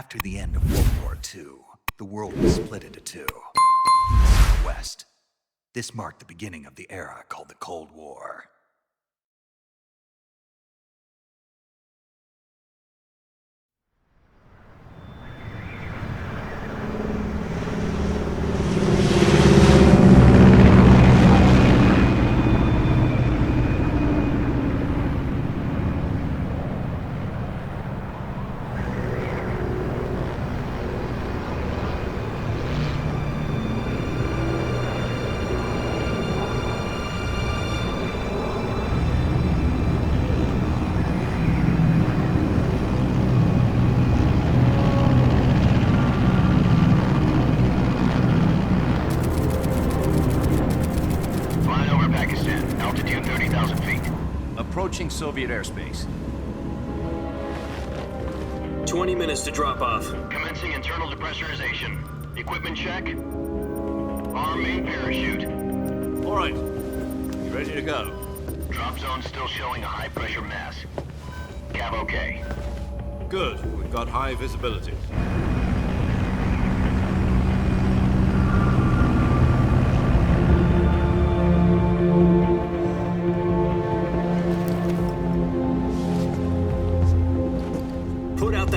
After the end of World War II, the world was split into two, East and West. This marked the beginning of the era called the Cold War. Approaching Soviet airspace. 20 minutes to drop off. Commencing internal depressurization. Equipment check. Arm main parachute. All right. You ready to go? Drop zone still showing a high pressure mass. Cav okay. Good. We've got high visibility.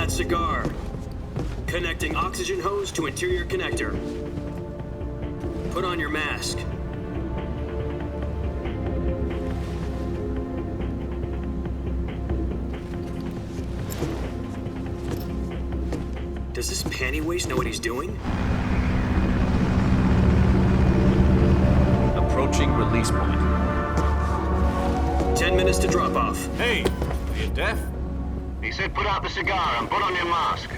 Cigar. Connecting oxygen hose to interior connector. Put on your mask. Does this panty waste know what he's doing? Approaching release point. 10 minutes to drop off. Hey, are you deaf? He said put out the cigar and put on your mask.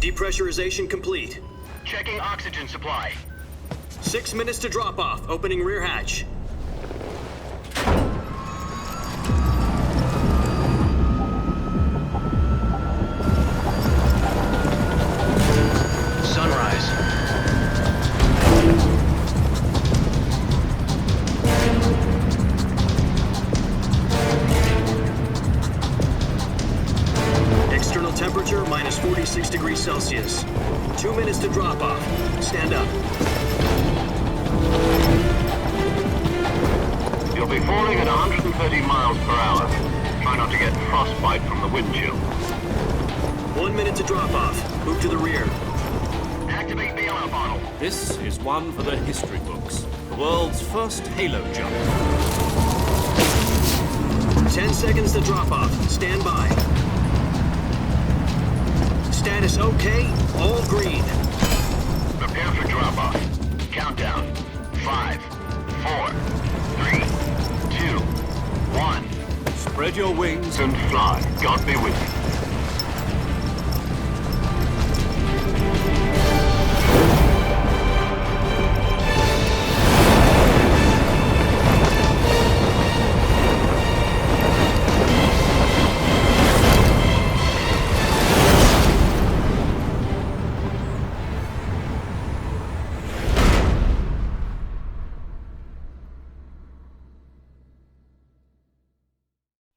Depressurization complete. Checking oxygen supply. 6 minutes to drop off. Opening rear hatch. Temperature minus 46 degrees Celsius. 2 minutes to drop off. Stand up. You'll be falling at 130 miles per hour. Try not to get frostbite from the wind chill. 1 minute to drop off. Move to the rear. Activate the yellow bottle. This is one for the history books. The world's first halo jump. 10 seconds to drop off. Stand by. Status okay, all green. Prepare for drop-off. Countdown. 5, 4, 3, 2, 1. Spread your wings And fly. God be with you.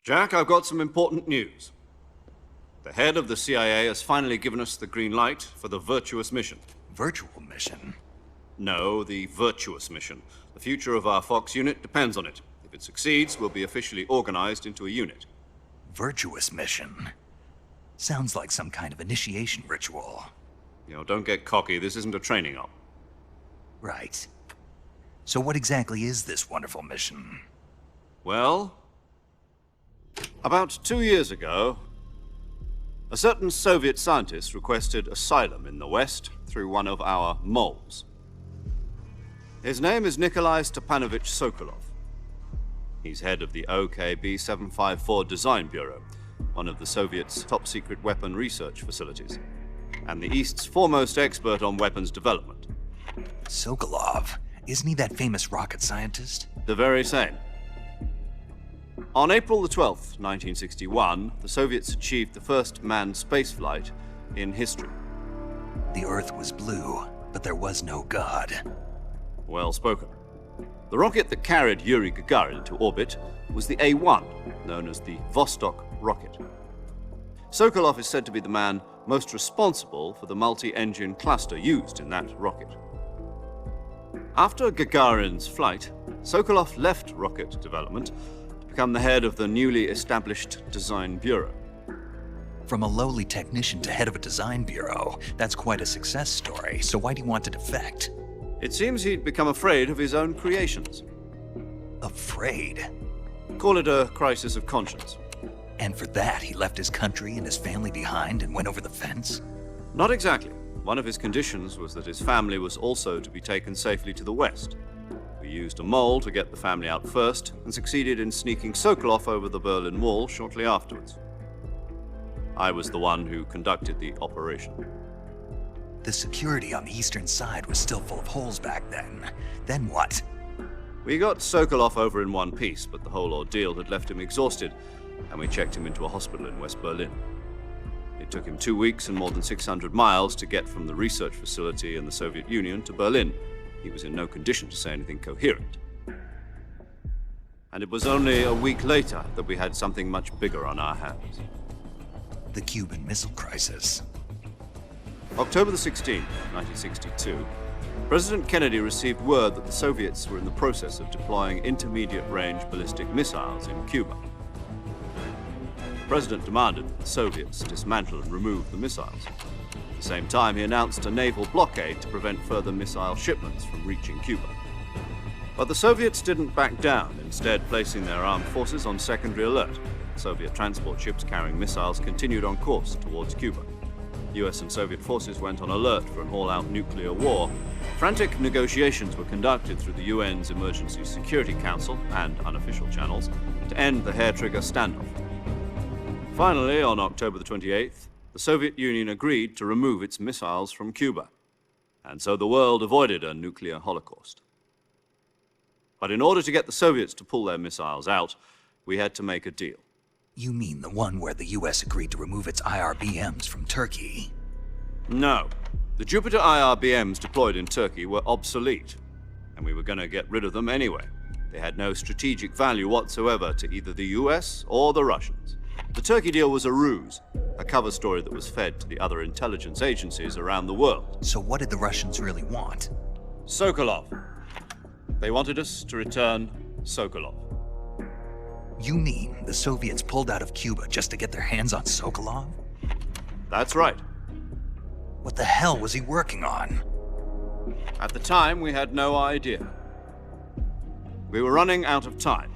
Jack, I've got some important news. The head of the CIA has finally given us the green light for the virtuous mission. Virtual mission? No, the virtuous mission. The future of our Fox unit depends on it. If it succeeds, we'll be officially organized into a unit. Virtuous mission? Sounds like some kind of initiation ritual. You know, don't get cocky. This isn't a training op. Right. So what exactly is this wonderful mission? Well, about 2 years ago, a certain Soviet scientist requested asylum in the West through one of our moles. His name is Nikolai Stepanovich Sokolov. He's head of the OKB-754 Design Bureau, one of the Soviets' top-secret weapon research facilities, and the East's foremost expert on weapons development. Sokolov? Isn't he that famous rocket scientist? The very same. On April the 12th, 1961, the Soviets achieved the first manned spaceflight in history. The Earth was blue, but there was no God. Well spoken. The rocket that carried Yuri Gagarin into orbit was the A-1, known as the Vostok rocket. Sokolov is said to be the man most responsible for the multi-engine cluster used in that rocket. After Gagarin's flight, Sokolov left rocket development to become the head of the newly established Design Bureau. From a lowly technician to head of a design bureau, that's quite a success story, so why do you want to defect? It seems he'd become afraid of his own creations. Afraid? Call it a crisis of conscience. And for that, he left his country and his family behind and went over the fence? Not exactly. One of his conditions was that his family was also to be taken safely to the west. We used a mole to get the family out first and succeeded in sneaking Sokolov over the Berlin Wall shortly afterwards. I was the one who conducted the operation. The security on the eastern side was still full of holes back then. Then what? We got Sokolov over in one piece, but the whole ordeal had left him exhausted, and we checked him into a hospital in West Berlin. It took him 2 weeks and more than 600 miles to get from the research facility in the Soviet Union to Berlin. He was in no condition to say anything coherent. And it was only a week later that we had something much bigger on our hands. The Cuban Missile Crisis. October the 16th, 1962, President Kennedy received word that the Soviets were in the process of deploying intermediate-range ballistic missiles in Cuba. The President demanded that the Soviets dismantle and remove the missiles. At the same time, he announced a naval blockade to prevent further missile shipments from reaching Cuba. But the Soviets didn't back down, instead placing their armed forces on secondary alert. Soviet transport ships carrying missiles continued on course towards Cuba. US and Soviet forces went on alert for an all-out nuclear war. Frantic negotiations were conducted through the UN's Emergency Security Council and unofficial channels to end the hair-trigger standoff. Finally, on October the 28th, the Soviet Union agreed to remove its missiles from Cuba, and so the world avoided a nuclear holocaust. But in order to get the Soviets to pull their missiles out, we had to make a deal. You mean the one where the US agreed to remove its IRBMs from Turkey? No. The Jupiter IRBMs deployed in Turkey were obsolete, and we were going to get rid of them anyway. They had no strategic value whatsoever to either the US or the Russians. The Turkey deal was a ruse, a cover story that was fed to the other intelligence agencies around the world. So what did the Russians really want? Sokolov. They wanted us to return Sokolov. You mean the Soviets pulled out of Cuba just to get their hands on Sokolov? That's right. What the hell was he working on? At the time, we had no idea. We were running out of time.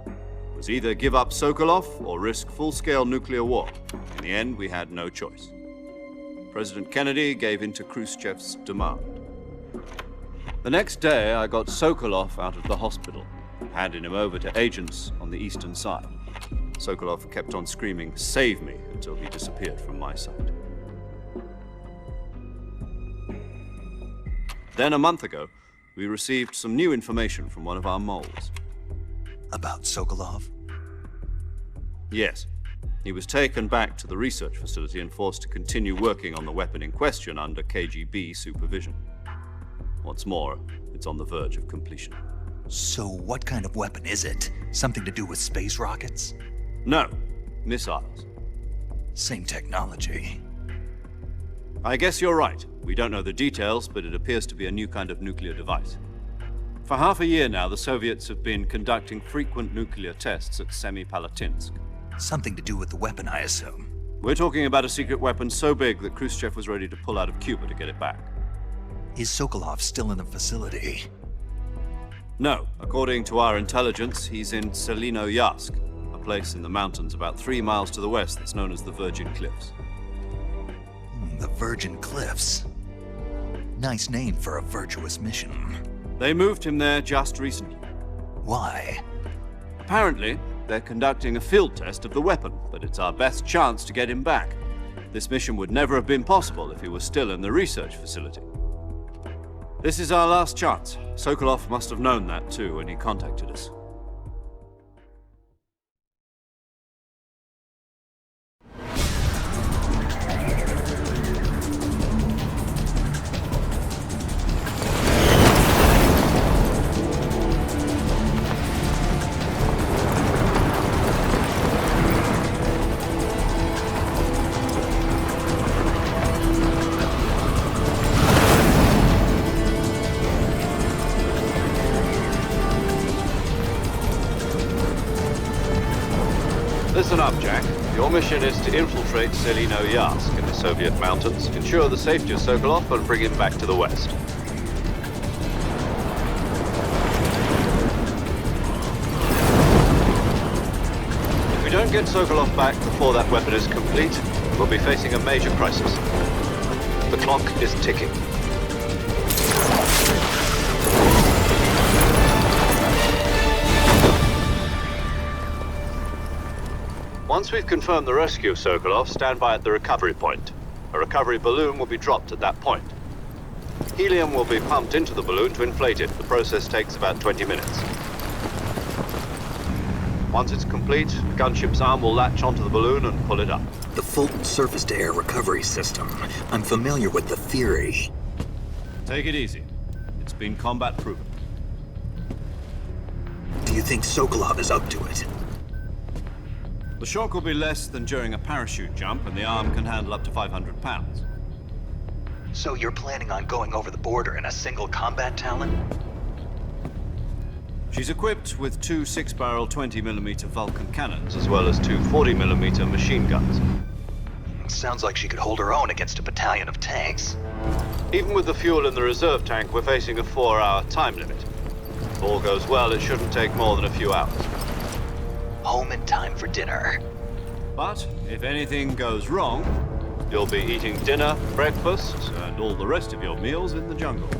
It was either give up Sokolov or risk full-scale nuclear war. In the end, we had no choice. President Kennedy gave in to Khrushchev's demand. The next day, I got Sokolov out of the hospital, handing him over to agents on the eastern side. Sokolov kept on screaming, "Save me," until he disappeared from my sight. Then a month ago, we received some new information from one of our moles. About Sokolov? Yes. He was taken back to the research facility and forced to continue working on the weapon in question under KGB supervision. What's more, it's on the verge of completion. So what kind of weapon is it? Something to do with space rockets? No, missiles. Same technology. I guess you're right. We don't know the details, but it appears to be a new kind of nuclear device. For half a year now, the Soviets have been conducting frequent nuclear tests at Semipalatinsk. Something to do with the weapon, I assume. We're talking about a secret weapon so big that Khrushchev was ready to pull out of Cuba to get it back. Is Sokolov still in the facility? No. According to our intelligence, he's in Selinoyarsk, a place in the mountains about 3 miles to the west that's known as the Virgin Cliffs. The Virgin Cliffs. Nice name for a virtuous mission. They moved him there just recently. Why? Apparently, they're conducting a field test of the weapon, but it's our best chance to get him back. This mission would never have been possible if he was still in the research facility. This is our last chance. Sokolov must have known that too when he contacted us. Listen up, Jack. Your mission is to infiltrate Selino-Yarsk in the Soviet mountains, ensure the safety of Sokolov, and bring him back to the west. If we don't get Sokolov back before that weapon is complete, we'll be facing a major crisis. The clock is ticking. Once we've confirmed the rescue of Sokolov, stand by at the recovery point. A recovery balloon will be dropped at that point. Helium will be pumped into the balloon to inflate it. The process takes about 20 minutes. Once it's complete, the gunship's arm will latch onto the balloon and pull it up. The Fulton surface-to-air recovery system. I'm familiar with the theory. Take it easy. It's been combat proven. Do you think Sokolov is up to it? The shock will be less than during a parachute jump, and the arm can handle up to 500 pounds. So you're planning on going over the border in a single combat Talon? She's equipped with two 6-barrel 20mm Vulcan cannons, as well as two 40mm machine guns. Sounds like she could hold her own against a battalion of tanks. Even with the fuel in the reserve tank, we're facing a 4-hour time limit. If all goes well, it shouldn't take more than a few hours. Home in time for dinner. But if anything goes wrong, you'll be eating dinner, breakfast, and all the rest of your meals in the jungle.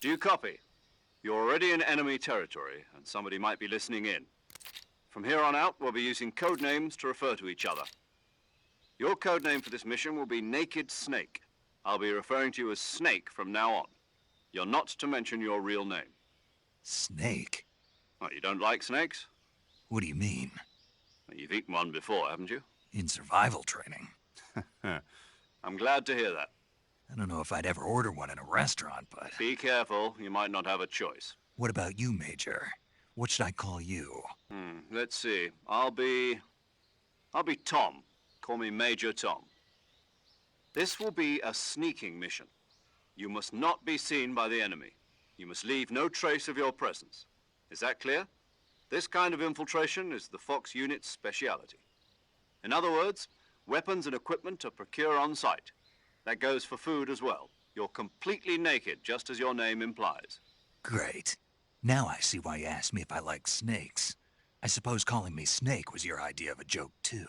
Do you copy? You're already in enemy territory, and somebody might be listening in. From here on out, we'll be using code names to refer to each other. Your code name for this mission will be Naked Snake. I'll be referring to you as Snake from now on. You're not to mention your real name. Snake? What, you don't like snakes? What do you mean? Well, you've eaten one before, haven't you? In survival training? I'm glad to hear that. I don't know if I'd ever order one in a restaurant, but... Be careful, you might not have a choice. What about you, Major? What should I call you? Let's see. I'll be Tom. Call me Major Tom. This will be a sneaking mission. You must not be seen by the enemy. You must leave no trace of your presence. Is that clear? This kind of infiltration is the Fox unit's speciality. In other words, weapons and equipment are procured on site. That goes for food as well. You're completely naked, just as your name implies. Great. Now I see why you asked me if I like snakes. I suppose calling me Snake was your idea of a joke, too.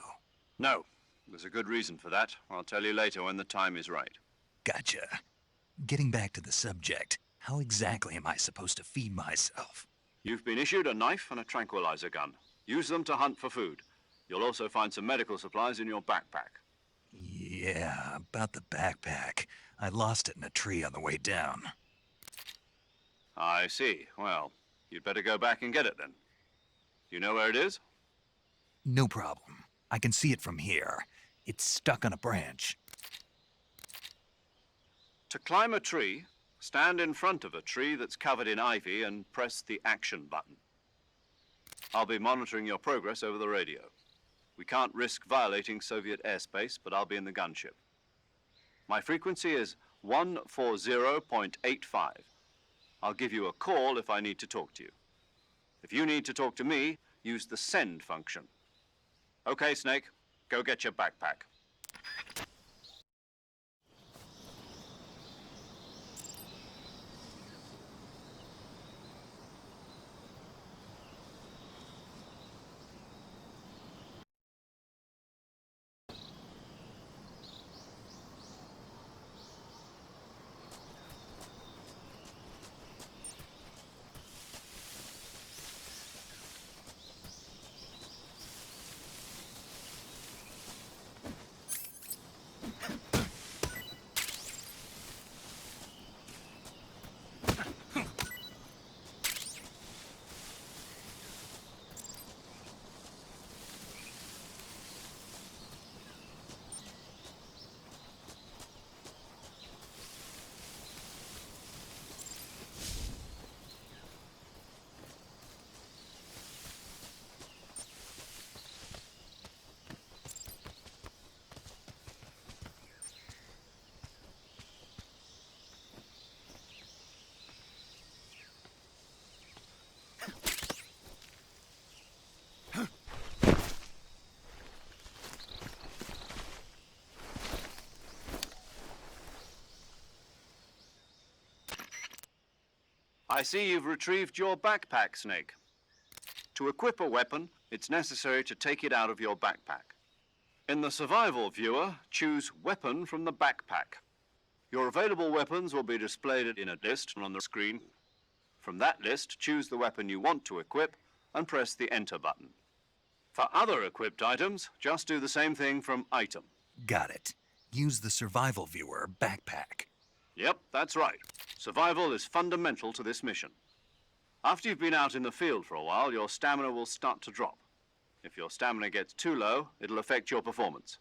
No. There's a good reason for that. I'll tell you later when the time is right. Gotcha. Getting back to the subject, how exactly am I supposed to feed myself? You've been issued a knife and a tranquilizer gun. Use them to hunt for food. You'll also find some medical supplies in your backpack. Yeah, about the backpack. I lost it in a tree on the way down. I see. Well, you'd better go back and get it then. You know where it is? No problem. I can see it from here. It's stuck on a branch. To climb a tree, stand in front of a tree that's covered in ivy and press the action button. I'll be monitoring your progress over the radio. We can't risk violating Soviet airspace, but I'll be in the gunship. My frequency is 140.85. I'll give you a call if I need to talk to you. If you need to talk to me, use the send function. Okay, Snake, go get your backpack. I see you've retrieved your backpack, Snake. To equip a weapon, it's necessary to take it out of your backpack. In the survival viewer, choose Weapon from the backpack. Your available weapons will be displayed in a list on the screen. From that list, choose the weapon you want to equip and press the Enter button. For other equipped items, just do the same thing from Item. Got it. Use the survival viewer backpack. Yep, that's right. Survival is fundamental to this mission. After you've been out in the field for a while, your stamina will start to drop. If your stamina gets too low, it'll affect your performance.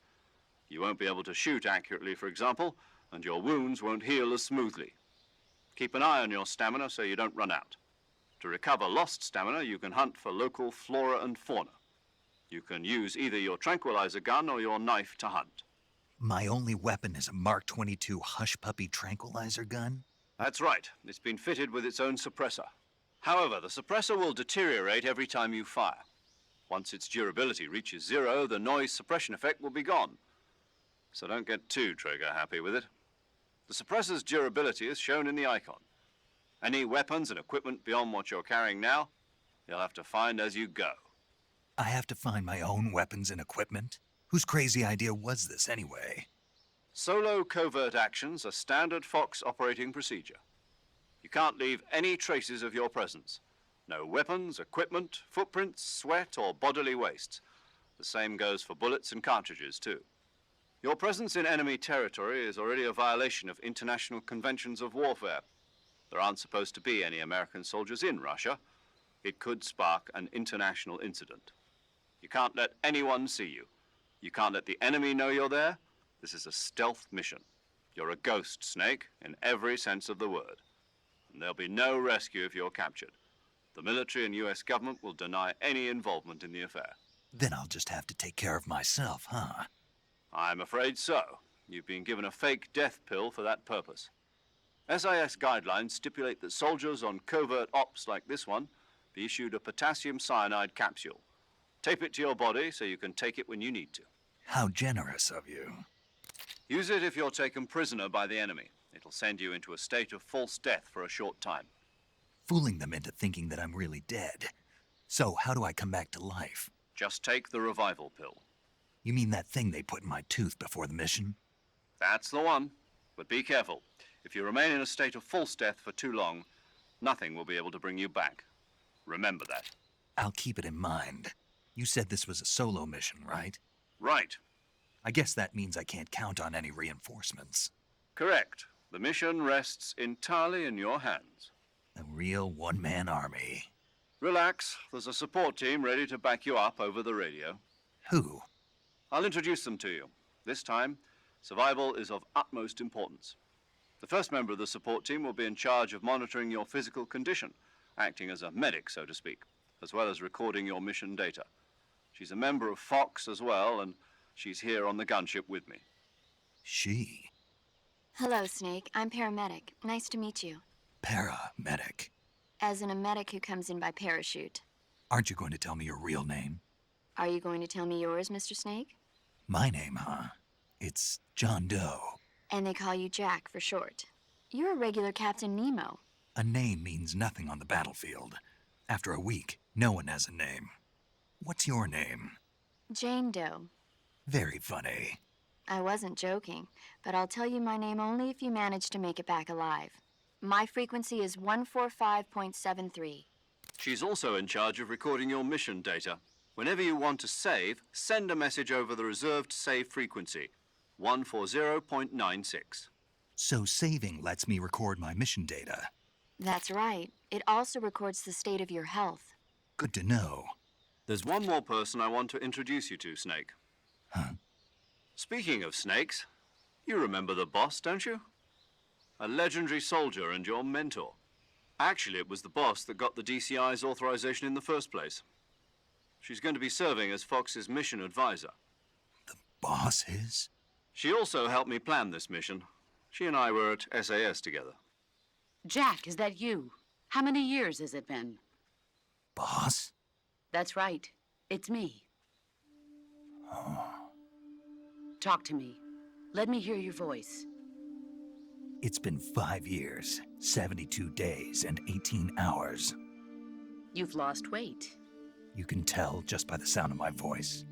You won't be able to shoot accurately, for example, and your wounds won't heal as smoothly. Keep an eye on your stamina so you don't run out. To recover lost stamina, you can hunt for local flora and fauna. You can use either your tranquilizer gun or your knife to hunt. My only weapon is a Mark 22 Hush Puppy tranquilizer gun? That's right. It's been fitted with its own suppressor. However, the suppressor will deteriorate every time you fire. Once its durability reaches 0, the noise suppression effect will be gone. So don't get too trigger-happy with it. The suppressor's durability is shown in the icon. Any weapons and equipment beyond what you're carrying now, you'll have to find as you go. I have to find my own weapons and equipment? Whose crazy idea was this anyway? Solo covert actions are standard Fox operating procedure. You can't leave any traces of your presence. No weapons, equipment, footprints, sweat, or bodily waste. The same goes for bullets and cartridges, too. Your presence in enemy territory is already a violation of international conventions of warfare. There aren't supposed to be any American soldiers in Russia. It could spark an international incident. You can't let anyone see you. You can't let the enemy know you're there. This is a stealth mission. You're a ghost, Snake, in every sense of the word. And there'll be no rescue if you're captured. The military and US government will deny any involvement in the affair. Then I'll just have to take care of myself, huh? I'm afraid so. You've been given a fake death pill for that purpose. SIS guidelines stipulate that soldiers on covert ops like this one be issued a potassium cyanide capsule. Tape it to your body so you can take it when you need to. How generous of you. Use it if you're taken prisoner by the enemy. It'll send you into a state of false death for a short time. Fooling them into thinking that I'm really dead. So how do I come back to life? Just take the revival pill. You mean that thing they put in my tooth before the mission? That's the one. But be careful. If you remain in a state of false death for too long, nothing will be able to bring you back. Remember that. I'll keep it in mind. You said this was a solo mission, right? Right. I guess that means I can't count on any reinforcements. Correct. The mission rests entirely in your hands. A real one-man army. Relax. There's a support team ready to back you up over the radio. Who? I'll introduce them to you. This time, survival is of utmost importance. The first member of the support team will be in charge of monitoring your physical condition, acting as a medic, so to speak, as well as recording your mission data. She's a member of Fox as well, and she's here on the gunship with me. She? Hello, Snake. I'm paramedic. Nice to meet you. Paramedic. As in a medic who comes in by parachute. Aren't you going to tell me your real name? Are you going to tell me yours, Mr. Snake? My name, huh? It's John Doe. And they call you Jack for short. You're a regular Captain Nemo. A name means nothing on the battlefield. After a week, no one has a name. What's your name? Jane Doe. Very funny. I wasn't joking, but I'll tell you my name only if you manage to make it back alive. My frequency is 145.73. She's also in charge of recording your mission data. Whenever you want to save, send a message over the reserved save frequency, 140.96. So saving lets me record my mission data. That's right. It also records the state of your health. Good to know. There's one more person I want to introduce you to, Snake. Huh? Speaking of snakes, you remember the boss, don't you? A legendary soldier and your mentor. Actually, it was the boss that got the DCI's authorization in the first place. She's going to be serving as Fox's mission advisor. The boss is? She also helped me plan this mission. She and I were at SAS together. Jack, is that you? How many years has it been? Boss? That's right. It's me. Talk to me. Let me hear your voice. It's been 5 years, 72 days, and 18 hours. You've lost weight. You can tell just by the sound of my voice.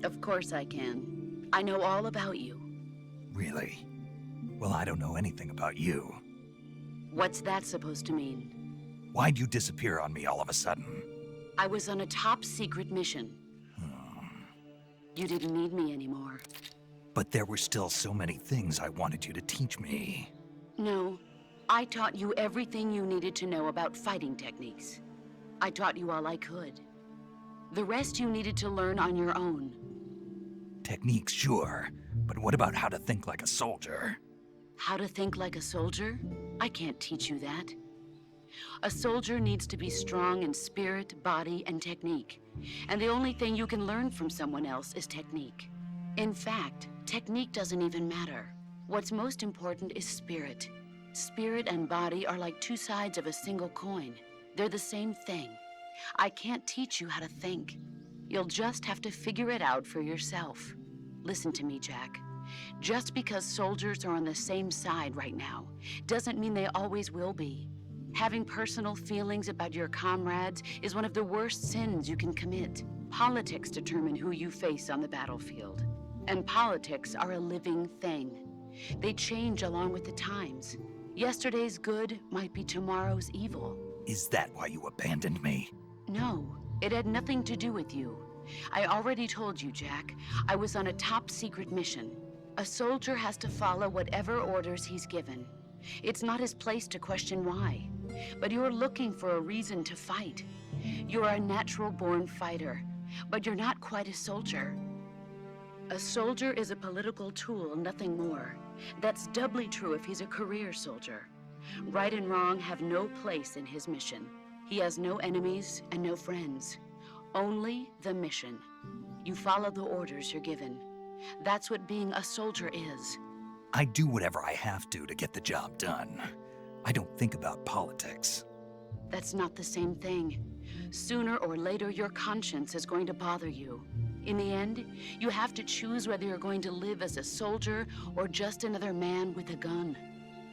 Of course I can. I know all about you. Really? Well, I don't know anything about you. What's that supposed to mean? Why'd you disappear on me all of a sudden? I was on a top-secret mission. You didn't need me anymore. But there were still so many things I wanted you to teach me. No, I taught you everything you needed to know about fighting techniques. I taught you all I could. The rest you needed to learn on your own. Techniques, sure. But what about how to think like a soldier? How to think like a soldier? I can't teach you that. A soldier needs to be strong in spirit, body, and technique. And the only thing you can learn from someone else is technique. In fact, technique doesn't even matter. What's most important is spirit. Spirit and body are like two sides of a single coin. They're the same thing. I can't teach you how to think. You'll just have to figure it out for yourself. Listen to me, Jack. Just because soldiers are on the same side right now doesn't mean they always will be. Having personal feelings about your comrades is one of the worst sins you can commit. Politics determine who you face on the battlefield. And politics are a living thing. They change along with the times. Yesterday's good might be tomorrow's evil. Is that why you abandoned me? No, it had nothing to do with you. I already told you, Jack. I was on a top-secret mission. A soldier has to follow whatever orders he's given. It's not his place to question why. But you're looking for a reason to fight. You're a natural-born fighter, but you're not quite a soldier. A soldier is a political tool, nothing more. That's doubly true if he's a career soldier. Right and wrong have no place in his mission. He has no enemies and no friends. Only the mission. You follow the orders you're given. That's what being a soldier is. I do whatever I have to get the job done. I don't think about politics. That's not the same thing. Sooner or later, your conscience is going to bother you. In the end, you have to choose whether you're going to live as a soldier or just another man with a gun.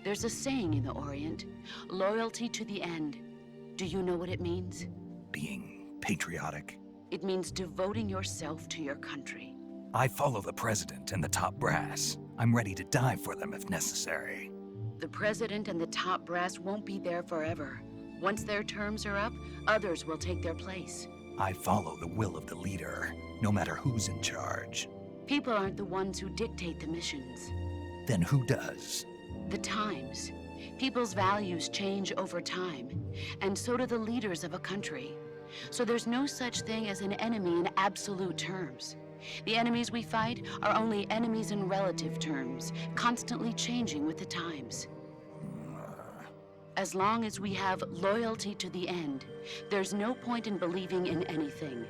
There's a saying in the Orient, loyalty to the end. Do you know what it means? Being patriotic. It means devoting yourself to your country. I follow the president and the top brass. I'm ready to die for them if necessary. The president and the top brass won't be there forever. Once their terms are up, others will take their place. I follow the will of the leader, no matter who's in charge. People aren't the ones who dictate the missions. Then who does? The times. People's values change over time, and so do the leaders of a country. So there's no such thing as an enemy in absolute terms. The enemies we fight are only enemies in relative terms, constantly changing with the times. As long as we have loyalty to the end, there's no point in believing in anything,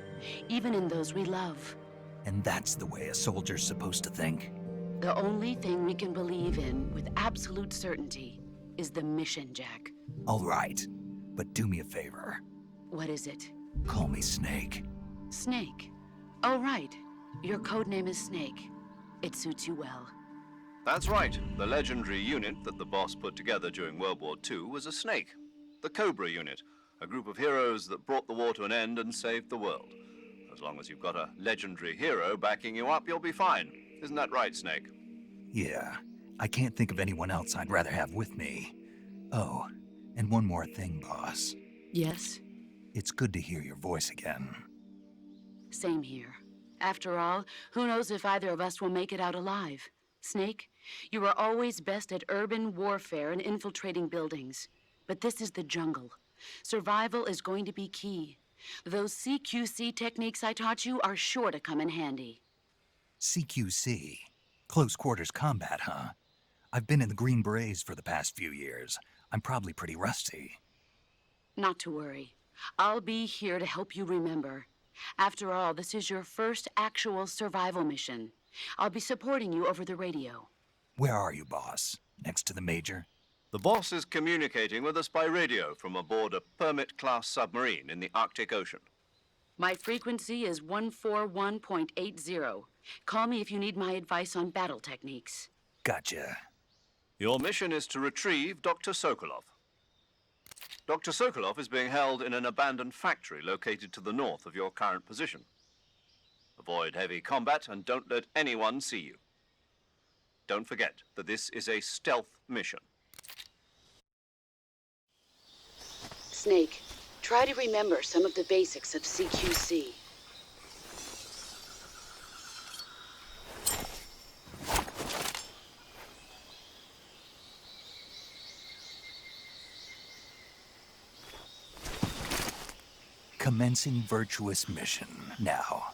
even in those we love. And that's the way a soldier's supposed to think? The only thing we can believe in with absolute certainty is the mission, Jack. All right, but do me a favor. What is it? Call me Snake. Snake. Oh, right. Your code name is Snake. It suits you well. That's right. The legendary unit that the boss put together during World War II was a Snake. The Cobra unit, a group of heroes that brought the war to an end and saved the world. As long as you've got a legendary hero backing you up, you'll be fine. Isn't that right, Snake? Yeah, I can't think of anyone else I'd rather have with me. Oh, and one more thing, boss. Yes? It's good to hear your voice again. Same here. After all, who knows if either of us will make it out alive? Snake, you are always best at urban warfare and infiltrating buildings. But this is the jungle. Survival is going to be key. Those CQC techniques I taught you are sure to come in handy. CQC? Close quarters combat, huh? I've been in the Green Berets for the past few years. I'm probably pretty rusty. Not to worry. I'll be here to help you remember. After all, this is your first actual survival mission. I'll be supporting you over the radio. Where are you, boss? Next to the Major? The boss is communicating with us by radio from aboard a Permit-class submarine in the Arctic Ocean. My frequency is 141.80. Call me if you need my advice on battle techniques. Gotcha. Your mission is to retrieve Dr. Sokolov. Dr. Sokolov is being held in an abandoned factory located to the north of your current position. Avoid heavy combat and don't let anyone see you. Don't forget that this is a stealth mission. Snake, try to remember some of the basics of CQC. Commencing virtuous mission now.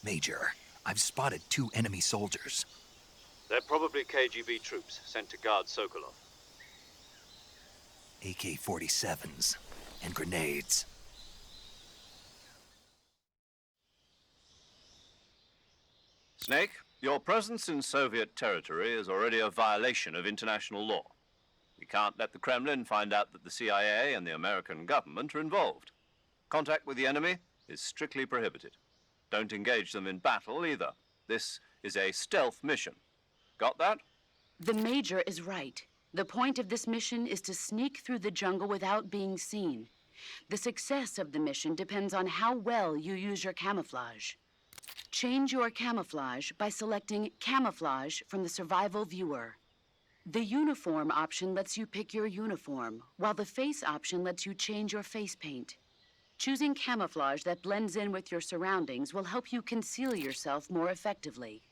Major, I've spotted 2 enemy soldiers. They're probably KGB troops sent to guard Sokolov. AK-47s and grenades. Snake, your presence in Soviet territory is already a violation of international law. We can't let the Kremlin find out that the CIA and the American government are involved. Contact with the enemy is strictly prohibited. Don't engage them in battle either. This is a stealth mission. Got that? The Major is right. The point of this mission is to sneak through the jungle without being seen. The success of the mission depends on how well you use your camouflage. Change your camouflage by selecting Camouflage from the Survival Viewer. The Uniform option lets you pick your uniform, while the Face option lets you change your face paint. Choosing camouflage that blends in with your surroundings will help you conceal yourself more effectively.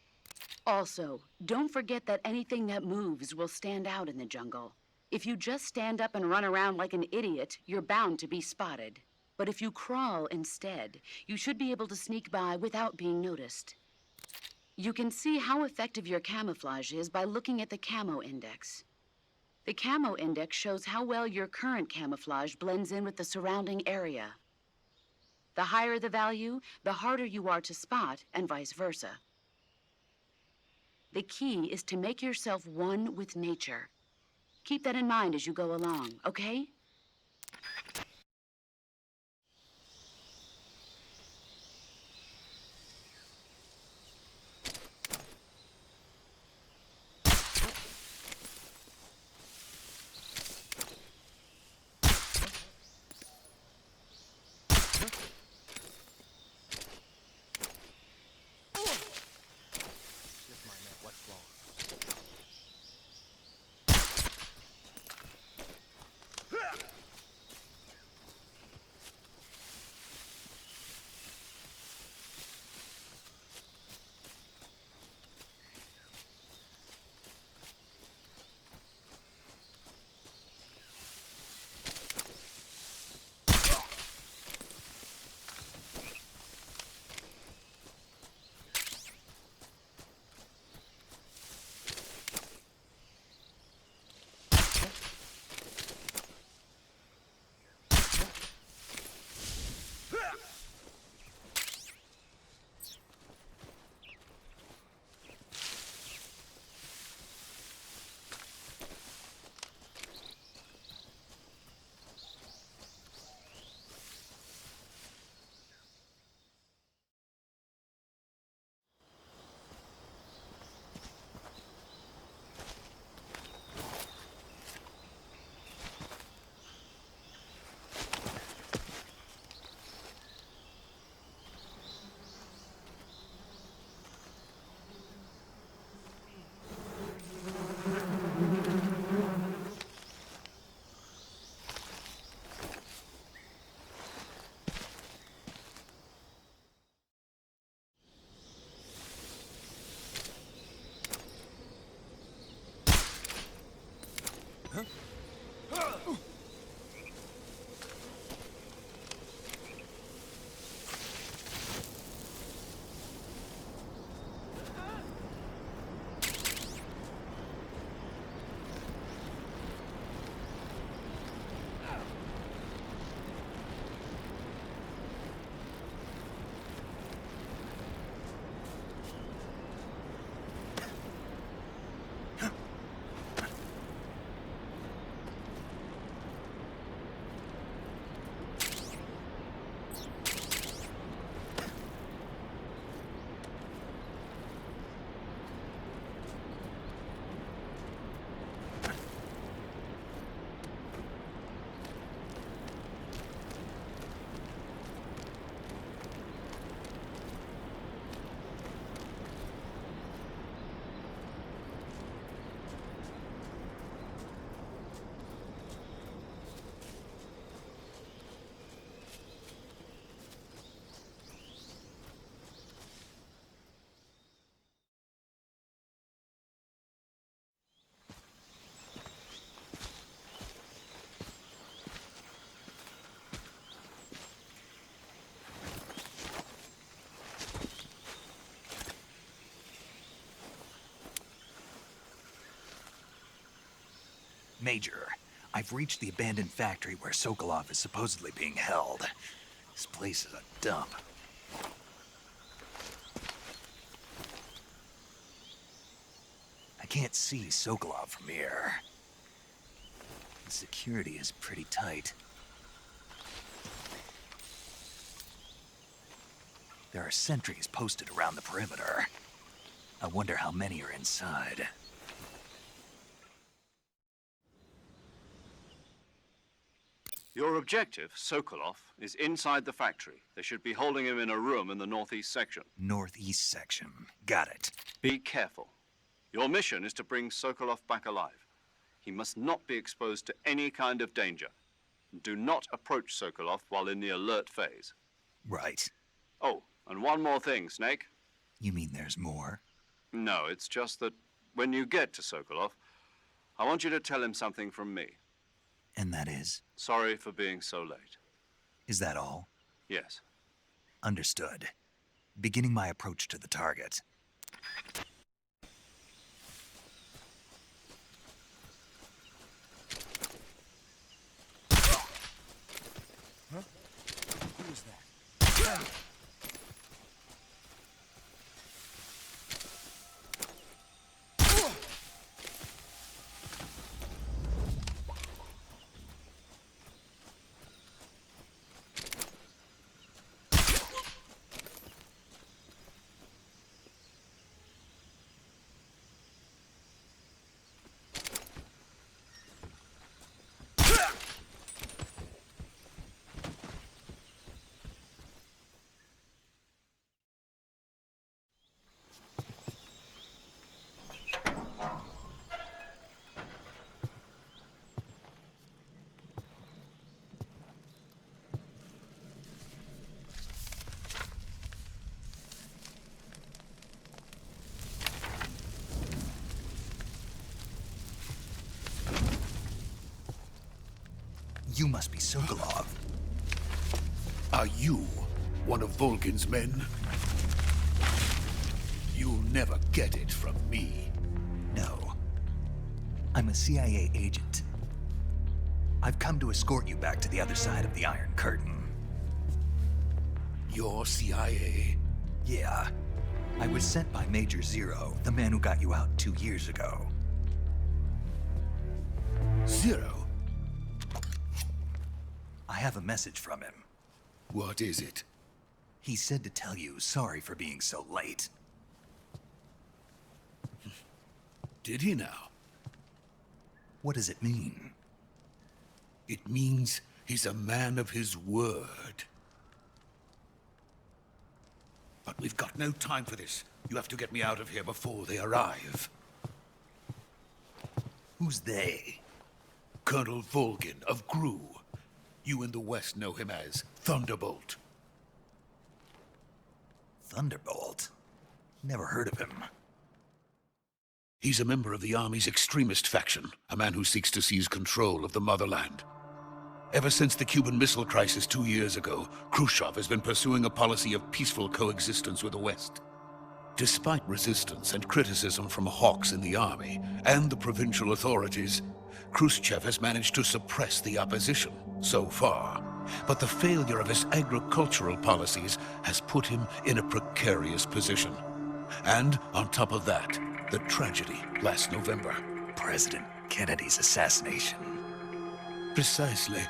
Also, don't forget that anything that moves will stand out in the jungle. If you just stand up and run around like an idiot, you're bound to be spotted. But if you crawl instead, you should be able to sneak by without being noticed. You can see how effective your camouflage is by looking at the camo index. The camo index shows how well your current camouflage blends in with the surrounding area. The higher the value, the harder you are to spot, and vice versa. The key is to make yourself one with nature. Keep that in mind as you go along, okay? Major, I've reached the abandoned factory where Sokolov is supposedly being held. This place is a dump. I can't see Sokolov from here. The security is pretty tight. There are sentries posted around the perimeter. I wonder how many are inside. Your objective, Sokolov, is inside the factory. They should be holding him in a room in the northeast section. Northeast section. Got it. Be careful. Your mission is to bring Sokolov back alive. He must not be exposed to any kind of danger. Do not approach Sokolov while in the alert phase. Right. Oh, and one more thing, Snake. You mean there's more? No, it's just that when you get to Sokolov, I want you to tell him something from me. And that is? Sorry for being so late. Is that all? Yes. Understood. Beginning my approach to the target. Huh? Who was that? You must be Sokolov. Are you one of Volgin's men? You'll never get it from me. No. I'm a CIA agent. I've come to escort you back to the other side of the Iron Curtain. You're CIA? Yeah. I was sent by Major Zero, the man who got you out 2 years ago. Zero? I have a message from him. What is it? He said to tell you sorry for being so late. Did he now? What does it mean? It means he's a man of his word. But we've got no time for this. You have to get me out of here before they arrive. Who's they? Colonel Volgin of GRU. You in the West know him as Thunderbolt. Thunderbolt? Never heard of him. He's a member of the Army's extremist faction, a man who seeks to seize control of the motherland. Ever since the Cuban Missile Crisis 2 years ago, Khrushchev has been pursuing a policy of peaceful coexistence with the West. Despite resistance and criticism from hawks in the army and the provincial authorities, Khrushchev has managed to suppress the opposition so far. But the failure of his agricultural policies has put him in a precarious position. And on top of that, the tragedy last November. President Kennedy's assassination. Precisely.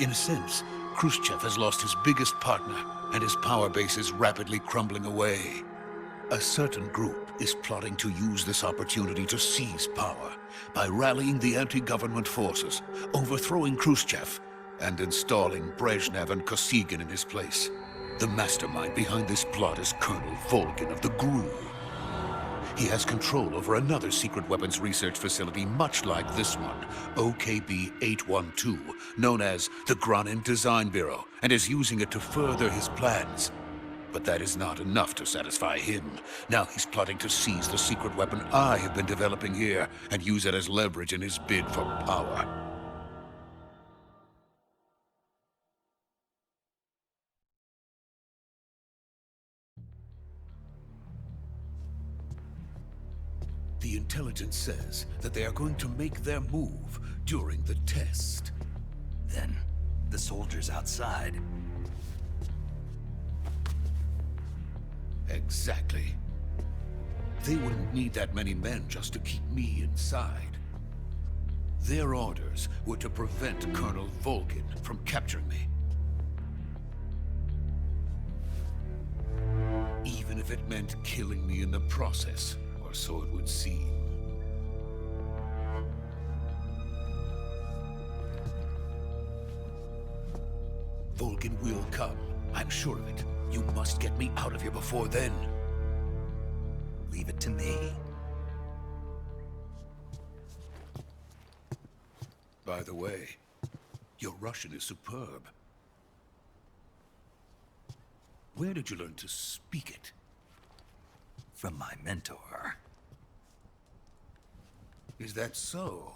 In a sense, Khrushchev has lost his biggest partner, and his power base is rapidly crumbling away. A certain group is plotting to use this opportunity to seize power by rallying the anti-government forces, overthrowing Khrushchev, and installing Brezhnev and Kosygin in his place. The mastermind behind this plot is Colonel Volgin of the GRU. He has control over another secret weapons research facility much like this one, OKB-812, known as the Granin Design Bureau, and is using it to further his plans. But that is not enough to satisfy him. Now he's plotting to seize the secret weapon I have been developing here and use it as leverage in his bid for power. The intelligence says that they are going to make their move during the test. Then, the soldiers outside. Exactly. They wouldn't need that many men just to keep me inside. Their orders were to prevent Colonel Volgin from capturing me. Even if it meant killing me in the process, or so it would seem. Volgin will come. I'm sure of it. You must get me out of here before then. Leave it to me. By the way, Your Russian is superb. Where did you learn to speak it? From my mentor. Is that so?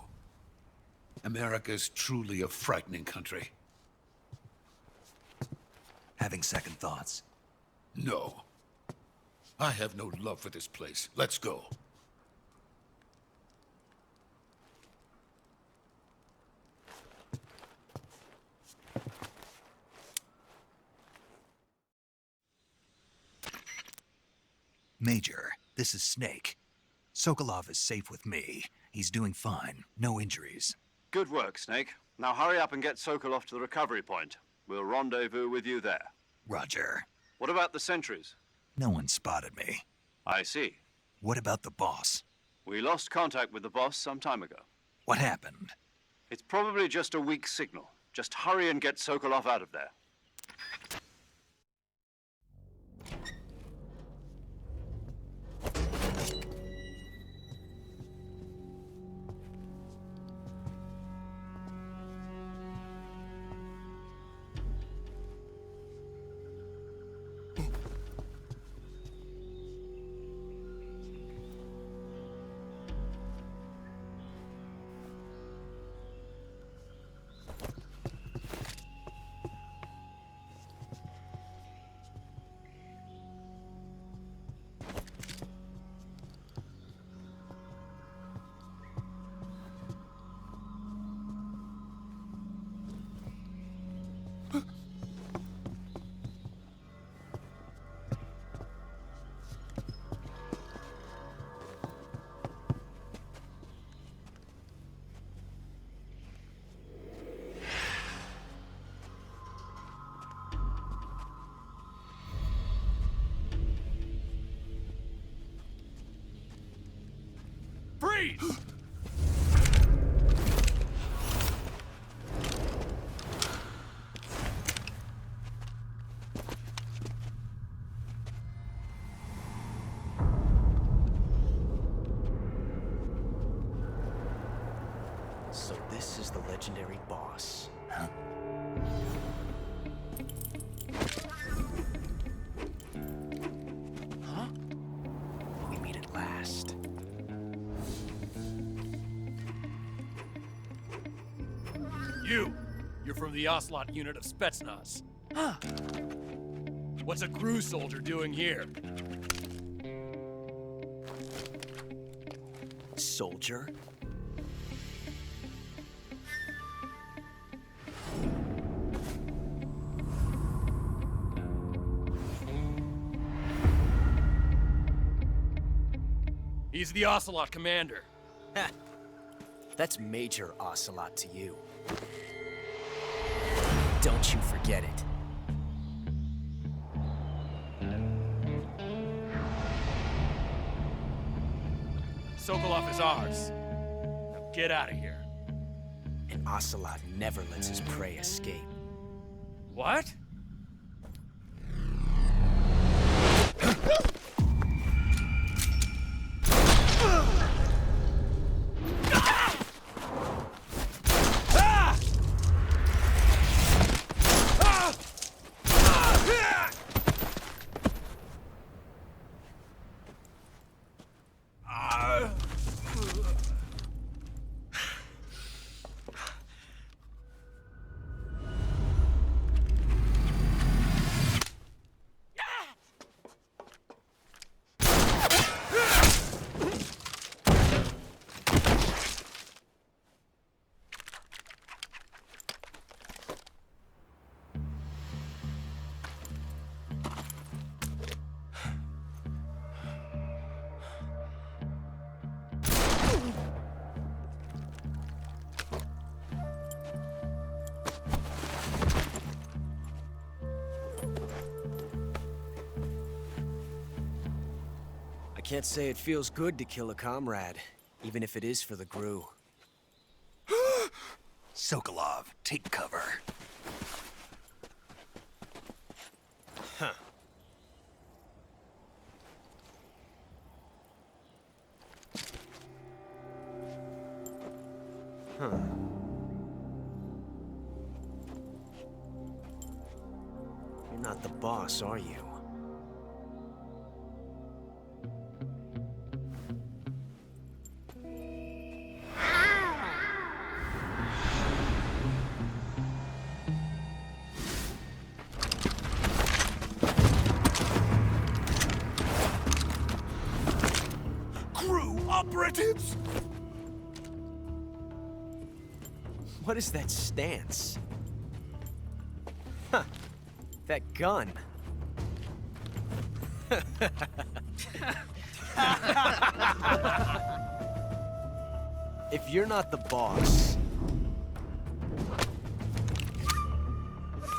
America's truly a frightening country. Having second thoughts? No. I have no love for this place. Let's go. Major, this is Snake. Sokolov is safe with me. He's doing fine. No injuries. Good work, Snake. Now hurry up and get Sokolov to the recovery point. We'll rendezvous with you there. Roger. What about the sentries? No one spotted me. I see. What about the boss? We lost contact with the boss some time ago. What happened? It's probably just a weak signal. Just hurry and get Sokolov out of there. Freeze! So this is the legendary boss. Huh? Huh? We meet at last. You're from the Ocelot unit of Spetsnaz. Huh. What's a crew soldier doing here? Soldier? He's the Ocelot commander. Ha! That's Major Ocelot to you. Don't you forget it. Sokolov is ours. Now get out of here. And Ocelot never lets his prey escape. What? I can't say it feels good to kill a comrade, even if it is for the GRU. Sokolov, take cover. Huh. Huh. not the boss, are you? Crew operatives! What is that stance? Huh. That gun. If you're not the boss,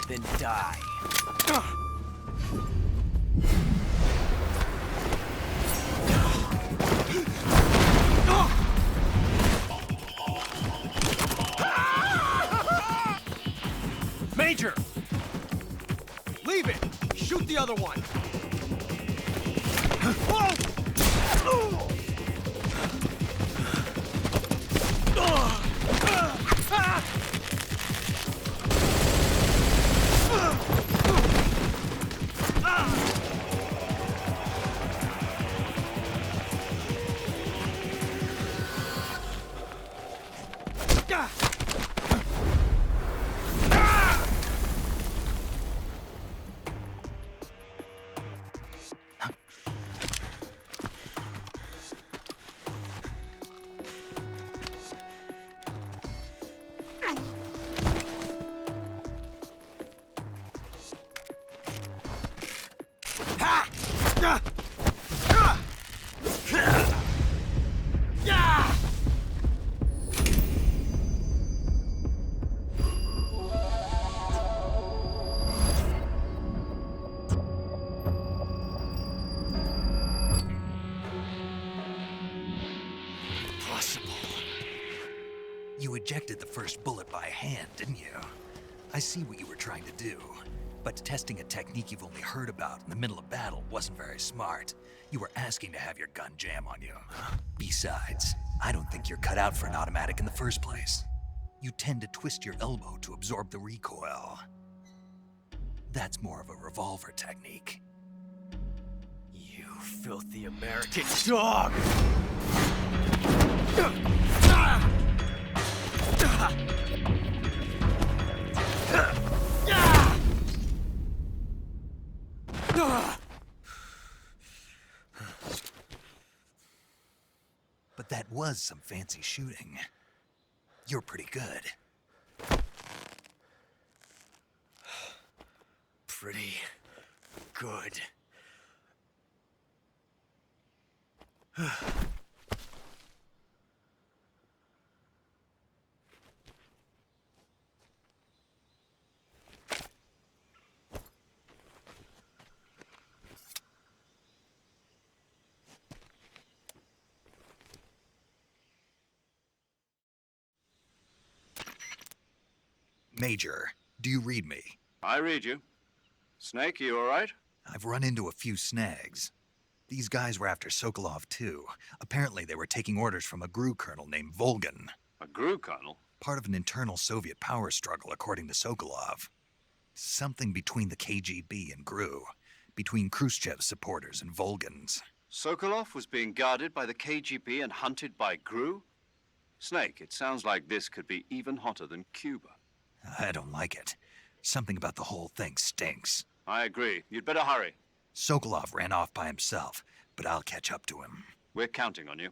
then die. Major! Leave it! Shoot the other one! You ejected the first bullet by hand, didn't you? I see what you were trying to do. But testing a technique you've only heard about in the middle of battle wasn't very smart. You were asking to have your gun jam on you. Besides, I don't think you're cut out for an automatic in the first place. You tend to twist your elbow to absorb the recoil. That's more of a revolver technique. You filthy American dog! But that was some fancy shooting. You're pretty good. Pretty good. Major, do you read me? I read you. Snake, you all right? I've run into a few snags. These guys were after Sokolov too. Apparently they were taking orders from a GRU colonel named Volgan. A GRU colonel? Part of an internal Soviet power struggle, according to Sokolov. Something between the KGB and GRU. Between Khrushchev's supporters and Volgan's. Sokolov was being guarded by the KGB and hunted by GRU? Snake, it sounds like this could be even hotter than Cuba. I don't like it. Something about the whole thing stinks. I agree. You'd better hurry. Sokolov ran off by himself, but I'll catch up to him. We're counting on you.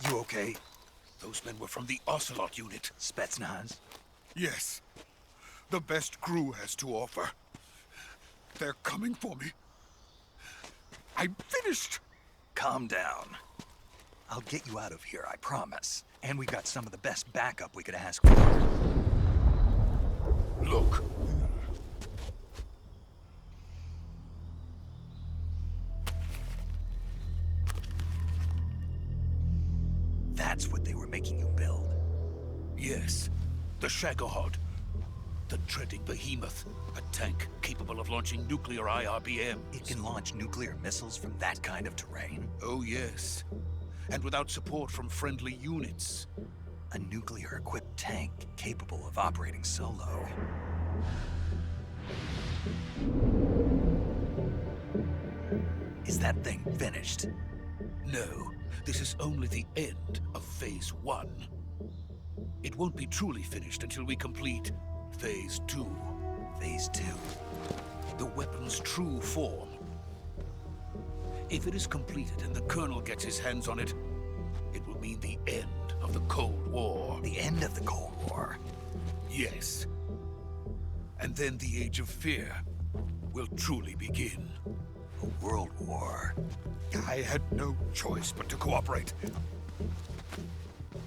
You okay? Those men were from the Ocelot unit. Spetsnaz? Yes. The best crew has to offer. They're coming for me. I'm finished. Calm down. I'll get you out of here, I promise. And we've got some of the best backup we could ask for. Look. That's what they were making you build? Yes. The Shagohod. The dreading behemoth. A tank capable of launching nuclear IRBMs. It can launch nuclear missiles from that kind of terrain? Oh, yes. And without support from friendly units. A nuclear-equipped tank capable of operating solo. Is that thing finished? No. This is only the end of Phase 1. It won't be truly finished until we complete Phase 2. Phase 2? The weapon's true form. If it is completed and the Colonel gets his hands on it, it will mean the end of the Cold War. The end of the Cold War? Yes. And then the Age of Fear will truly begin. A world war? I had no choice but to cooperate.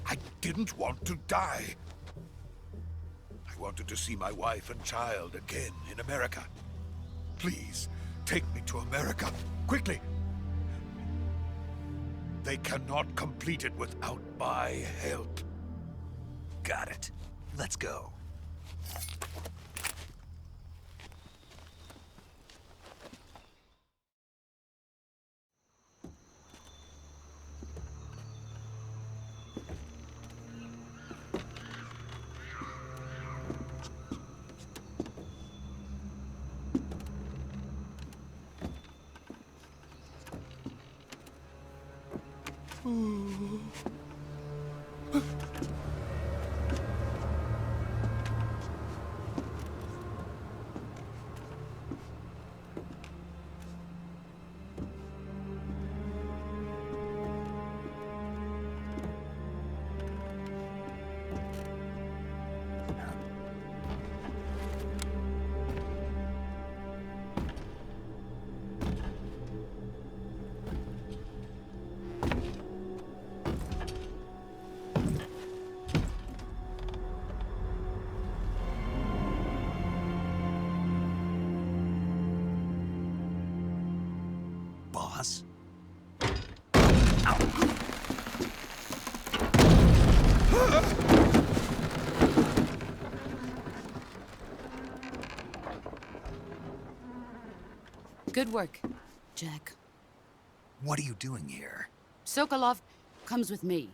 I didn't want to die. I wanted to see my wife and child again in America. Please, take me to America, quickly. They cannot complete it without my help. Got it. Let's go. Boss? Good work, Jack. What are you doing here? Sokolov comes with me.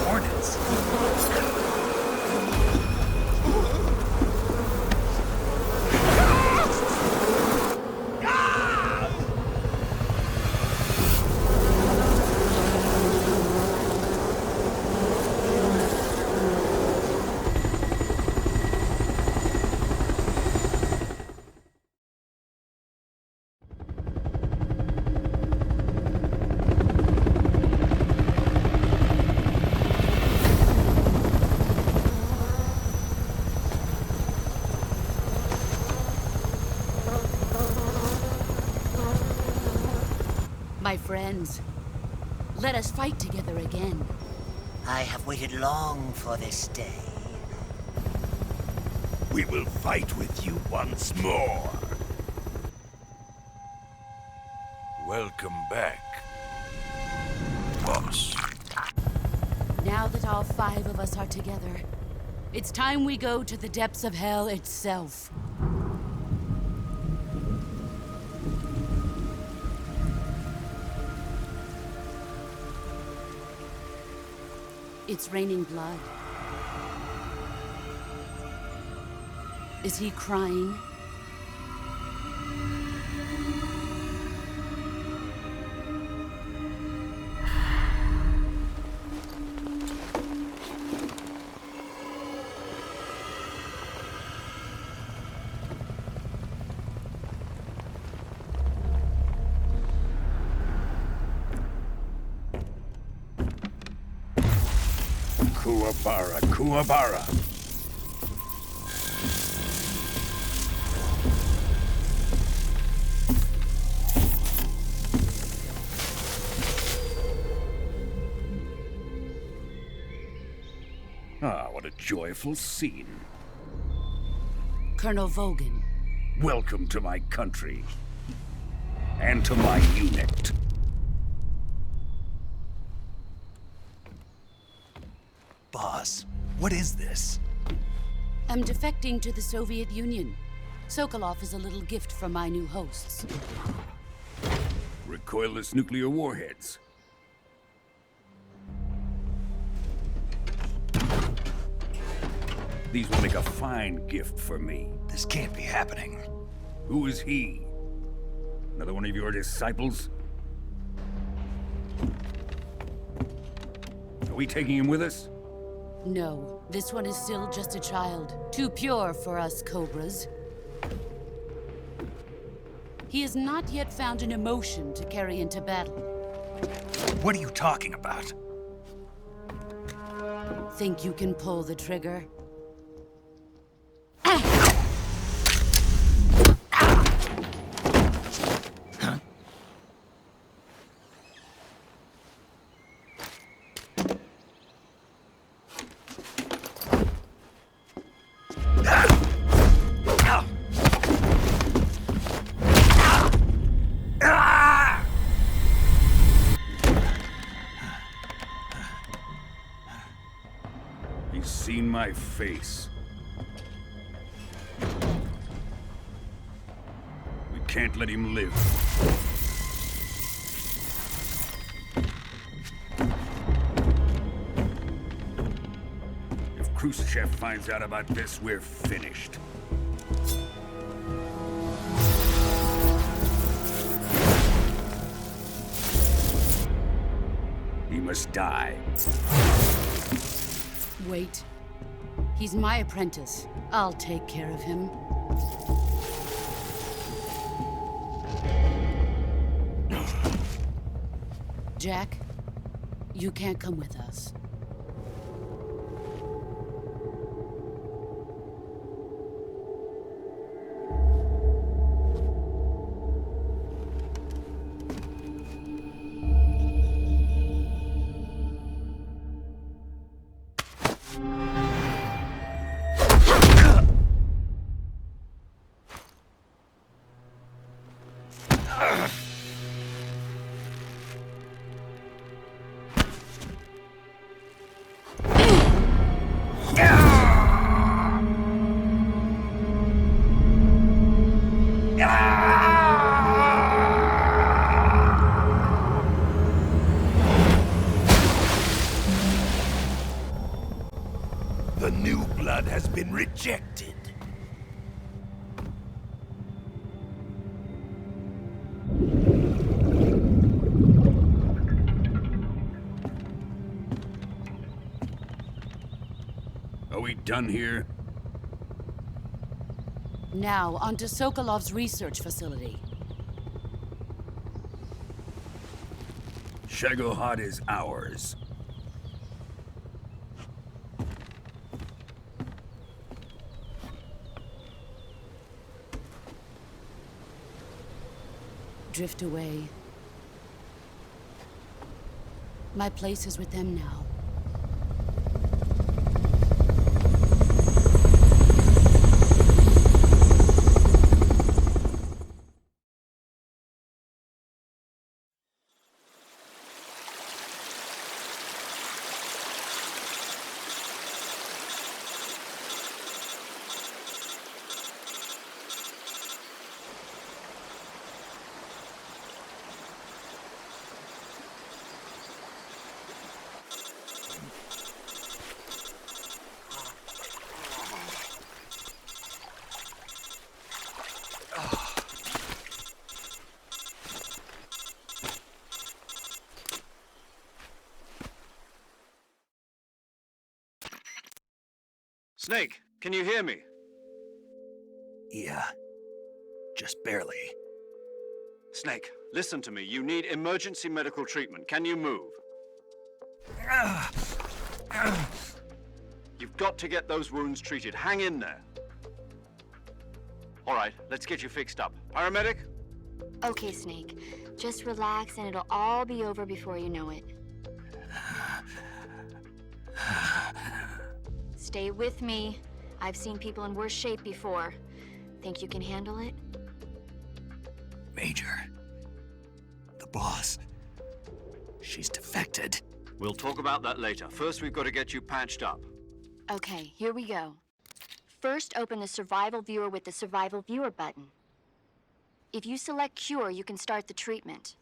Hornets? My friends, let us fight together again. I have waited long for this day. We will fight with you once more. Welcome back, boss. Now that all 5 of us are together, it's time we go to the depths of hell itself. It's raining blood. Is he crying? Kuwabara, Kuwabara. Ah, what a joyful scene. Colonel Vogan. Welcome to my country. And to my unit. Boss, what is this? I'm defecting to the Soviet Union. Sokolov is a little gift from my new hosts. Recoilless nuclear warheads. These will make a fine gift for me. This can't be happening. Who is he? Another one of your disciples? Are we taking him with us? No, this one is still just a child. Too pure for us Cobras. He has not yet found an emotion to carry into battle. What are you talking about? Think you can pull the trigger? He's seen my face. We can't let him live. If Khrushchev finds out about this, we're finished. He must die. Wait. He's my apprentice. I'll take care of him. Jack, you can't come with us. The new blood has been rejected. Are we done here? Now, onto Sokolov's research facility. Shagohod is ours. Drift away. My place is with them now. Snake, can you hear me? Yeah. Just barely. Snake, listen to me. You need emergency medical treatment. Can you move? You've got to get those wounds treated. Hang in there. All right, let's get you fixed up. Paramedic? Okay, Snake. Just relax and it'll all be over before you know it. Stay with me. I've seen people in worse shape before. Think you can handle it? Major, the boss, she's defected. We'll talk about that later. First, we've got to get you patched up. Okay, here we go. First, open the survival viewer with the survival viewer button. If you select cure, you can start the treatment.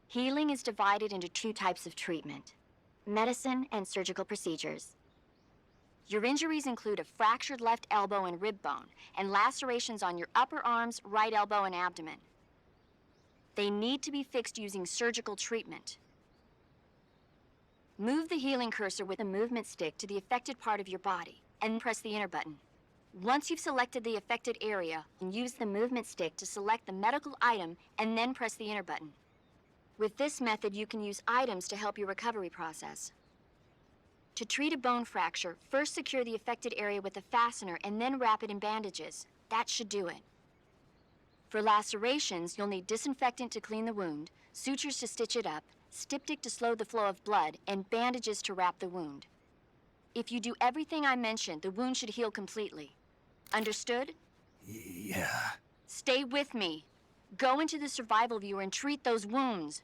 Healing is divided into 2 types of treatment: medicine and surgical procedures. Your injuries include a fractured left elbow and rib bone, and lacerations on your upper arms, right elbow, and abdomen. They need to be fixed using surgical treatment. Move the healing cursor with the movement stick to the affected part of your body, and press the enter button. Once you've selected the affected area, use the movement stick to select the medical item, and then press the enter button. With this method, you can use items to help your recovery process. To treat a bone fracture, first secure the affected area with a fastener and then wrap it in bandages. That should do it. For lacerations, you'll need disinfectant to clean the wound, sutures to stitch it up, styptic to slow the flow of blood, and bandages to wrap the wound. If you do everything I mentioned, the wound should heal completely. Understood? Yeah. Stay with me. Go into the survival viewer and treat those wounds.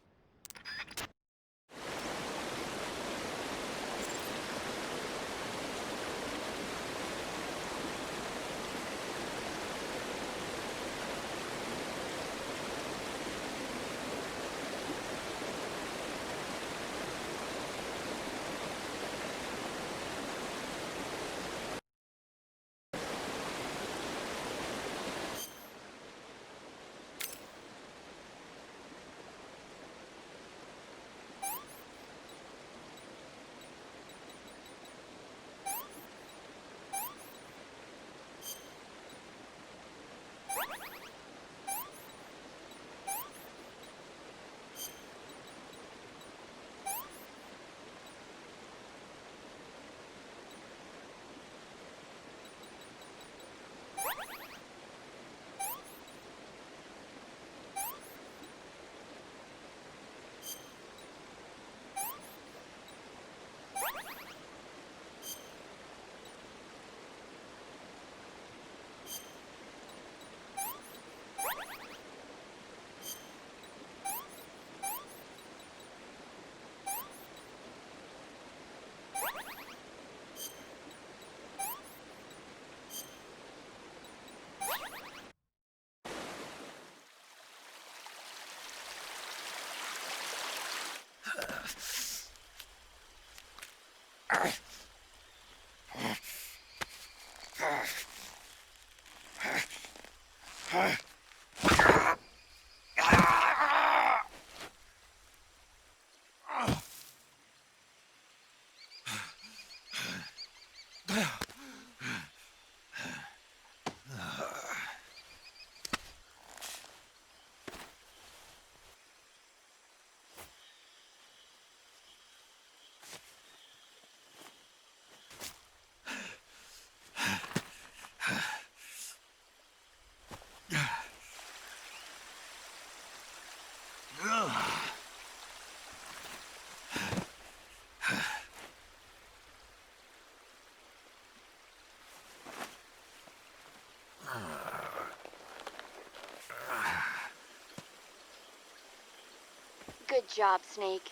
Good job, Snake.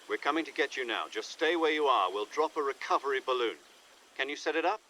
We're coming to get you now. Just stay where you are. We'll drop a recovery balloon. Can you set it up?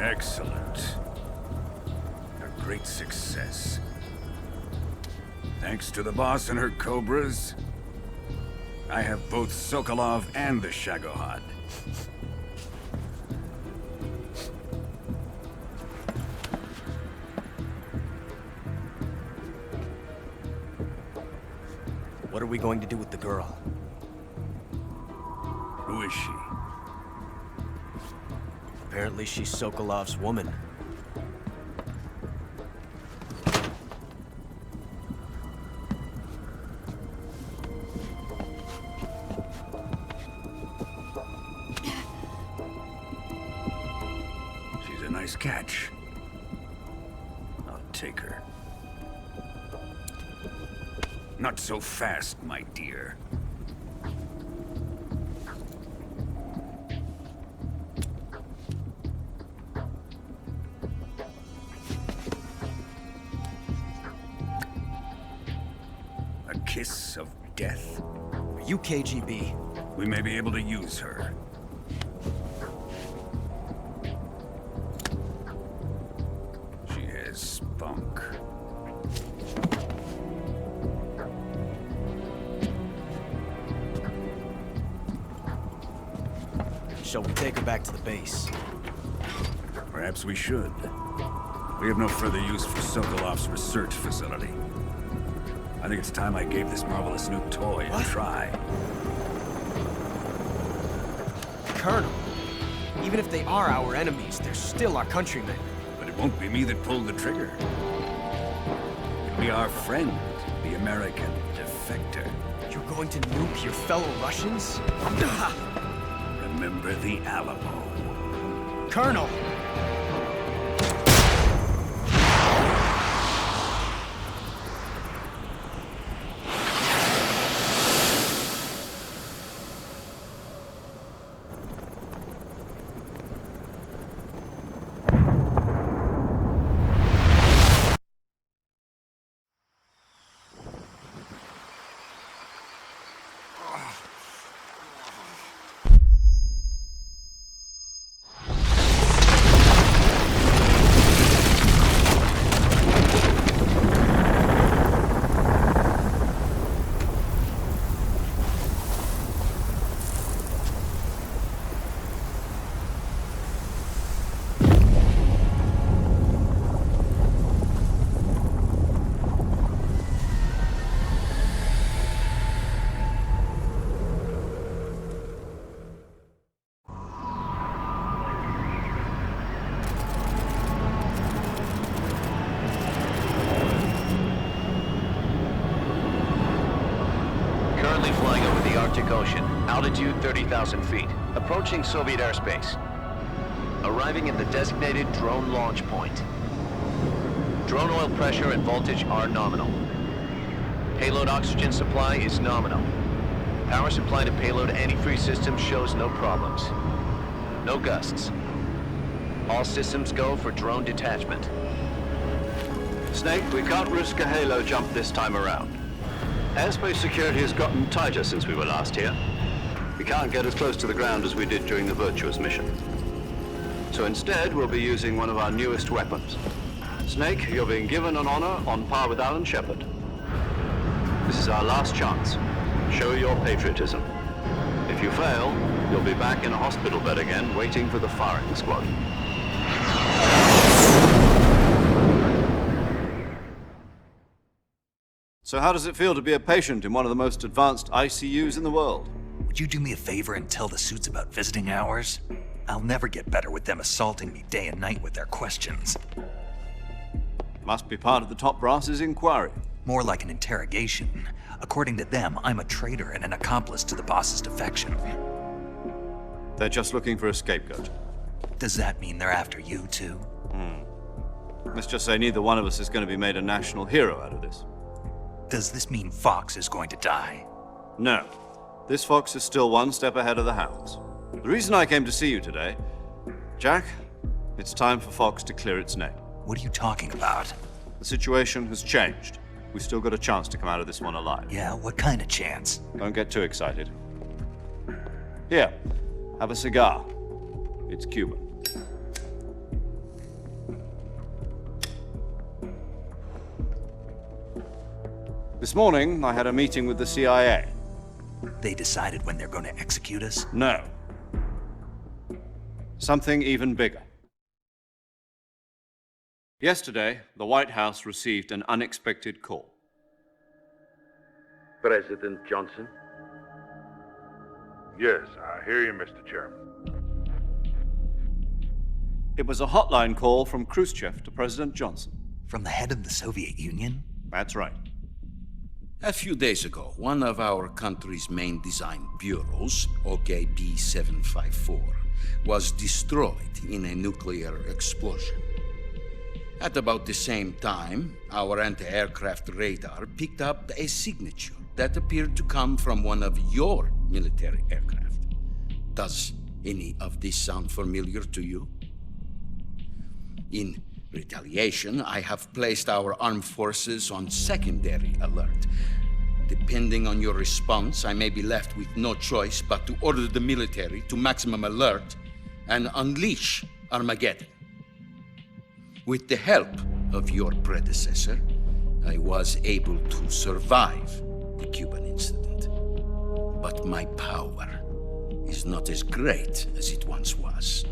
Excellent. A great success. Thanks to the boss and her cobras, I have both Sokolov and the Shagohod. What are we going to do with the girl? Who is she? Apparently she's Sokolov's woman. She's a nice catch. I'll take her. Not so fast, my dear. A kiss of death? Are you KGB? We may be able to use her. She has spunk. Shall we take her back to the base? Perhaps we should. We have no further use for Sokolov's research facility. I think it's time I gave this marvelous new toy a try. Colonel, even if they are our enemies, they're still our countrymen. But it won't be me that pulled the trigger. It'll be our friend, the American defector. You're going to nuke your fellow Russians? Remember the Alamo. Colonel! Ocean, altitude 30,000 feet, approaching Soviet airspace. Arriving at the designated drone launch point. Drone oil pressure and voltage are nominal. Payload oxygen supply is nominal. Power supply to payload antifreeze system shows no problems. No gusts. All systems go for drone detachment. Snake, we can't risk a halo jump this time around. Airspace security has gotten tighter since we were last here. We can't get as close to the ground as we did during the Virtuous mission. So instead, we'll be using one of our newest weapons. Snake, you're being given an honor on par with Alan Shepard. This is our last chance. Show your patriotism. If you fail, you'll be back in a hospital bed again, waiting for the firing squad. So how does it feel to be a patient in one of the most advanced ICUs in the world? Would you do me a favor and tell the suits about visiting hours? I'll never get better with them assaulting me day and night with their questions. Must be part of the top brass's inquiry. More like an interrogation. According to them, I'm a traitor and an accomplice to the boss's defection. They're just looking for a scapegoat. Does that mean they're after you, too? Let's just say neither one of us is going to be made a national hero out of this. Does this mean Fox is going to die? No. This fox is still one step ahead of the hounds. The reason I came to see you today, Jack, it's time for Fox to clear its name. What are you talking about? The situation has changed. We've still got a chance to come out of this one alive. Yeah, what kind of chance? Don't get too excited. Here, have a cigar. It's Cuban. This morning, I had a meeting with the CIA. They decided when they're going to execute us? No. Something even bigger. Yesterday, the White House received an unexpected call. President Johnson? Yes, I hear you, Mr. Chairman. It was a hotline call from Khrushchev to President Johnson. From the head of the Soviet Union? That's right. A few days ago, one of our country's main design bureaus, OKB 754, was destroyed in a nuclear explosion. At about the same time, our anti-aircraft radar picked up a signature that appeared to come from one of your military aircraft. Does any of this sound familiar to you? In retaliation, I have placed our armed forces on secondary alert. Depending on your response, I may be left with no choice but to order the military to maximum alert and unleash Armageddon. With the help of your predecessor, I was able to survive the Cuban incident. But my power is not as great as it once was.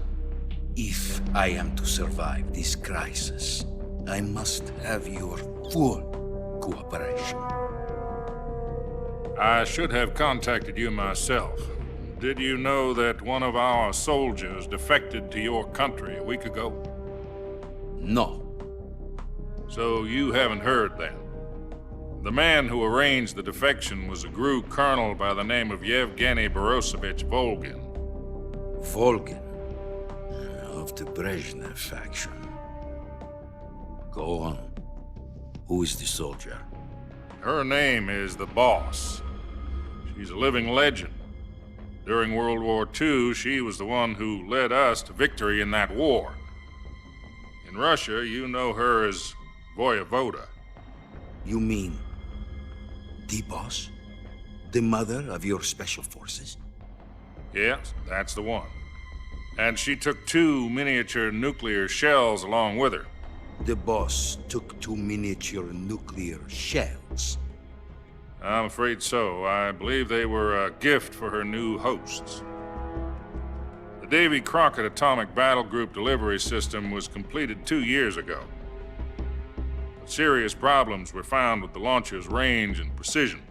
If I am to survive this crisis, I must have your full cooperation. I should have contacted you myself. Did you know that one of our soldiers defected to your country a week ago? No. So you haven't heard then? The man who arranged the defection was a GRU colonel by the name of Yevgeny Borosovich Volgin. Volgin? Of the Brezhnev faction. Go on. Who is the soldier? Her name is the Boss. She's a living legend. During World War II, she was the one who led us to victory in that war. In Russia, you know her as Voyevoda. You mean the Boss? The mother of your special forces? Yes, that's the one. And she took 2 miniature nuclear shells along with her. The Boss took 2 miniature nuclear shells? I'm afraid so. I believe they were a gift for her new hosts. The Davy Crockett Atomic Battle Group delivery system was completed 2 years ago. But serious problems were found with the launcher's range and precision.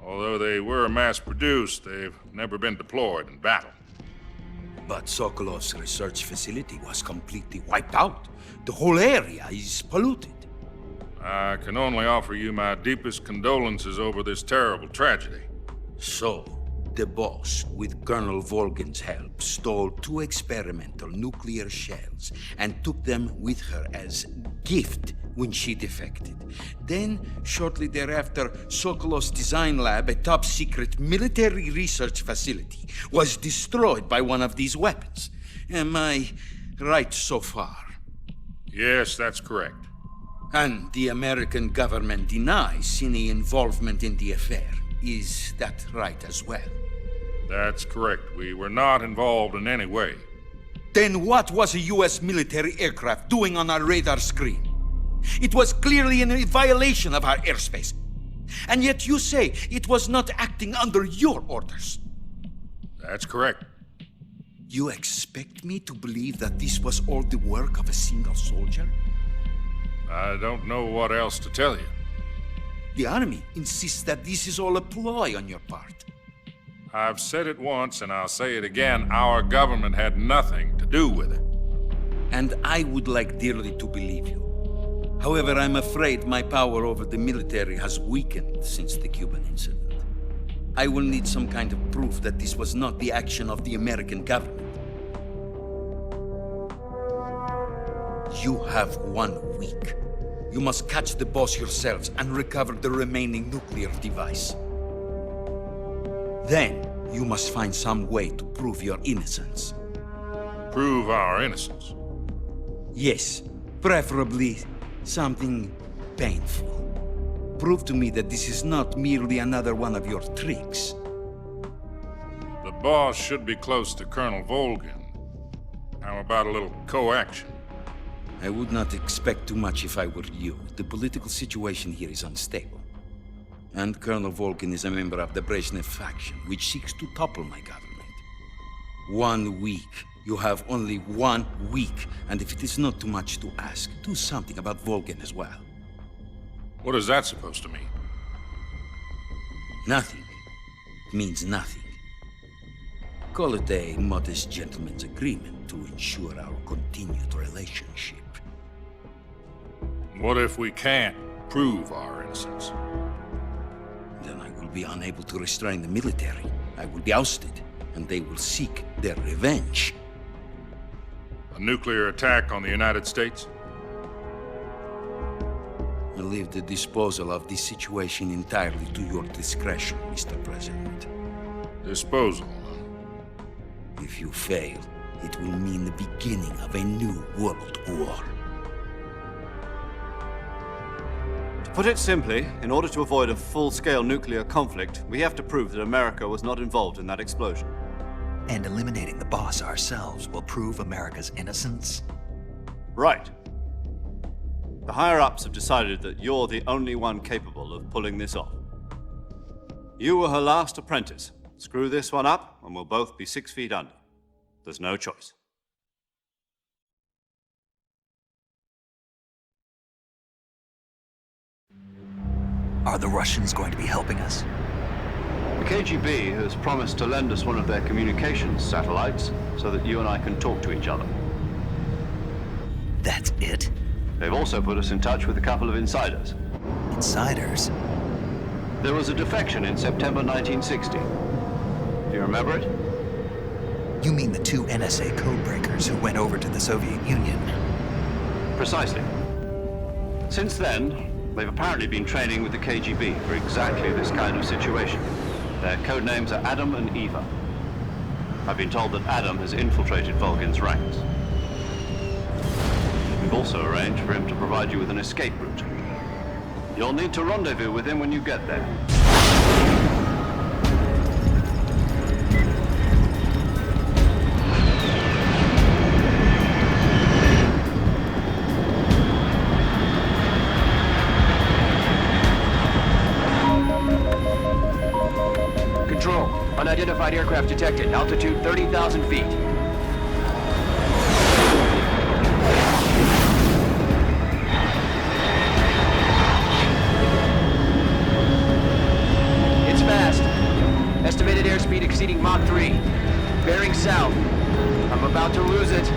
Although they were mass-produced, they've never been deployed in battle. But Sokolov's research facility was completely wiped out. The whole area is polluted. I can only offer you my deepest condolences over this terrible tragedy. So, the Boss, with Colonel Volgin's help, stole 2 experimental nuclear shells and took them with her as gift when she defected. Then, shortly thereafter, Sokolov's design lab, a top-secret military research facility, was destroyed by one of these weapons. Am I right so far? Yes, that's correct. And the American government denies any involvement in the affair. Is that right as well? That's correct. We were not involved in any way. Then what was a U.S. military aircraft doing on our radar screen? It was clearly in a violation of our airspace. And yet you say it was not acting under your orders. That's correct. You expect me to believe that this was all the work of a single soldier? I don't know what else to tell you. The Army insists that this is all a ploy on your part. I've said it once and I'll say it again. Our government had nothing to do with it. And I would like dearly to believe you. However, I'm afraid my power over the military has weakened since the Cuban incident. I will need some kind of proof that this was not the action of the American government. You have 1 week. You must catch the Boss yourselves and recover the remaining nuclear device. Then, you must find some way to prove your innocence. Prove our innocence? Yes, preferably something painful. Prove to me that this is not merely another one of your tricks. The Boss should be close to Colonel Volgin. How about a little coaction? I would not expect too much if I were you. The political situation here is unstable. And Colonel Volkin is a member of the Brezhnev faction, which seeks to topple my government. 1 week. You have only 1 week, and if it is not too much to ask, do something about Volkin as well. What is that supposed to mean? Nothing. It means nothing. Call it a modest gentleman's agreement to ensure our continued relationship. What if we can't prove our innocence? Then I will be unable to restrain the military. I will be ousted, and they will seek their revenge. A nuclear attack on the United States? I leave the disposal of this situation entirely to your discretion, Mr. President. Disposal? If you fail, it will mean the beginning of a new world war. To put it simply, in order to avoid a full-scale nuclear conflict, we have to prove that America was not involved in that explosion. And eliminating the boss ourselves will prove America's innocence? Right. The higher-ups have decided that you're the only one capable of pulling this off. You were her last apprentice. Screw this one up, and we'll both be 6 feet under. There's no choice. Are the Russians going to be helping us? The KGB has promised to lend us one of their communications satellites so that you and I can talk to each other. That's it? They've also put us in touch with a couple of insiders. Insiders? There was a defection in September 1960. Do you remember it? You mean the 2 NSA codebreakers who went over to the Soviet Union? Precisely. Since then, they've apparently been training with the KGB for exactly this kind of situation. Their code names are Adam and Eva. I've been told that Adam has infiltrated Volkin's ranks. We've also arranged for him to provide you with an escape route. You'll need to rendezvous with him when you get there. Control. Unidentified aircraft detected. Altitude 30,000 feet. It's fast. Estimated airspeed exceeding Mach 3. Bearing south. I'm about to lose it.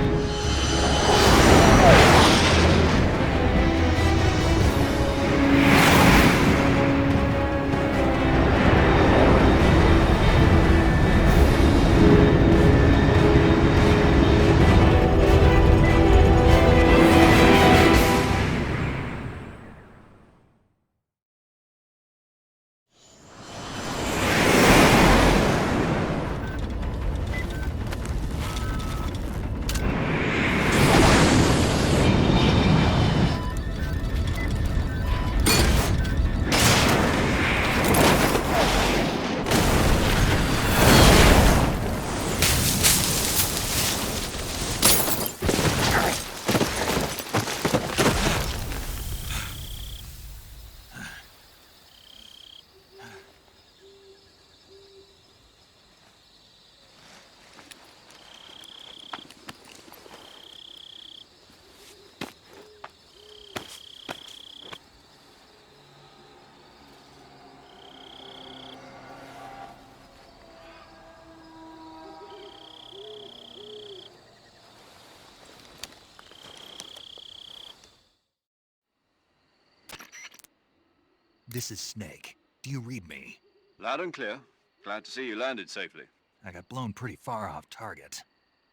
This is Snake. Do you read me? Loud and clear. Glad to see you landed safely. I got blown pretty far off target.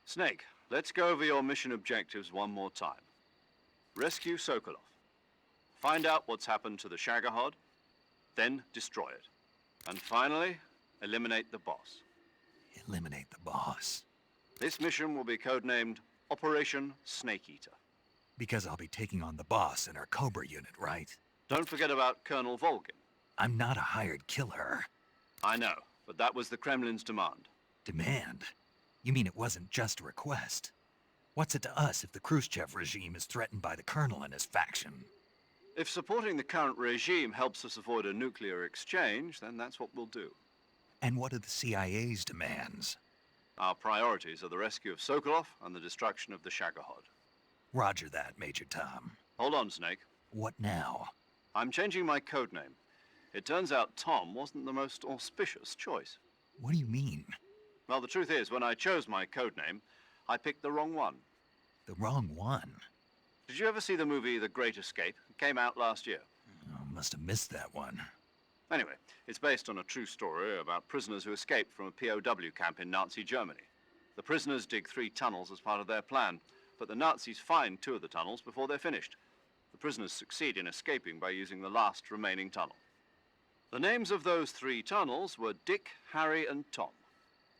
Snake, let's go over your mission objectives one more time. Rescue Sokolov. Find out what's happened to the Shagohod, then destroy it. And finally, eliminate the boss. Eliminate the boss? This mission will be codenamed Operation Snake Eater. Because I'll be taking on the boss in our Cobra unit, right? Don't forget about Colonel Volkin. I'm not a hired killer. I know, but that was the Kremlin's demand. Demand? You mean it wasn't just a request? What's it to us if the Khrushchev regime is threatened by the Colonel and his faction? If supporting the current regime helps us avoid a nuclear exchange, then that's what we'll do. And what are the CIA's demands? Our priorities are the rescue of Sokolov and the destruction of the Shagohod. Roger that, Major Tom. Hold on, Snake. What now? I'm changing my code name. It turns out Tom wasn't the most auspicious choice. What do you mean? Well, the truth is, when I chose my code name, I picked the wrong one. The wrong one? Did you ever see the movie The Great Escape? It came out last year. Oh, must have missed that one. Anyway, it's based on a true story about prisoners who escaped from a POW camp in Nazi Germany. The prisoners dig 3 tunnels as part of their plan, but the Nazis find 2 of the tunnels before they're finished. The prisoners succeed in escaping by using the last remaining tunnel. The names of those 3 tunnels were Dick, Harry, and Tom.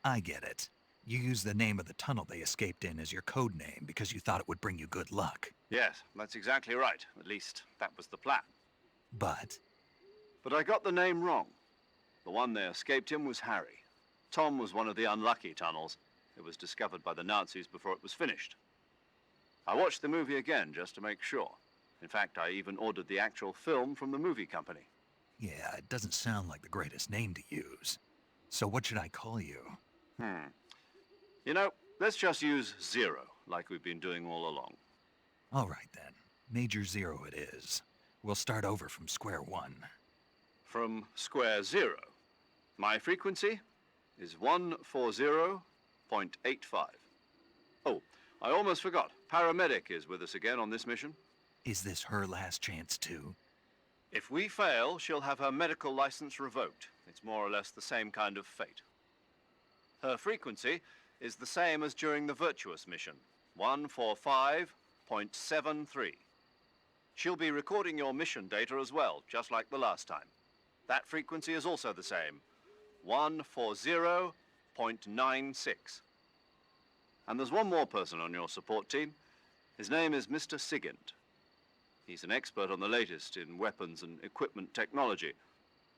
I get it. You used the name of the tunnel they escaped in as your code name because you thought it would bring you good luck. Yes, that's exactly right. At least, that was the plan. But I got the name wrong. The one they escaped in was Harry. Tom was one of the unlucky tunnels. It was discovered by the Nazis before it was finished. I watched the movie again just to make sure. In fact, I even ordered the actual film from the movie company. yeah, it doesn't sound like the greatest name to use. So what should I call you? You know, let's just use Zero, like we've been doing all along. All right then. Major Zero it is. We'll start over from square one. From square 0. My frequency is 140.85. Oh, I almost forgot. Paramedic is with us again on this mission. Is this her last chance too? If we fail, she'll have her medical license revoked. It's more or less the same kind of fate. Her frequency is the same as during the Virtuous mission, 145.73. She'll be recording your mission data as well, just like the last time. That frequency is also the same, 140.96. And there's one more person on your support team. His name is Mr. Sigint. He's an expert on the latest in weapons and equipment technology.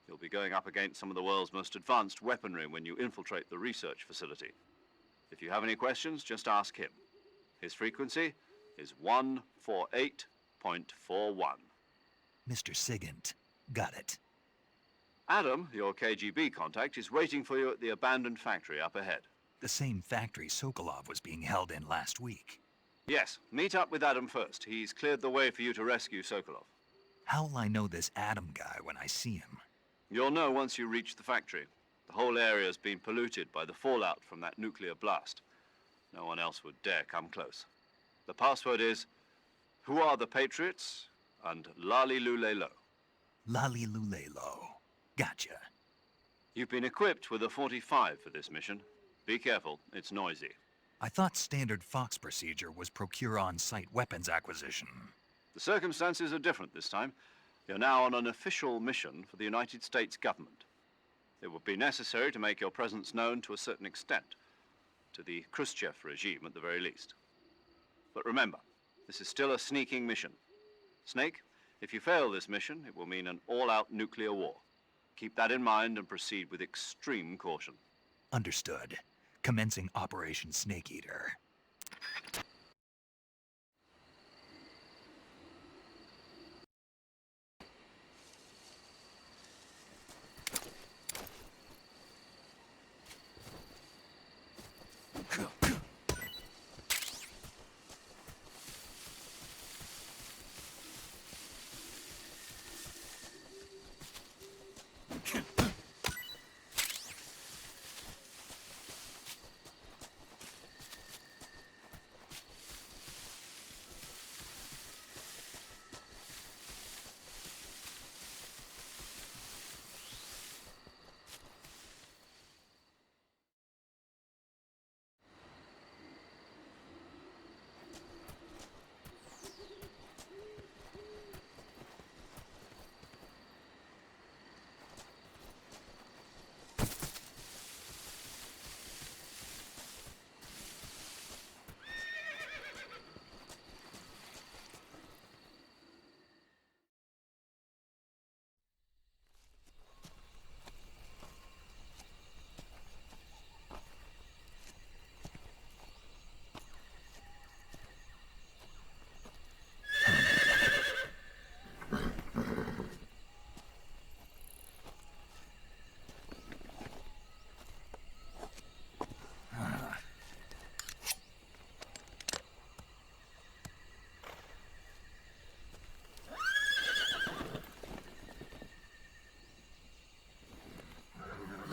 You'll be going up against some of the world's most advanced weaponry when you infiltrate the research facility. If you have any questions, just ask him. His frequency is 148.41. Mr. Sigint. Got it. Adam, your KGB contact, is waiting for you at the abandoned factory up ahead. The same factory Sokolov was being held in last week. Yes, meet up with Adam first. He's cleared the way for you to rescue Sokolov. How'll I know this Adam guy when I see him? You'll know once you reach the factory. The whole area's been polluted by the fallout from that nuclear blast. No one else would dare come close. The password is, "Who are the Patriots?" and Lali Lulelo. Lali Lulelo. Gotcha. You've been equipped with a 45 for this mission. Be careful, it's noisy. I thought standard Fox procedure was procure on-site weapons acquisition. The circumstances are different this time. You're now on an official mission for the United States government. It would be necessary to make your presence known to a certain extent, to the Khrushchev regime at the very least. But remember, this is still a sneaking mission. Snake, if you fail this mission, it will mean an all-out nuclear war. Keep that in mind and proceed with extreme caution. Understood. Commencing Operation Snake Eater.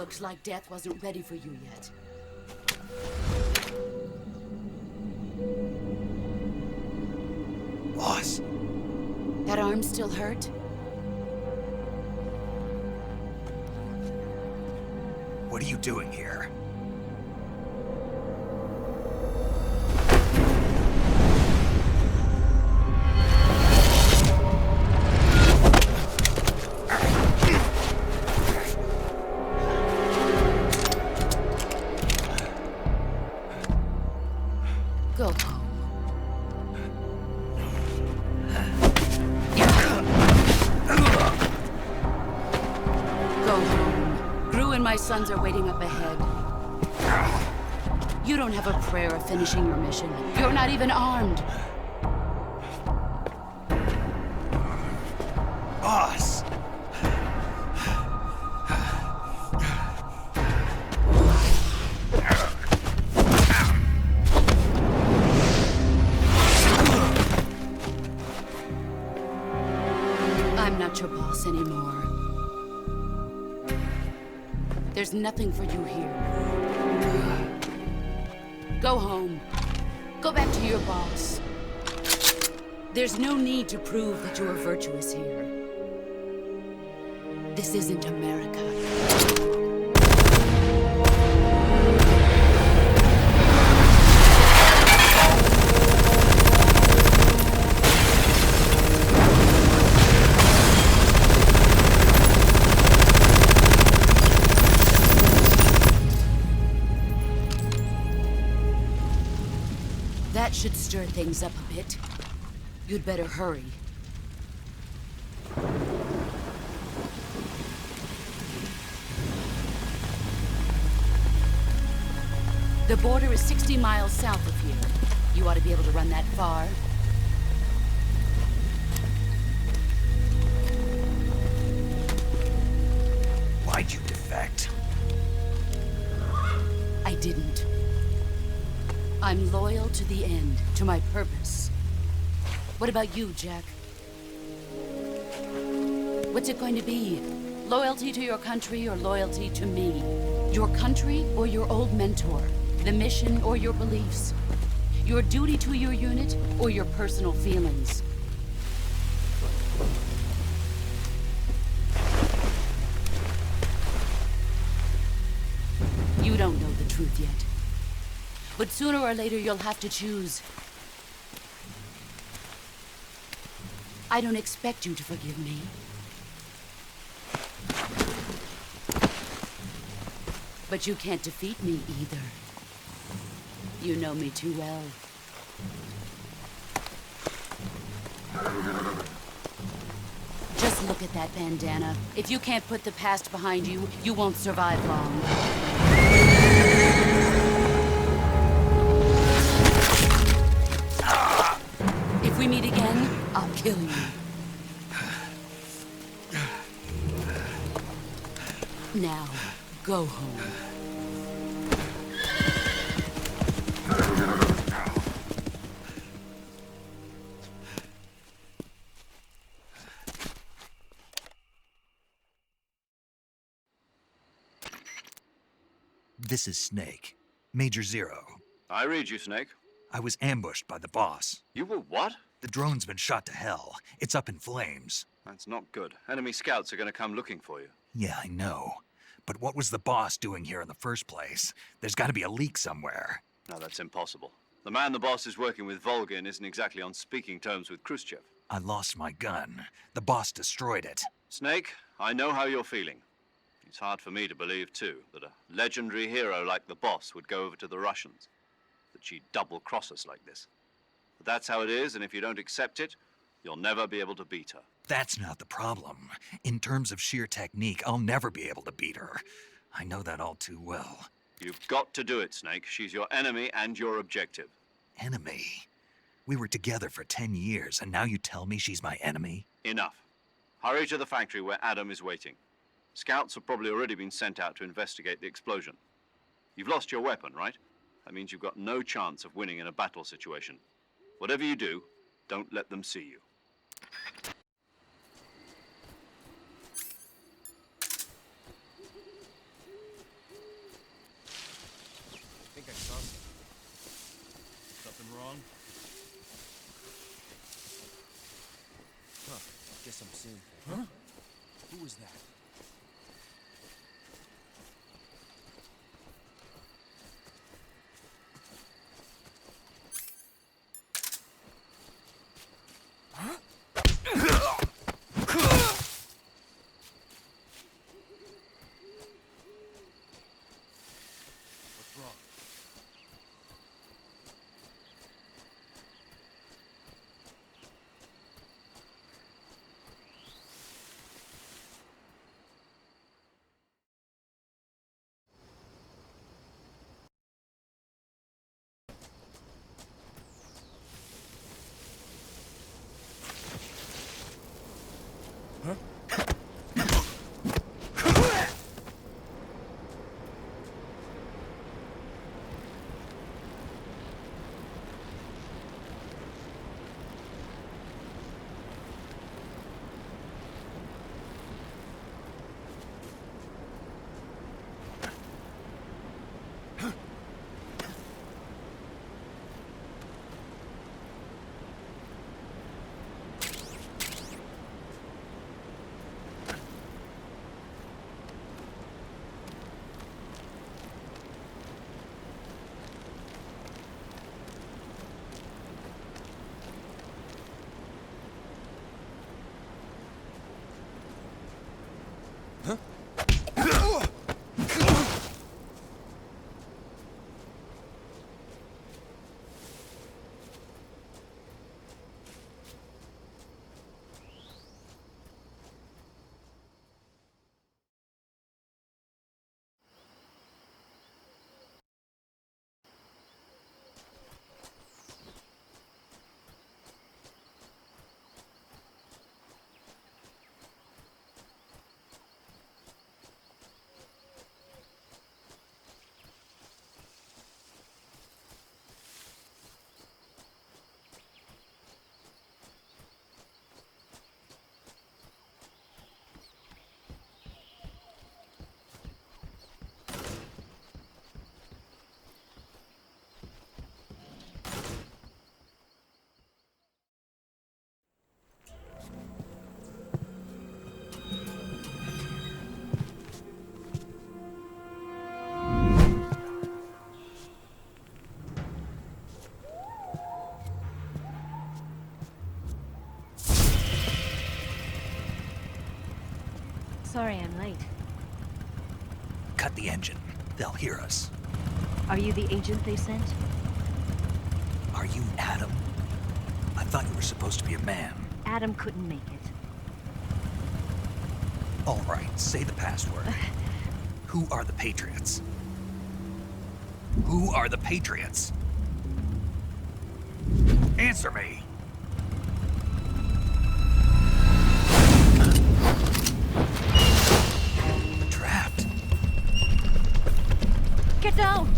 Looks like death wasn't ready for you yet. Boss. That arm still hurt? What are you doing here? Go home. Go home. Gru and my sons are waiting up ahead. You don't have a prayer of finishing your mission. You're not even armed. Boss! I'm not your boss anymore. There's nothing for you here. Go home. Go back to your boss. There's no need to prove that you are virtuous here. This isn't America. That should stir things up a bit. You'd better hurry. The border is 60 miles south of here. You ought to be able to run that far. Why'd you defect? I didn't. I'm loyal to the end, to my purpose. What about you, Jack? What's it going to be? Loyalty to your country or loyalty to me? Your country or your old mentor? The mission or your beliefs? Your duty to your unit or your personal feelings? You don't know the truth yet. But sooner or later, you'll have to choose. I don't expect you to forgive me. But you can't defeat me either. You know me too well. Just look at that bandana. If you can't put the past behind you, you won't survive long. If we meet again, I'll kill you. Now, go home. This is Snake. Major Zero. I read you, Snake. I was ambushed by the boss. You were what? The drone's been shot to hell. It's up in flames. That's not good. Enemy scouts are going to come looking for you. Yeah, I know. But what was the boss doing here in the first place? There's got to be a leak somewhere. No, that's impossible. The man the boss is working with, Volgin, isn't exactly on speaking terms with Khrushchev. I lost my gun. The boss destroyed it. Snake, I know how you're feeling. It's hard for me to believe, too, that a legendary hero like the boss would go over to the Russians. That she'd double-cross us like this. But that's how it is, and if you don't accept it, you'll never be able to beat her. That's not the problem. In terms of sheer technique, I'll never be able to beat her. I know that all too well. You've got to do it, Snake. She's your enemy and your objective. Enemy? We were together for 10 years, and now you tell me she's my enemy? Enough. Hurry to the factory where Adam is waiting. Scouts have probably already been sent out to investigate the explosion. You've lost your weapon, right? That means you've got no chance of winning in a battle situation. Whatever you do, don't let them see you. wrong? Huh. Guess I'm seeing. Huh? Who was that? Sorry I'm late. Cut the engine. They'll hear us. Are you the agent they sent? Are you Adam? I thought you were supposed to be a man. Adam couldn't make it. All right, say the password. Who are the Patriots? Who are the Patriots? Answer me! I'm trapped. Get down!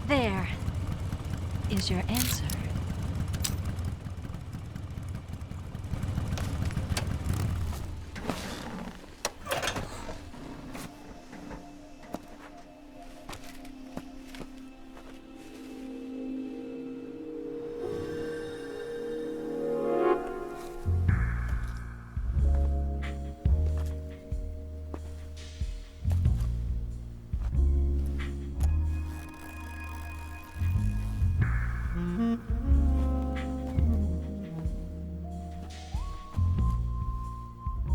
There is your answer.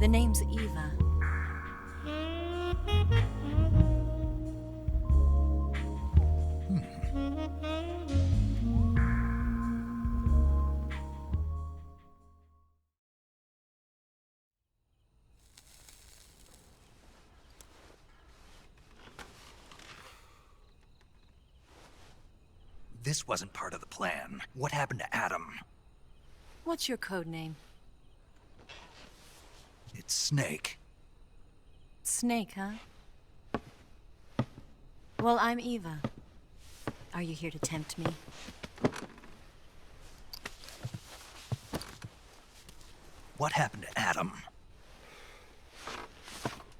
The name's Eva. This wasn't part of the plan. What happened to Adam? What's your code name? It's Snake. Snake, huh? Well, I'm Eva. Are you here to tempt me? What happened to Adam?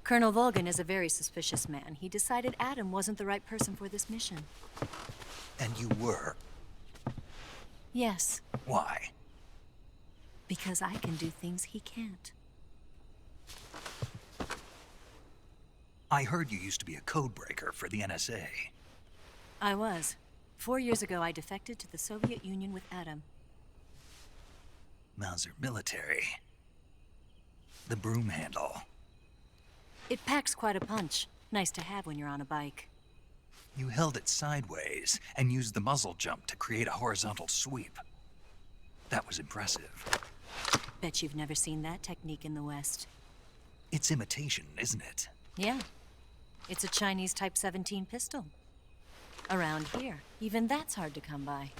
Colonel Volgan is a very suspicious man. He decided Adam wasn't the right person for this mission. And you were? Yes. Why? Because I can do things he can't. I heard you used to be a codebreaker for the NSA. I was. 4 years ago, I defected to the Soviet Union with Adam. Mauser military. The broom handle. It packs quite a punch. Nice to have when you're on a bike. You held it sideways and used the muzzle jump to create a horizontal sweep. That was impressive. Bet you've never seen that technique in the West. It's imitation, isn't it? Yeah. It's a Chinese Type 17 pistol. Around here, even that's hard to come by.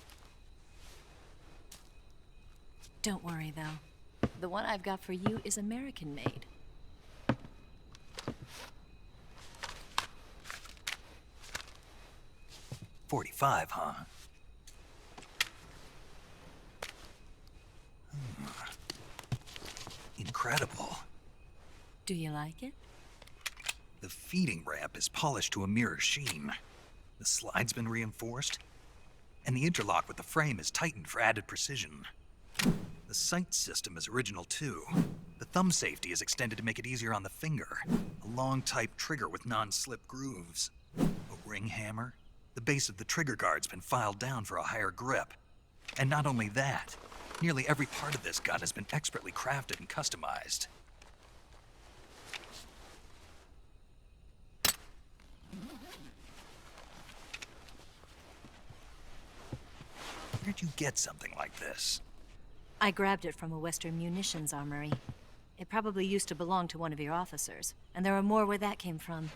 Don't worry, though. The one I've got for you is American-made. .45, huh? Incredible. Do you like it? The feeding ramp is polished to a mirror sheen. The slide's been reinforced, and the interlock with the frame is tightened for added precision. The sight system is original too. The thumb safety is extended to make it easier on the finger. A long type trigger with non-slip grooves. A ring hammer. The base of the trigger guard's been filed down for a higher grip. And not only that, nearly every part of this gun has been expertly crafted and customized. Where'd you get something like this? I grabbed it from a Western munitions armory. It probably used to belong to one of your officers, and there are more where that came from.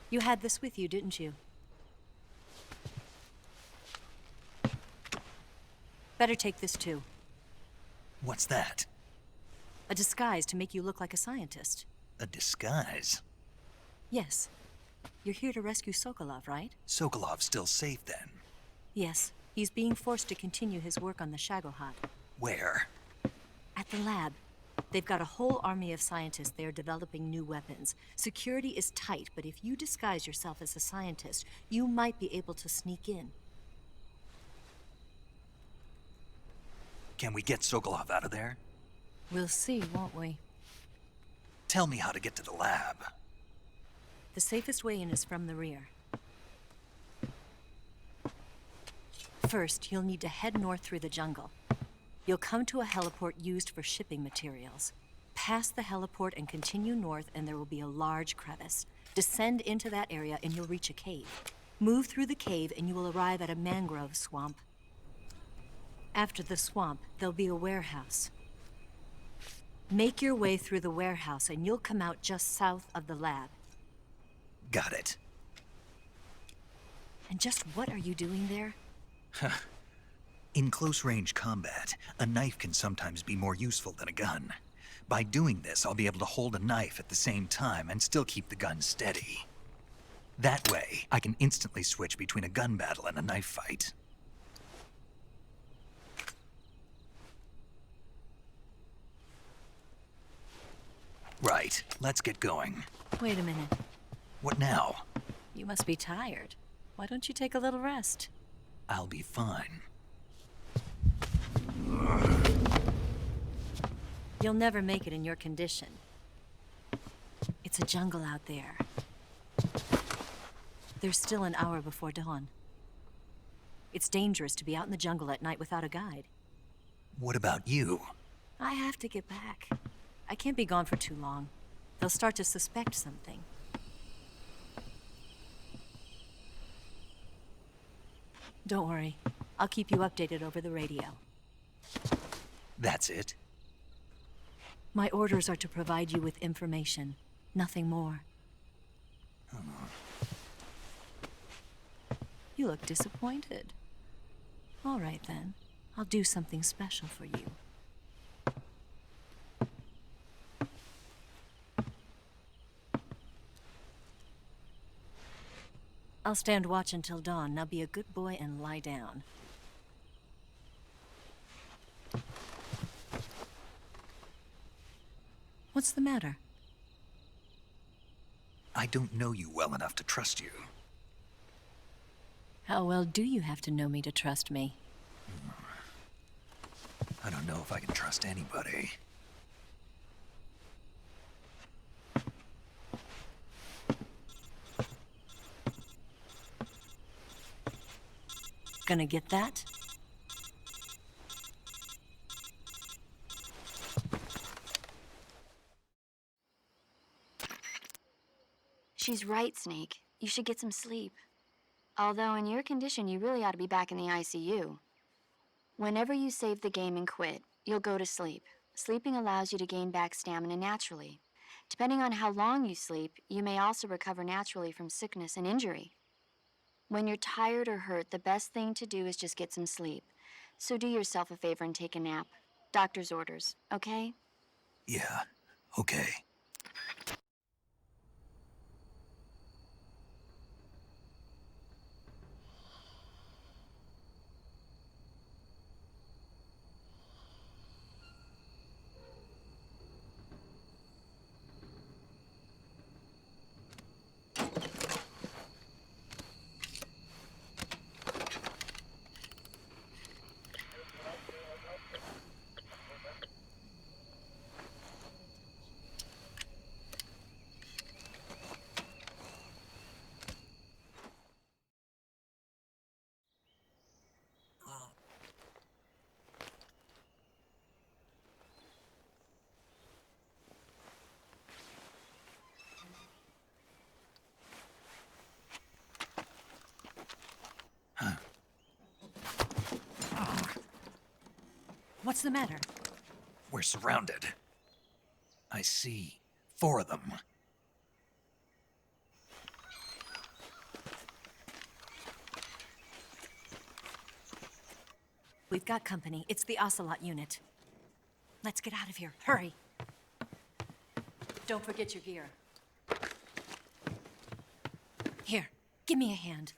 You had this with you, didn't you? Better take this too. What's that? A disguise to make you look like a scientist. A disguise? Yes. You're here to rescue Sokolov, right? Sokolov's still safe then? Yes. He's being forced to continue his work on the Shagohod. Where? At the lab. They've got a whole army of scientists there developing new weapons. Security is tight, but if you disguise yourself as a scientist, you might be able to sneak in. Can we get Sokolov out of there? We'll see, won't we? Tell me how to get to the lab. The safest way in is from the rear. First, you'll need to head north through the jungle. You'll come to a heliport used for shipping materials. Pass the heliport and continue north, and there will be a large crevice. Descend into that area and you'll reach a cave. Move through the cave and you will arrive at a mangrove swamp. After the swamp, there'll be a warehouse. Make your way through the warehouse and you'll come out just south of the lab. Got it. And just what are you doing there? In close-range combat, a knife can sometimes be more useful than a gun. By doing this, I'll be able to hold a knife at the same time and still keep the gun steady. That way, I can instantly switch between a gun battle and a knife fight. Right, let's get going. Wait a minute. What now? You must be tired. Why don't you take a little rest? I'll be fine. You'll never make it in your condition. It's a jungle out there. There's still an hour before dawn. It's dangerous to be out in the jungle at night without a guide. What about you? I have to get back. I can't be gone for too long. They'll start to suspect something. Don't worry. I'll keep you updated over the radio. That's it? My orders are to provide you with information. Nothing more. You look disappointed. All right, then. I'll do something special for you. I'll stand watch until dawn. Now be a good boy and lie down. What's the matter? I don't know you well enough to trust you. How well do you have to know me to trust me? I don't know if I can trust anybody. Gonna get that? She's right, Snake. You should get some sleep. Although in your condition, you really ought to be back in the ICU. Whenever you save the game and quit, you'll go to sleep. Sleeping allows you to gain back stamina naturally. Depending on how long you sleep, you may also recover naturally from sickness and injury. When you're tired or hurt, the best thing to do is just get some sleep. So do yourself a favor and take a nap. Doctor's orders, okay? Yeah, okay. What's the matter? We're surrounded. I see 4 of them. We've got company. It's the Ocelot unit. Let's get out of here. Hurry. Don't forget your gear. Here, give me a hand.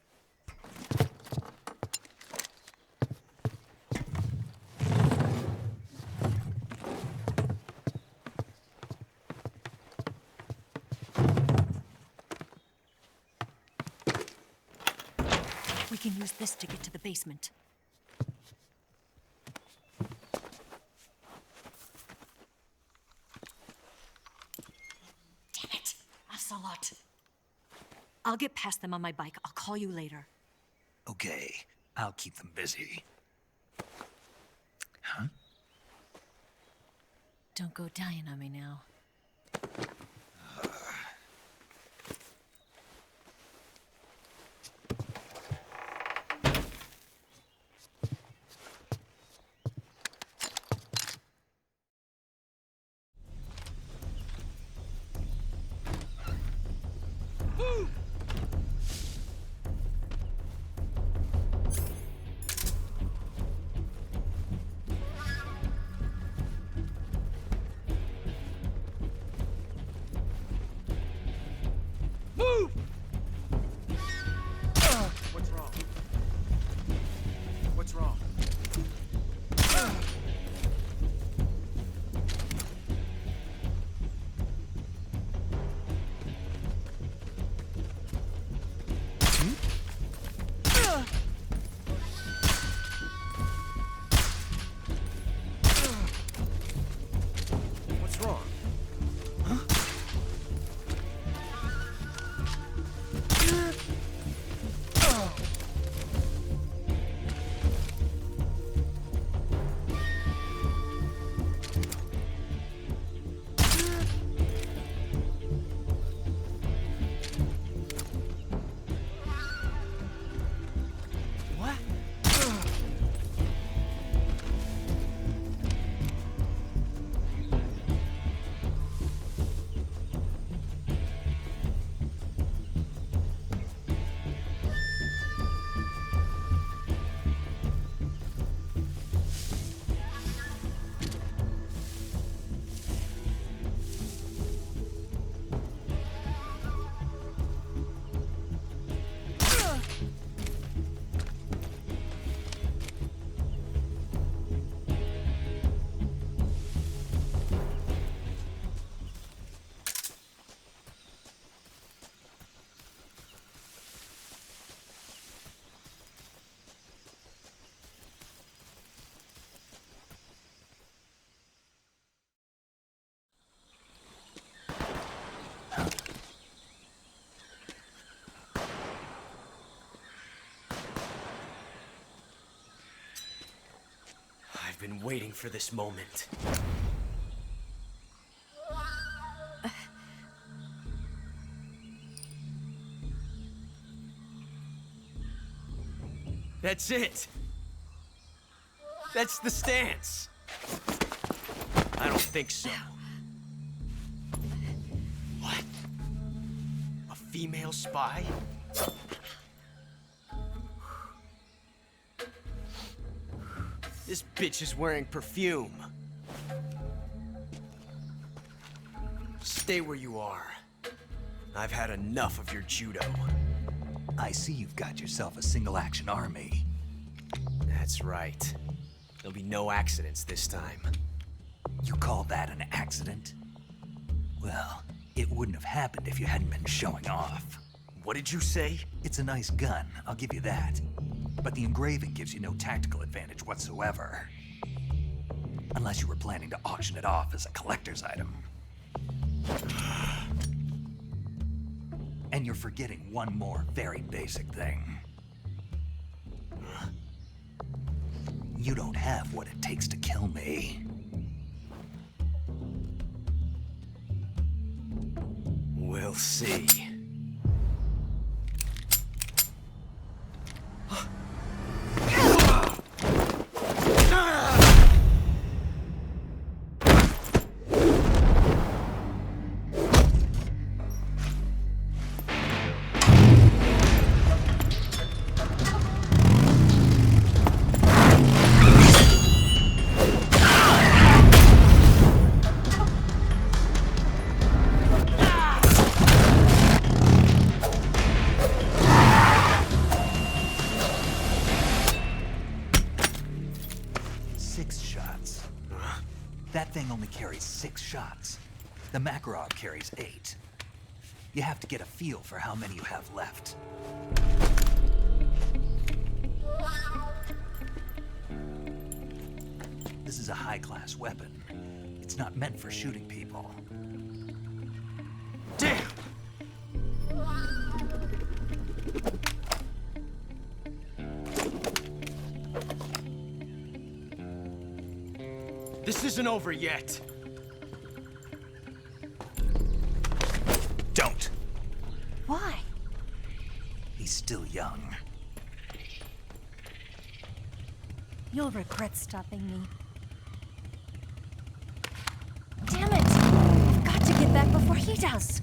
We can use this to get to the basement. Damn it! Ocelot. I'll get past them on my bike. I'll call you later. Okay, I'll keep them busy. Huh? Don't go dying on me now. been waiting for this moment. That's it! That's the stance! I don't think so. What? A female spy? This bitch is wearing perfume. Stay where you are. I've had enough of your judo. I see you've got yourself a single-action army. That's right. There'll be no accidents this time. You call that an accident? Well, it wouldn't have happened if you hadn't been showing off. What did you say? It's a nice gun, I'll give you that. But the engraving gives you no tactical advantage whatsoever. Unless you were planning to auction it off as a collector's item. And you're forgetting one more very basic thing. You don't have what it takes to kill me. We'll see. That thing only carries 6 shots. The Makarov carries 8. You have to get a feel for how many you have left. This is a high-class weapon. It's not meant for shooting people. Damn! This isn't over yet. Don't. Why? He's still young. You'll regret stopping me. Damn it! I've got to get back before he does.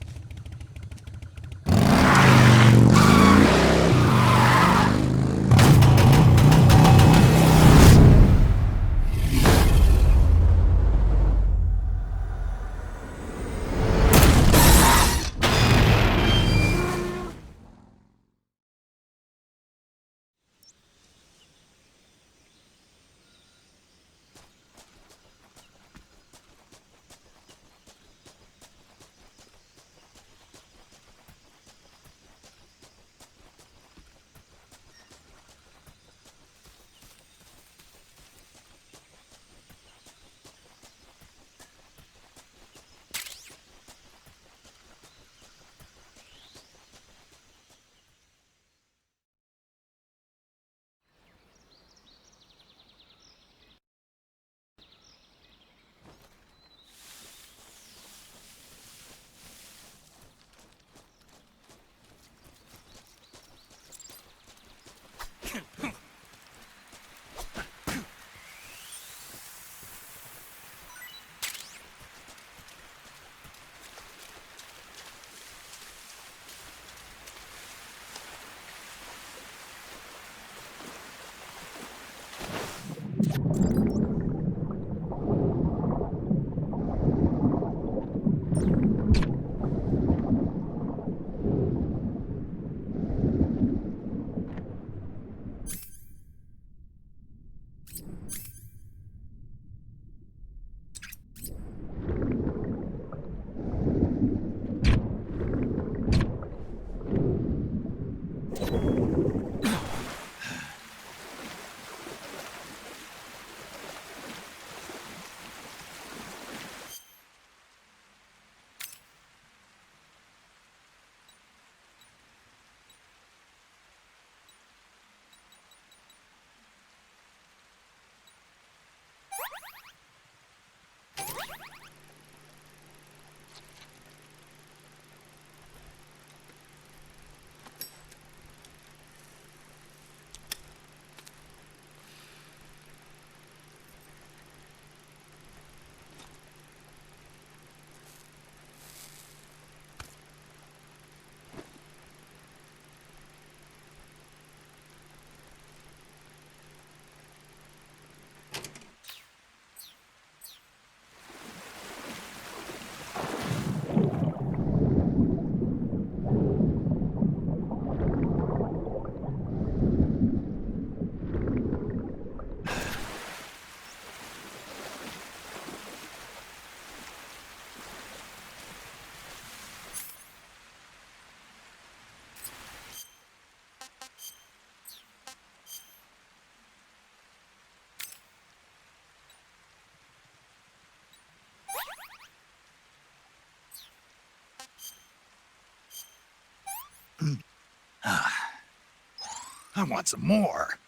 I want some more.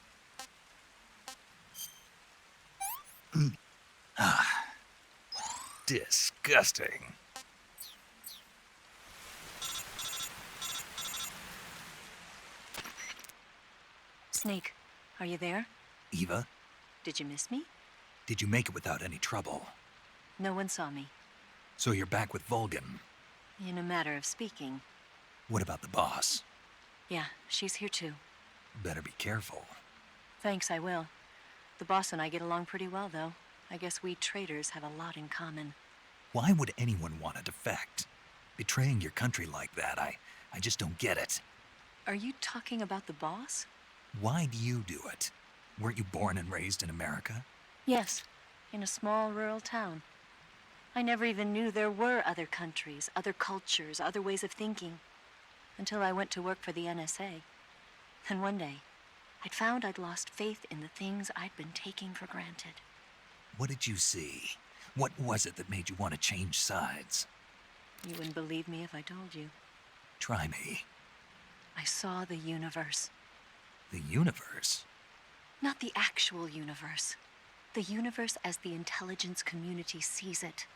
Disgusting. Sneak, are you there? Eva, Did you miss me? did you make it without any trouble? No one saw me. So you're back with Vulcan. In a matter of speaking. What about the boss? Yeah, she's here too. Better be careful. Thanks, I will. The boss and I get along pretty well, though. I guess we traitors have a lot in common. Why would anyone want to defect? Betraying your country like that, I just don't get it. Are you talking about the boss? Why do you do it? Weren't you born and raised in America? Yes, in a small rural town. I never even knew there were other countries, other cultures, other ways of thinking. Until I went to work for the NSA. And one day, I'd found I'd lost faith in the things I'd been taking for granted. What did you see? What was it that made you want to change sides? You wouldn't believe me if I told you. Try me. I saw the universe. The universe? Not the actual universe. The universe as the intelligence community sees it.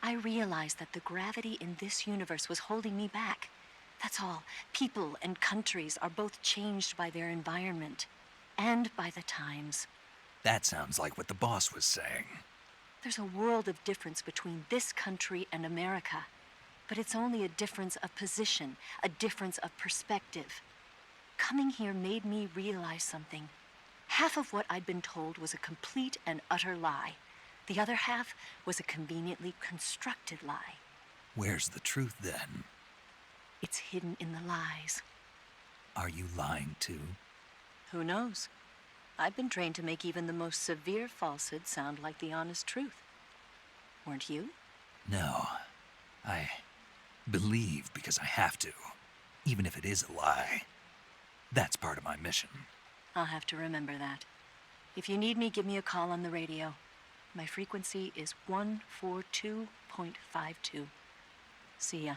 I realized that the gravity in this universe was holding me back. That's all. People and countries are both changed by their environment and by the times. That sounds like what the boss was saying. There's a world of difference between this country and America. But it's only a difference of position, a difference of perspective. Coming here made me realize something. Half of what I'd been told was a complete and utter lie. The other half was a conveniently constructed lie. Where's the truth then? It's hidden in the lies. Are you lying too? Who knows? I've been trained to make even the most severe falsehood sound like the honest truth. Weren't you? No. I believe because I have to, even if it is a lie. That's part of my mission. I'll have to remember that. If you need me, give me a call on the radio. My frequency is 142.52. See ya.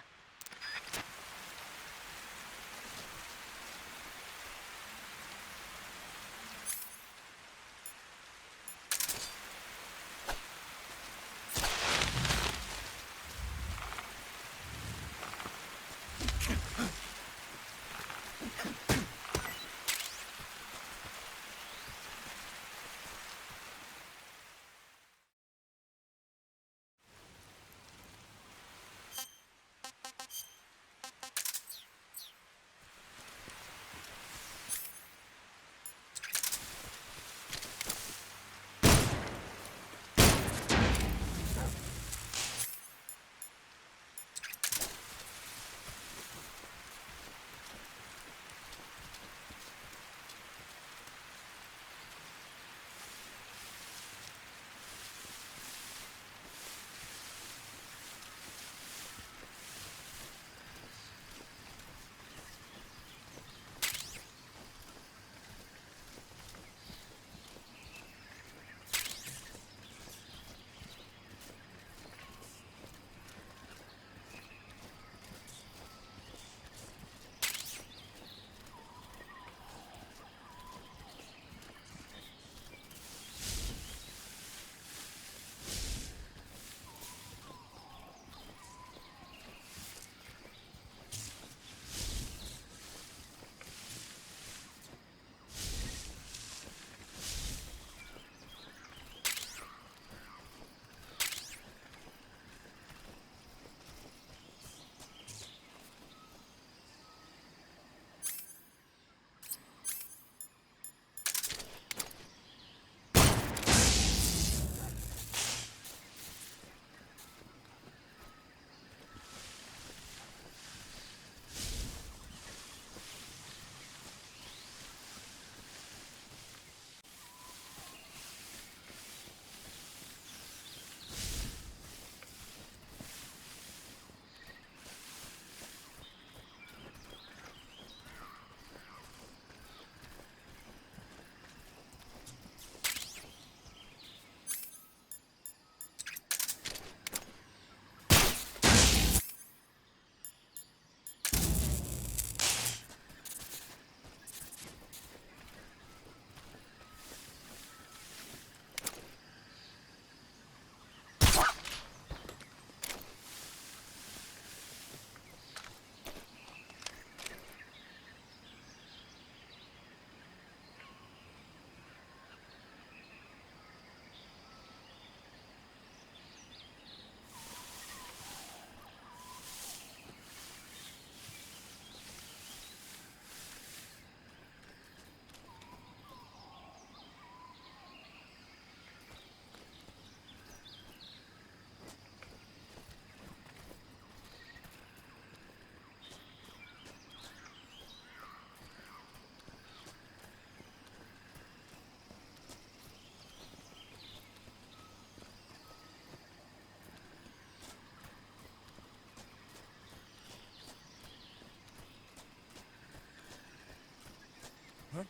Huh?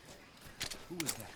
Who was that?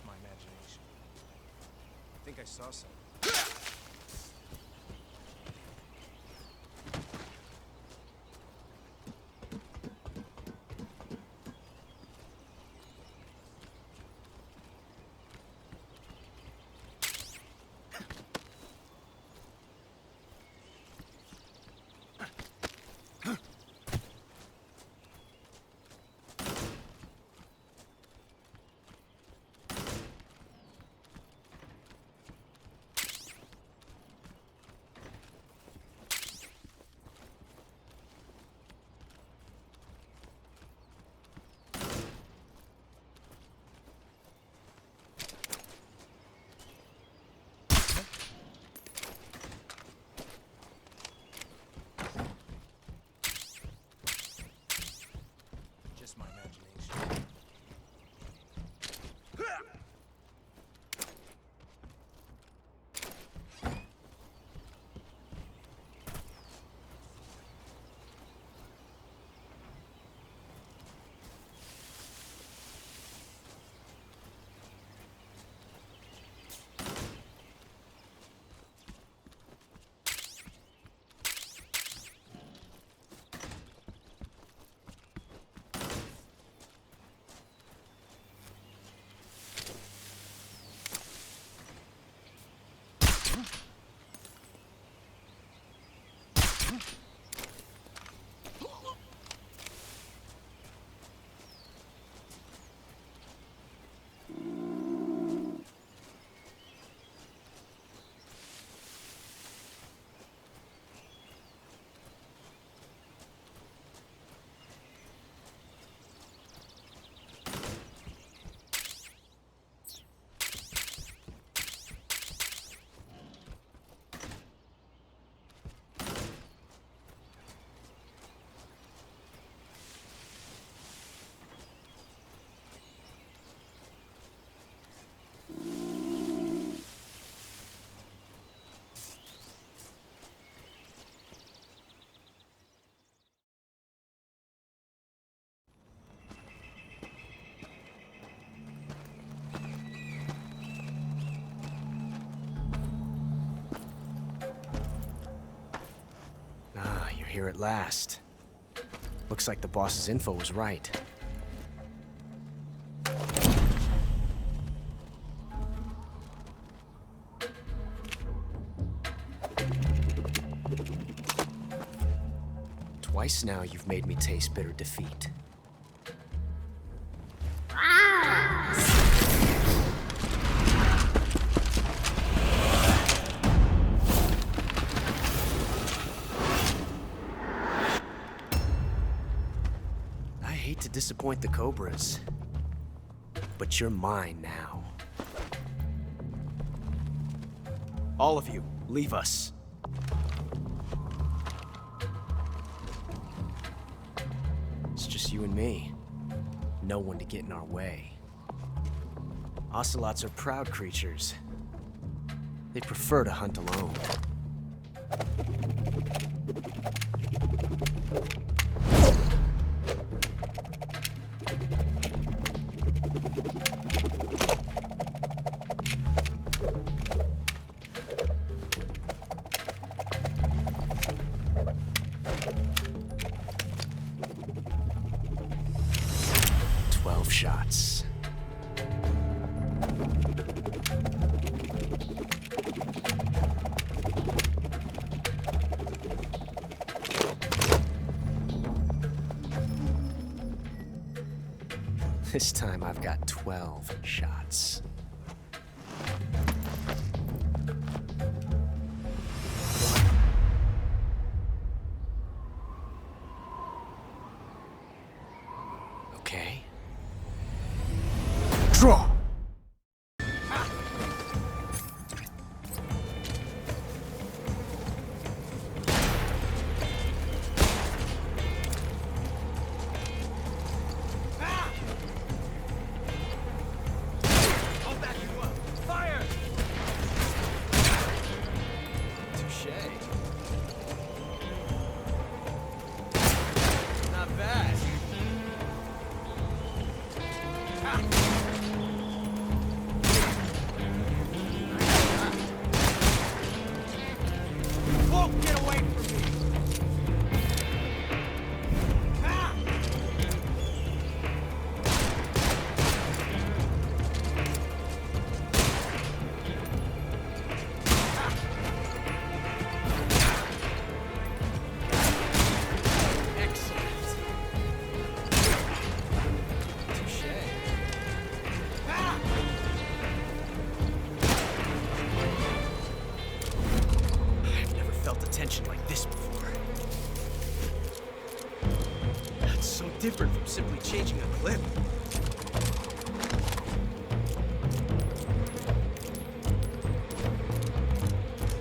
My imagination. I think I saw something. here at last. Looks like the boss's info was right. Twice now you've made me taste bitter defeat. I hate to disappoint the Cobras, but you're mine now. All of you, leave us. It's just you and me. No one to get in our way. Ocelots are proud creatures. They prefer to hunt alone. Shots. This time I've got 12 shots. Okay. Draw! Like this before. That's so different from simply changing a clip.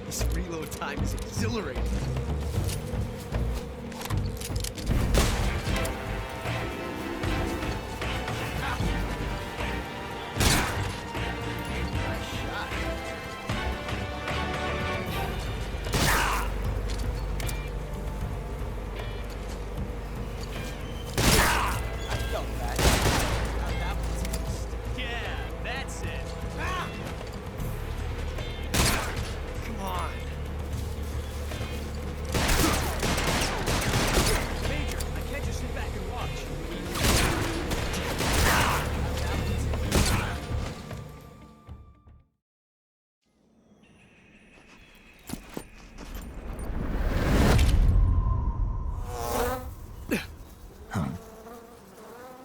This reload time is exhilarating.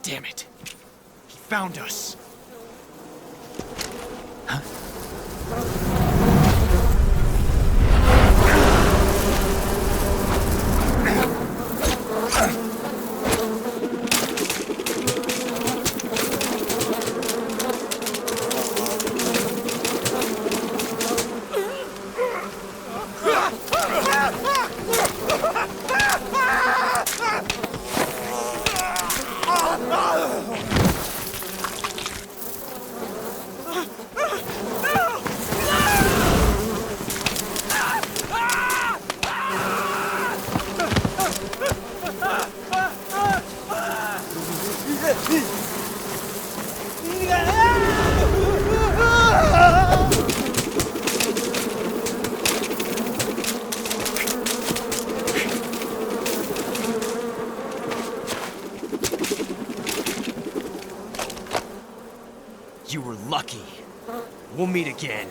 Damn it. He found us. Huh? No! You were lucky. We'll meet again.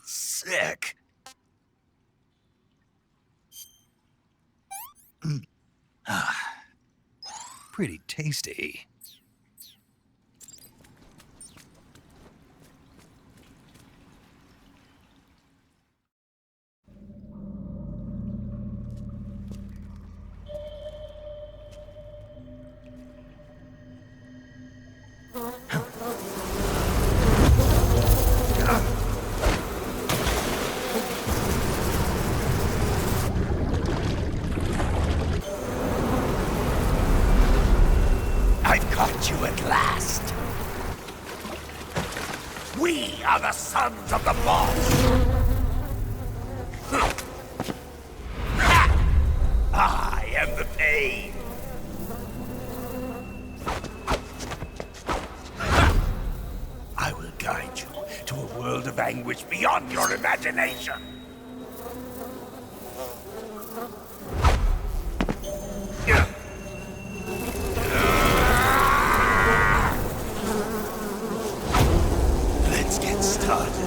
Sick. Pretty tasty. you at last. We are the sons of the boss. I am the pain. I will guide you to a world of anguish beyond your imagination. Let's get started.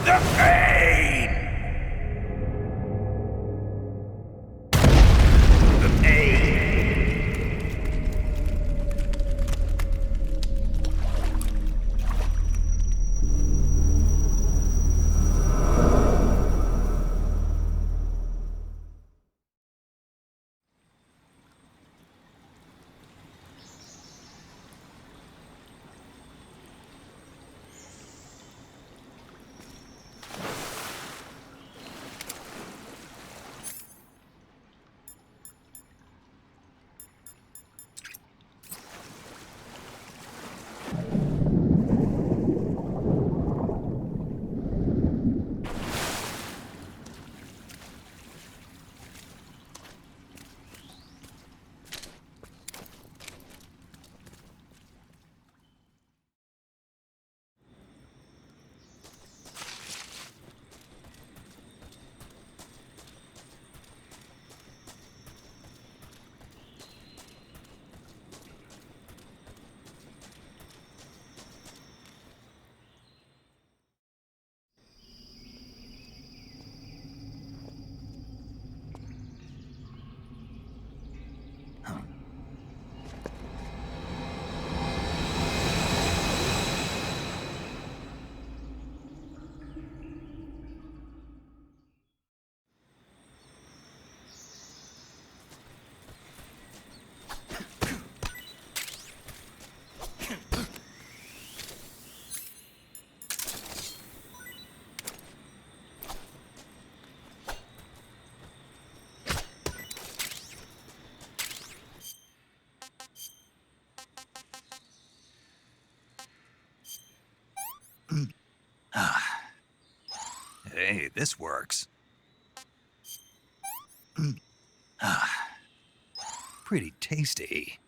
The pain! The pain! Hey, this works. Pretty tasty.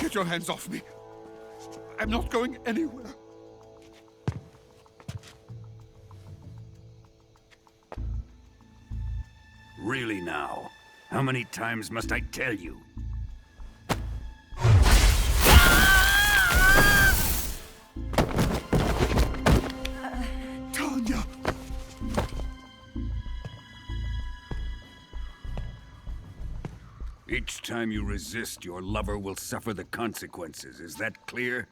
Get your hands off me. I'm not going anywhere. Really now? How many times must I tell you? Tanya! Each time you resist, your lover will suffer the consequences. Is that clear?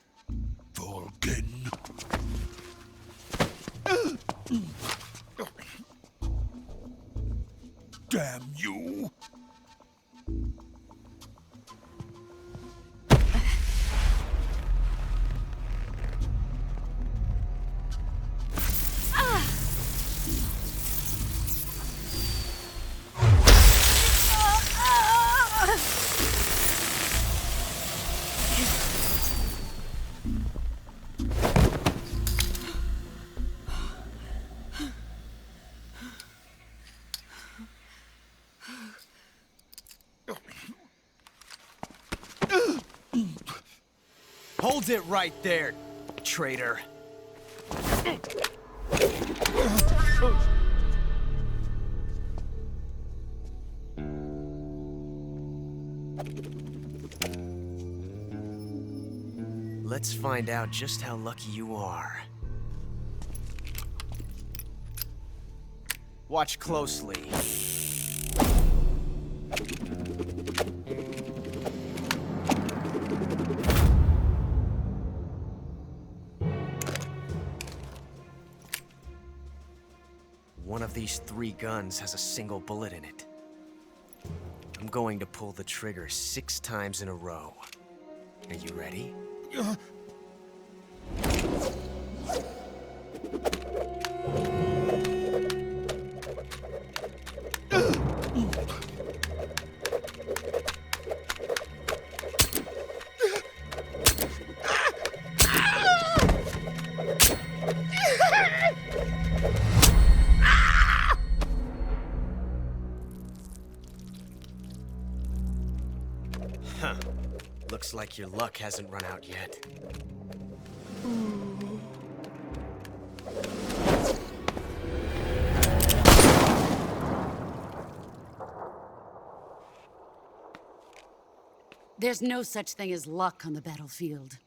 Volgin. Damn you! Hold it right there, traitor. Let's find out just how lucky you are. Watch closely. One of these 3 guns has a single bullet in it. I'm going to pull the trigger 6 times in a row. Are you ready? Huh. Looks like your luck hasn't run out yet. There's no such thing as luck on the battlefield.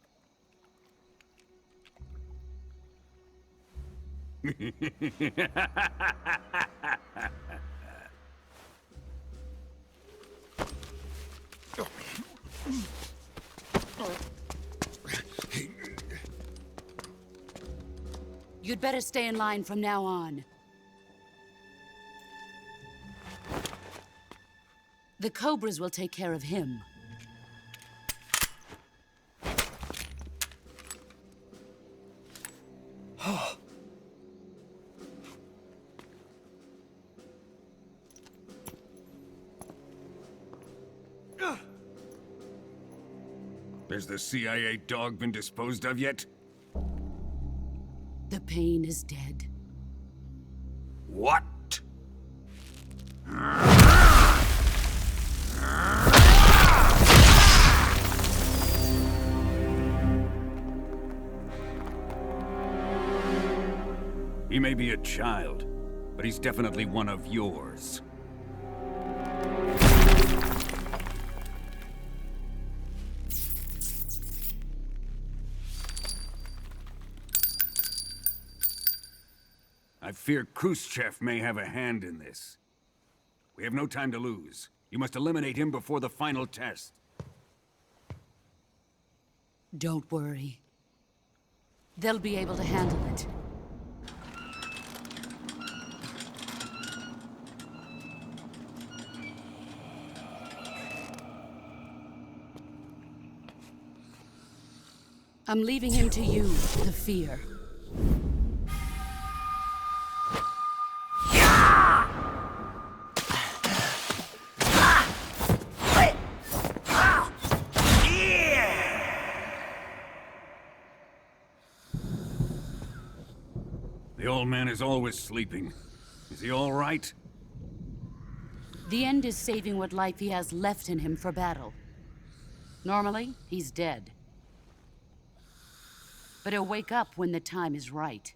You'd better stay in line from now on. The Cobras will take care of him. Has the CIA dog been disposed of yet? The pain is dead. What? He may be a child, but he's definitely one of yours. I fear Khrushchev may have a hand in this. We have no time to lose. You must eliminate him before the final test. Don't worry. They'll be able to handle it. I'm leaving him to you, the fear. They all old man is always sleeping. Is he all right? The end is saving what life he has left in him for battle. Normally, he's dead. But he'll wake up when the time is right.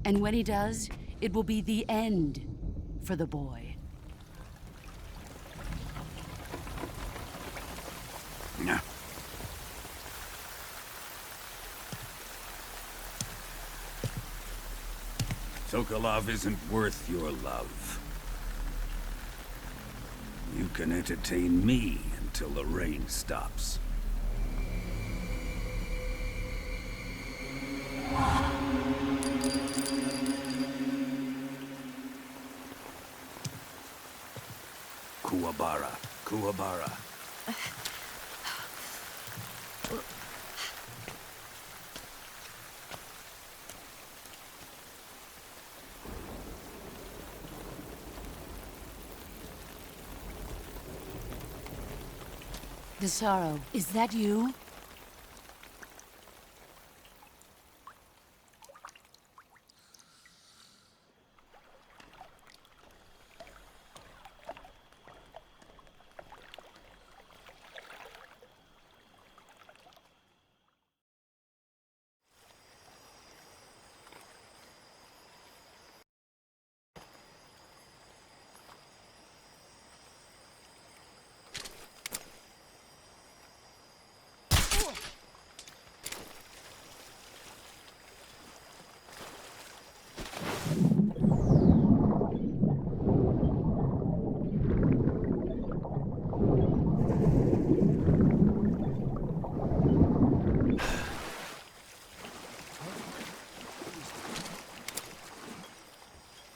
And when he does, it will be the end for the boy. Yeah. Sokolov isn't worth your love. You can entertain me until the rain stops. Kuwabara, Kuwabara. The sorrow, is that you?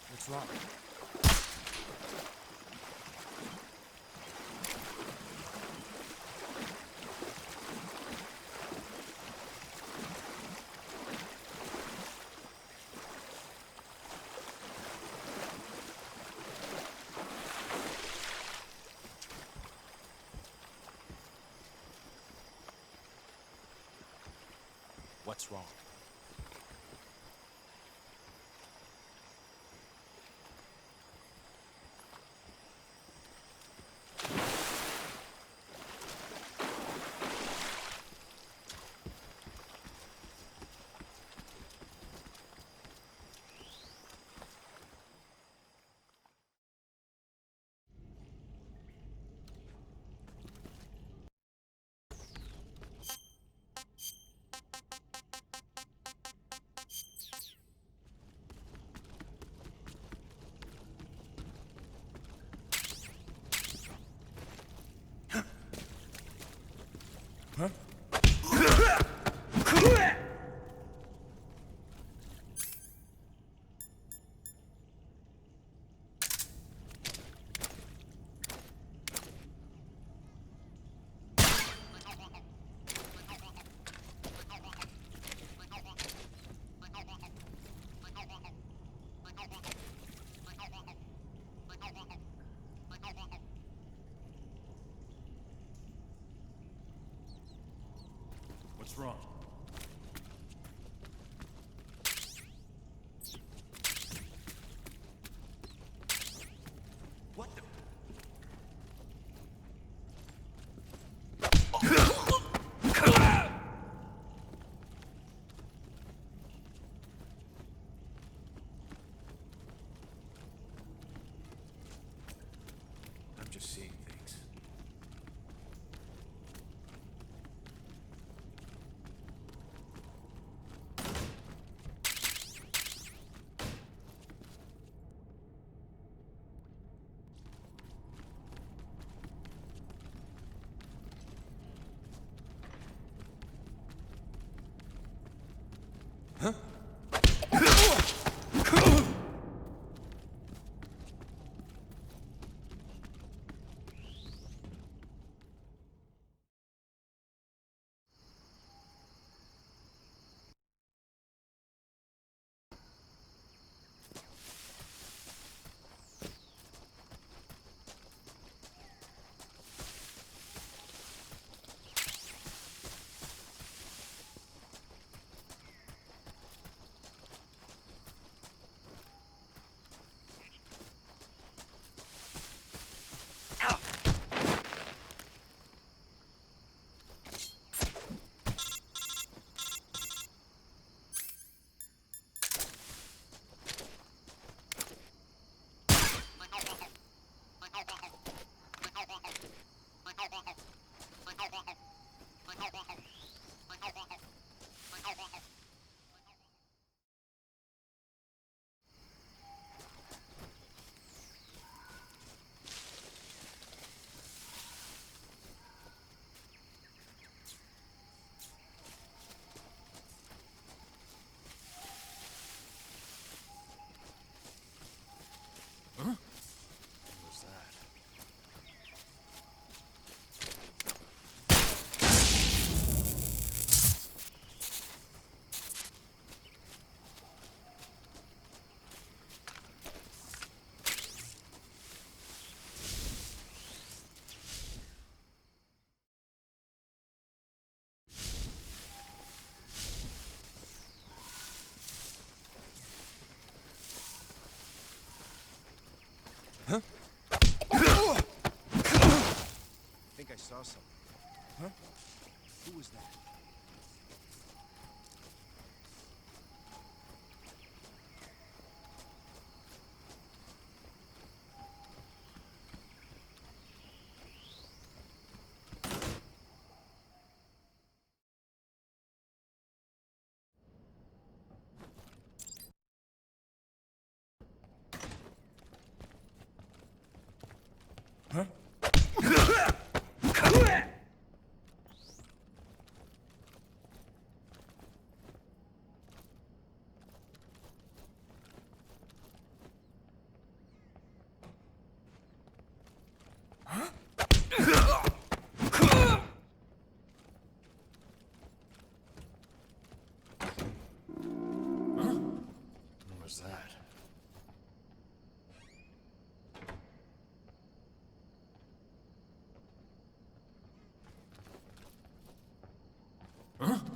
What's wrong? What's wrong? Huh? What's wrong? What the? I'm just seeing things. Huh? saw something. Huh? Who was that? What was that? Huh?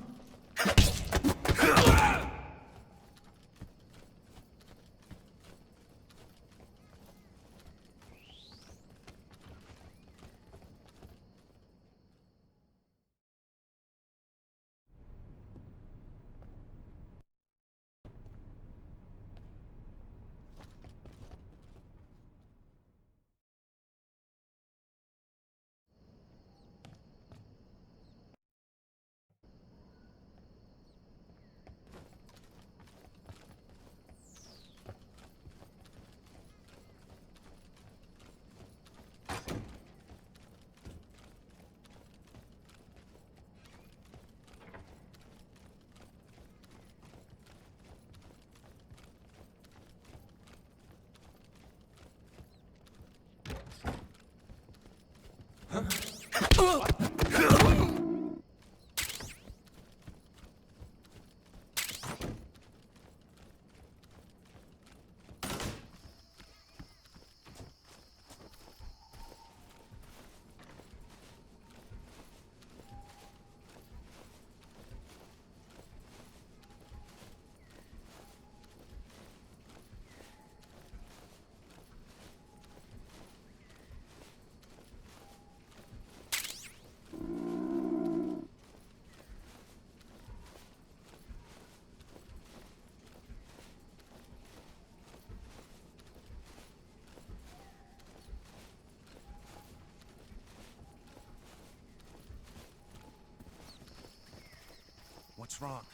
What's wrong?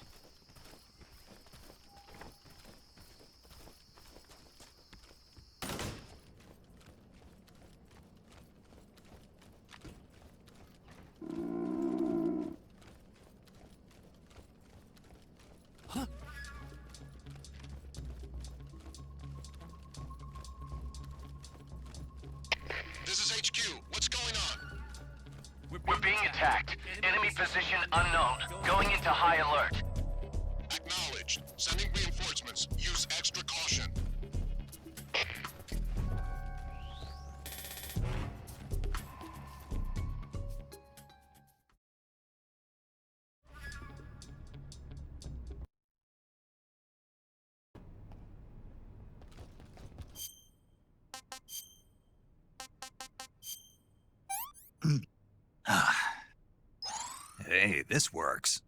This is HQ. What's going on? We're being attacked. Enemy position unknown. Going into high alert. Acknowledged. Sending reinforcements. Use extra caution. Hey, this works.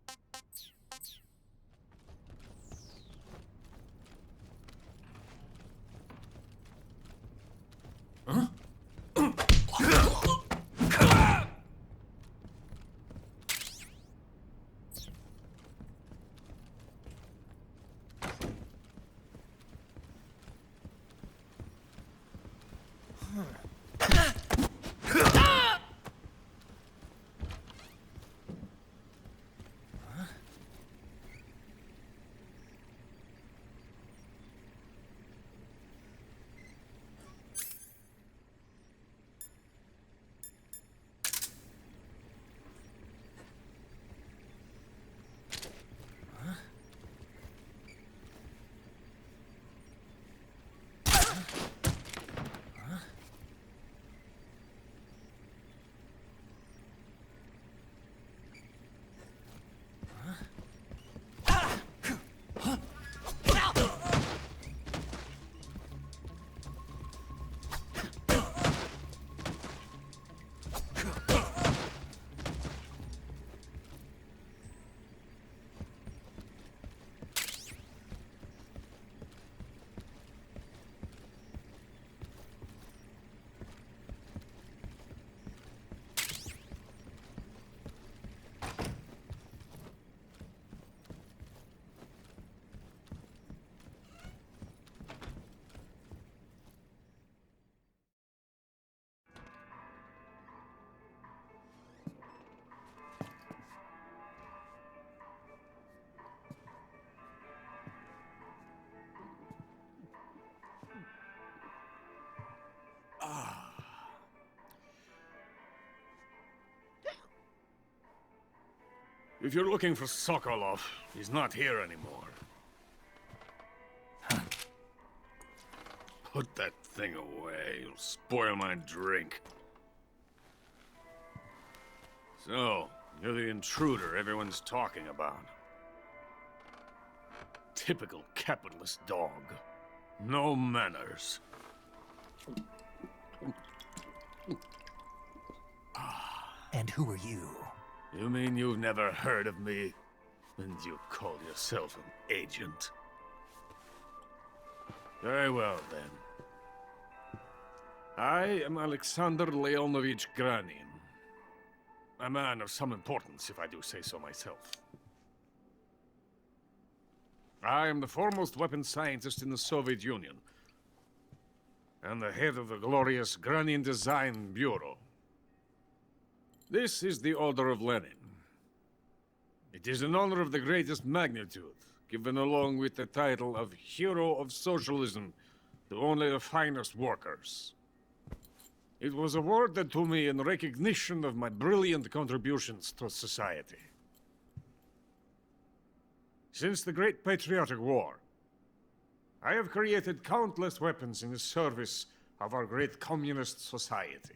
If you're looking for Sokolov, he's not here anymore. Put that thing away. You'll spoil my drink. So, you're the intruder everyone's talking about. Typical capitalist dog. No manners. And who are you? You mean you've never heard of me? And you call yourself an agent? Very well, then. I am Alexander Leonovich Granin. A man of some importance, if I do say so myself. I am the foremost weapons scientist in the Soviet Union, and the head of the glorious Granin Design Bureau. This is the Order of Lenin. It is an honor of the greatest magnitude, given along with the title of Hero of Socialism to only the finest workers. It was awarded to me in recognition of my brilliant contributions to society. Since the Great Patriotic War, I have created countless weapons in the service of our great communist society.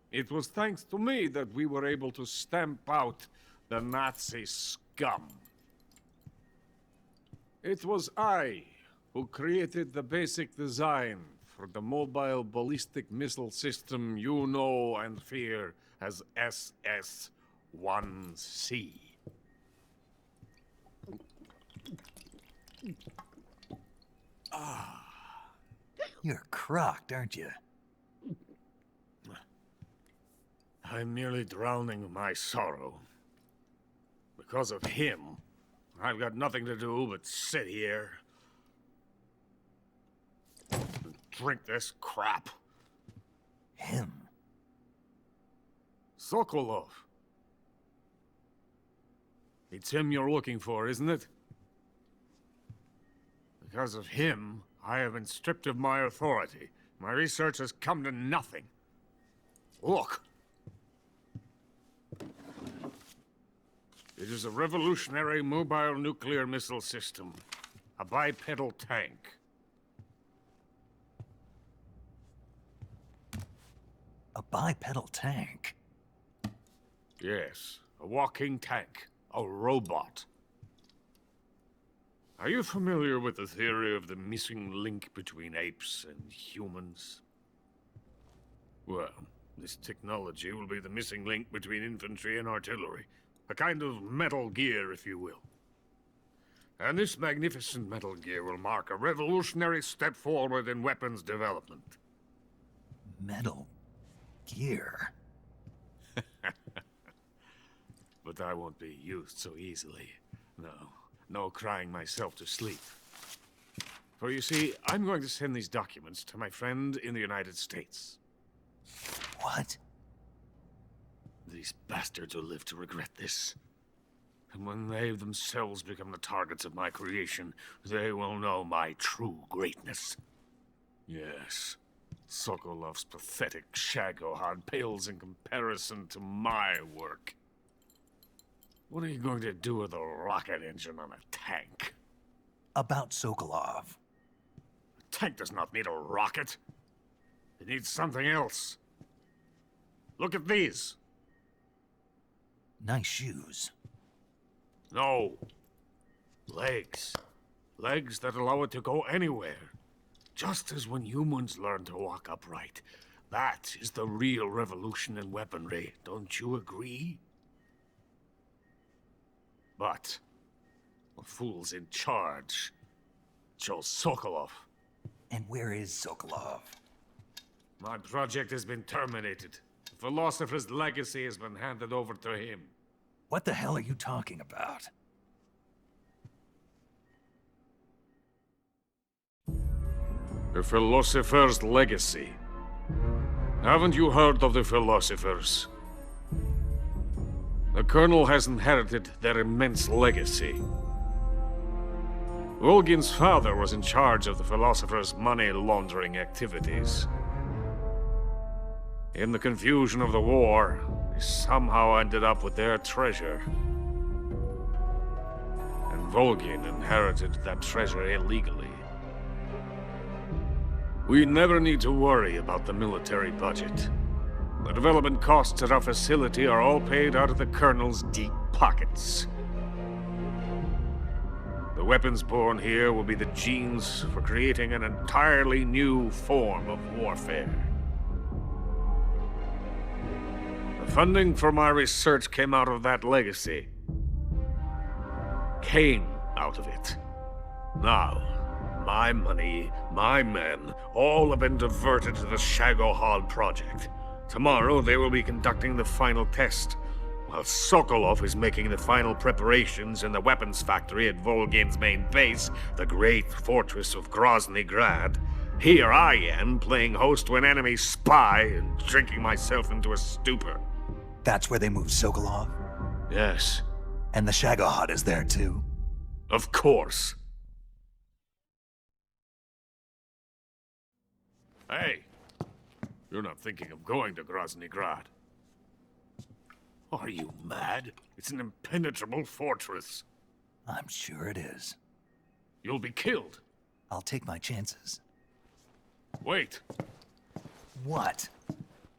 It was thanks to me that we were able to stamp out the Nazi scum. It was I who created the basic design for the mobile ballistic missile system you know and fear as SS-1C. You're crocked, aren't you? I'm merely drowning my sorrow. Because of him, I've got nothing to do but sit here and drink this crap. Him? Sokolov. It's him you're looking for, isn't it? Because of him, I have been stripped of my authority. My research has come to nothing. Look. It is a revolutionary mobile nuclear missile system. A bipedal tank. A bipedal tank? Yes, a walking tank. A robot. Are you familiar with the theory of the missing link between apes and humans? Well, this technology will be the missing link between infantry and artillery. A kind of Metal Gear, if you will. And this magnificent Metal Gear will mark a revolutionary step forward in weapons development. Metal Gear? But I won't be used so easily. No crying myself to sleep. For you see, I'm going to send these documents to my friend in the United States. What? These bastards will live to regret this. And when they themselves become the targets of my creation, they will know my true greatness. Yes, Sokolov's pathetic shagohod pales in comparison to my work. What are you going to do with a rocket engine on a tank? About Sokolov. A tank does not need a rocket. It needs something else. Look at these. Nice shoes. No. Legs. Legs that allow it to go anywhere. Just as when humans learn to walk upright. That is the real revolution in weaponry. Don't you agree? But the fool's in charge. Joe Sokolov. And where is Sokolov? My project has been terminated. The philosopher's legacy has been handed over to him. What the hell are you talking about? The philosopher's legacy. Haven't you heard of the philosophers? The Colonel has inherited their immense legacy. Volgin's father was in charge of the philosophers' money laundering activities. In the confusion of the war, we somehow ended up with their treasure. And Volgin inherited that treasure illegally. We never need to worry about the military budget. The development costs at our facility are all paid out of the Colonel's deep pockets. The weapons born here will be the genes for creating an entirely new form of warfare. The funding for my research came out of that legacy. Came out of it. Now, my money, my men, all have been diverted to the Shagohod project. Tomorrow, they will be conducting the final test, while Sokolov is making the final preparations in the weapons factory at Volgin's main base, the great fortress of Grozny Grad. Here I am, playing host to an enemy spy and drinking myself into a stupor. That's where they moved Sokolov? Yes. And the Shagohod is there too? Of course. Hey, you're not thinking of going to Grozny Grad. Are you mad? It's an impenetrable fortress. I'm sure it is. You'll be killed. I'll take my chances. Wait. What?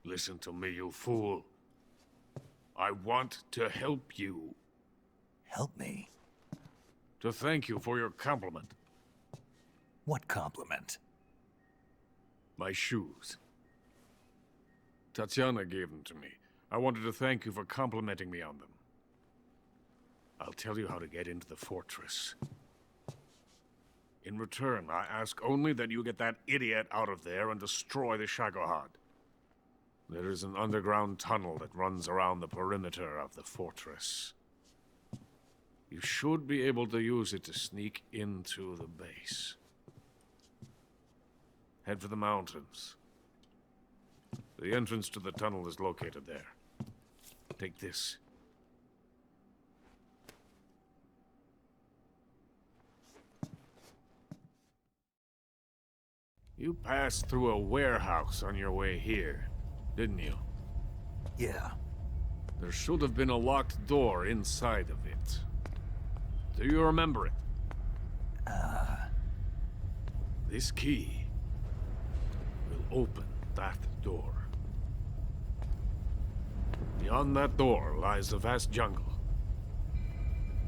Listen to me, you fool. I want to help you. Help me? To thank you for your compliment. What compliment? My shoes. Tatiana gave them to me. I wanted to thank you for complimenting me on them. I'll tell you how to get into the fortress. In return, I ask only that you get that idiot out of there and destroy the Shagohod. There is an underground tunnel that runs around the perimeter of the fortress. You should be able to use it to sneak into the base. Head for the mountains. The entrance to the tunnel is located there. Take this. You passed through a warehouse on your way here, didn't you? Yeah. There should have been a locked door inside of it. Do you remember it? This key will open that door. Beyond that door lies the vast jungle.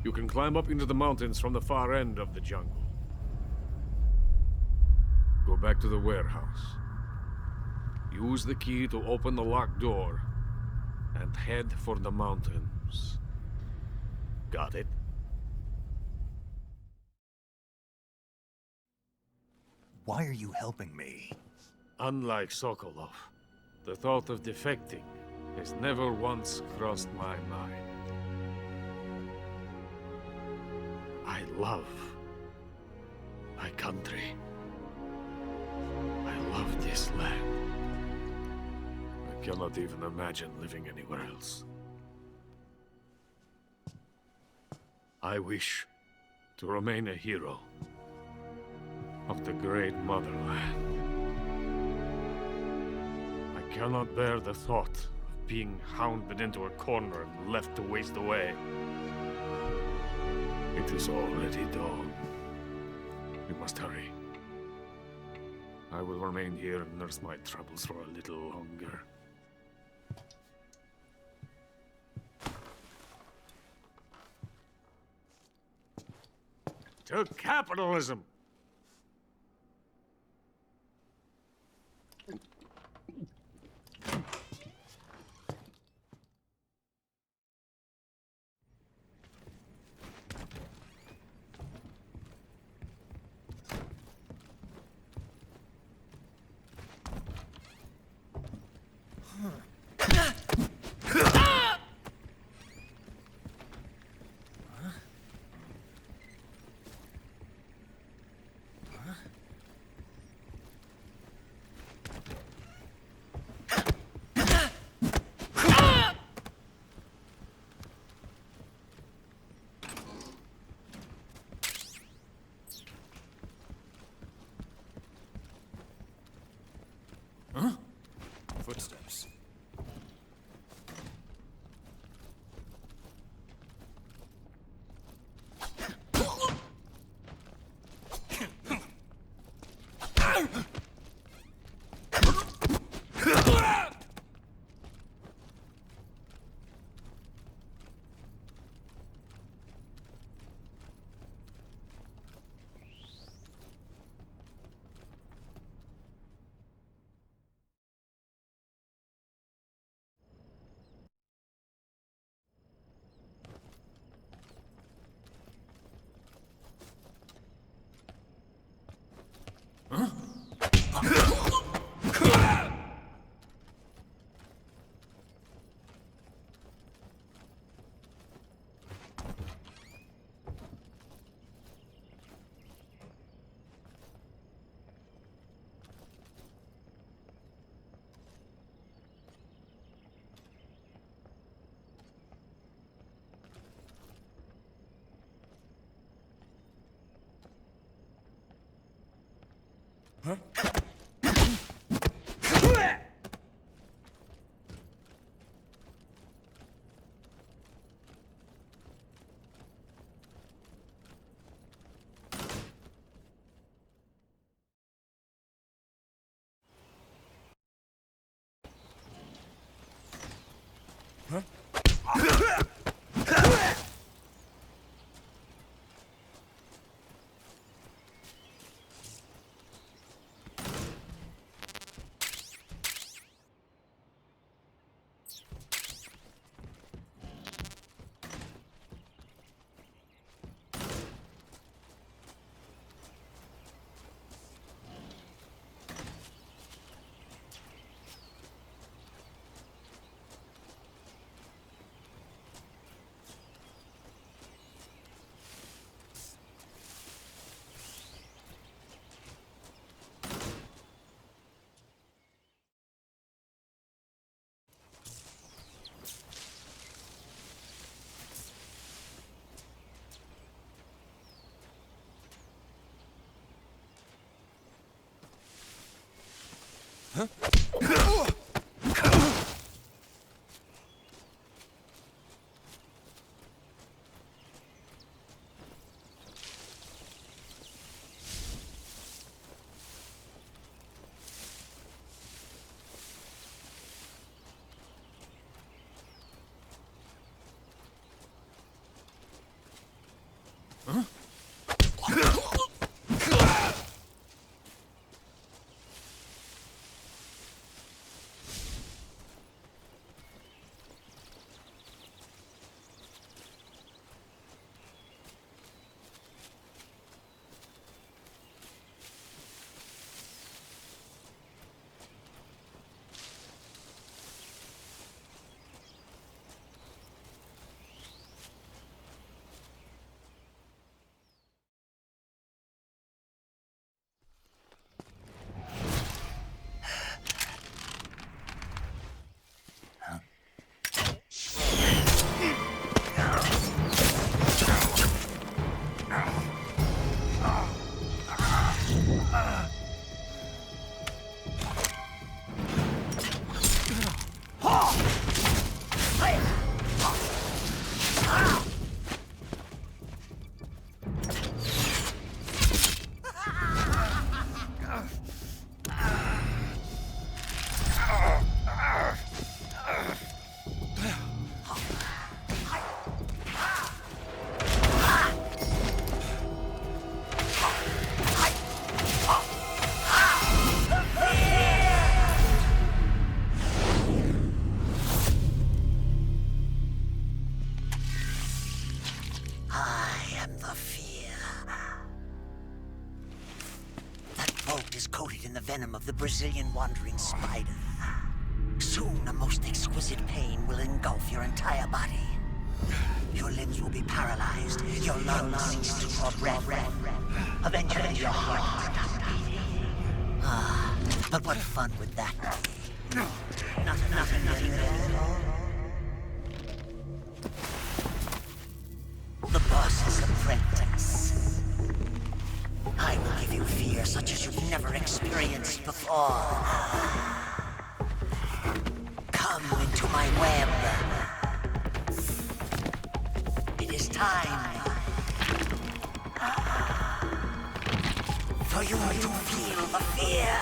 You can climb up into the mountains from the far end of the jungle. Go back to the warehouse. Use the key to open the locked door, and head for the mountains. Got it? Why are you helping me? Unlike Sokolov, the thought of defecting has never once crossed my mind. I love my country. I love this land. I cannot even imagine living anywhere else. I wish to remain a hero of the great motherland. I cannot bear the thought of being hounded into a corner and left to waste away. It is already dawn. We must hurry. I will remain here and nurse my troubles for a little longer. To capitalism! Venom of the Brazilian wandering spider. Soon, a most exquisite pain will engulf your entire body. Your limbs will be paralyzed, your lungs cease to draw breath. Eventually, your heart will stop beating. Ah, but what fun would that be? Nothing at all. The boss's apprentice. I will give you fear such as you've never experienced before. Come into my web. It is time for you to feel the fear.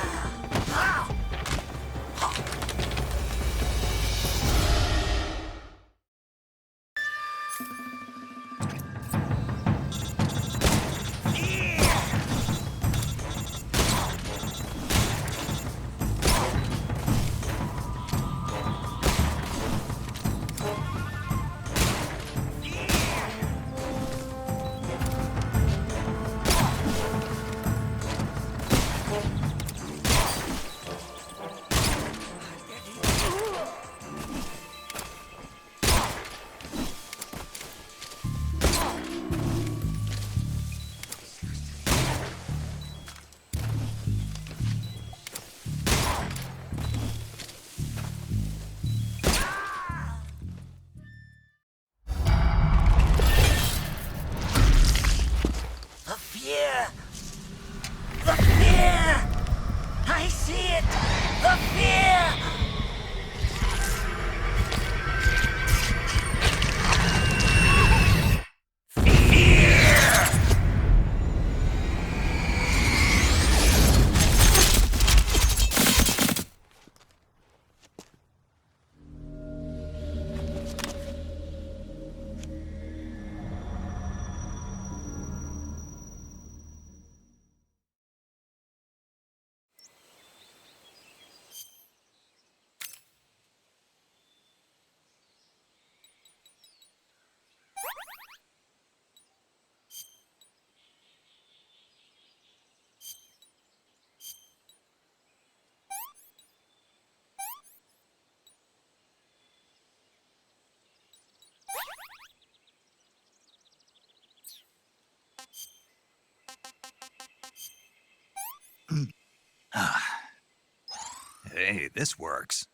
Hey, this works.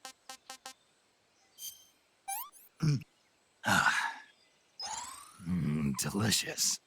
Delicious.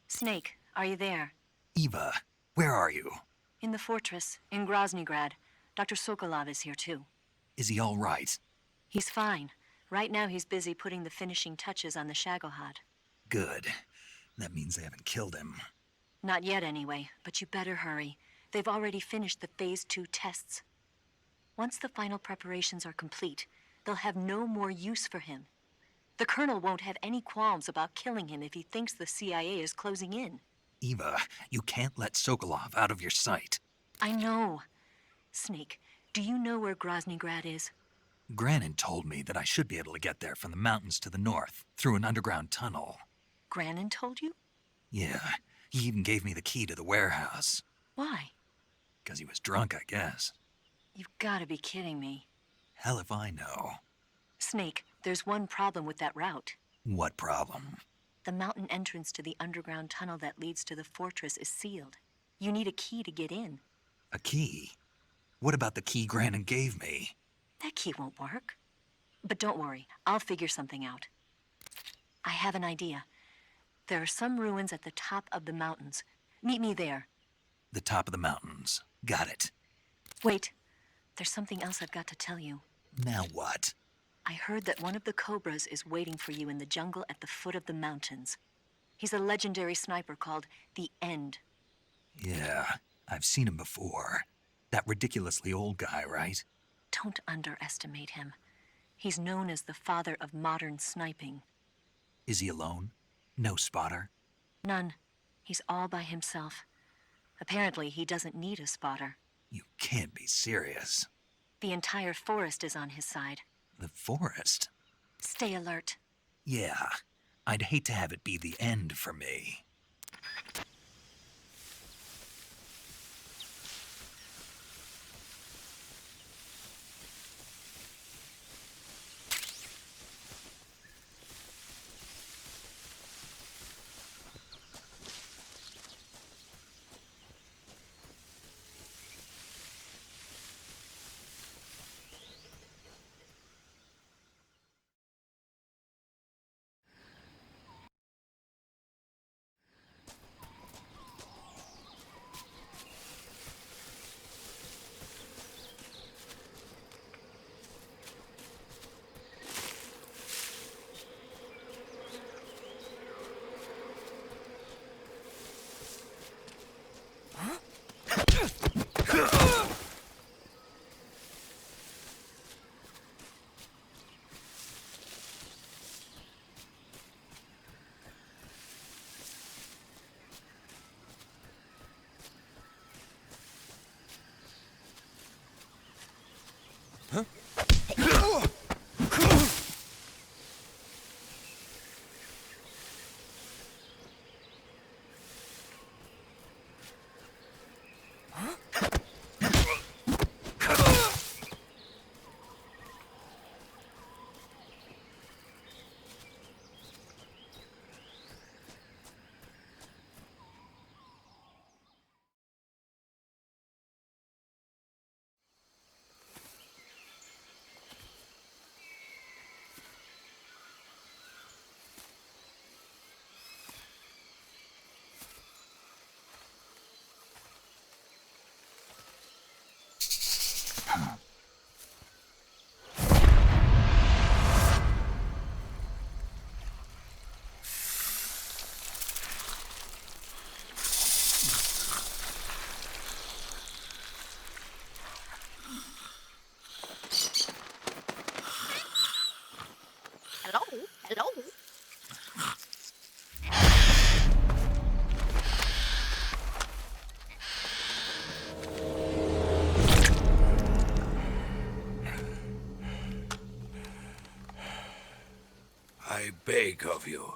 Snake, are you there? Eva, where are you? In the fortress, in Groznygrad. Dr. Sokolov is here too. Is he all right? He's fine. Right now he's busy putting the finishing touches on the Shagohod. Good. That means they haven't killed him. Not yet anyway, but you better hurry. They've already finished the Phase 2 tests. Once the final preparations are complete, they'll have no more use for him. The Colonel won't have any qualms about killing him if he thinks the CIA is closing in. Eva, you can't let Sokolov out of your sight. I know. Snake, do you know where Groznygrad is? Granin told me that I should be able to get there from the mountains to the north, through an underground tunnel. Granin told you? Yeah, he even gave me the key to the warehouse. Why? Because he was drunk, I guess. You've got to be kidding me. Hell if I know. Snake, there's one problem with that route. What problem? The mountain entrance to the underground tunnel that leads to the fortress is sealed. You need a key to get in. A key? What about the key Granin gave me? That key won't work. But don't worry, I'll figure something out. I have an idea. There are some ruins at the top of the mountains. Meet me there. The top of the mountains. Got it. Wait, there's something else I've got to tell you. Now what? I heard that one of the Cobras is waiting for you in the jungle at the foot of the mountains. He's a legendary sniper called the End. Yeah, I've seen him before. That ridiculously old guy, right? Don't underestimate him. He's known as the father of modern sniping. Is he alone? No spotter? None. He's all by himself. Apparently, he doesn't need a spotter. You can't be serious. The entire forest is on his side. The forest? Stay alert. Yeah, I'd hate to have it be the end for me. I beg of you,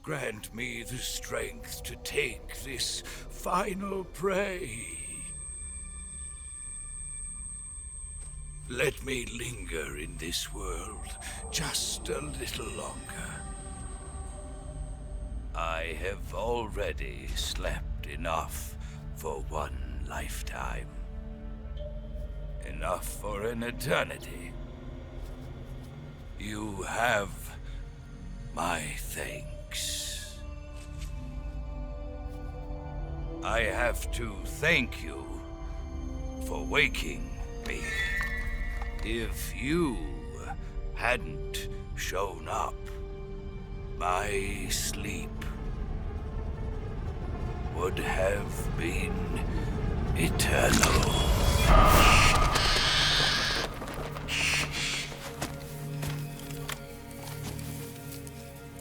grant me the strength to take this final prey. Let me linger in this world just a little longer. I have already slept enough for one lifetime. Enough for an eternity. You have my thanks. I have to thank you for waking me. If you hadn't shown up, my sleep would have been eternal.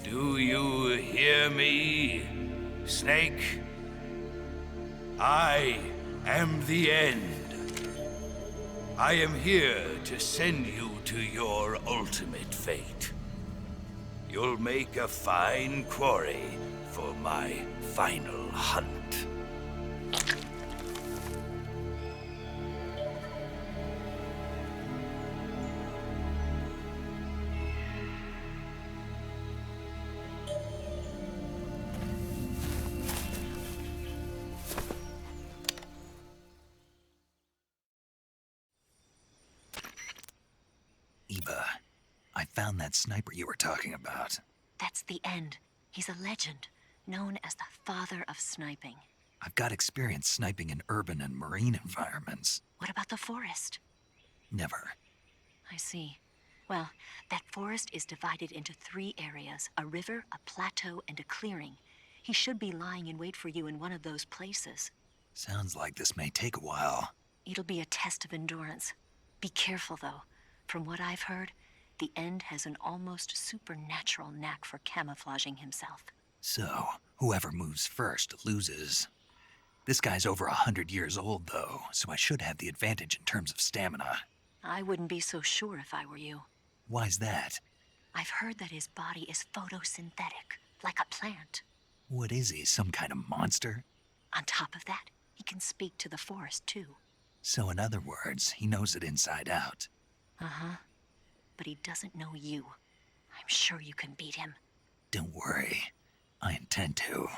Do you hear me, Snake? I am the end. I am here to send you to your ultimate fate. You'll make a fine quarry for my final hunt. Eva, I found that sniper you were talking about. That's the end. He's a legend, known as the father of sniping. I've got experience sniping in urban and marine environments. What about the forest? Never. I see. Well, that forest is divided into 3 areas, a river, a plateau, and a clearing. He should be lying in wait for you in one of those places. Sounds like this may take a while. It'll be a test of endurance. Be careful, though. From what I've heard, the End has an almost supernatural knack for camouflaging himself. So, whoever moves first loses. This guy's over 100 years old, though, so I should have the advantage in terms of stamina. I wouldn't be so sure if I were you. Why's that? I've heard that his body is photosynthetic, like a plant. What is he, some kind of monster? On top of that, he can speak to the forest, too. So in other words, he knows it inside out. Uh-huh. But he doesn't know you. I'm sure you can beat him. Don't worry. I intend to.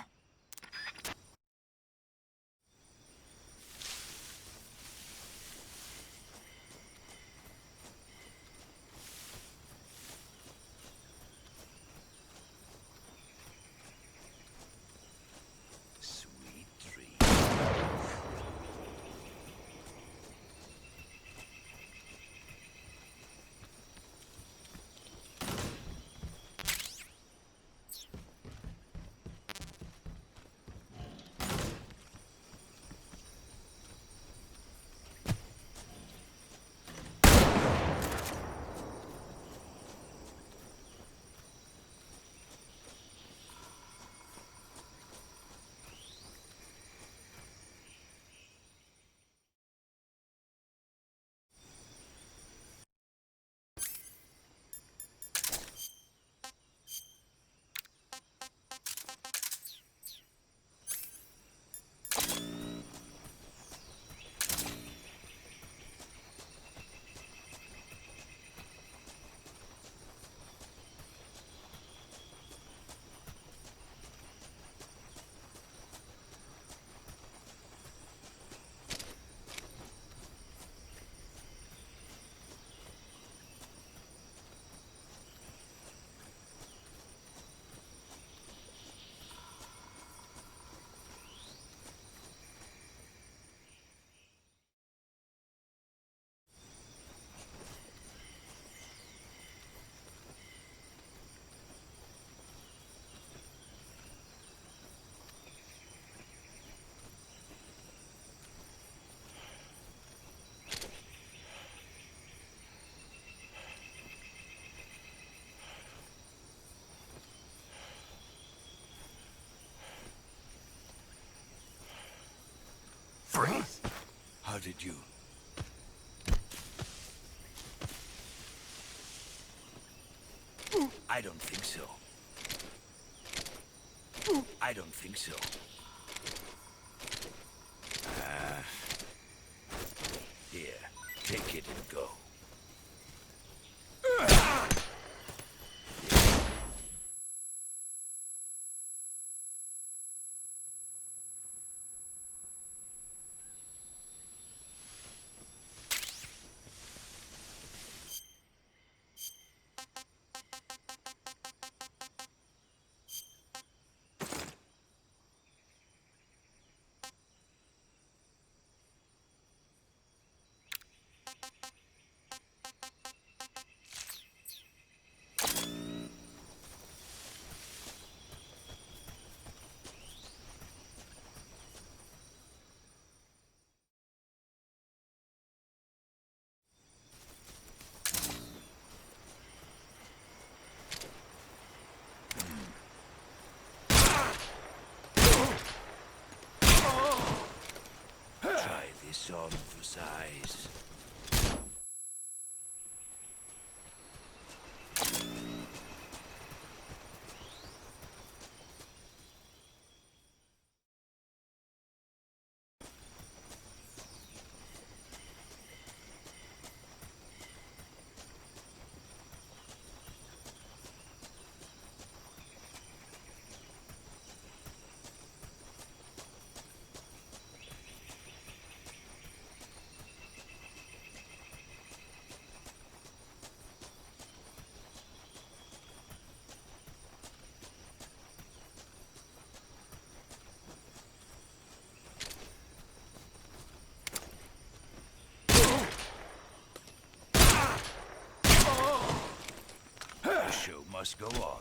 started you. I don't think so. I don't think so. Here, take it and go. Try this on for size. The show must go on.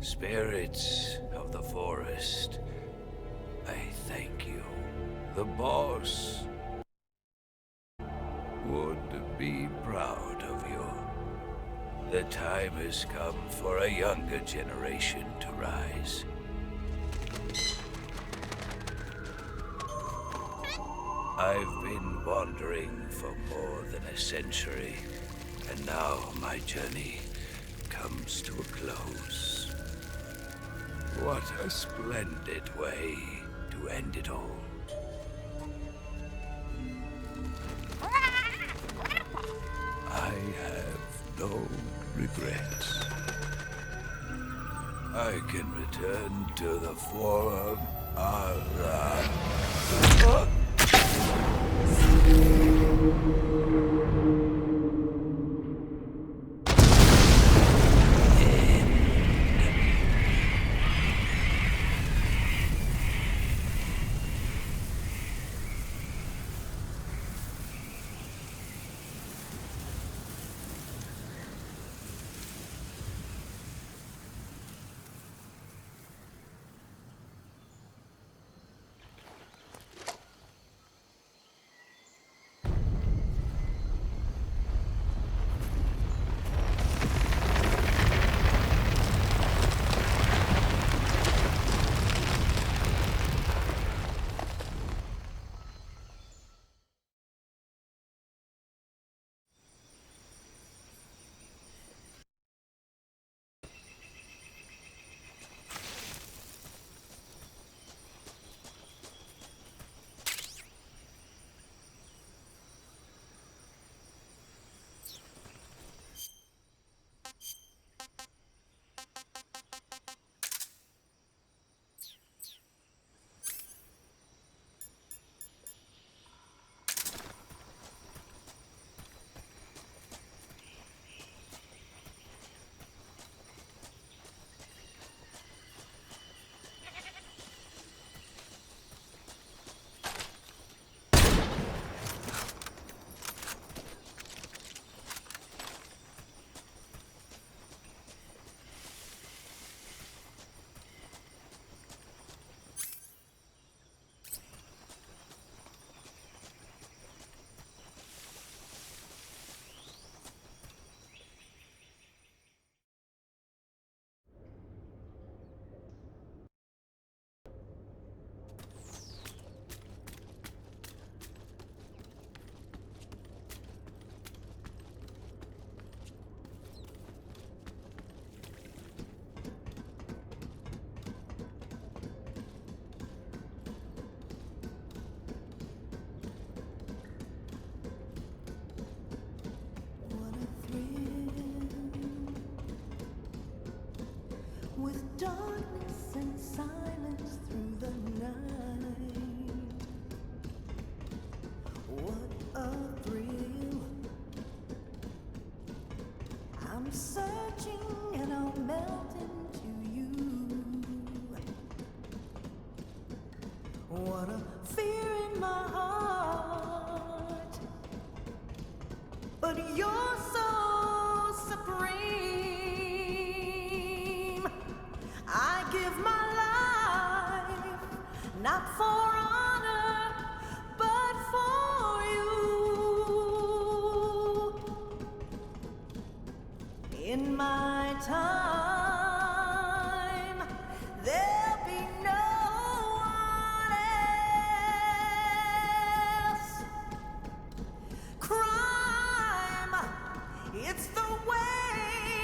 Spirits of the forest, I thank you. The boss would be proud of you. The time has come for a younger generation to rise. I've been wandering for more than a century, and now my journey comes to a close. What a splendid way to end it all. I have no regrets. I can return to the form of the... With darkness and silence through the night, what a thrill. I'm searching and I'll melt into you. What a fear in my heart, but you're so supreme. I give my life, not for honor, but for you. In my time, there'll be no one else. Crime, it's the way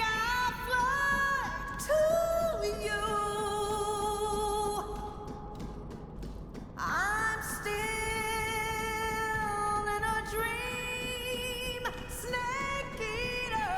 I fly to you. I'm still in a dream, Snake Eater.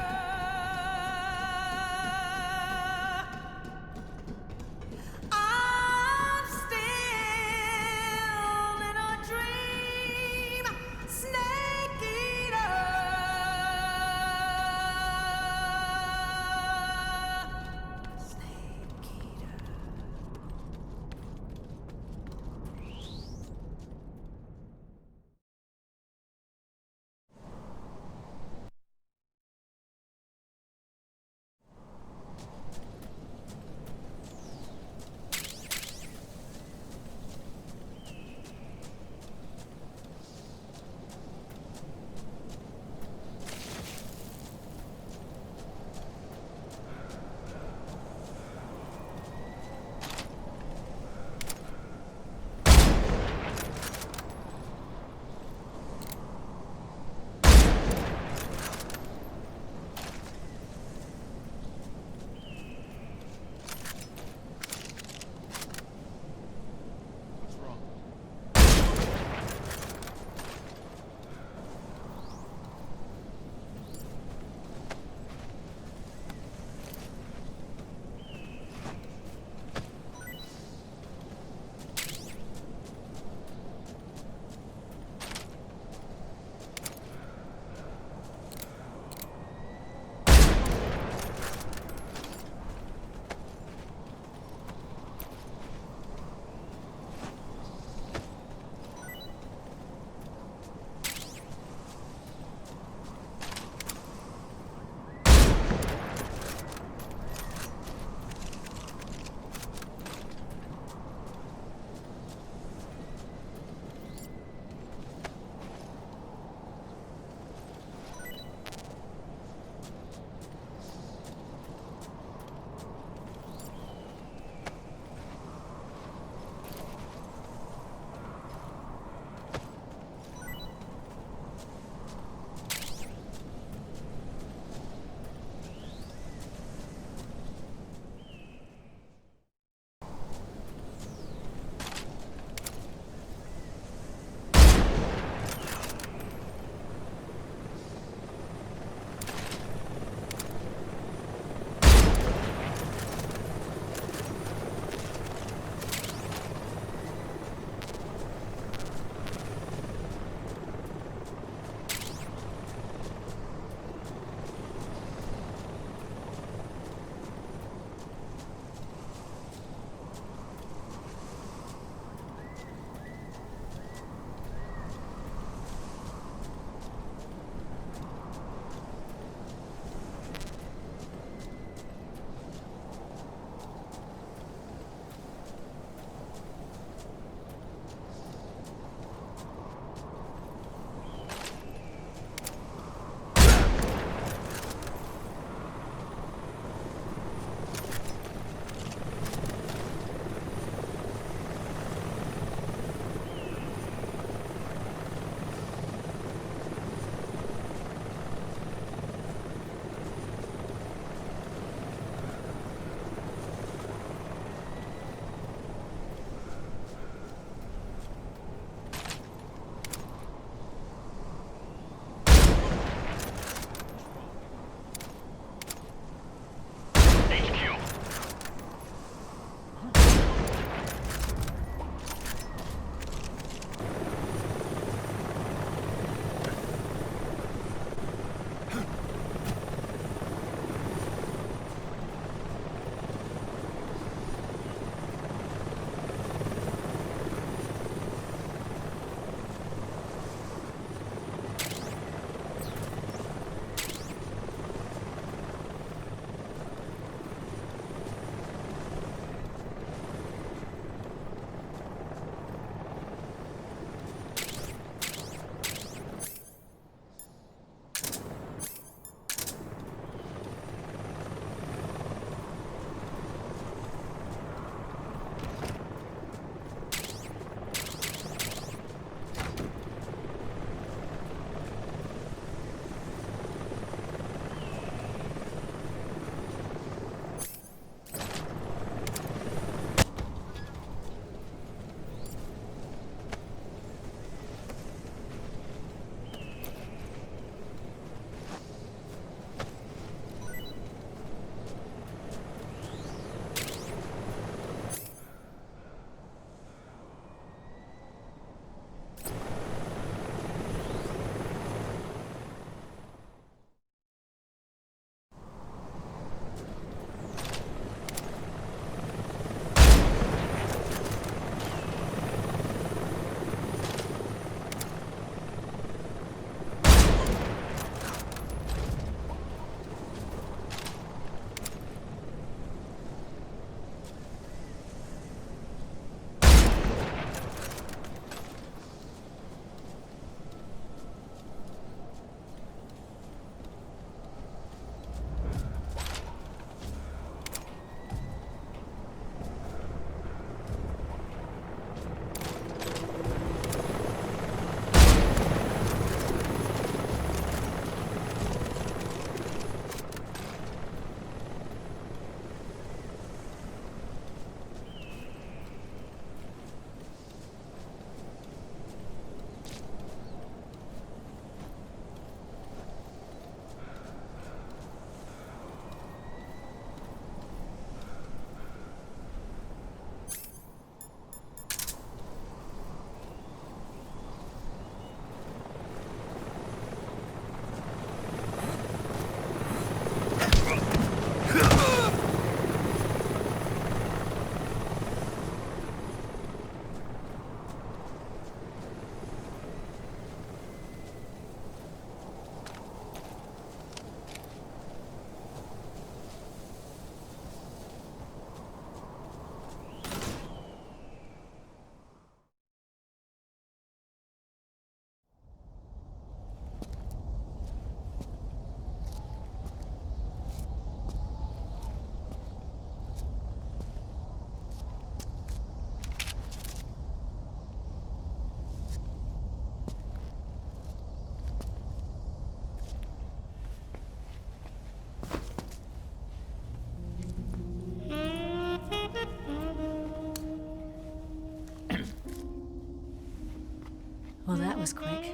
Well, that was quick.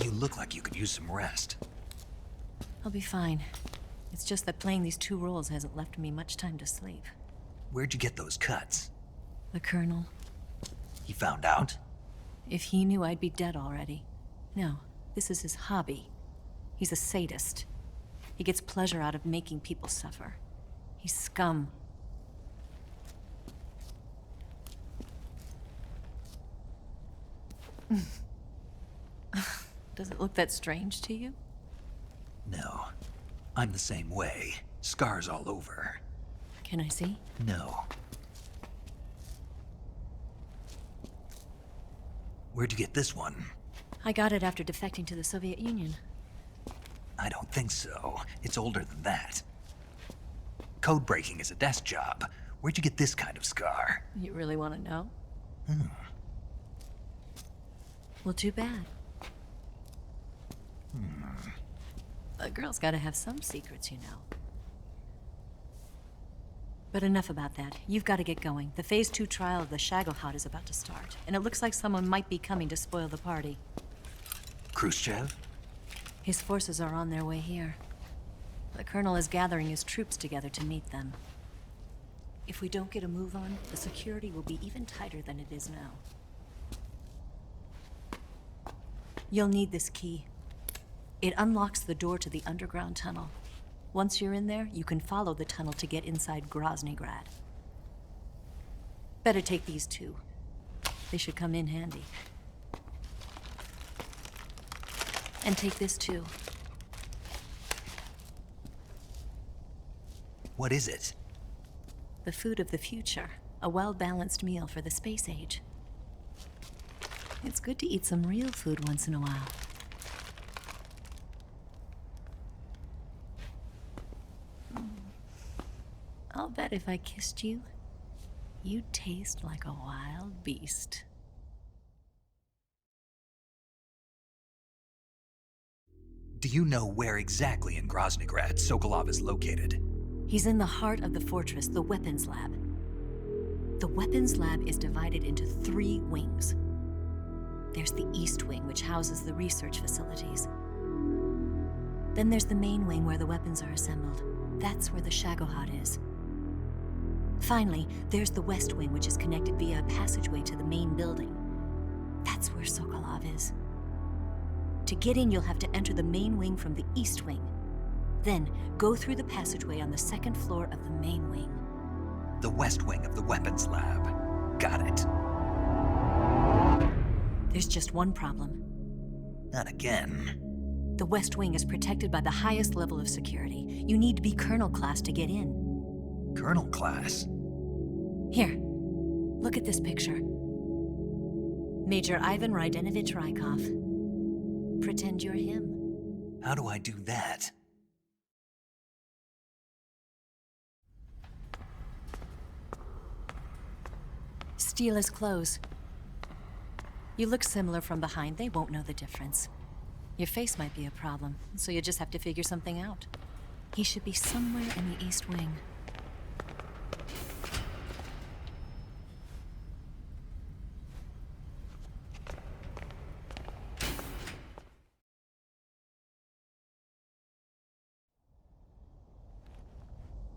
You look like you could use some rest. I'll be fine. It's just that playing these 2 roles hasn't left me much time to sleep. Where'd you get those cuts? The Colonel. He found out? If he knew, I'd be dead already. No, this is his hobby. He's a sadist. He gets pleasure out of making people suffer. He's scum. Does it look that strange to you? No. I'm the same way. Scars all over. Can I see? No. Where'd you get this one? I got it after defecting to the Soviet Union. I don't think so. It's older than that. Code breaking is a desk job. Where'd you get this kind of scar? You really want to know? Well, too bad. A girl's gotta have some secrets, you know. But enough about that. You've got to get going. The Phase 2 trial of the Shagohod is about to start, and it looks like someone might be coming to spoil the party. Khrushchev? His forces are on their way here. The Colonel is gathering his troops together to meet them. If we don't get a move on, the security will be even tighter than it is now. You'll need this key. It unlocks the door to the underground tunnel. Once you're in there, you can follow the tunnel to get inside Groznygrad. Better take these 2. They should come in handy. And take this too. What is it? The food of the future. A well-balanced meal for the space age. It's good to eat some real food once in a while. I'll bet if I kissed you, you'd taste like a wild beast. Do you know where exactly in Groznygrad Sokolov is located? He's in the heart of the fortress, the weapons lab. The weapons lab is divided into 3 wings. There's the East Wing, which houses the research facilities. Then there's the main wing where the weapons are assembled. That's where the Shagohod is. Finally, there's the West Wing, which is connected via a passageway to the main building. That's where Sokolov is. To get in, you'll have to enter the main wing from the East Wing. Then, go through the passageway on the 2nd floor of the main wing. The West Wing of the weapons lab. Got it. There's just one problem. Not again. The West Wing is protected by the highest level of security. You need to be Colonel class to get in. Colonel class? Here, look at this picture. Major Ivan Rydenovich Rykov. Pretend you're him. How do I do that? Steal his clothes. You look similar from behind. They won't know the difference. Your face might be a problem, so you just have to figure something out. He should be somewhere in the East Wing.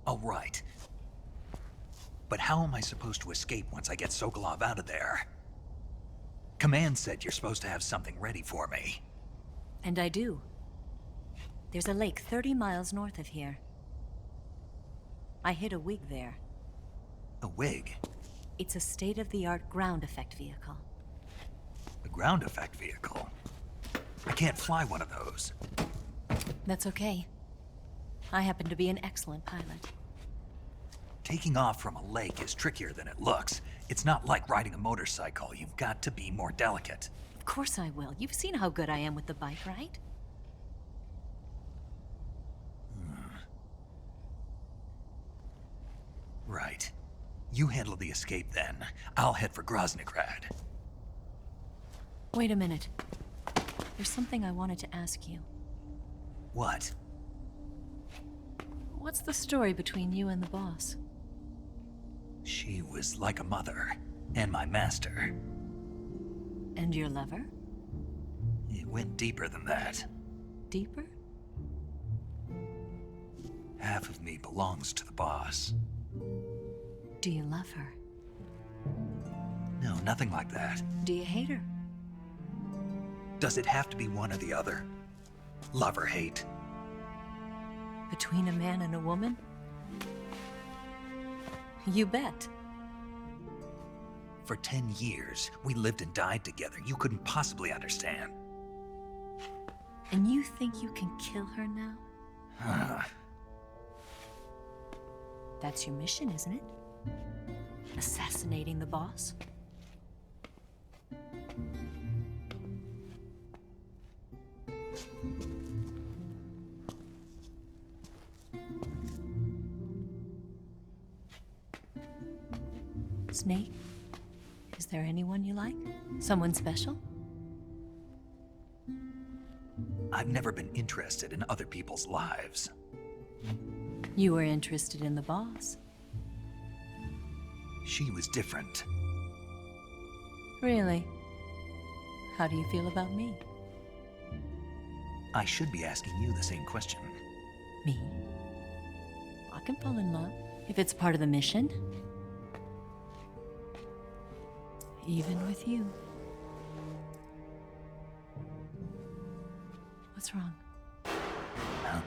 All right. But how am I supposed to escape once I get Sokolov out of there? Command said you're supposed to have something ready for me. And I do. There's a lake 30 miles north of here. I hid a wig there. A wig? It's a state-of-the-art ground effect vehicle. A ground effect vehicle? I can't fly one of those. That's okay. I happen to be an excellent pilot. Taking off from a lake is trickier than it looks. It's not like riding a motorcycle. You've got to be more delicate. Of course I will. You've seen how good I am with the bike, right? Right. You handle the escape then. I'll head for Groznygrad. Wait a minute. There's something I wanted to ask you. What? What's the story between you and the boss? She was like a mother, and my master. And your lover? It went deeper than that. Deeper? Half of me belongs to the boss. Do you love her? No, nothing like that. Do you hate her? Does it have to be one or the other? Love or hate? Between a man and a woman? You bet. For 10 years, we lived and died together. You couldn't possibly understand. And you think you can kill her now? That's your mission, isn't it? Assassinating the boss? Snake, is there anyone you like? Someone special? I've never been interested in other people's lives. You were interested in the boss. She was different. Really? How do you feel about me? I should be asking you the same question. Me? I can fall in love if it's part of the mission. Even with you. What's wrong? Huh?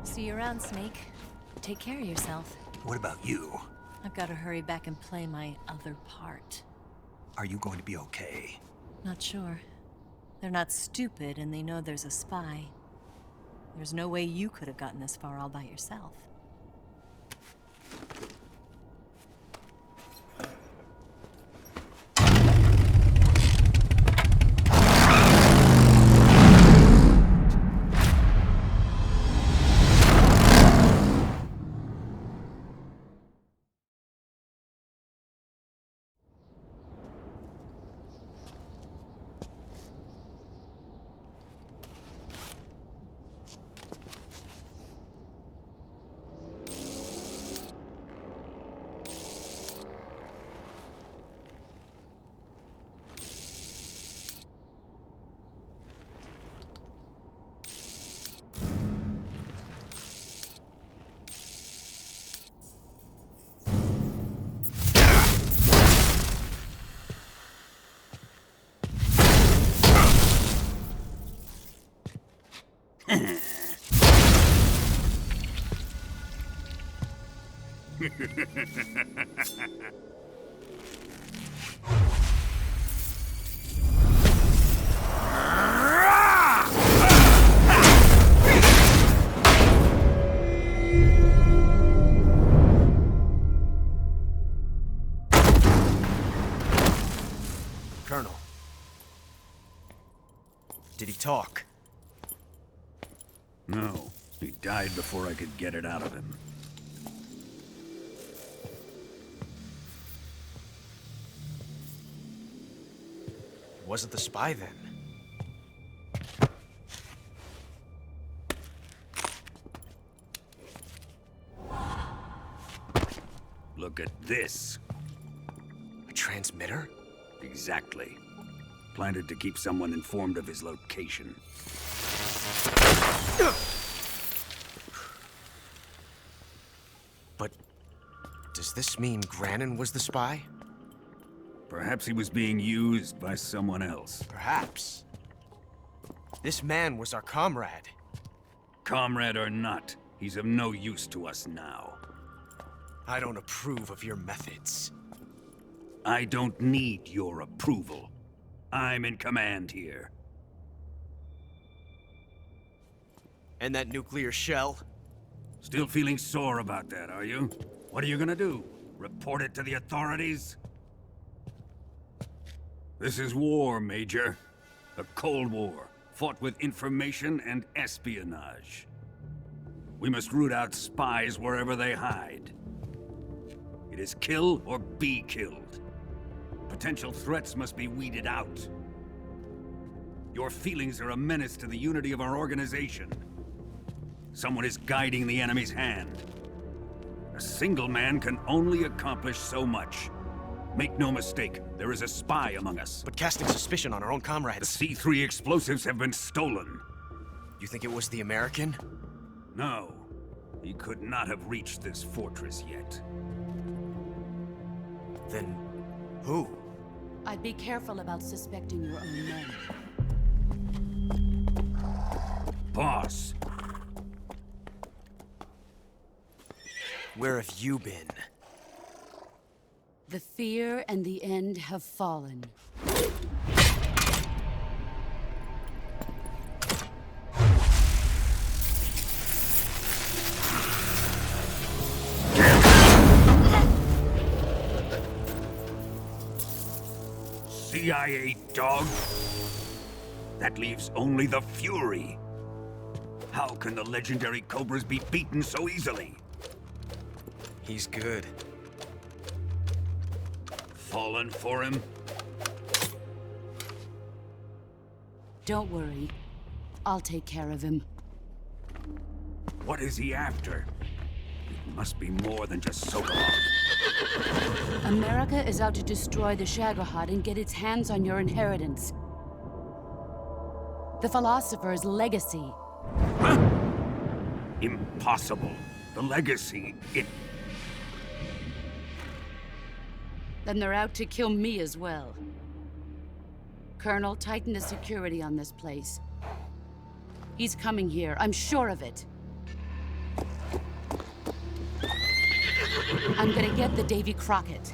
See you around, Snake. Take care of yourself. What about you? I've got to hurry back and play my other part. Are you going to be okay? Not sure. They're not stupid, and they know there's a spy. There's no way you could have gotten this far all by yourself. Colonel. Did he talk? No. He died before I could get it out of him. Wasn't the spy then? Look at this. A transmitter? Exactly. Planted to keep someone informed of his location. But does this mean Grannon was the spy? Perhaps he was being used by someone else. Perhaps. This man was our comrade. Comrade or not, he's of no use to us now. I don't approve of your methods. I don't need your approval. I'm in command here. And that nuclear shell? Still feeling sore about that, are you? What are you gonna do? Report it to the authorities? This is war, Major. A Cold War, fought with information and espionage. We must root out spies wherever they hide. It is kill or be killed. Potential threats must be weeded out. Your feelings are a menace to the unity of our organization. Someone is guiding the enemy's hand. A single man can only accomplish so much. Make no mistake, there is a spy among us. But casting suspicion on our own comrades... The C3 explosives have been stolen. You think it was the American? No. He could not have reached this fortress yet. Then... who? I'd be careful about suspecting your own men. Boss! Where have you been? The fear and the end have fallen. CIA dog? That leaves only the Fury. How can the legendary Cobras be beaten so easily? He's good. Fallen for him? Don't worry. I'll take care of him. What is he after? It must be more than just Sokolov. America is out to destroy the Shagohod and get its hands on your inheritance. The Philosopher's legacy. Huh? Impossible. The legacy, Then they're out to kill me as well. Colonel, tighten the security on this place. He's coming here, I'm sure of it. I'm gonna get the Davy Crockett.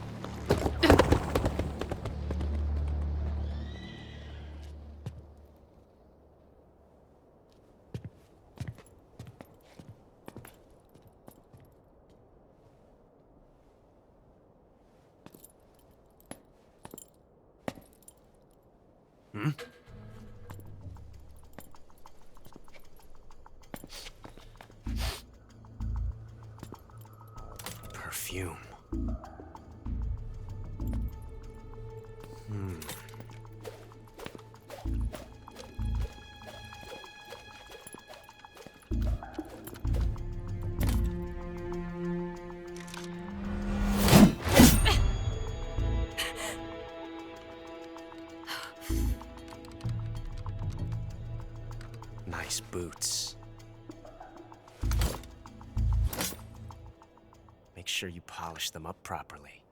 Perfume. Nice boots. Make sure you polish them up properly.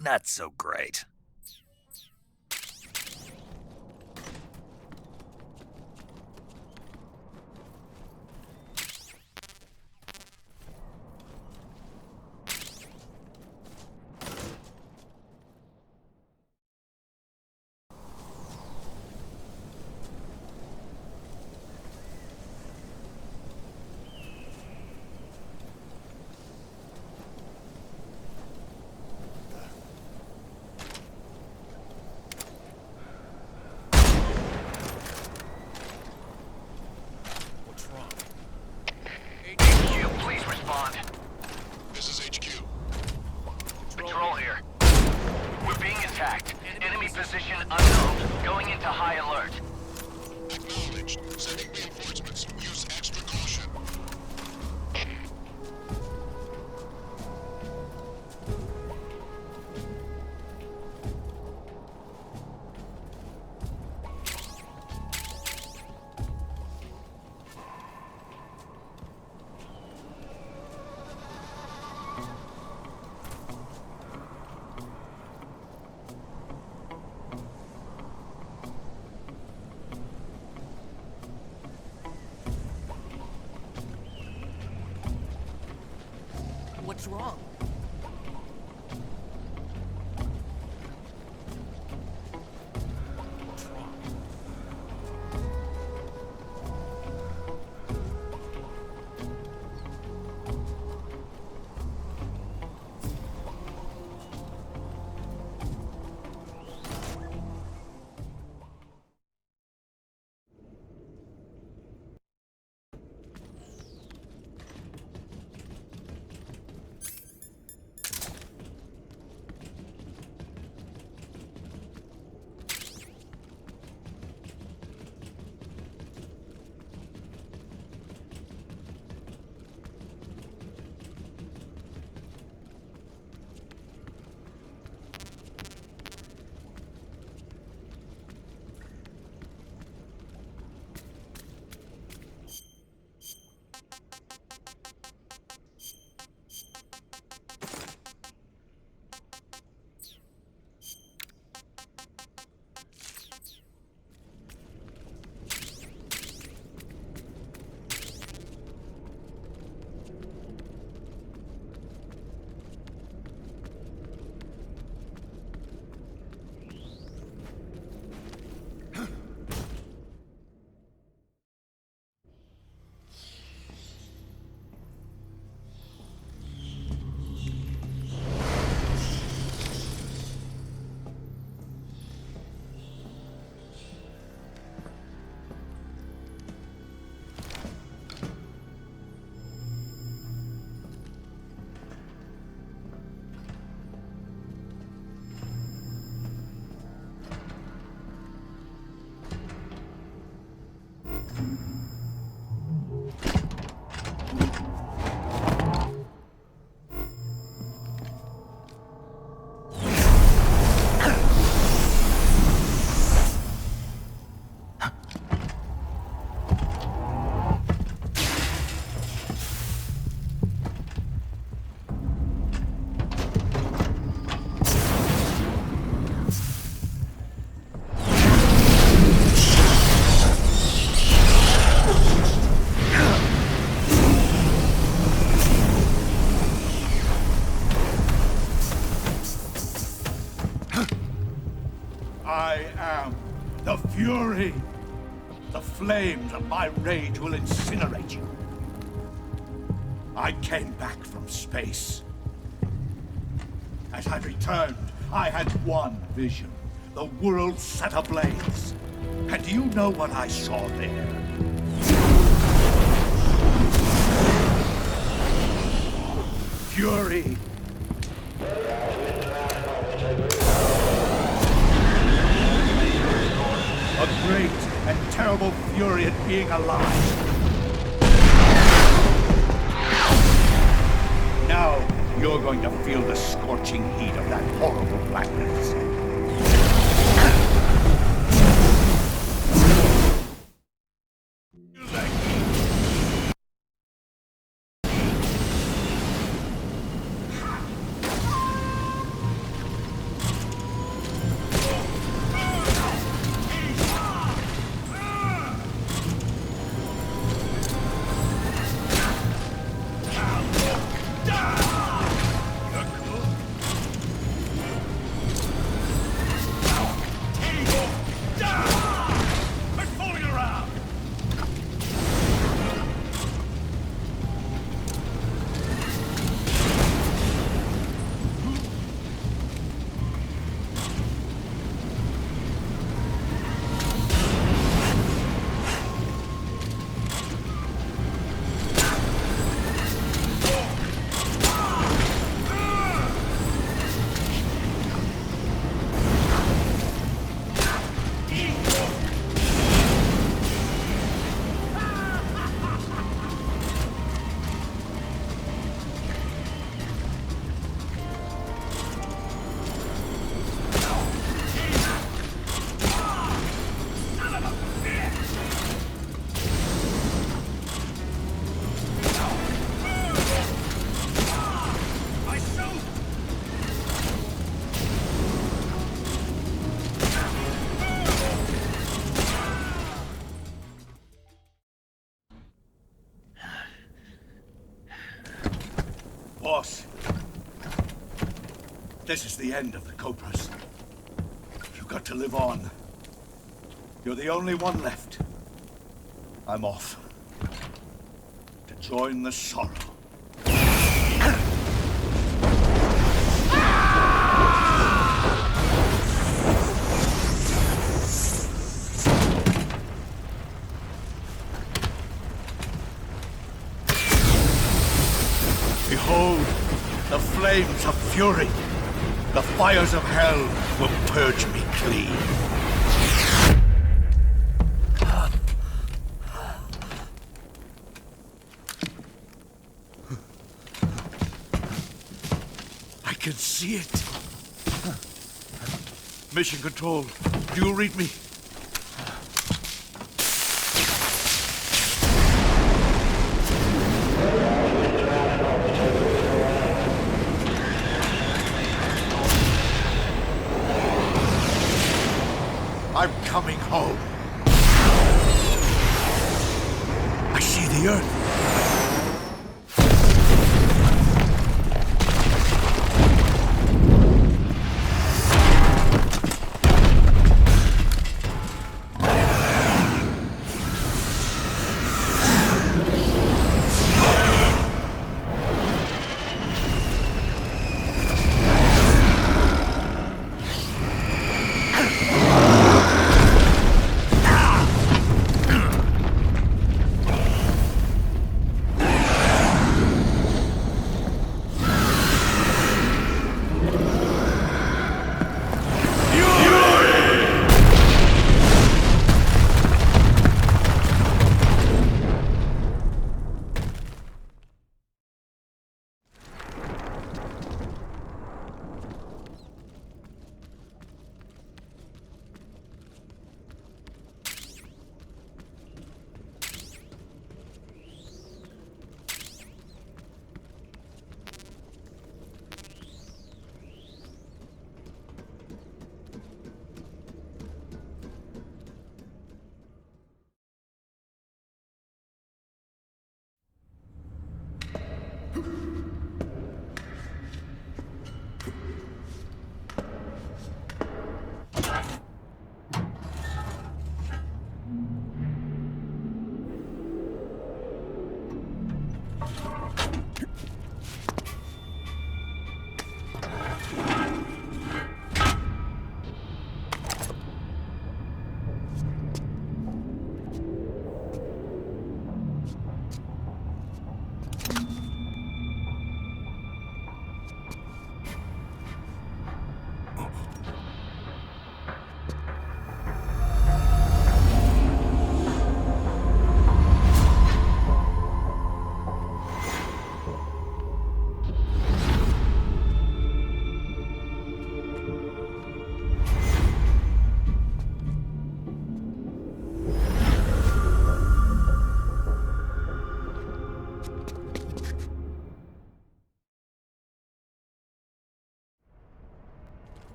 Not so great. What's wrong? Fury! The flames of my rage will incinerate you. I came back from space. As I returned, I had one vision. The world set ablaze. And do you know what I saw there? Fury! A great and terrible fury at being alive. Now, you're going to feel the scorching heat of that horrible blackness. Boss, This is the end of the Cobras. You've got to live on. You're the only one left. I'm off. To join the sorrow. Behold, the flames of fury. The fires of hell will purge me clean. I can see it. Mission Control, do you read me? I'm coming home. I see the Earth.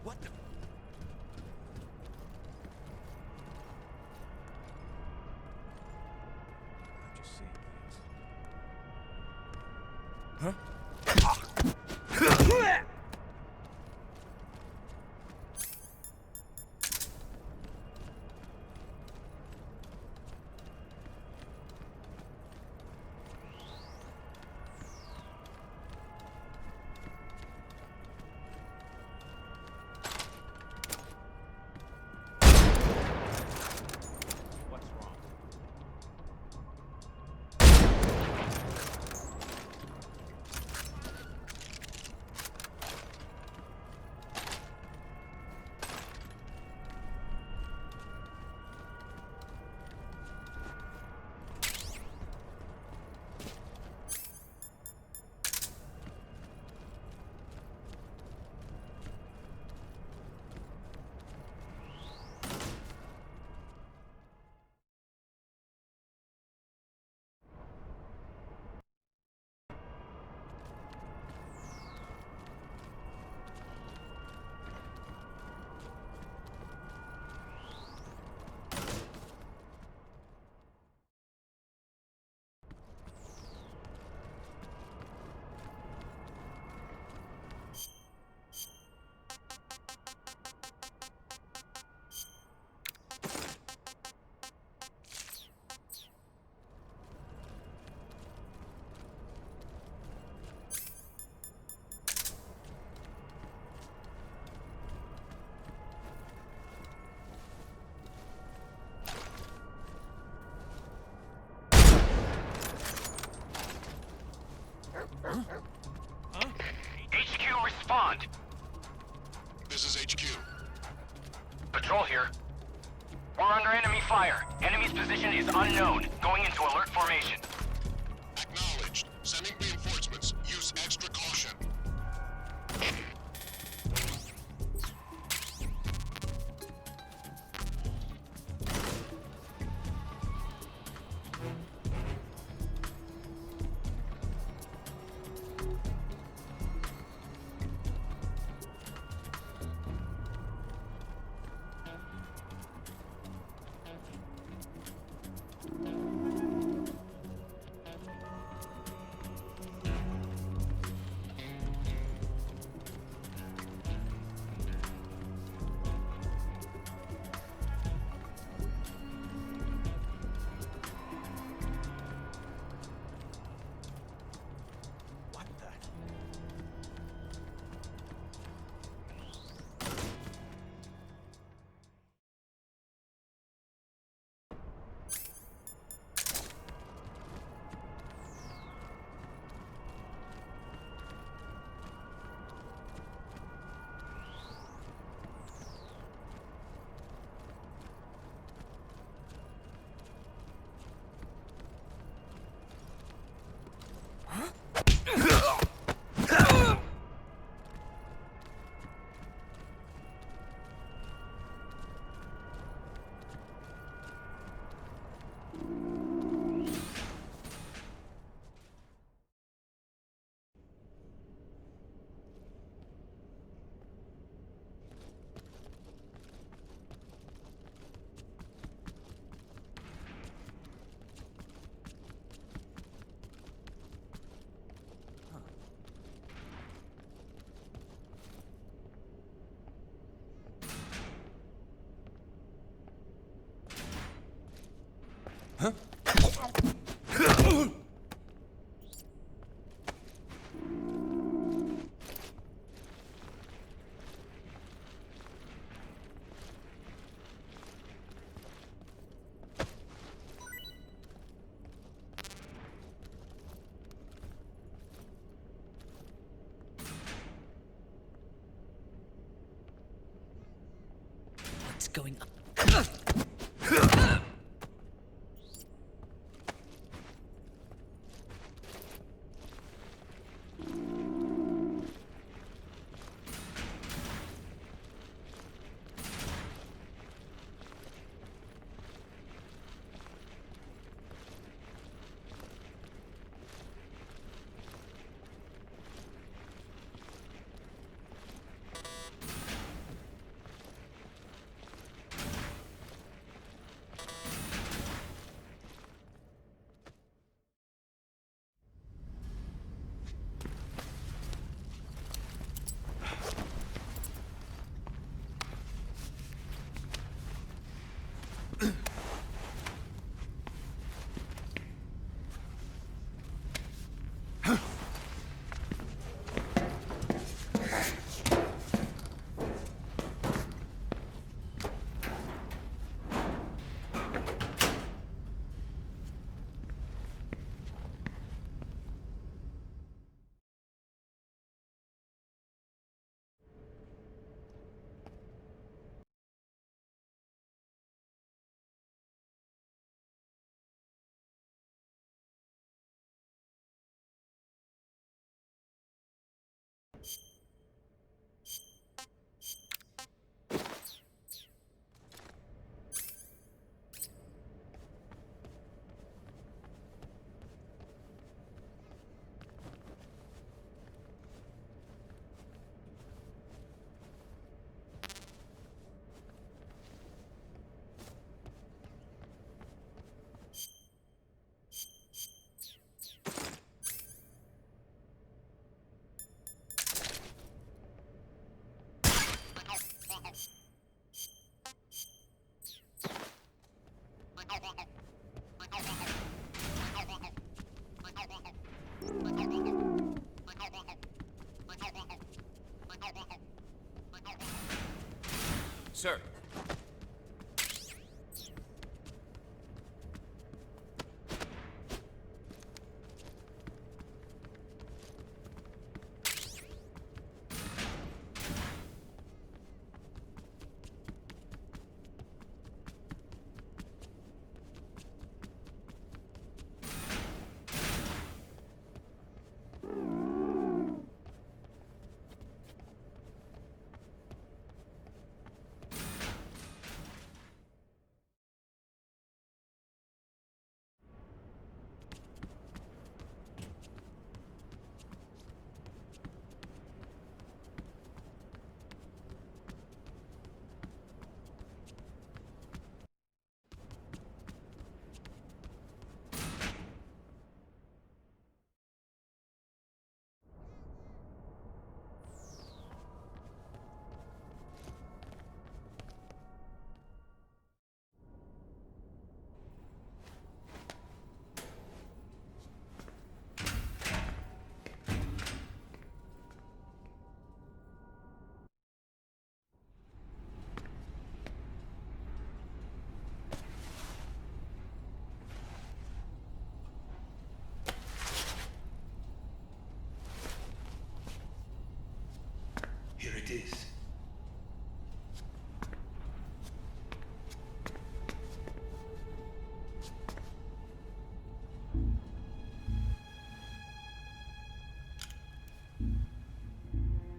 What the? I'm just seeing things. Huh? respond. This is HQ. Patrol here. We're under enemy fire. Enemy's position is unknown. Going into alert formation. Acknowledged. Sending reinforcements. Use extra caution. What's going on? Sir.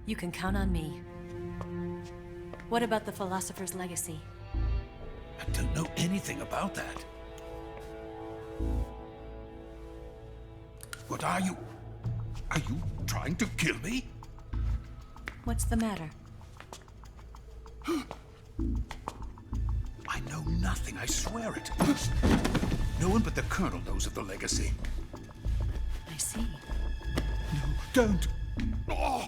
You can count on me. What about the Philosopher's Legacy? I don't know anything about that. What are you? Are you trying to kill me? What's the matter? I know nothing, I swear it. No one but the Colonel knows of the legacy. I see. No, don't! Oh.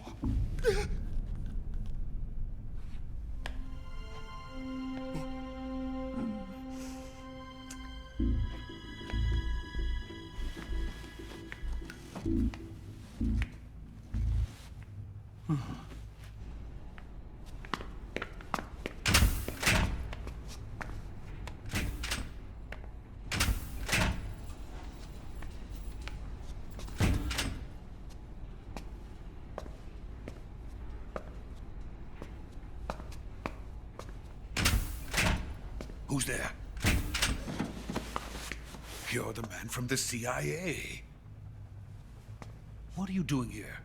Who's there? You're the man from the CIA. What are you doing here?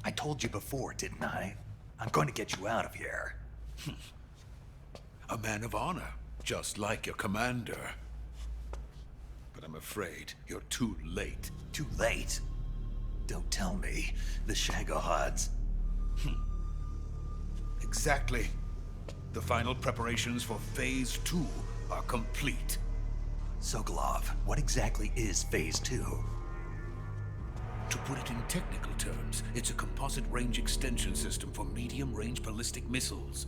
I told you before, didn't I? I'm going to get you out of here. A man of honor, just like your commander. But I'm afraid you're too late. Too late? Don't tell me. The Shagohods. Exactly. The final preparations for Phase 2 are complete. Sokolov, what exactly is Phase 2? To put it in technical terms, it's a composite range extension system for medium-range ballistic missiles.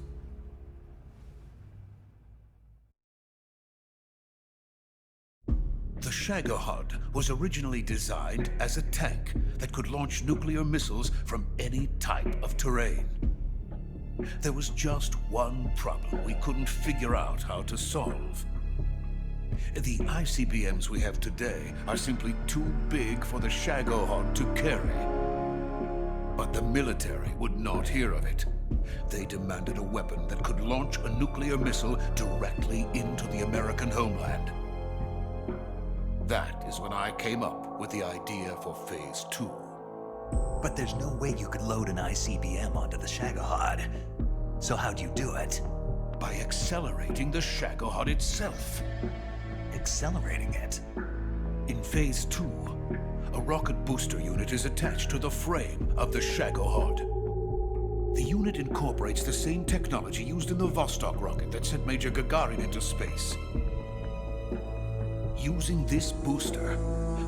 The Shagohod was originally designed as a tank that could launch nuclear missiles from any type of terrain. There was just one problem we couldn't figure out how to solve. The ICBMs we have today are simply too big for the Shagohod to carry. But the military would not hear of it. They demanded a weapon that could launch a nuclear missile directly into the American homeland. That is when I came up with the idea for Phase 2. But there's no way you could load an ICBM onto the Shagohod. So how'd you do it? By accelerating the Shagohod itself. Accelerating it? In Phase 2, a rocket booster unit is attached to the frame of the Shagohod. The unit incorporates the same technology used in the Vostok rocket that sent Major Gagarin into space. Using this booster,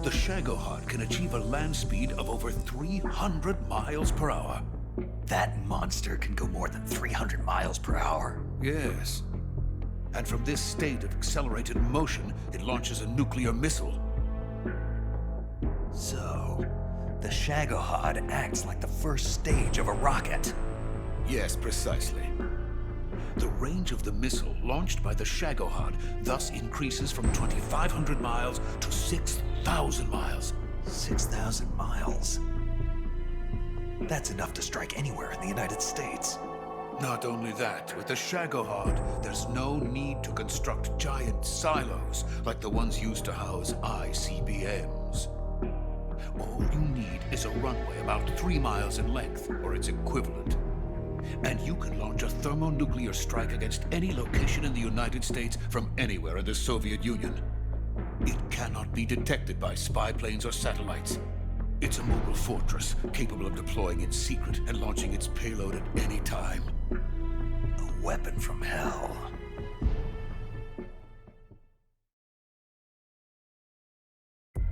the Shagohod can achieve a land speed of over 300 miles per hour. That monster can go more than 300 miles per hour? Yes. And from this state of accelerated motion, it launches a nuclear missile. So, the Shagohod acts like the first stage of a rocket. Yes, precisely. The range of the missile launched by the Shagohod thus increases from 2,500 miles to 6,000 miles. 6,000 miles? That's enough to strike anywhere in the United States. Not only that, with the Shagohod, there's no need to construct giant silos like the ones used to house ICBMs. All you need is a runway about 3 miles in length, or its equivalent. And you can launch a thermonuclear strike against any location in the United States from anywhere in the Soviet Union. It cannot be detected by spy planes or satellites. It's a mobile fortress, capable of deploying in secret and launching its payload at any time. A weapon from hell.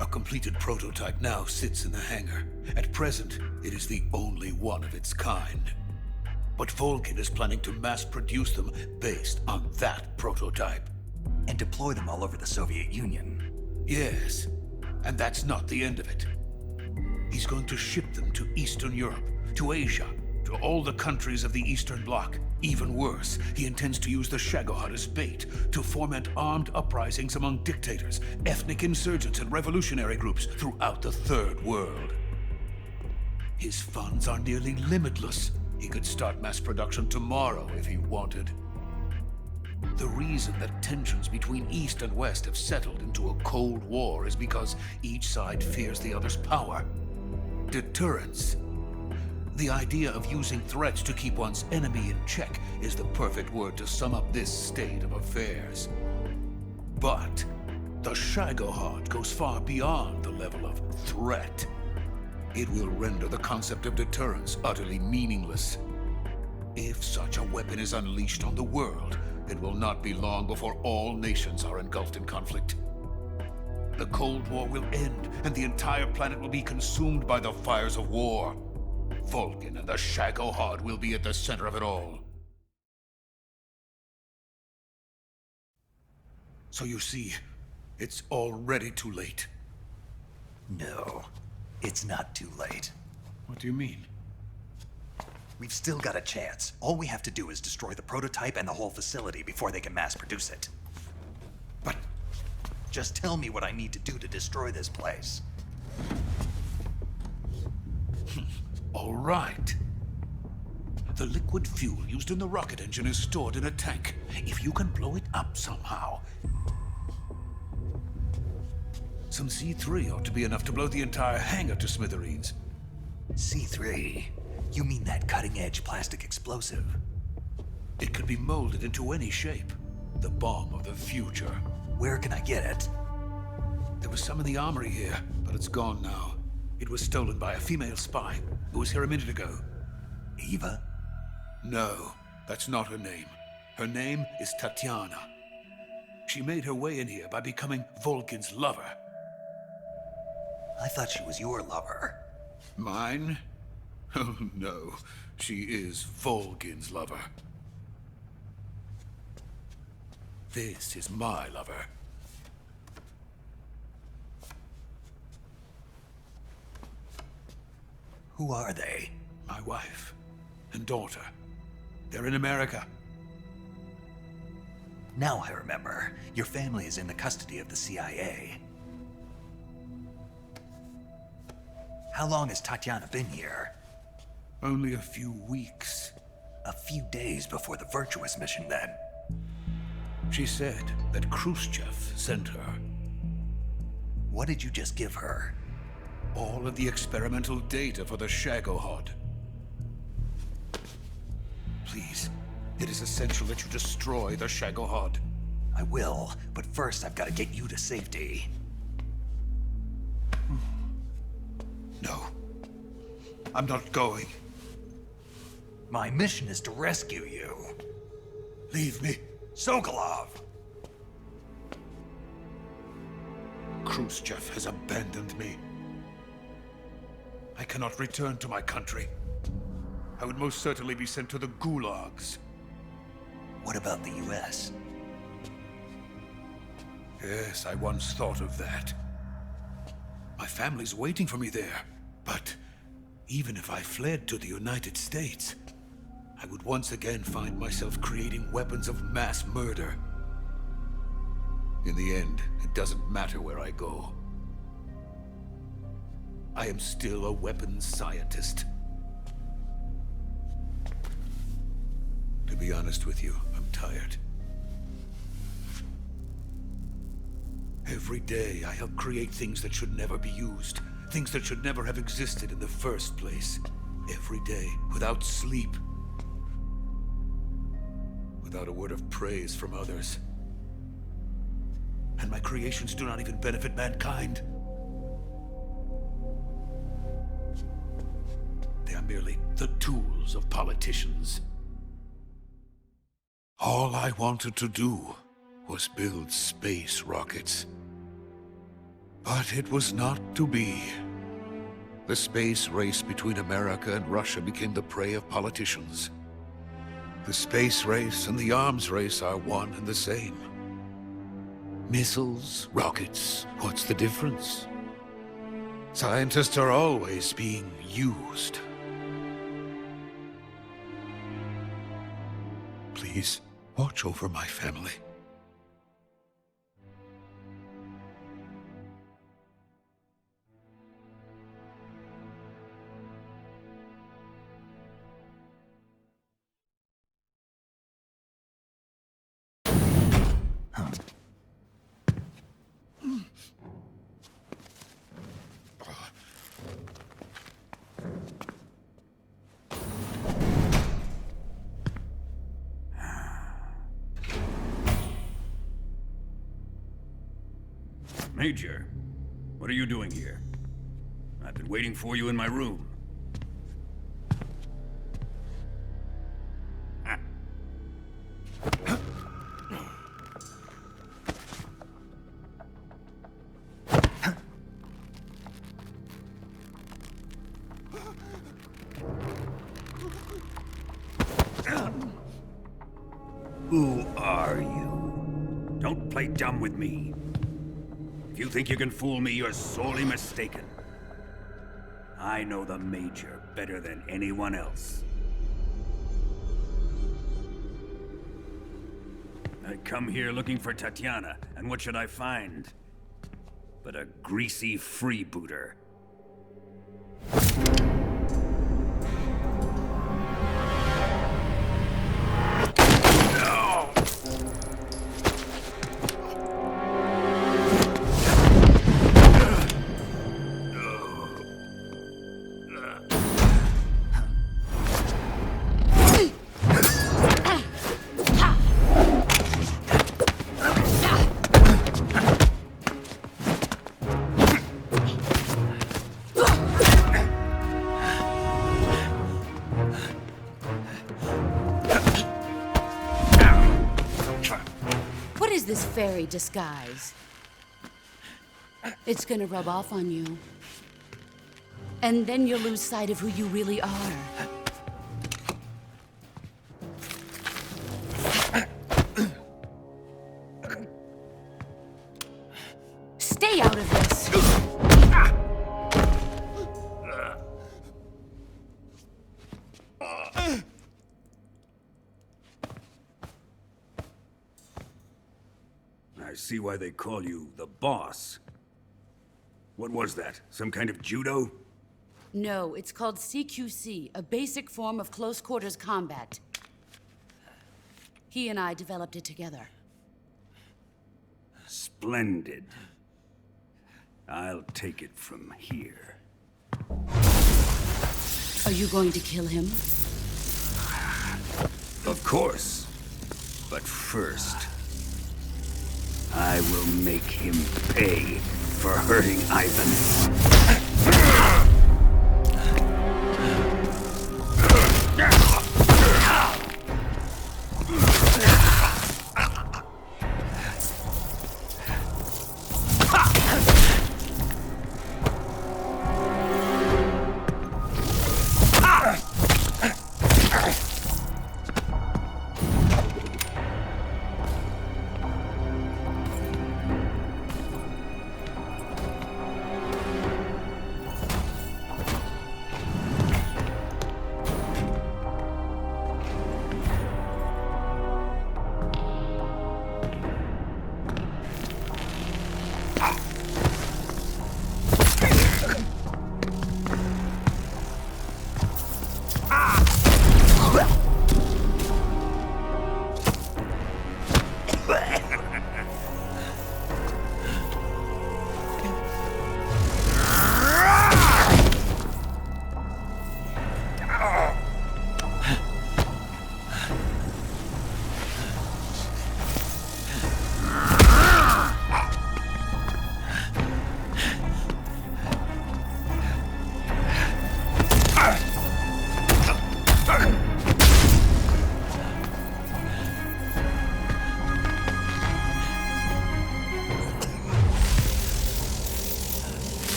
A completed prototype now sits in the hangar. At present, it is the only one of its kind. But Volkin is planning to mass-produce them based on that prototype. And deploy them all over the Soviet Union. Yes, and that's not the end of it. He's going to ship them to Eastern Europe, to Asia, to all the countries of the Eastern Bloc. Even worse, he intends to use the Shagohod as bait to foment armed uprisings among dictators, ethnic insurgents, and revolutionary groups throughout the Third World. His funds are nearly limitless. He could start mass production tomorrow if he wanted. The reason that tensions between East and West have settled into a Cold War is because each side fears the other's power. Deterrence. The idea of using threats to keep one's enemy in check is the perfect word to sum up this state of affairs. But the Shagohod goes far beyond the level of threat. It will render the concept of deterrence utterly meaningless. If such a weapon is unleashed on the world, it will not be long before all nations are engulfed in conflict. The Cold War will end, and the entire planet will be consumed by the fires of war. Vulcan and the Shagohod will be at the center of it all. So you see, it's already too late. No, it's not too late. What do you mean? We've still got a chance. All we have to do is destroy the prototype and the whole facility before they can mass produce it. But just tell me what I need to do to destroy this place. All right. The liquid fuel used in the rocket engine is stored in a tank. If you can blow it up somehow. Some C3 ought to be enough to blow the entire hangar to smithereens. C3? You mean that cutting-edge plastic explosive? It could be molded into any shape. The bomb of the future. Where can I get it? There was some in the armory here, but it's gone now. It was stolen by a female spy who was here a minute ago. Eva? No, that's not her name. Her name is Tatiana. She made her way in here by becoming Vulcan's lover. I thought she was your lover. Mine? Oh no, she is Vulcan's lover. This is my lover. Who are they? My wife and daughter. They're in America. Now I remember. Your family is in the custody of the CIA. How long has Tatiana been here? Only a few weeks. A few days before the Virtuous mission, then. She said that Khrushchev sent her. What did you just give her? All of the experimental data for the Shagohod. Please, it is essential that you destroy the Shagohod. I will, but first I've got to get you to safety. No. I'm not going. My mission is to rescue you. Leave me. Sokolov! Khrushchev has abandoned me. I cannot return to my country. I would most certainly be sent to the gulags. What about the US? Yes, I once thought of that. My family's waiting for me there. But even if I fled to the United States, I would once again find myself creating weapons of mass murder. In the end, it doesn't matter where I go. I am still a weapons scientist. To be honest with you, I'm tired. Every day, I help create things that should never be used. Things that should never have existed in the first place. Every day, without sleep. Without a word of praise from others. And my creations do not even benefit mankind. They are merely the tools of politicians. All I wanted to do was build space rockets. But it was not to be. The space race between America and Russia became the prey of politicians. The space race and the arms race are one and the same. Missiles, rockets, what's the difference? Scientists are always being used. Please, watch over my family. Major, what are you doing here? I've been waiting for you in my room. Who are you? Don't play dumb with me. If you think you can fool me, you're sorely mistaken. I know the Major better than anyone else. I come here looking for Tatiana, and what should I find? But a greasy freebooter. This fairy disguise. It's gonna rub off on you. And then you'll lose sight of who you really are. Stay out of this! I see why they call you the boss. What was that? Some kind of judo? No, it's called CQC, a basic form of close quarters combat. He and I developed it together. Splendid. I'll take it from here. Are you going to kill him? Of course. But first, I will make him pay for hurting Ivan.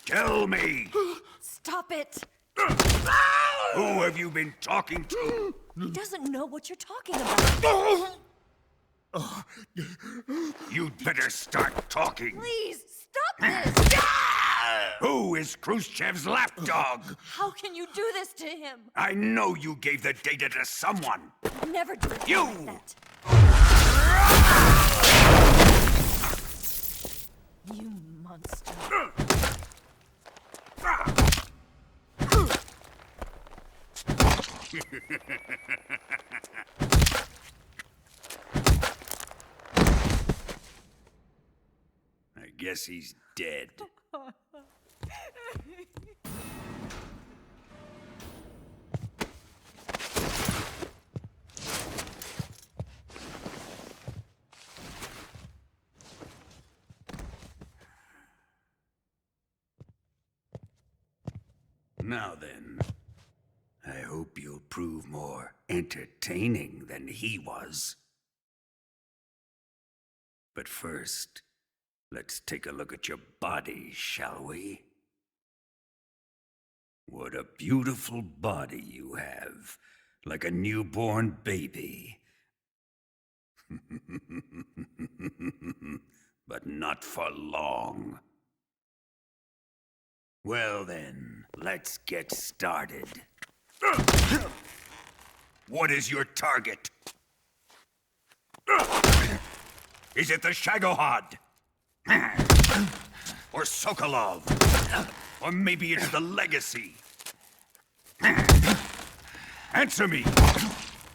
Tell me! Stop it! Who have you been talking to? He doesn't know what you're talking about. You'd better start talking. Please, stop this! Who is Khrushchev's lapdog? How can you do this to him? I know you gave the data to someone. Never do it You! like that. I guess he's dead. Now then, I hope you'll prove more entertaining than he was. But first, let's take a look at your body, shall we? What a beautiful body you have, like a newborn baby. But not for long. Well then, let's get started. What is your target? Is it the Shagohod? Or Sokolov? Or maybe it's the Legacy? Answer me!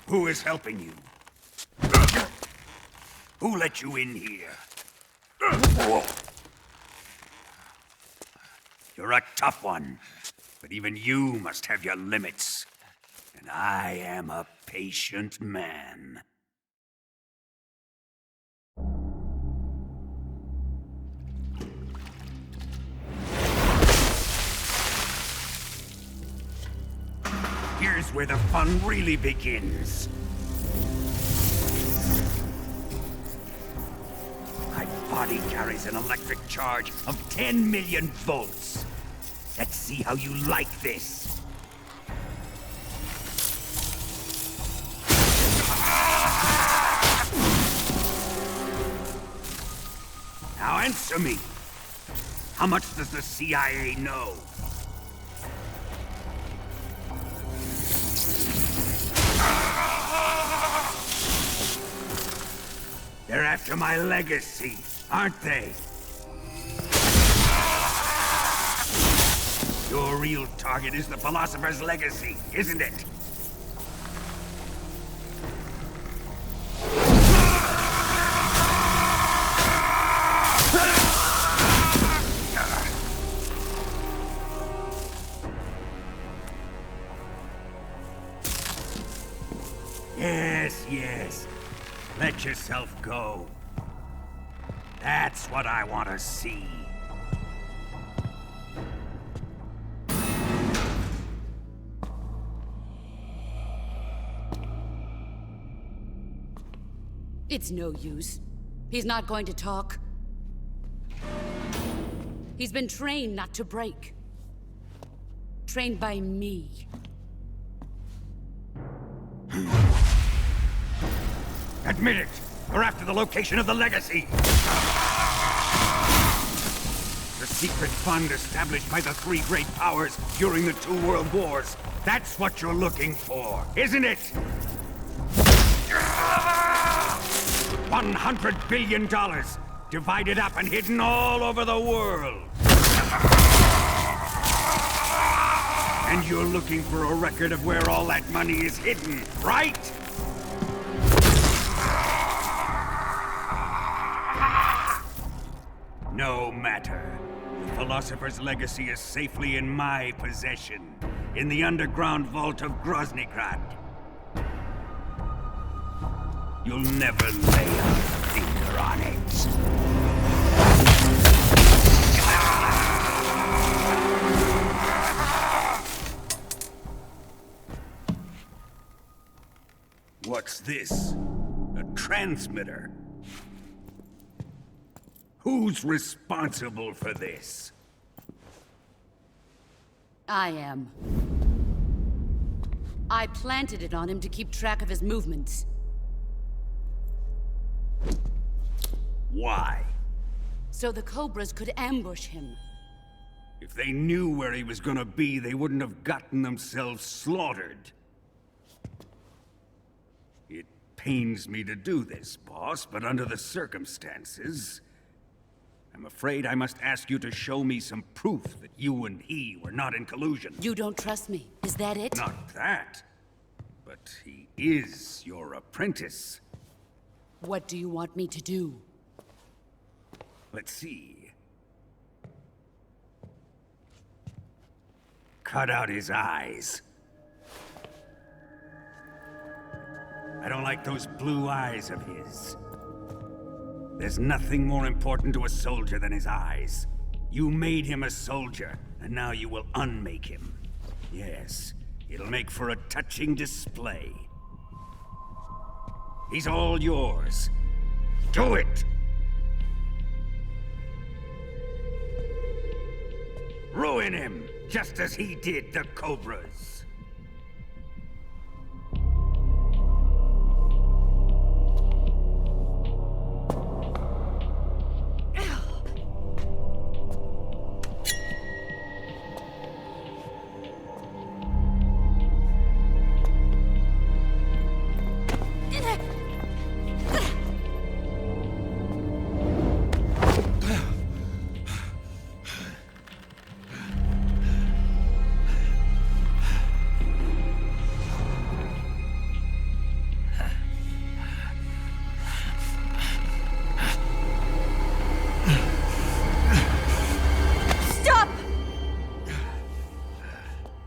Who is helping you? Who let you in here? You're a tough one, but even you must have your limits. And I am a patient man. Here's where the fun really begins. My body carries an electric charge of 10 million volts. Let's see how you like this. Now answer me. How much does the CIA know? They're after my legacy, aren't they? Your real target is the Philosopher's Legacy, isn't it? Yes. Let yourself go. That's what I want to see. It's no use. He's not going to talk. He's been trained not to break. Trained by me. Admit it! You're after the location of the Legacy! The secret fund established by the three great powers during the 2 world wars. That's what you're looking for, isn't it? $100 billion, divided up and hidden all over the world. And you're looking for a record of where all that money is hidden, right? No matter. The Philosopher's Legacy is safely in my possession, in the underground vault of Groznygrad. You'll never lay a finger on it. What's this? A transmitter? Who's responsible for this? I am. I planted it on him to keep track of his movements. Why? So the Cobras could ambush him. If they knew where he was gonna be, they wouldn't have gotten themselves slaughtered. It pains me to do this, boss, but under the circumstances, I'm afraid I must ask you to show me some proof that you and he were not in collusion. You don't trust me, is that it? Not that. but he is your apprentice. What do you want me to do? Let's see. Cut out his eyes. I don't like those blue eyes of his. There's nothing more important to a soldier than his eyes. You made him a soldier, and now you will unmake him. Yes, it'll make for a touching display. He's all yours. Do it! Ruin him, just as he did the Cobras.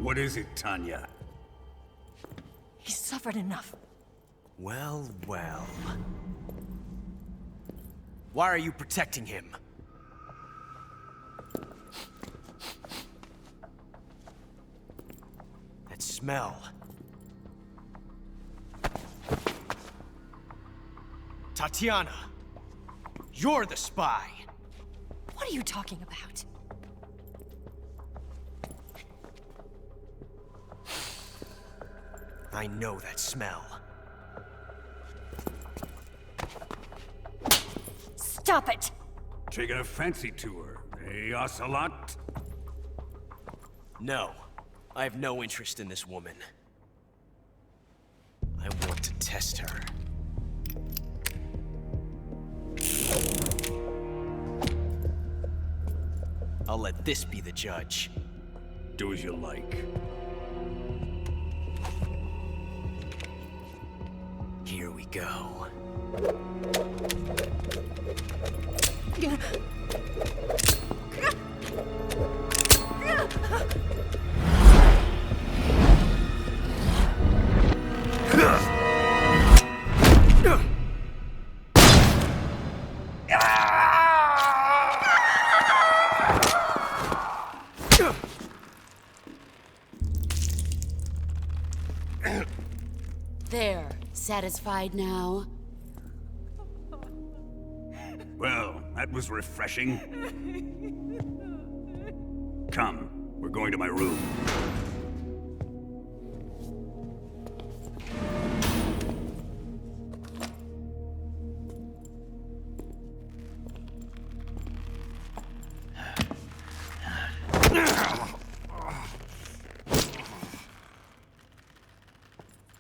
What is it, Tanya? He's suffered enough. Well, well. Why are you protecting him? That smell. Tatiana! You're the spy! What are you talking about? I know that smell. Stop it! Taking a fancy to her, eh, Ocelot? No. I have no interest in this woman. I want to test her. I'll let this be the judge. Do as you like. Here we go. There. Satisfied now? Well, that was refreshing. Come, we're going to my room.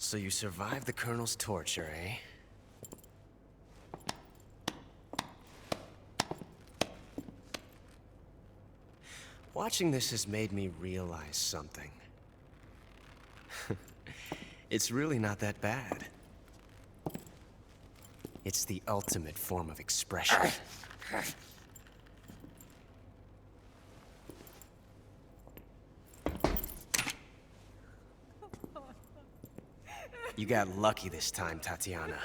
So you survived the Colonel's torture, eh? Watching this has made me realize something. It's really not that bad. It's the ultimate form of expression. You got lucky this time, Tatiana.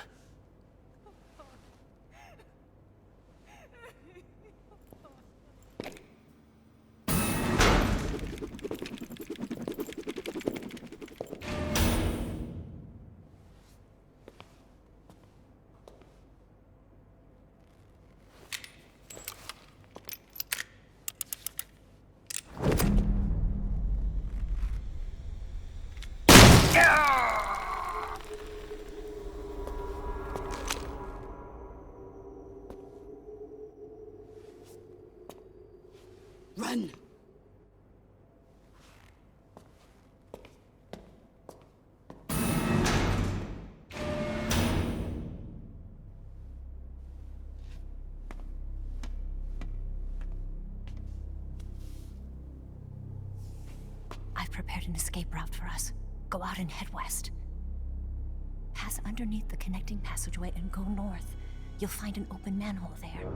Run! I've prepared an escape route for us. Go out and head west. Pass underneath the connecting passageway and go north. You'll find an open manhole there.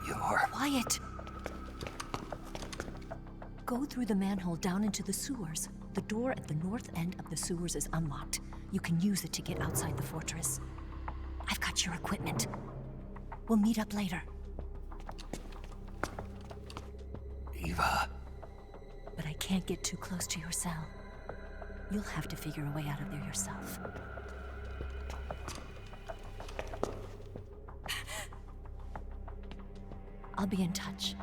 You're... Quiet! Go through the manhole down into the sewers. The door at the north end of the sewers is unlocked. You can use it to get outside the fortress. I've got your equipment. We'll meet up later. Eva. But I can't get too close to your cell. You'll have to figure a way out of there yourself. I'll be in touch.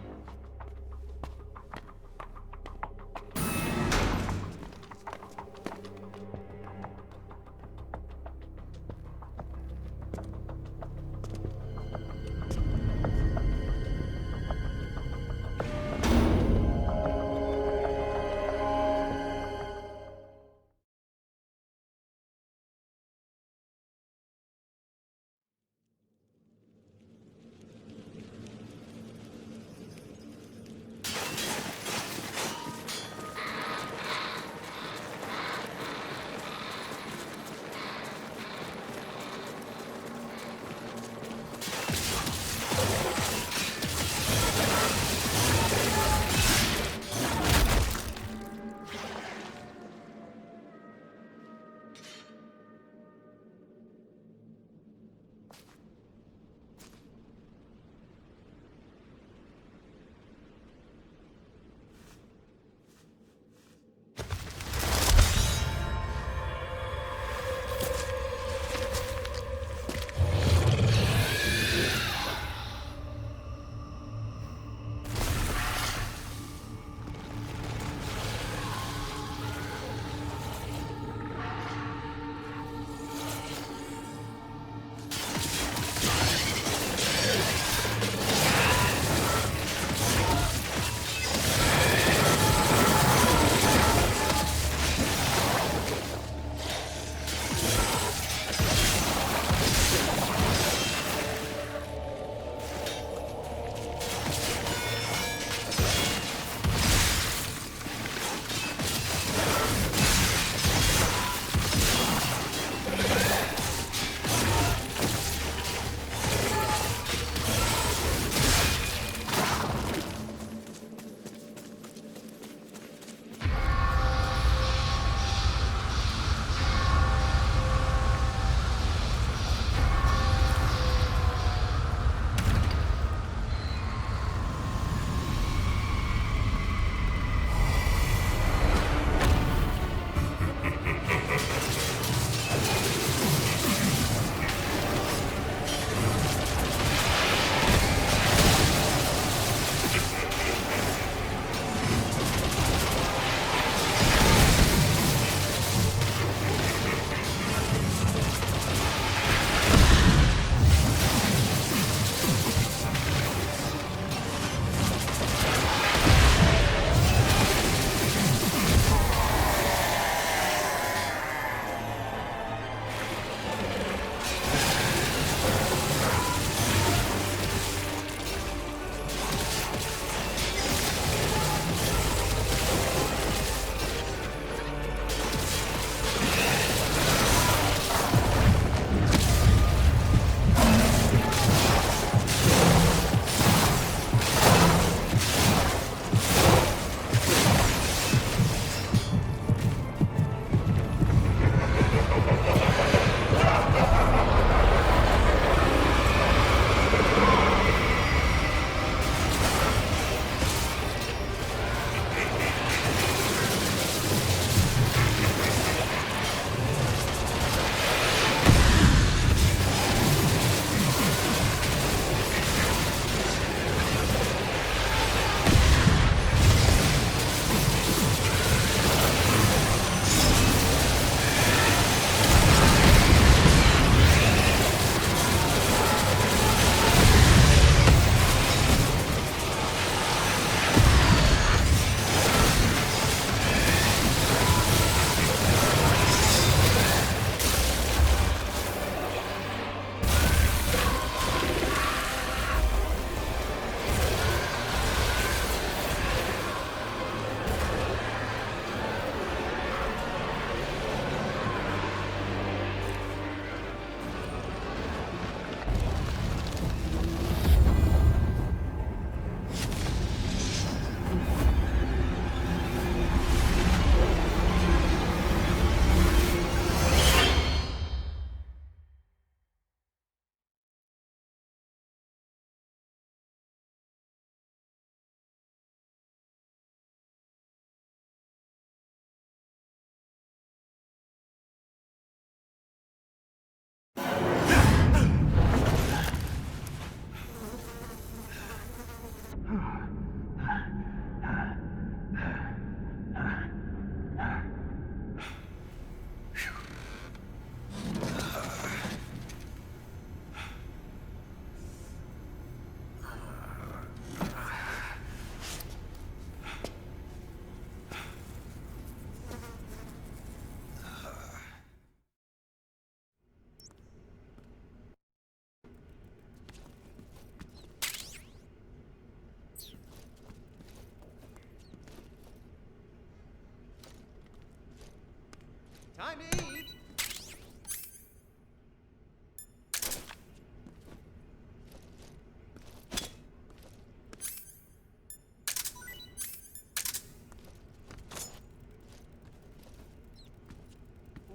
time to eat.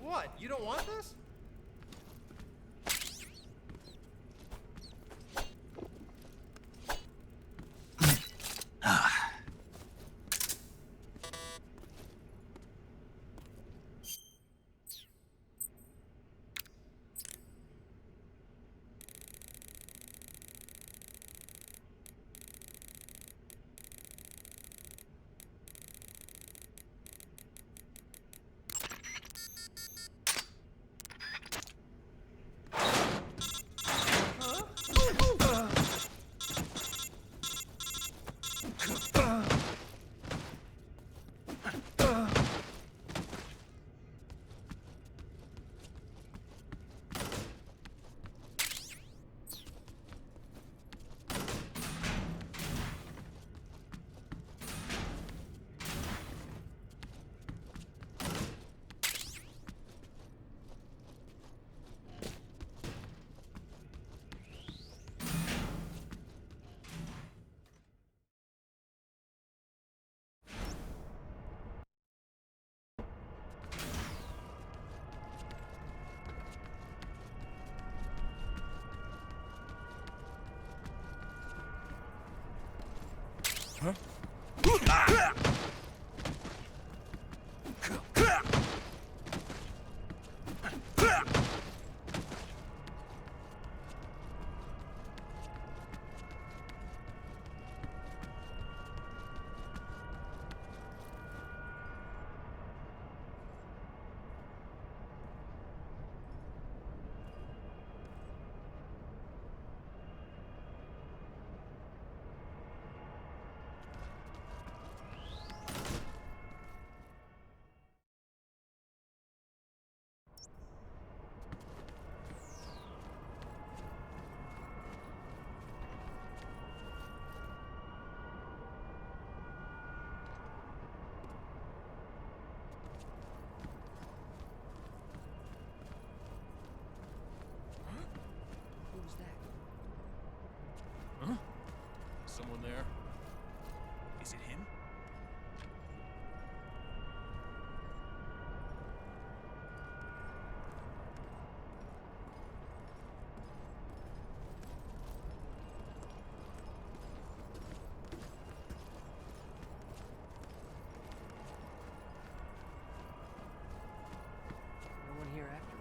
What? You don't want this? Huh? Huh? Someone there? Is it him? No one here after all.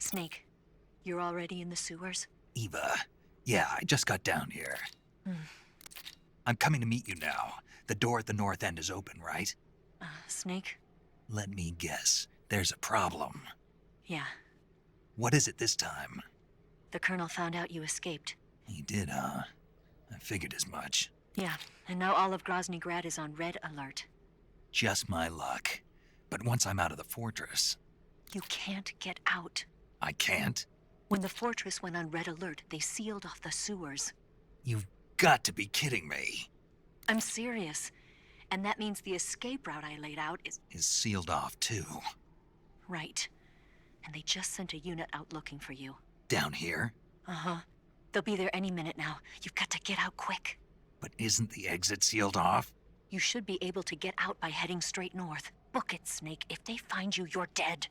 Snake, you're already in the sewers? Eva. Yeah, I just got down here. I'm coming to meet you now. The door at the north end is open, right? Snake? Let me guess. There's a problem. Yeah. What is it this time? The Colonel found out you escaped. He did, huh? I figured as much. Yeah, and now all of Grozny Grad is on red alert. Just my luck. But once I'm out of the fortress... You can't get out. I can't? When the fortress went on red alert, they sealed off the sewers. You've got to be kidding me. I'm serious. And that means the escape route I laid out is sealed off, too. Right. And they just sent a unit out looking for you. Down here? Uh-huh. They'll be there any minute now. You've got to get out quick. But isn't the exit sealed off? You should be able to get out by heading straight north. Book it, Snake. If they find you, you're dead.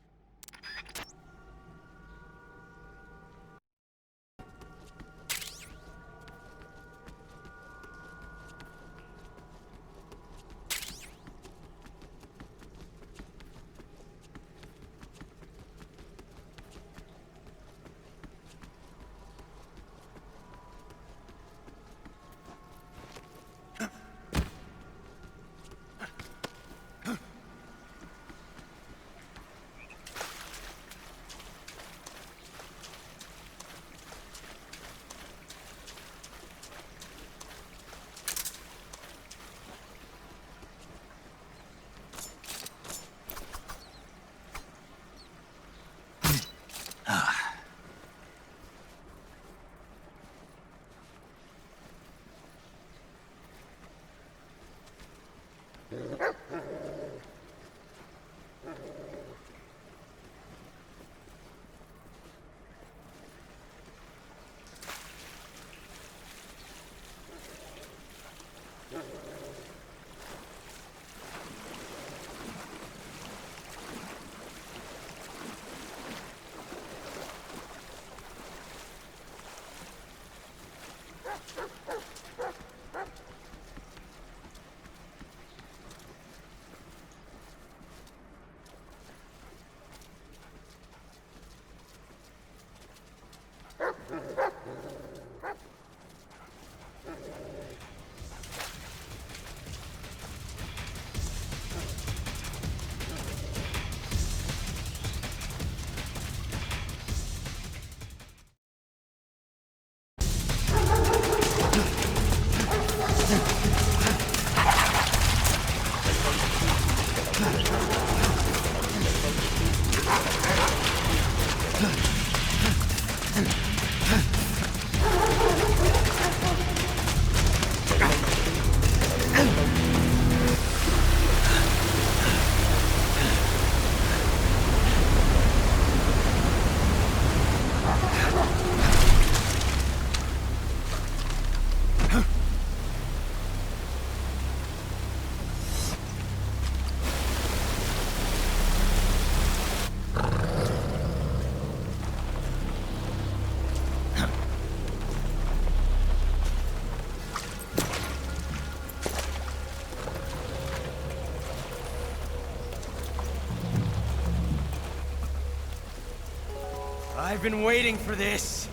I've been waiting for this.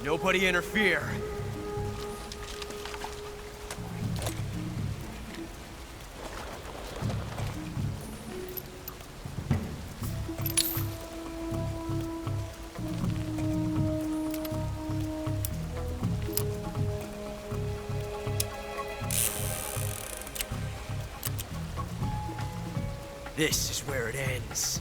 Nobody interfere. This is where it ends.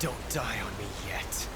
Don't die on me yet.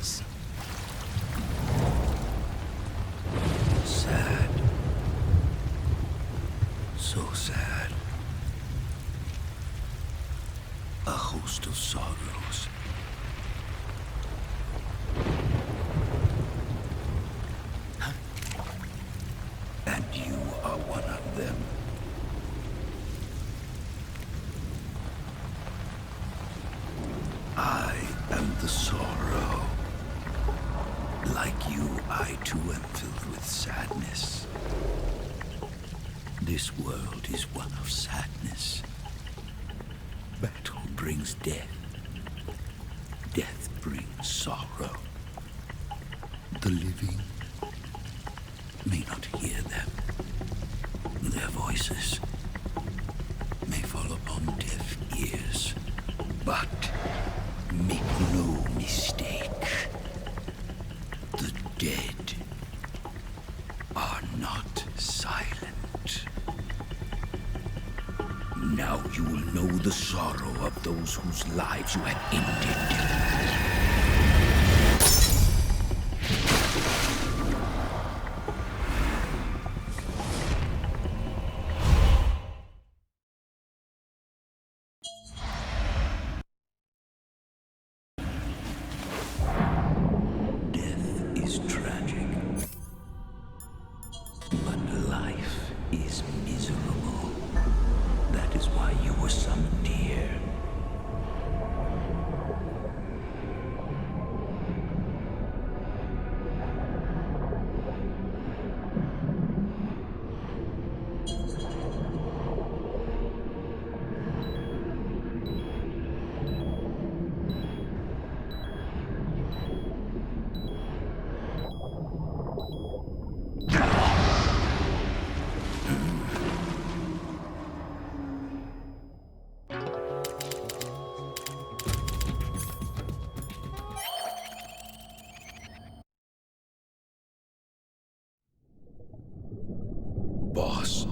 was. Sad. So sad. A host of sorrows. And you are one of them. I am the sorrow. Like you, I too am filled with sadness. This world is one of sadness. Battle brings death. Death brings sorrow. The living may not hear them. Their voices may fall upon deaf ears. But make no mistake, the dead are not silent. Now you will know the sorrow of those whose lives you have ended. Boss,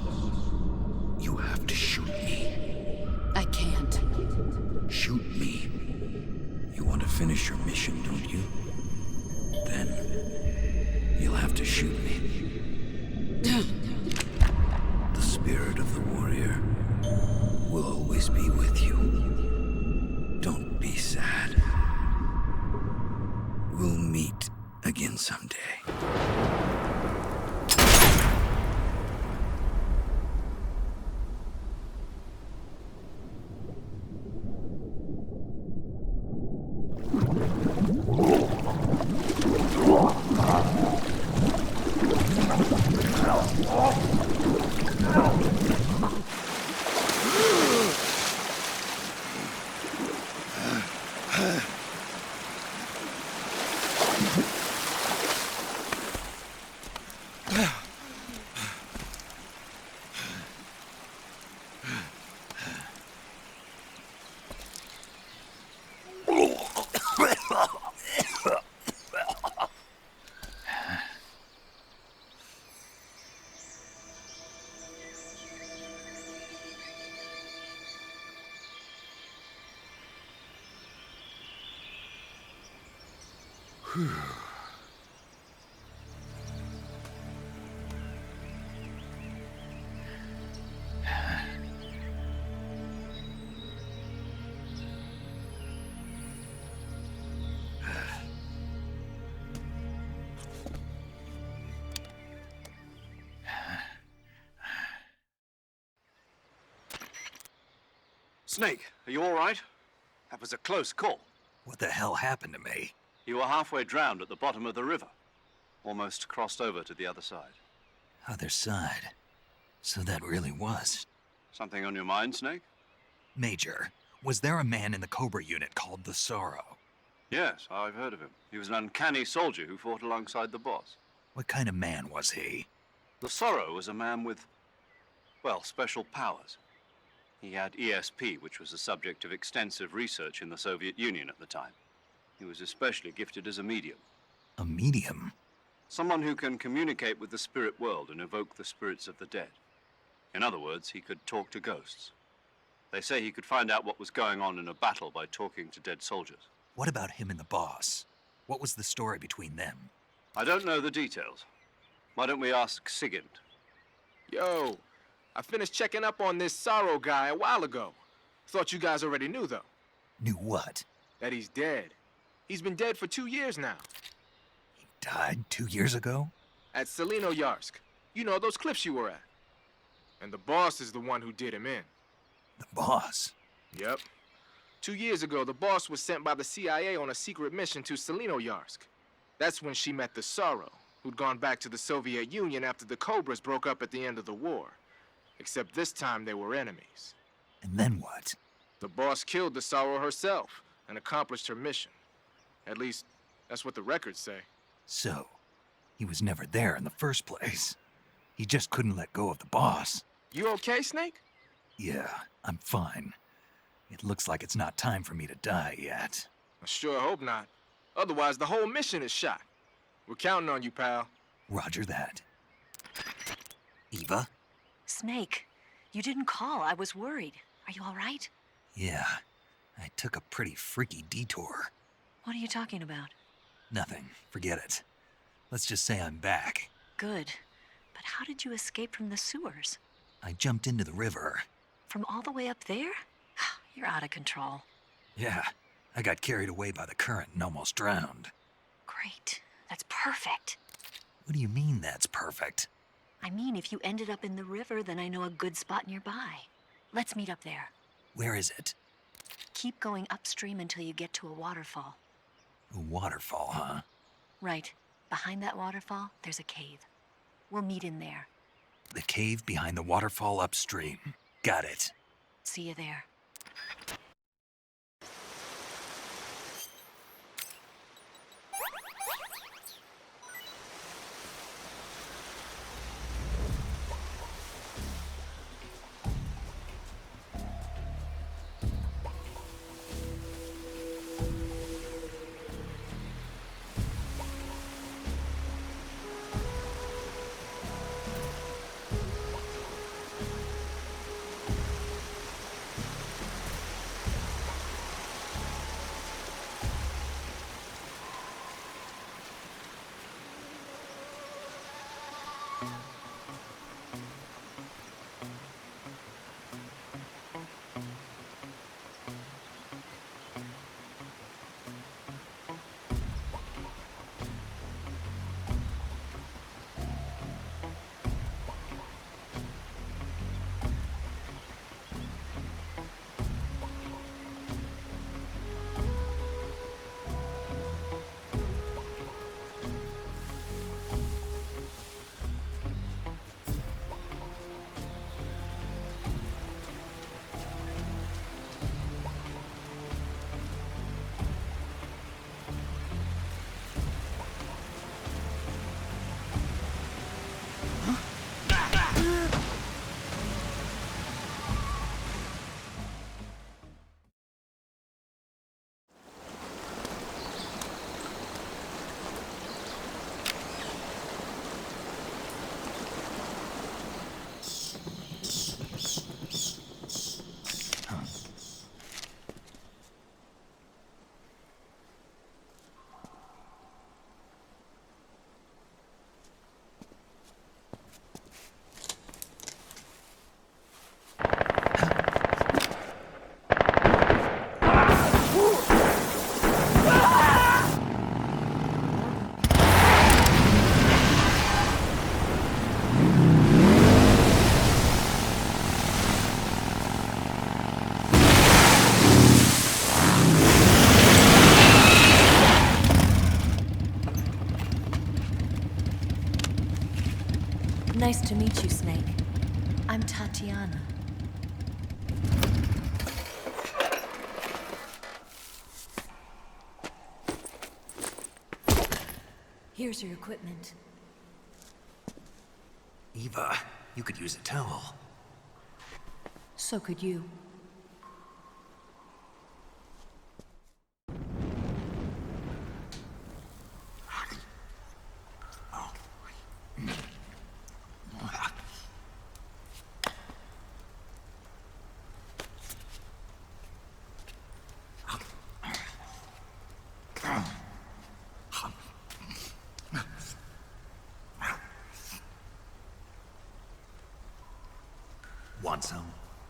you have to shoot me. I can't. Shoot me. You want to finish your mission, don't you? Then you'll have to shoot me. The spirit of the warrior will always be with you. Don't be sad. We'll meet again someday. Snake, are you all right? That was a close call. What the hell happened to me? You were halfway drowned at the bottom of the river. Almost crossed over to the other side. Other side? So that really was. Something on your mind, Snake? Major, was there a man in the Cobra unit called the Sorrow? Yes, I've heard of him. He was an uncanny soldier who fought alongside the boss. What kind of man was he? The Sorrow was a man with, well, special powers. He had ESP, which was the subject of extensive research in the Soviet Union at the time. He was especially gifted as a medium. A medium? Someone who can communicate with the spirit world and evoke the spirits of the dead. In other words, he could talk to ghosts. They say he could find out what was going on in a battle by talking to dead soldiers. What about him and the boss? What was the story between them? I don't know the details. Why don't we ask Sigint? Yo, I finished checking up on this Sorrow guy a while ago. Thought you guys already knew, though. Knew what? That he's dead. He's been dead for 2 years now. He died 2 years ago? At Selino-Yarsk. You know, those cliffs you were at. And the boss is the one who did him in. The boss? Yep. 2 years ago, the boss was sent by the CIA on a secret mission to Selino-Yarsk. That's when she met the Sorrow, who'd gone back to the Soviet Union after the Cobras broke up at the end of the war. Except this time they were enemies. And then what? The boss killed the Sorrow herself and accomplished her mission. At least, that's what the records say. So, he was never there in the first place. He just couldn't let go of the boss. You okay, Snake? Yeah, I'm fine. It looks like it's not time for me to die yet. I sure hope not. Otherwise, the whole mission is shot. We're counting on you, pal. Roger that. Eva? Snake, you didn't call. I was worried. Are you all right? Yeah, I took a pretty freaky detour. What are you talking about? Nothing. Forget it. Let's just say I'm back. Good. But how did you escape from the sewers? I jumped into the river. From all the way up there? You're out of control. Yeah, I got carried away by the current and almost drowned. Great. That's perfect. What do you mean that's perfect? I mean, if you ended up in the river, then I know a good spot nearby. Let's meet up there. Where is it? Keep going upstream until you get to a waterfall. A waterfall, huh? Right. Behind that waterfall, there's a cave. We'll meet in there. The cave behind the waterfall upstream. Got it. See you there. Nice to meet you, Snake. I'm Tatiana. Here's your equipment. Eva, you could use a towel. So could you.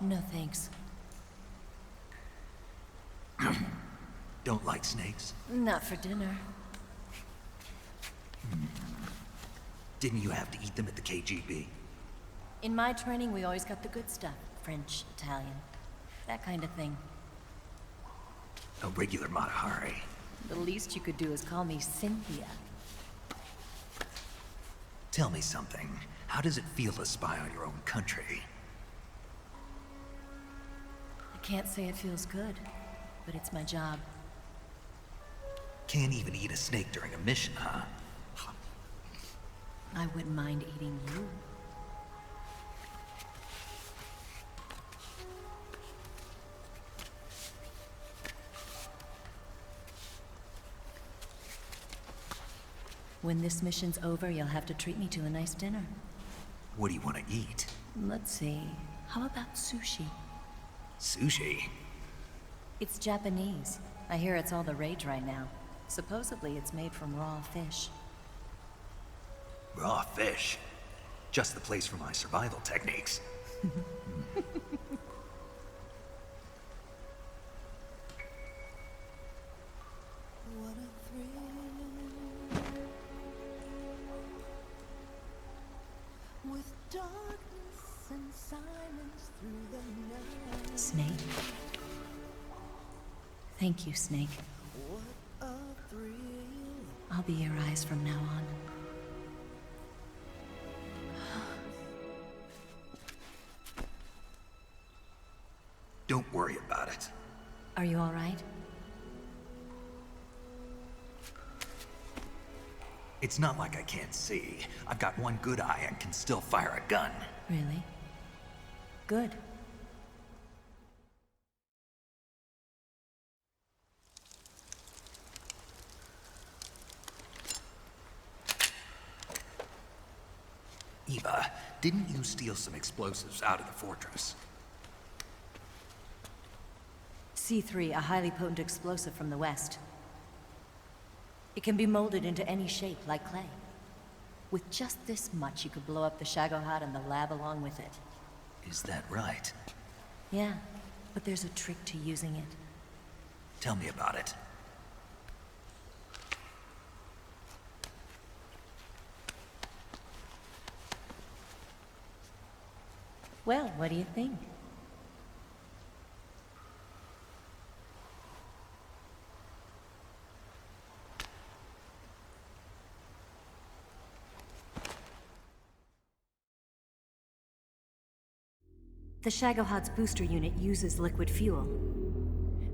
No thanks. Don't like snakes? Not for dinner. Didn't you have to eat them at the KGB? In my training, we always got the good stuff. French, Italian, that kind of thing. A regular Matahari. The least you could do is call me Cynthia. Tell me something. How does it feel to spy on your own country? I can't say it feels good, but it's my job. Can't even eat a snake during a mission, huh? I wouldn't mind eating you. When this mission's over, you'll have to treat me to a nice dinner. What do you want to eat? Let's see. How about sushi? Sushi? It's Japanese. I hear it's all the rage right now. Supposedly, it's made from raw fish. Raw fish? Just the place for my survival techniques. Snake. Thank you, Snake. I'll be your eyes from now on. Don't worry about it. Are you all right? It's not like I can't see. I've got one good eye and can still fire a gun. Really? Good. Eva, didn't you steal some explosives out of the fortress? C3, a highly potent explosive from the west. It can be molded into any shape, like clay. With just this much, you could blow up the Shagohod and the lab along with it. Is that right? Yeah, but there's a trick to using it. Tell me about it. Well, what do you think? The Shagohod's booster unit uses liquid fuel.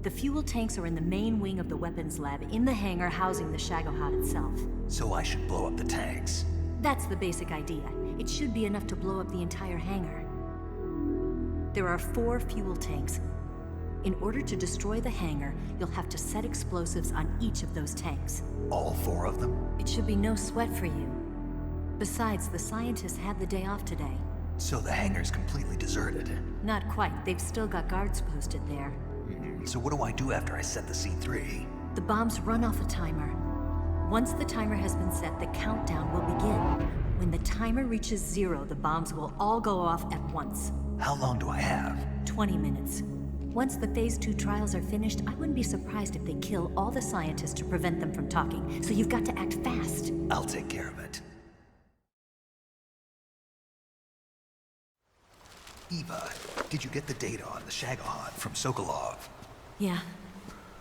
The fuel tanks are in the main wing of the weapons lab in the hangar housing the Shagohod itself. So I should blow up the tanks? That's the basic idea. It should be enough to blow up the entire hangar. There are 4 fuel tanks. In order to destroy the hangar, you'll have to set explosives on each of those tanks. All 4 of them? It should be no sweat for you. Besides, the scientists had the day off today. So the hangar's completely deserted? Not quite. They've still got guards posted there. So what do I do after I set the C3? The bombs run off a timer. Once the timer has been set, the countdown will begin. When the timer reaches 0, the bombs will all go off at once. How long do I have? 20 minutes. Once the Phase 2 trials are finished, I wouldn't be surprised if they kill all the scientists to prevent them from talking. So you've got to act fast. I'll take care of it. Eva, did you get the data on the Shagohod from Sokolov? Yeah,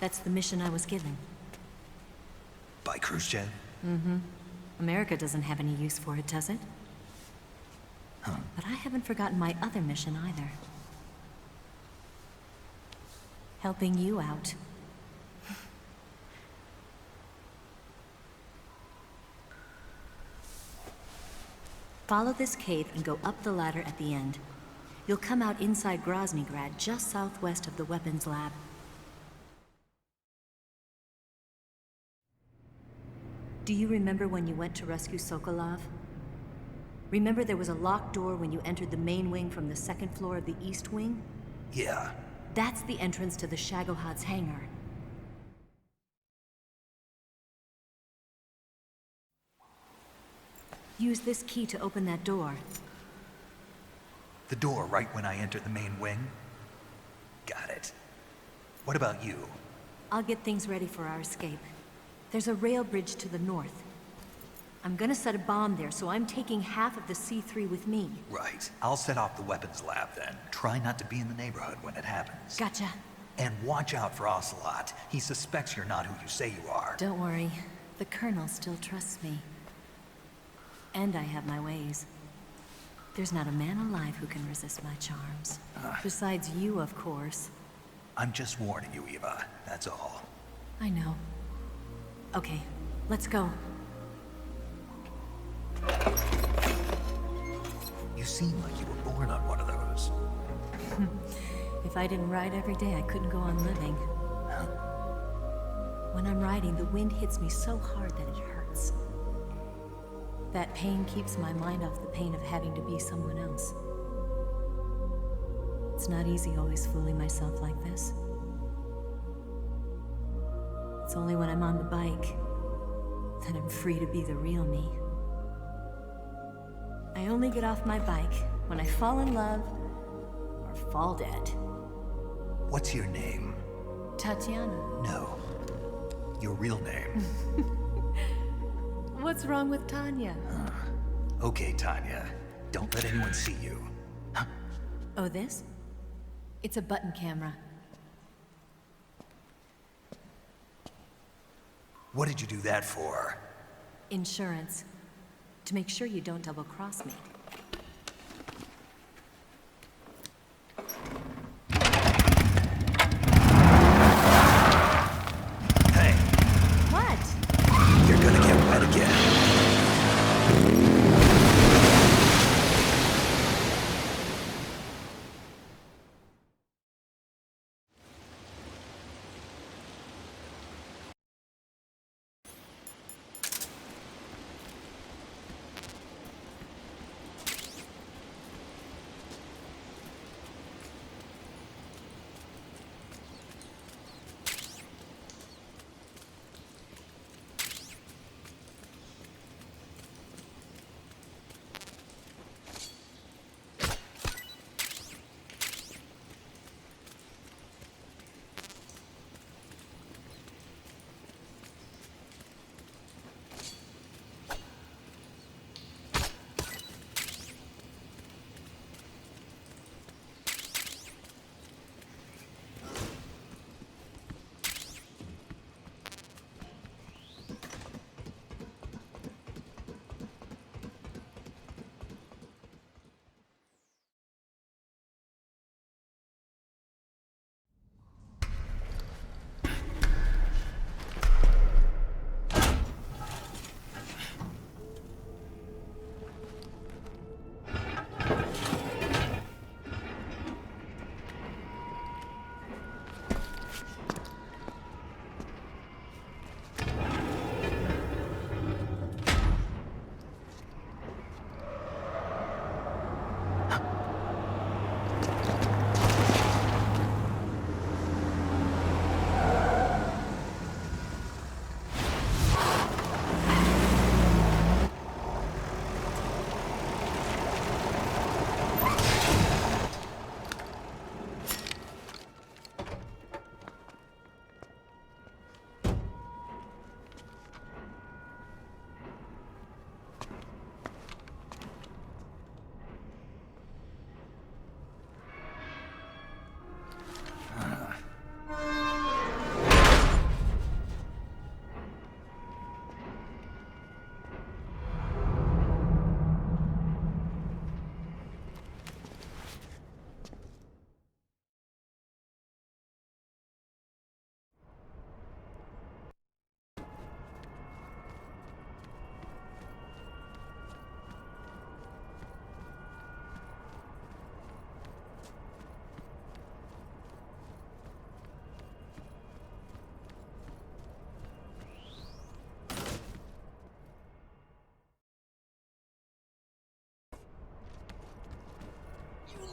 that's the mission I was given. By Khrushchev? Mm-hmm. America doesn't have any use for it, does it? Huh. But I haven't forgotten my other mission either. Helping you out. Follow this cave and go up the ladder at the end. You'll come out inside Groznygrad, just southwest of the weapons lab. Do you remember when you went to rescue Sokolov? Remember there was a locked door when you entered the main wing from the 2nd floor of the east wing? Yeah. That's the entrance to the Shagohod's hangar. Use this key to open that door. The door right when I entered the main wing? Got it. What about you? I'll get things ready for our escape. There's a rail bridge to the north. I'm gonna set a bomb there, so I'm taking half of the C3 with me. Right. I'll set off the weapons lab then. Try not to be in the neighborhood when it happens. Gotcha. And watch out for Ocelot. He suspects you're not who you say you are. Don't worry. The Colonel still trusts me. And I have my ways. There's not a man alive who can resist my charms. Besides you, of course. I'm just warning you, Eva. That's all. I know. Okay, let's go. You seem like you were born on one of those. If I didn't ride every day, I couldn't go on living. When I'm riding, the wind hits me so hard that it hurts. That pain keeps my mind off the pain of having to be someone else. It's not easy always fooling myself like this. It's only when I'm on the bike that I'm free to be the real me. I only get off my bike when I fall in love or fall dead. What's your name? Tatiana. No. Your real name. What's wrong with Tanya? Okay, Tanya. Don't let anyone see you. Oh, this? It's a button camera. What did you do that for? Insurance. To make sure you don't double-cross me. Hey. What? You're gonna get wet again.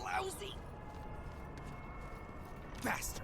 Lousy bastard.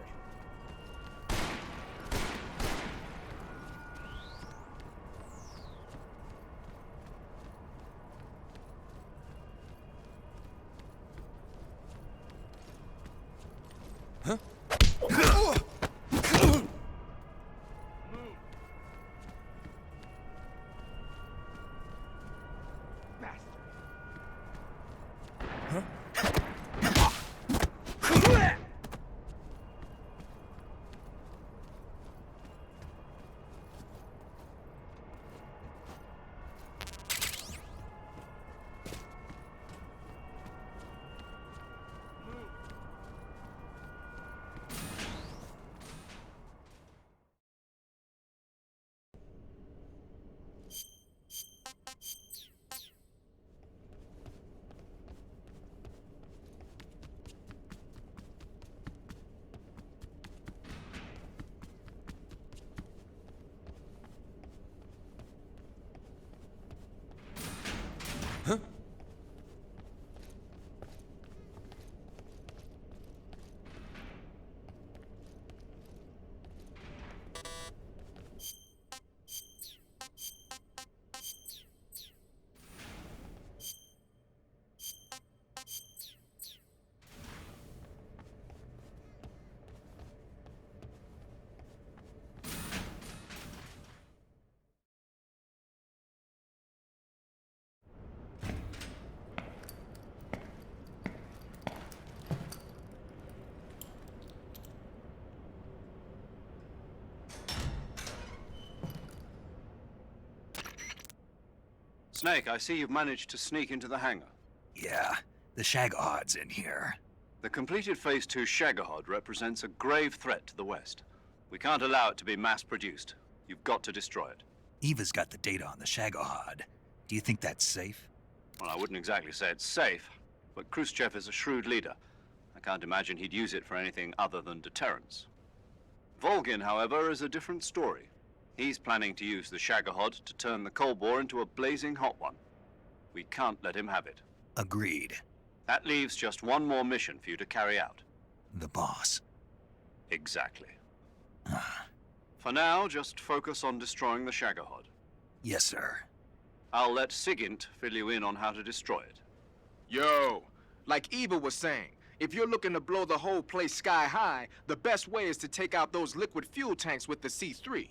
Snake, I see you've managed to sneak into the hangar. Yeah, the Shagahad's in here. The completed Phase 2 Shagahod represents a grave threat to the West. We can't allow it to be mass-produced. You've got to destroy it. Eva's got the data on the Shagahad. Do you think that's safe? Well, I wouldn't exactly say it's safe, but Khrushchev is a shrewd leader. I can't imagine he'd use it for anything other than deterrence. Volgin, however, is a different story. He's planning to use the Shagahod to turn the Cold War into a blazing hot one. We can't let him have it. Agreed. That leaves just one more mission for you to carry out. The boss. Exactly. For now, just focus on destroying the Shagahod. Yes, sir. I'll let Sigint fill you in on how to destroy it. Yo, like Eva was saying, if you're looking to blow the whole place sky high, the best way is to take out those liquid fuel tanks with the C3.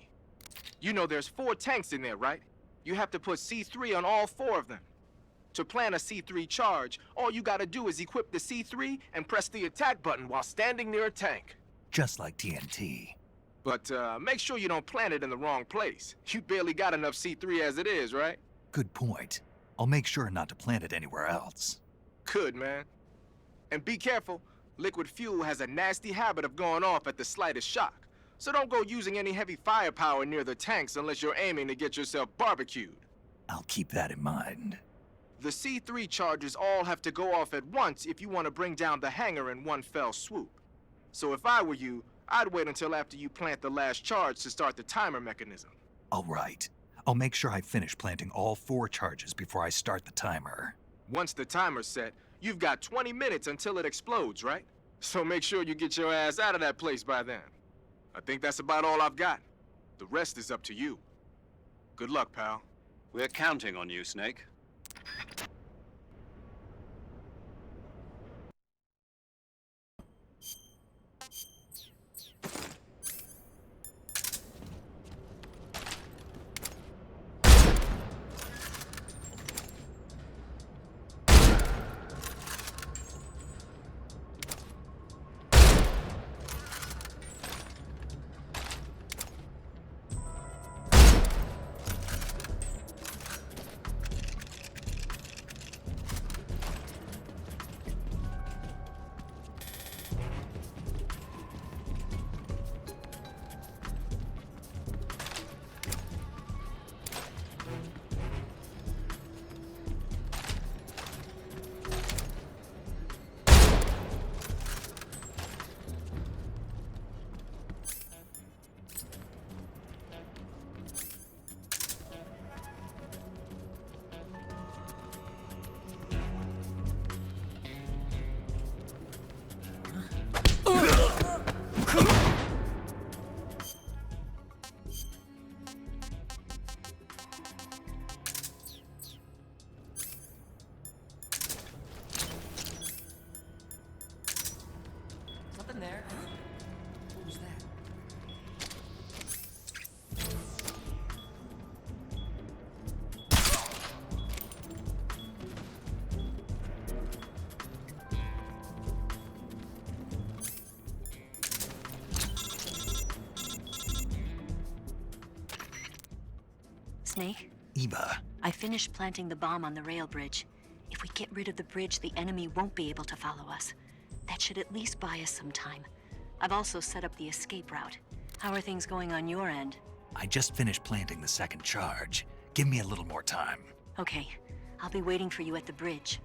You know there's 4 tanks in there, right? You have to put C3 on all 4 of them. To plant a C3 charge, all you gotta do is equip the C3 and press the attack button while standing near a tank. Just like TNT. But make sure you don't plant it in the wrong place. You barely got enough C3 as it is, right? Good point. I'll make sure not to plant it anywhere else. Good, man. And be careful. Liquid fuel has a nasty habit of going off at the slightest shock. So don't go using any heavy firepower near the tanks unless you're aiming to get yourself barbecued. I'll keep that in mind. The C3 charges all have to go off at once if you want to bring down the hangar in one fell swoop. So if I were you, I'd wait until after you plant the last charge to start the timer mechanism. All right. I'll make sure I finish planting all 4 charges before I start the timer. Once the timer's set, you've got 20 minutes until it explodes, right? So make sure you get your ass out of that place by then. I think that's about all I've got. The rest is up to you. Good luck, pal. We're counting on you, Snake. Something there. What was that? Snake? Eva. I finished planting the bomb on the rail bridge. If we get rid of the bridge, the enemy won't be able to follow us. That should at least buy us some time. I've also set up the escape route. How are things going on your end? I just finished planting the 2nd charge. Give me a little more time. Okay. I'll be waiting for you at the bridge.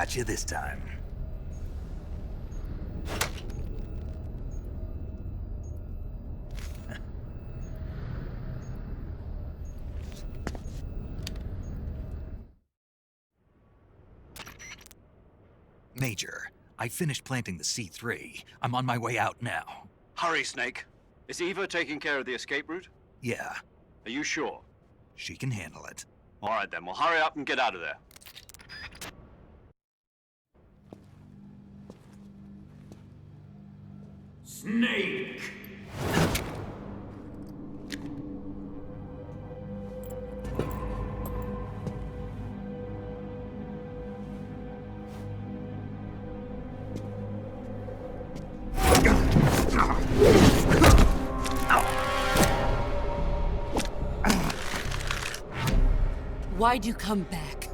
Got you this time. Major, I finished planting the C3. I'm on my way out now. Hurry, Snake. Is Eva taking care of the escape route? Yeah, Are you sure? she can handle it. All right then, well hurry up and get out of there. Snake! Why'd you come back?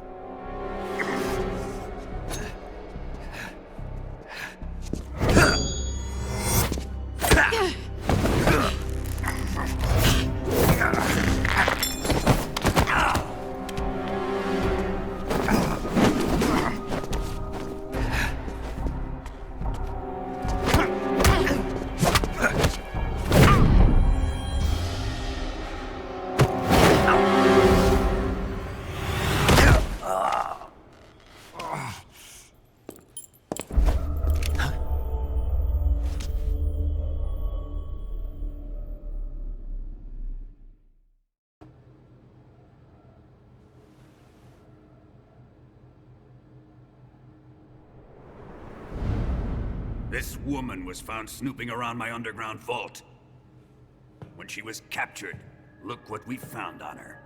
This woman was found snooping around my underground vault. When she was captured, look what we found on her.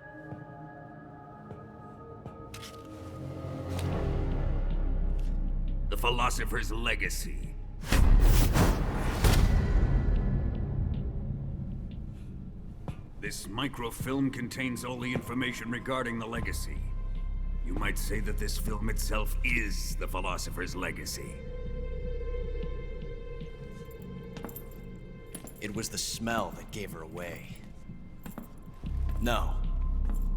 The Philosopher's Legacy. This microfilm contains all the information regarding the Legacy. You might say that this film itself is the Philosopher's Legacy. It was the smell that gave her away. No,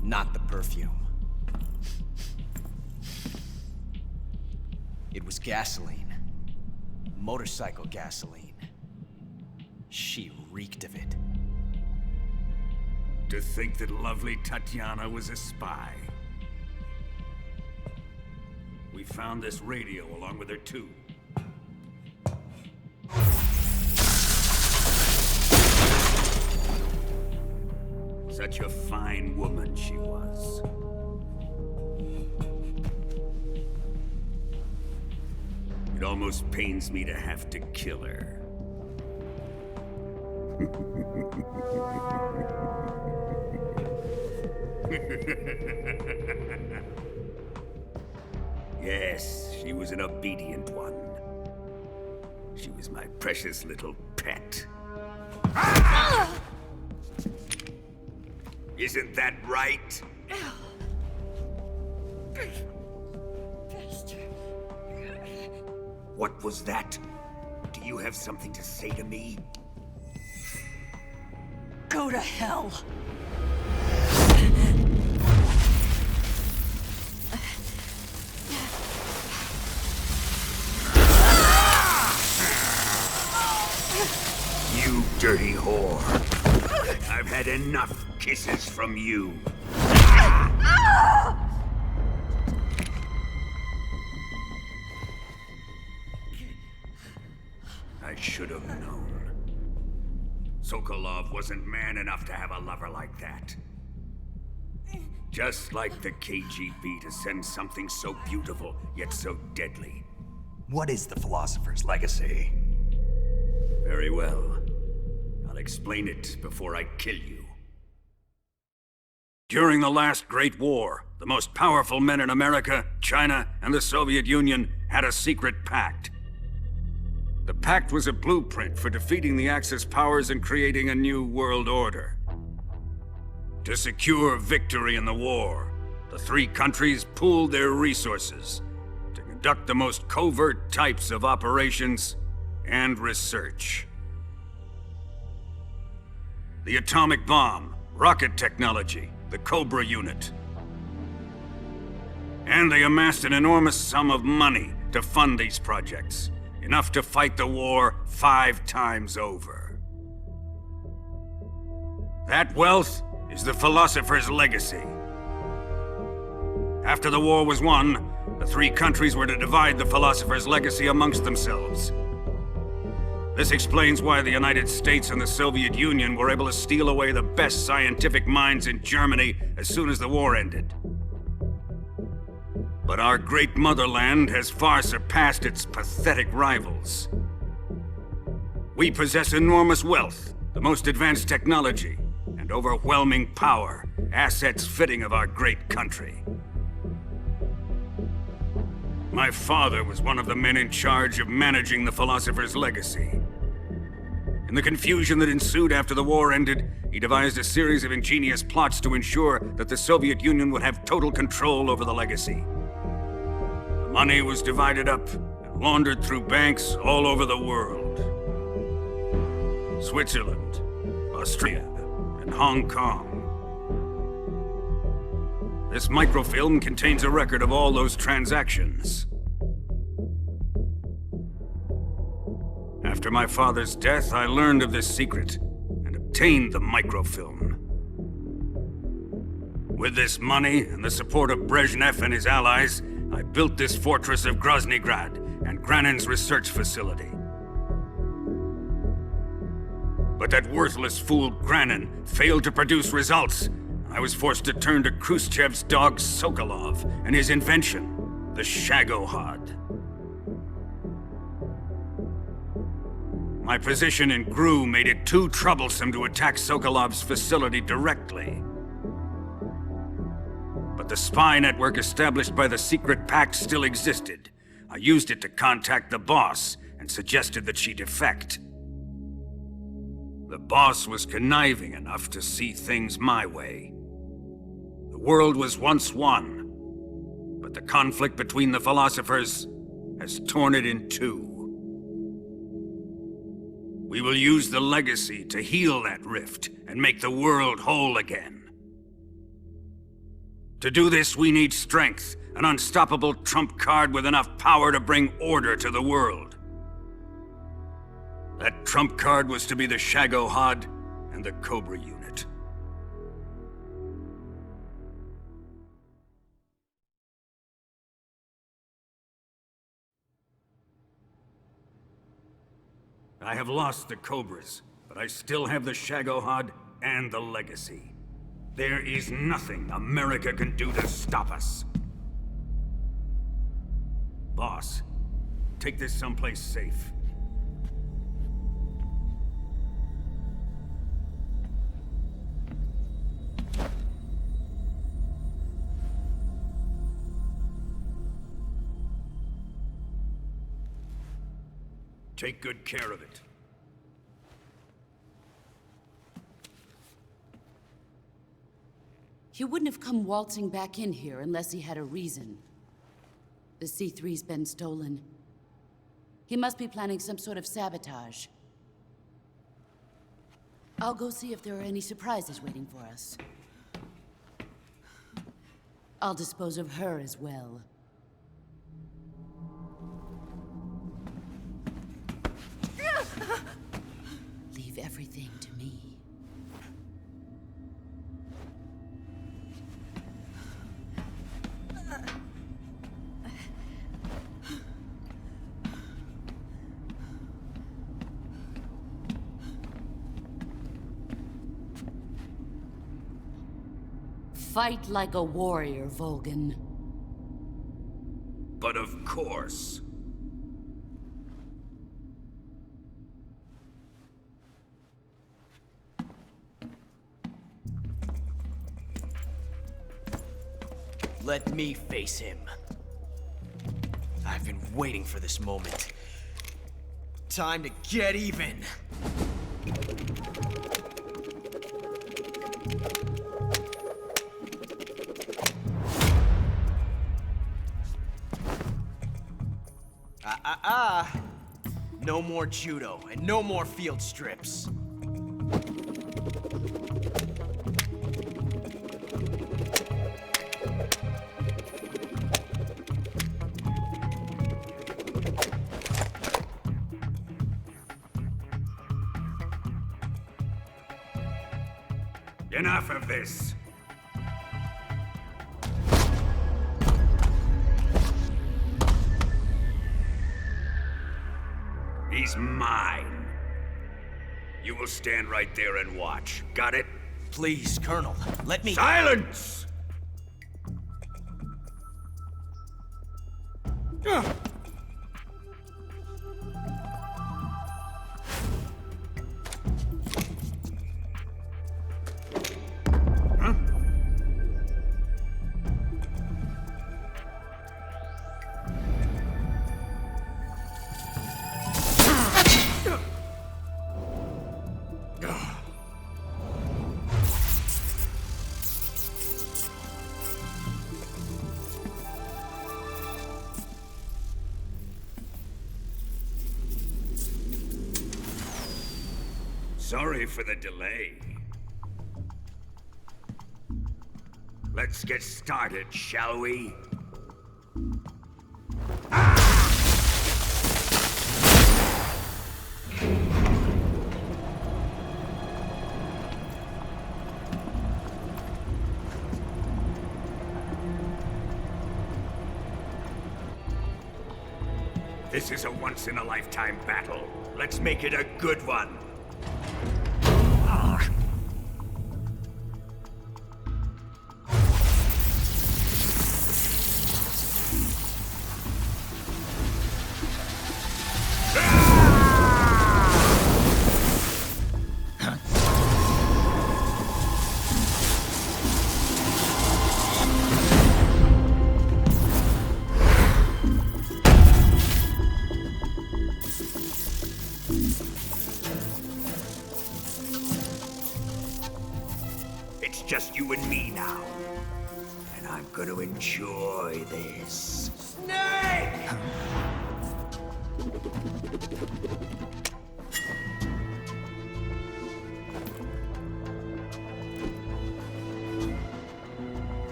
not the perfume. It was gasoline. Motorcycle gasoline. She reeked of it. To think that lovely Tatiana was a spy. We found this radio along with her too. Such a fine woman she was. It almost pains me to have to kill her. Yes, she was an obedient one. She was my precious little pet. Isn't that right? What was that? Do you have something to say to me? Go to hell. dirty whore. I've had enough kisses from you. I should have known. Sokolov wasn't man enough to have a lover like that. Just like the KGB to send something so beautiful, yet so deadly. What is the Philosopher's Legacy? Very well. I'll explain it before I kill you. During the last Great War, the most powerful men in America, China, and the Soviet Union had a secret pact. The pact was a blueprint for defeating the Axis powers and creating a new world order. To secure victory in the war, the three countries pooled their resources to conduct the most covert types of operations and research. The atomic bomb, rocket technology, the Cobra unit. And they amassed an enormous sum of money to fund these projects, enough to fight the war 5 times over. That wealth is the Philosopher's Legacy. After the war was won, the three countries were to divide the Philosopher's Legacy amongst themselves. This explains why the United States and the Soviet Union were able to steal away the best scientific minds in Germany as soon as the war ended. But our great motherland has far surpassed its pathetic rivals. We possess enormous wealth, the most advanced technology, and overwhelming power, assets fitting of our great country. My father was one of the men in charge of managing the Philosopher's Legacy. In the confusion that ensued after the war ended, he devised a series of ingenious plots to ensure that the Soviet Union would have total control over the legacy. The money was divided up and laundered through banks all over the world. Switzerland, Australia, and Hong Kong. This microfilm contains a record of all those transactions. After my father's death, I learned of this secret and obtained the microfilm. With this money and the support of Brezhnev and his allies, I built this fortress of Groznygrad and Granin's research facility. But that worthless fool Granin failed to produce results. I was forced to turn to Khrushchev's dog Sokolov and his invention, the Shagohod. My position in GRU made it too troublesome to attack Sokolov's facility directly. But the spy network established by the secret pact still existed. I used it to contact the boss and suggested that she defect. The boss was conniving enough to see things my way. The world was once one, but the conflict between the philosophers has torn it in two. We will use the legacy to heal that rift and make the world whole again. To do this, we need strength, an unstoppable trump card with enough power to bring order to the world. That trump card was to be the Shagohod and the Cobra unit. I have lost the Cobras, but I still have the Shagohod and the legacy. There is nothing America can do to stop us. Boss, take this someplace safe. Take good care of it. He wouldn't have come waltzing back in here unless he had a reason. The C3's been stolen. He must be planning some sort of sabotage. I'll go see if there are any surprises waiting for us. I'll dispose of her as well. Leave everything to me. Fight like a warrior, Volgan. But of course. Let me face him. I've been waiting for this moment. Time to get even. No more judo, and no more field strips. Enough of this. He's mine. You will stand right there and watch. Got it? Please, Colonel, let me— Silence! Sorry for the delay. Let's get started, shall we? This is a once-in-a-lifetime battle. Let's make it a good one. It's just you and me now. And I'm gonna enjoy this. Snake!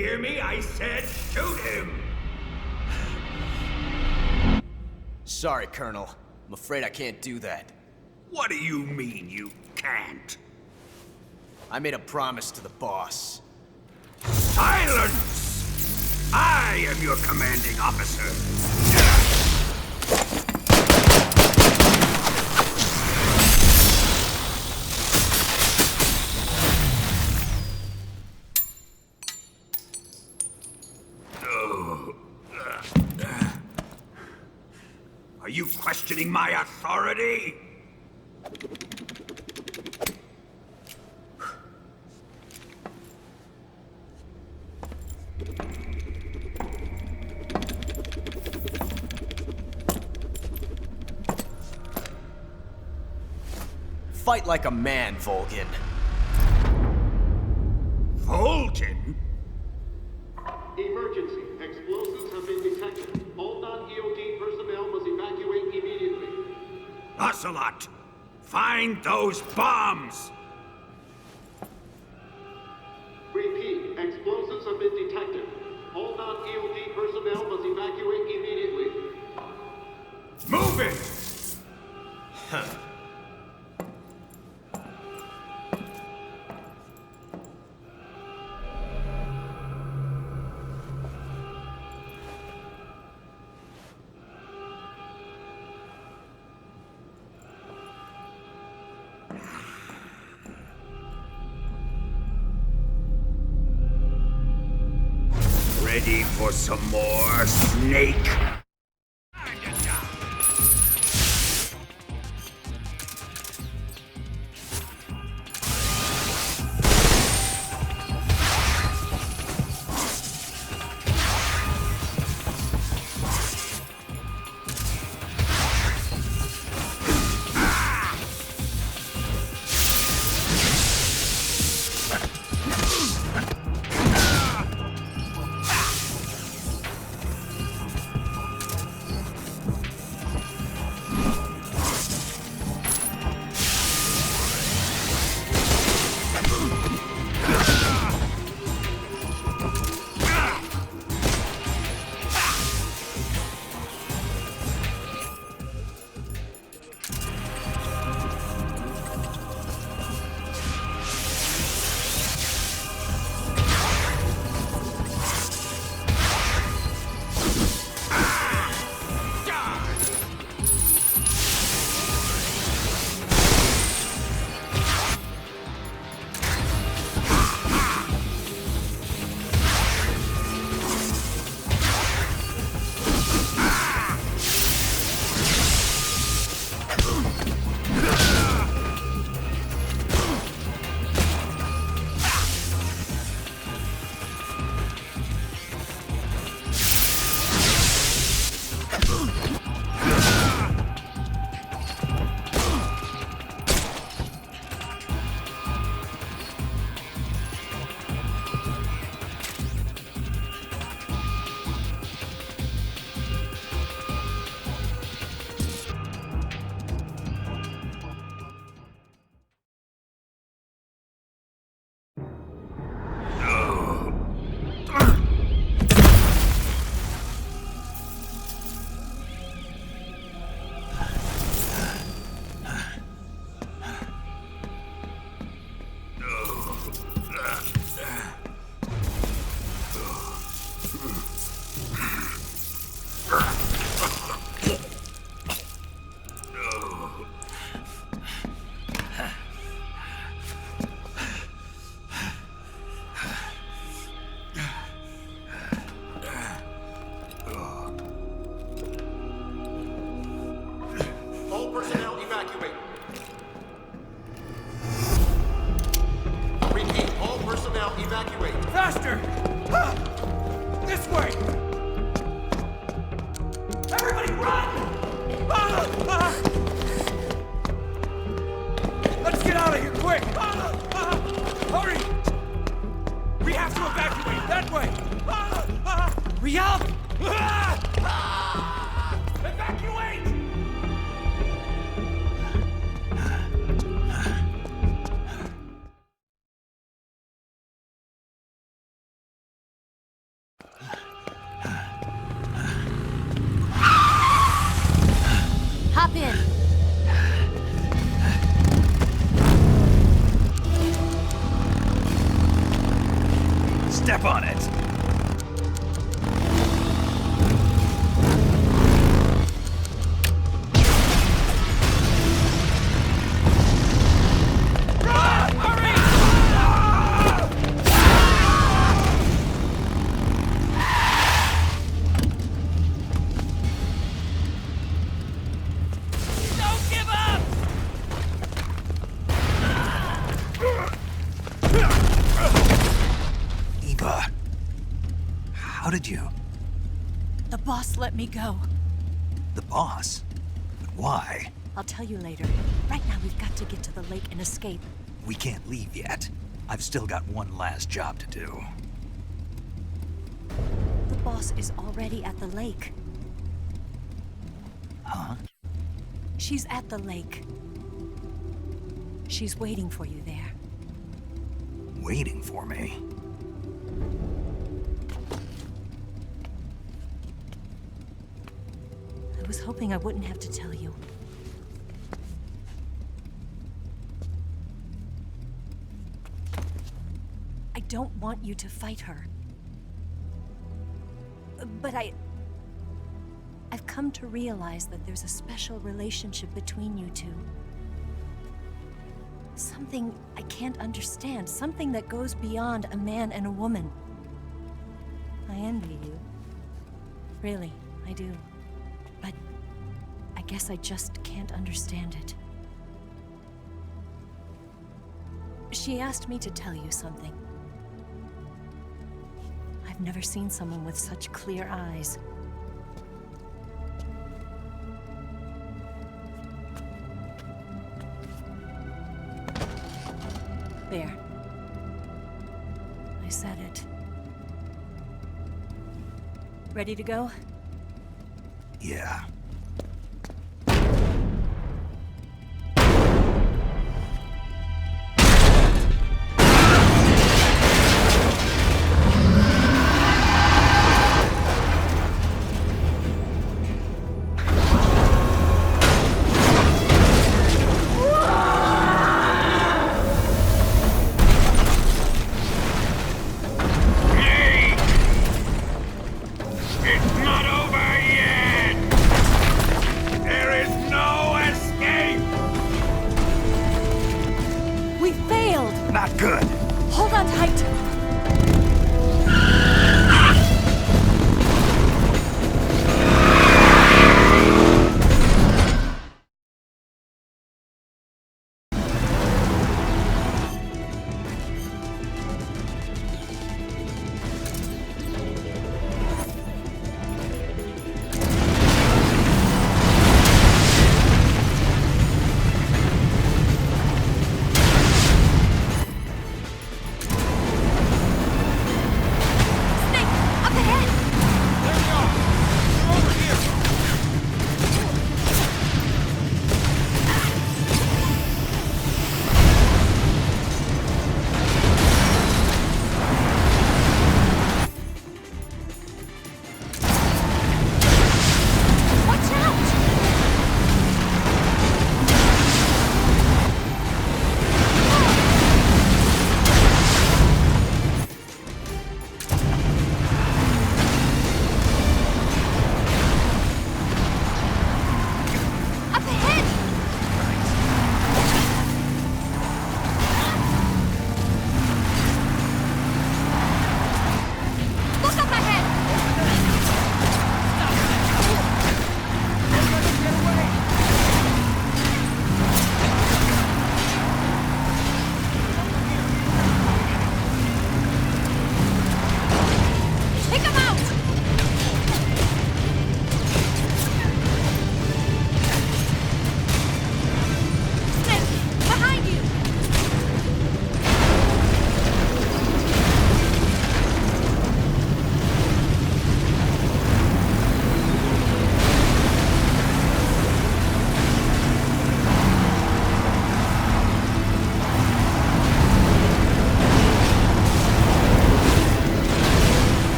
hear me? I said shoot him! Sorry, Colonel. I'm afraid I can't do that. What do you mean you can't? I made a promise to the boss. Silence! I am your commanding officer. Are you questioning my authority? Fight like a man, Volgin. Volgin? Emergency. Explosives have been detected. All non-EOD personnel must evacuate immediately. Ocelot! Find those bombs! Repeat. Explosives have been detected. All non-EOD personnel must evacuate immediately. Move it! Huh. Ready for some more, Snake? step on it! How did you? The boss let me go. The boss? But why? I'll tell you later. Right now, we've got to get to the lake and escape. We can't leave yet. I've still got one last job to do. The boss is already at the lake. Huh? She's at the lake. She's waiting for you there. Waiting for me? I was hoping I wouldn't have to tell you. I don't want you to fight her. But I've come to realize that there's a special relationship between you two. Something I can't understand. Something that goes beyond a man and a woman. I envy you. Really, I do. But I guess I just can't understand it. She asked me to tell you something. I've never seen someone with such clear eyes. There. I said it. Ready to go? Yeah. Not good. Hold on tight.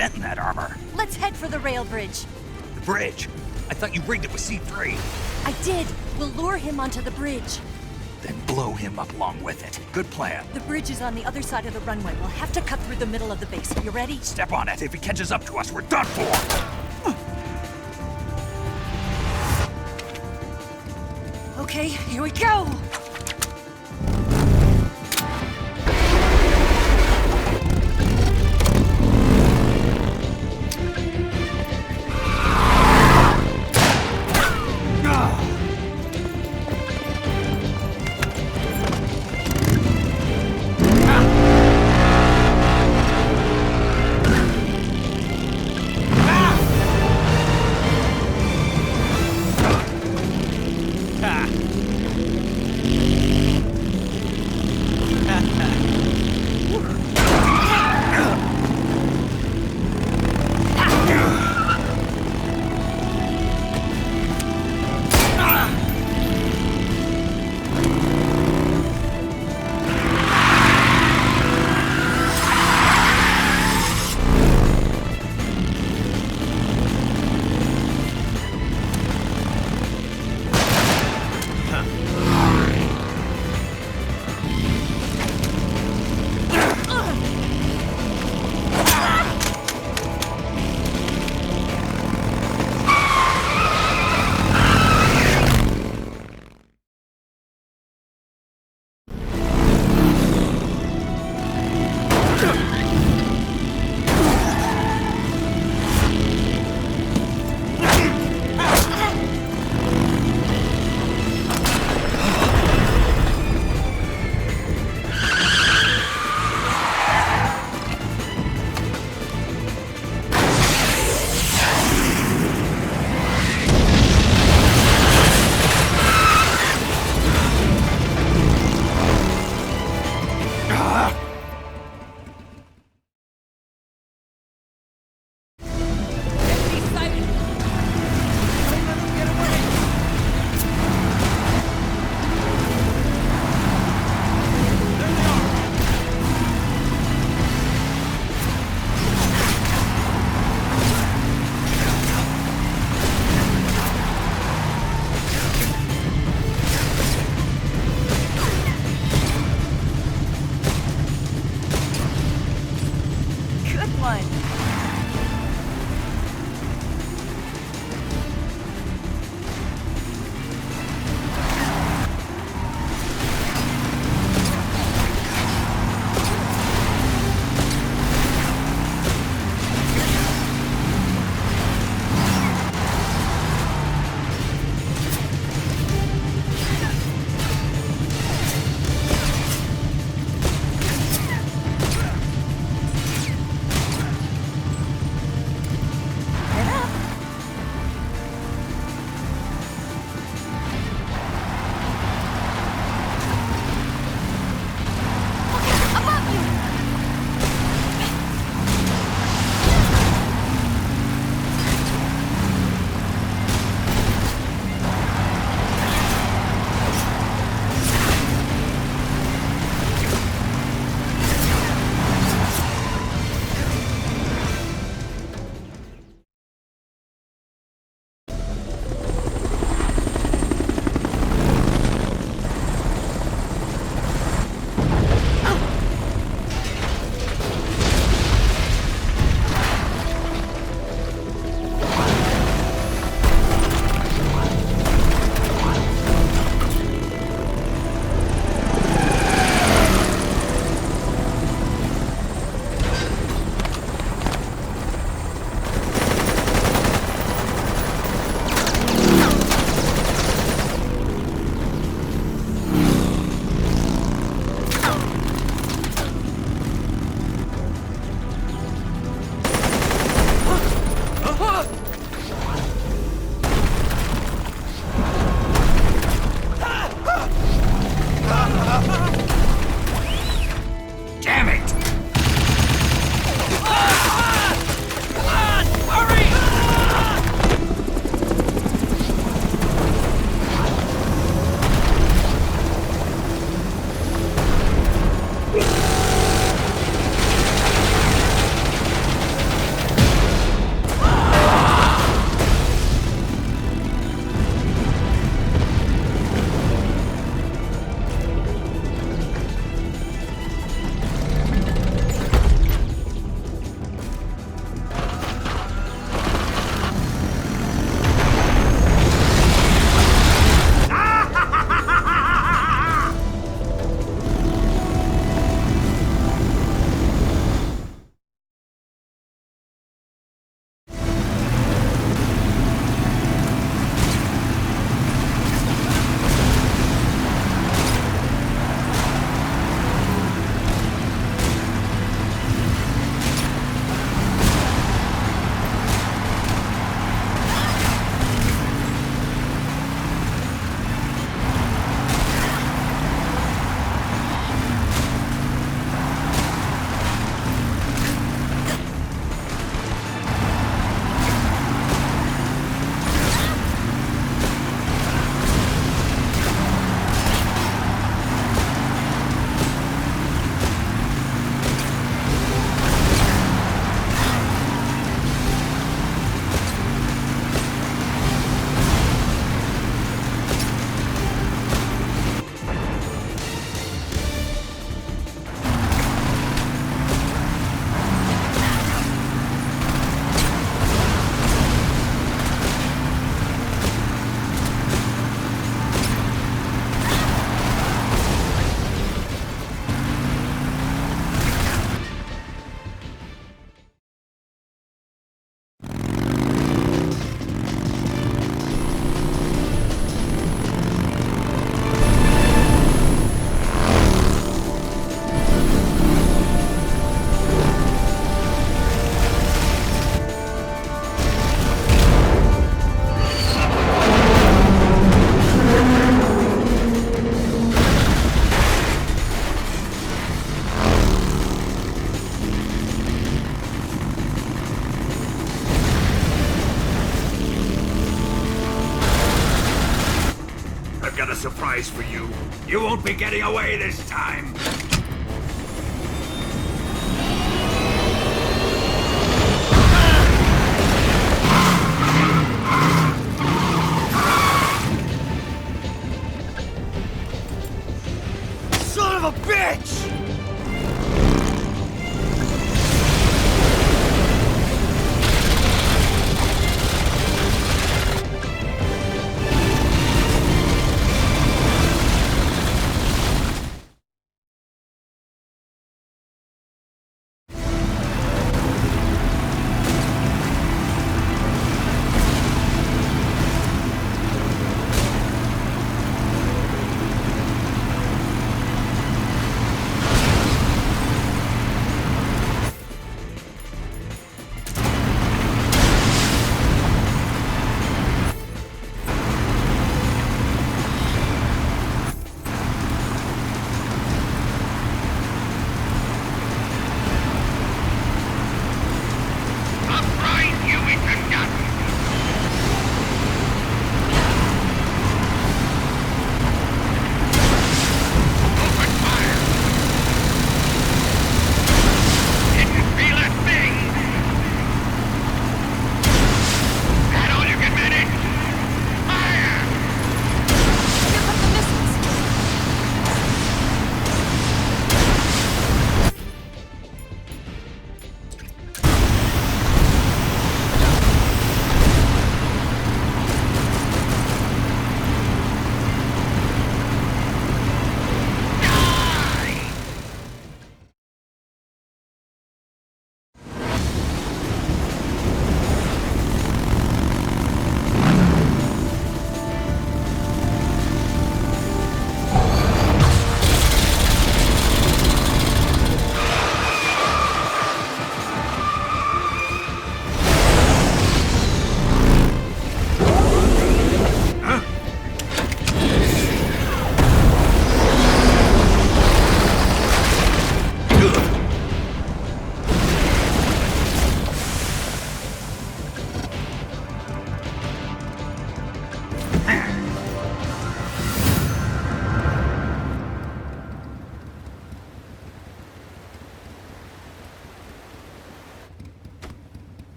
dent in that armor. Let's head for the rail bridge. The bridge? I thought you rigged it with C3. I did. We'll lure him onto the bridge. Then blow him up along with it. Good plan. The bridge is on the other side of the runway. We'll have to cut through the middle of the base. You ready? Step on it. If he catches up to us, we're done for. Okay, here we go! got a surprise for you. You won't be getting away this time. Son of a bitch!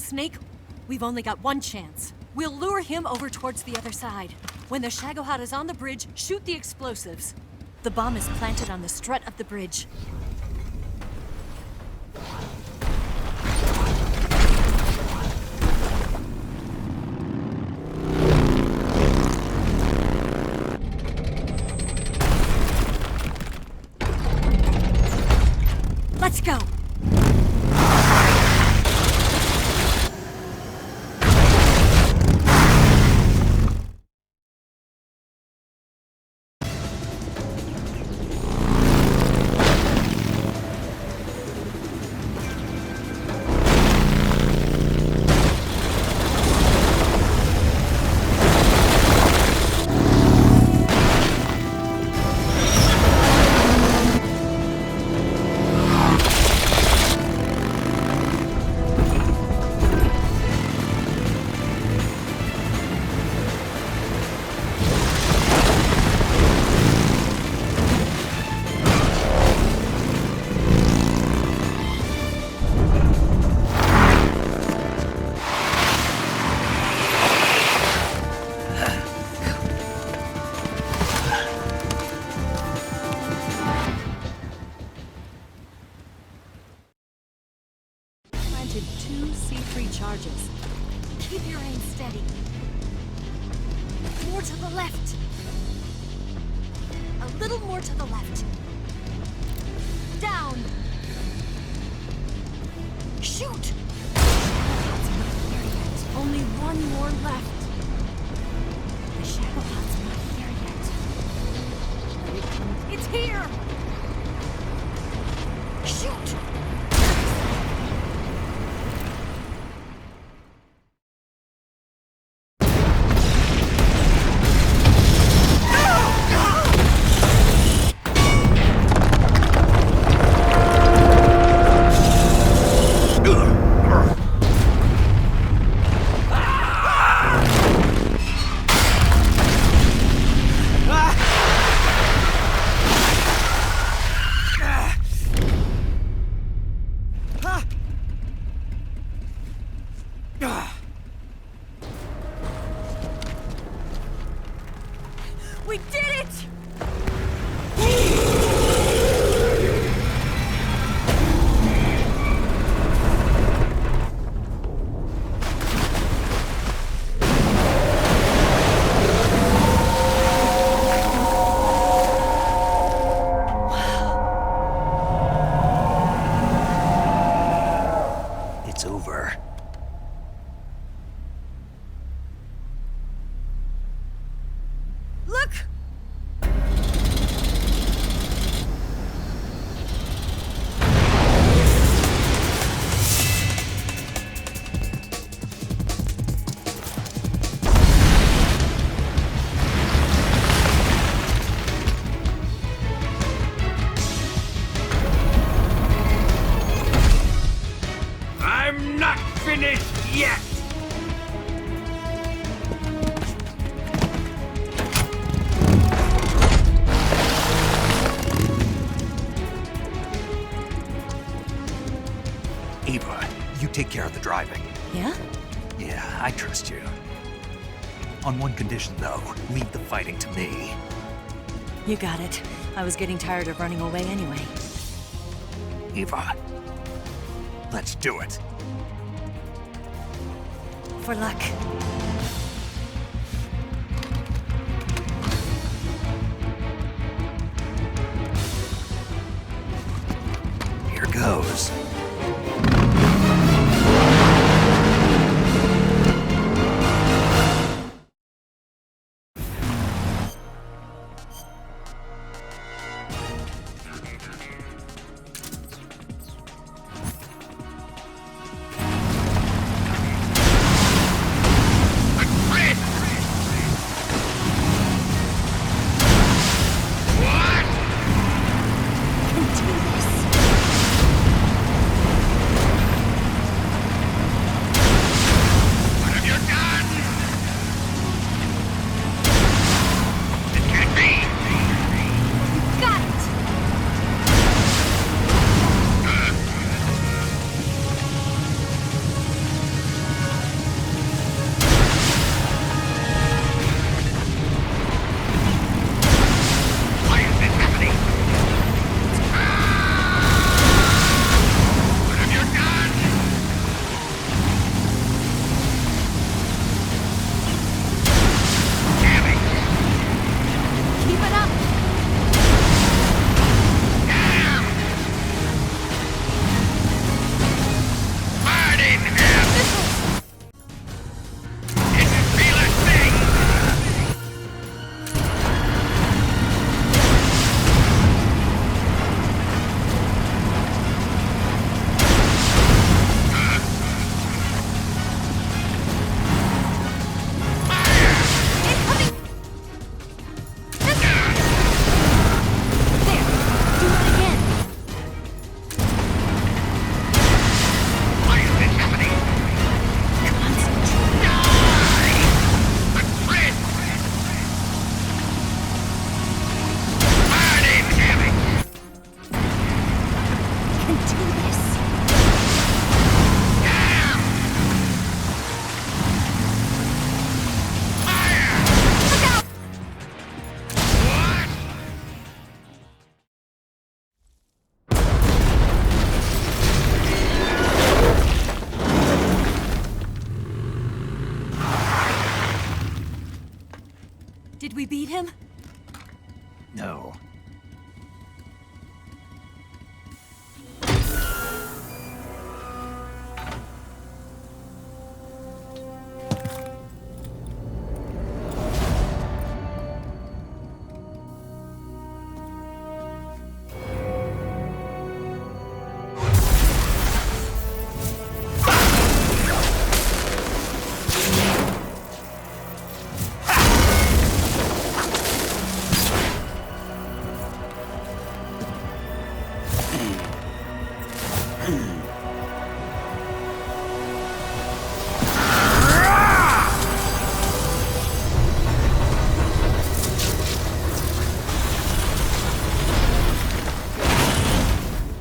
Snake, we've only got one chance. We'll lure him over towards the other side. When the Shagohod is on the bridge, shoot the explosives. The bomb is planted on the strut of the bridge. Let's go! Charges. Keep your aim steady. More to the left. A little more to the left. Down. Shoot! Only one more left. The Shagohod's not here yet. It's here! Shoot! We did it! It's over. Look! I'm not finished yet! Ava, you take care of the driving. Yeah? Yeah, I trust you. On one condition, though, leave the fighting to me. You got it. I was getting tired of running away anyway. Ava, let's do it. For luck. Here goes. Did we beat him? No.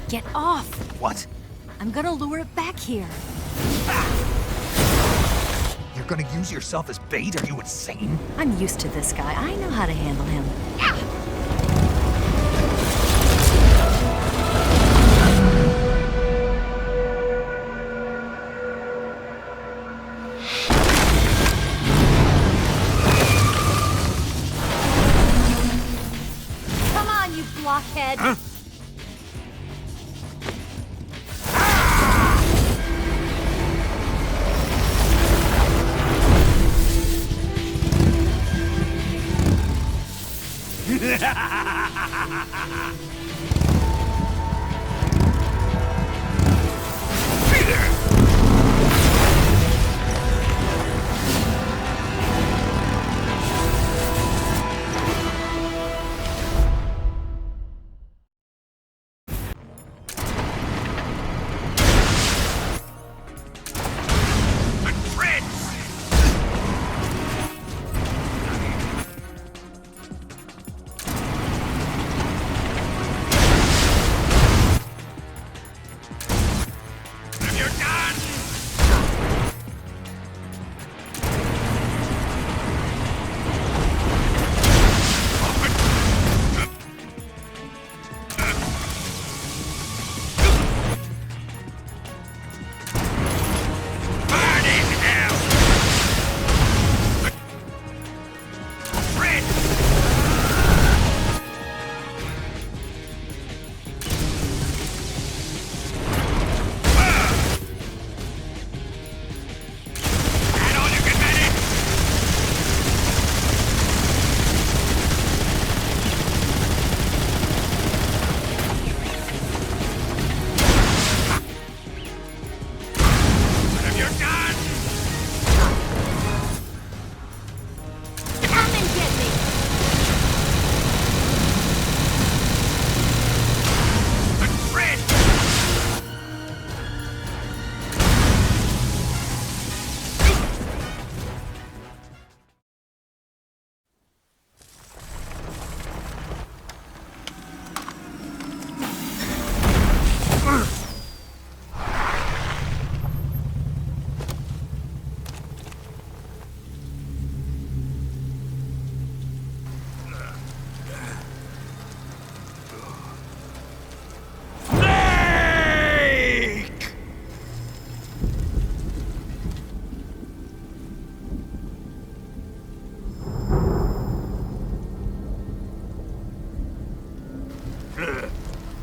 Get off! What? I'm gonna lure it back here. You're gonna use yourself as bait? Are you insane? I'm used to this guy. I know how to handle him. Come on, you blockhead! Huh?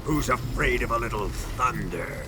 Who's afraid of a little thunder?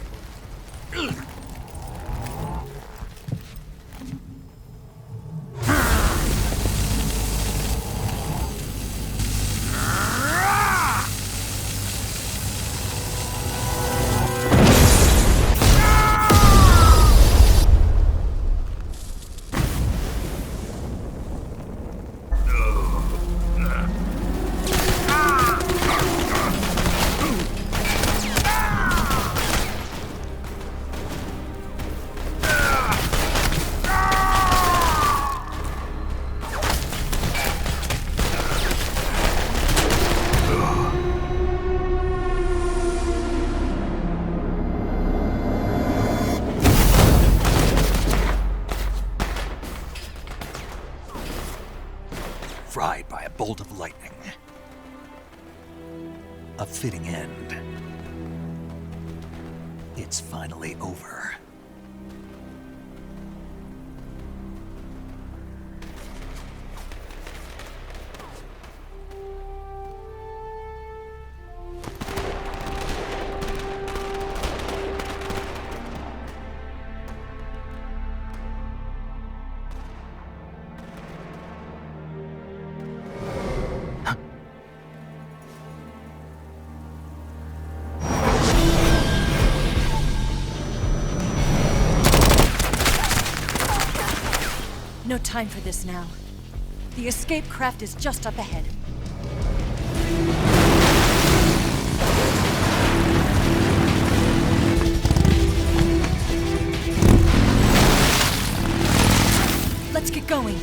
Fried by a bolt of lightning. A fitting end. It's finally over. No time for this now. The escape craft is just up ahead. Let's get going.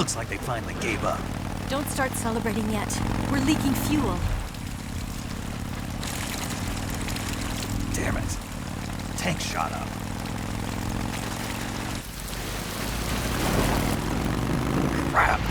Looks like they finally gave up. Don't start celebrating yet. We're leaking fuel. Damn it. Tank shot up. Crap.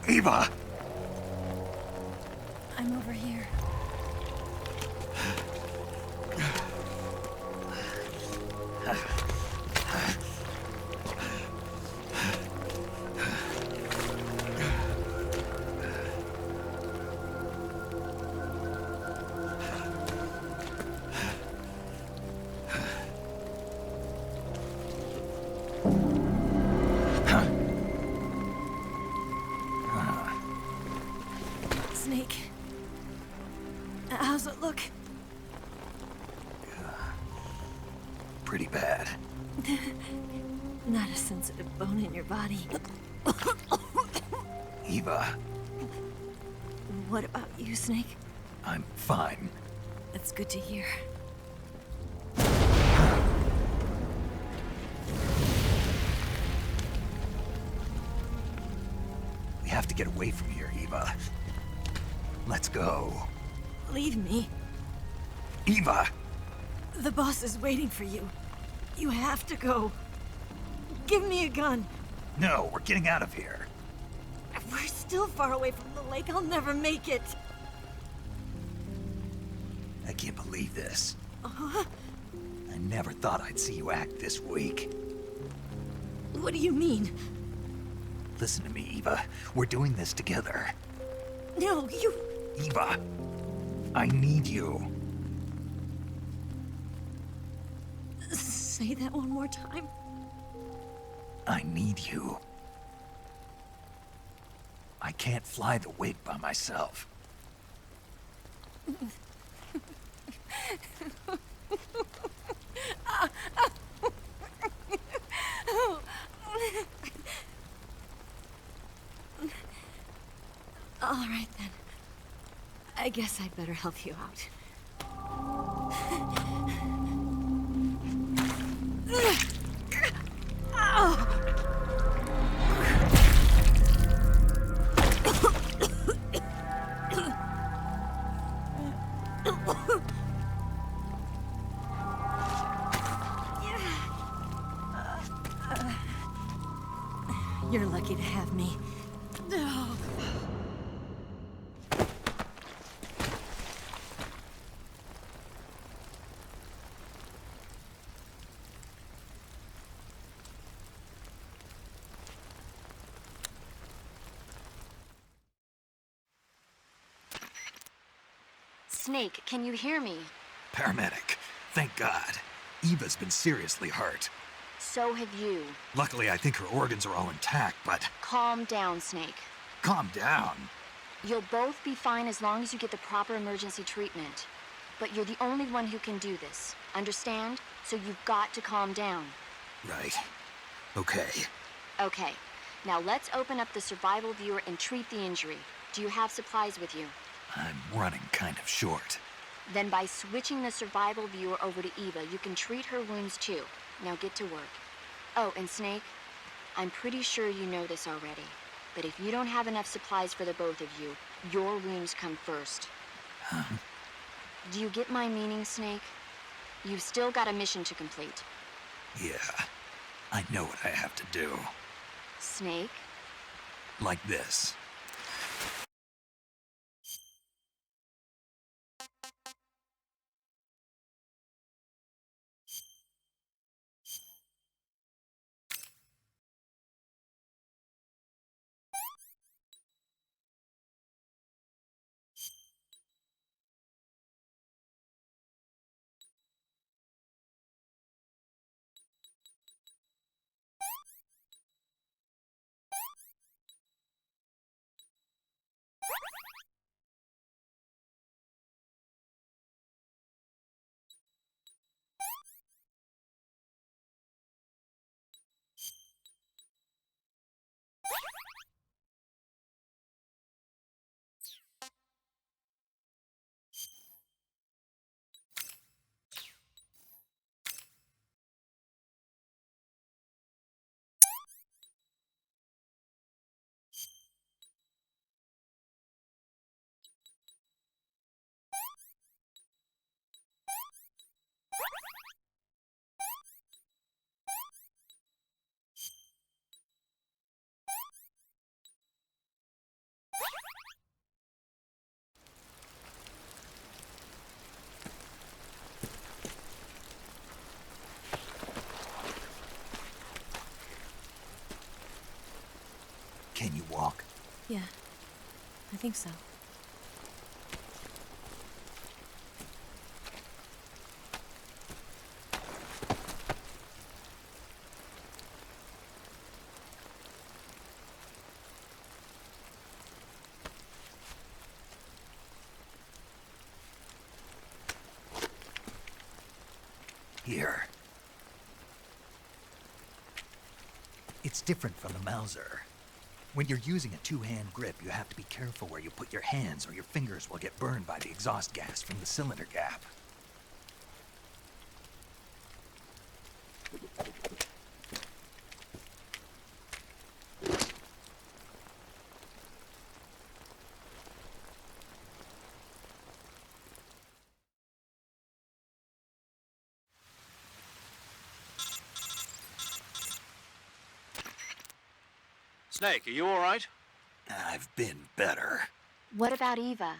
Eva! I'm over here. Sneak. How's it look? Pretty bad. Not a sensitive bone in your body. Eva, What about you, Snake? I'm fine. That's good to hear. We have to get away from here, Eva. Let's go. Leave me. Eva! The boss is waiting for you. You have to go. Give me a gun. No, we're getting out of here. We're still far away from the lake. I'll never make it. I can't believe this. I never thought I'd see you act this weak. What do you mean? Listen to me, Eva. We're doing this together. No, you... Eva, I need you. Say that one more time. I need you. I can't fly the wig by myself. All right, then. I guess I'd better help you out. You're lucky to have me. Snake, can you hear me? Paramedic, thank God. Eva's been seriously hurt. So have you. Luckily, I think her organs are all intact, but... Calm down, Snake. Calm down. You'll both be fine as long as you get the proper emergency treatment. But you're the only one who can do this. Understand? So you've got to calm down. Right. Okay. Okay. Now let's open up the survival viewer and treat the injury. Do you have supplies with you? I'm running kind of short. Then by switching the survival viewer over to Eva, you can treat her wounds too. Now get to work. Oh, and Snake, I'm pretty sure you know this already, but if you don't have enough supplies for the both of you, your wounds come first. Huh? Do you get my meaning, Snake? You've still got a mission to complete. Yeah, I know what I have to do. Snake? Like this. walk? Yeah, I think so. Here. It's different from the Mauser. When you're using a two-hand grip, you have to be careful where you put your hands or your fingers will get burned by the exhaust gas from the cylinder gap. Snake, are you all right? I've been better. What about Eva?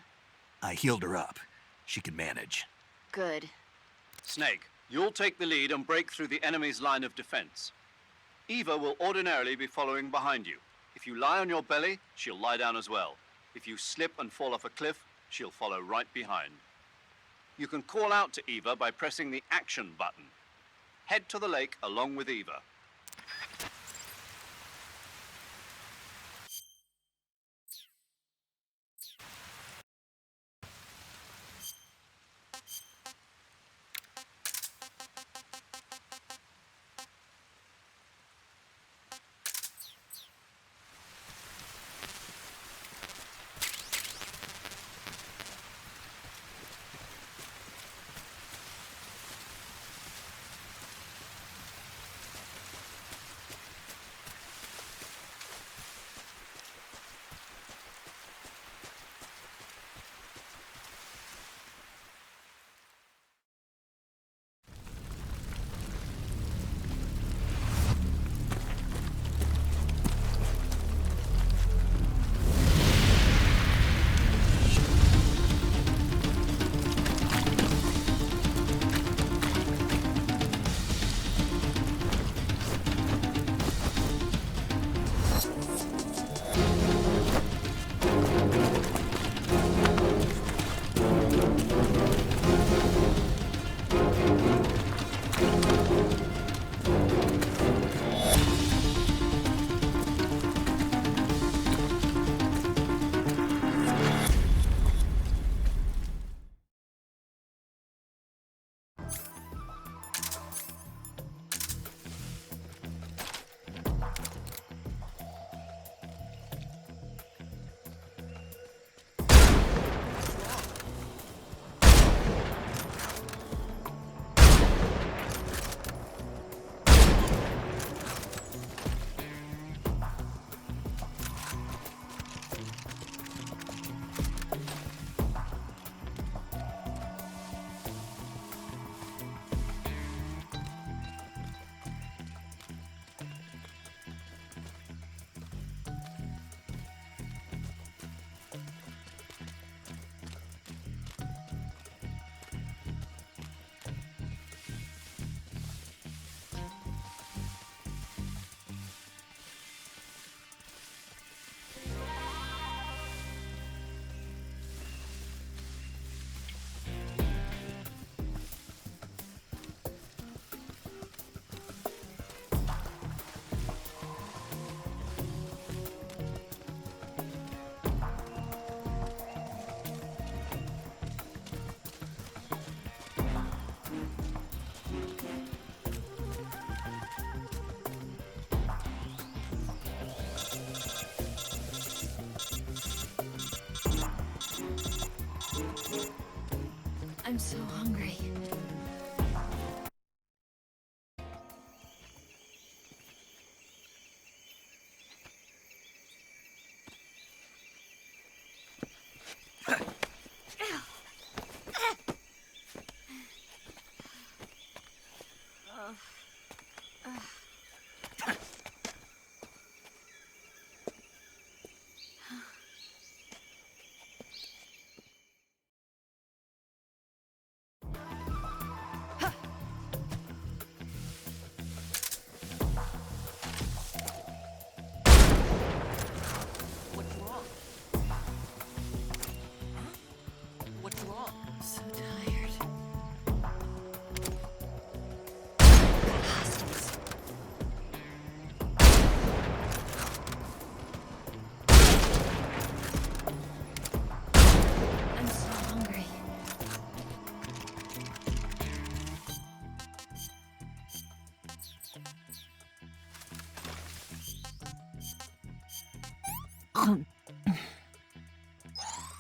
I healed her up. She can manage. Good. Snake, you'll take the lead and break through the enemy's line of defense. Eva will ordinarily be following behind you. If you lie on your belly, she'll lie down as well. If you slip and fall off a cliff, she'll follow right behind. You can call out to Eva by pressing the action button. Head to the lake along with Eva. I'm so hungry.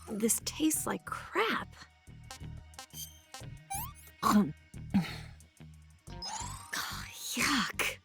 This tastes like crap. Yuck.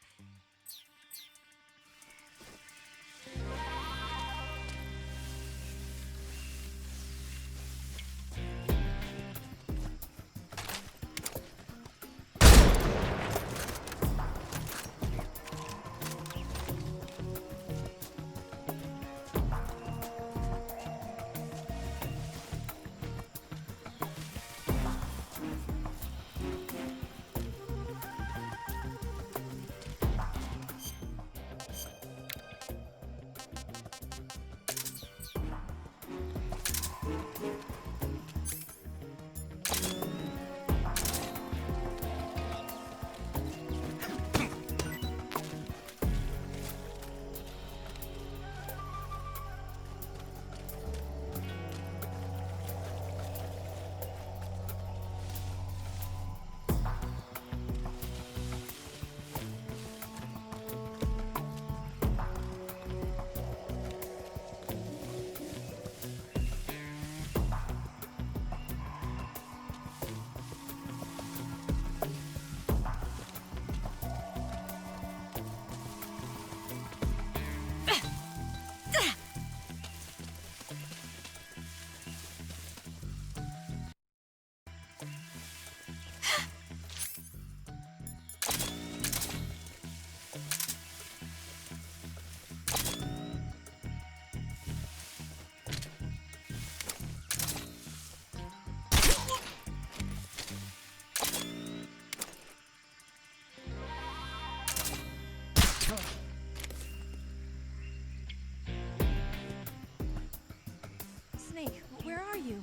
Snake, where are you?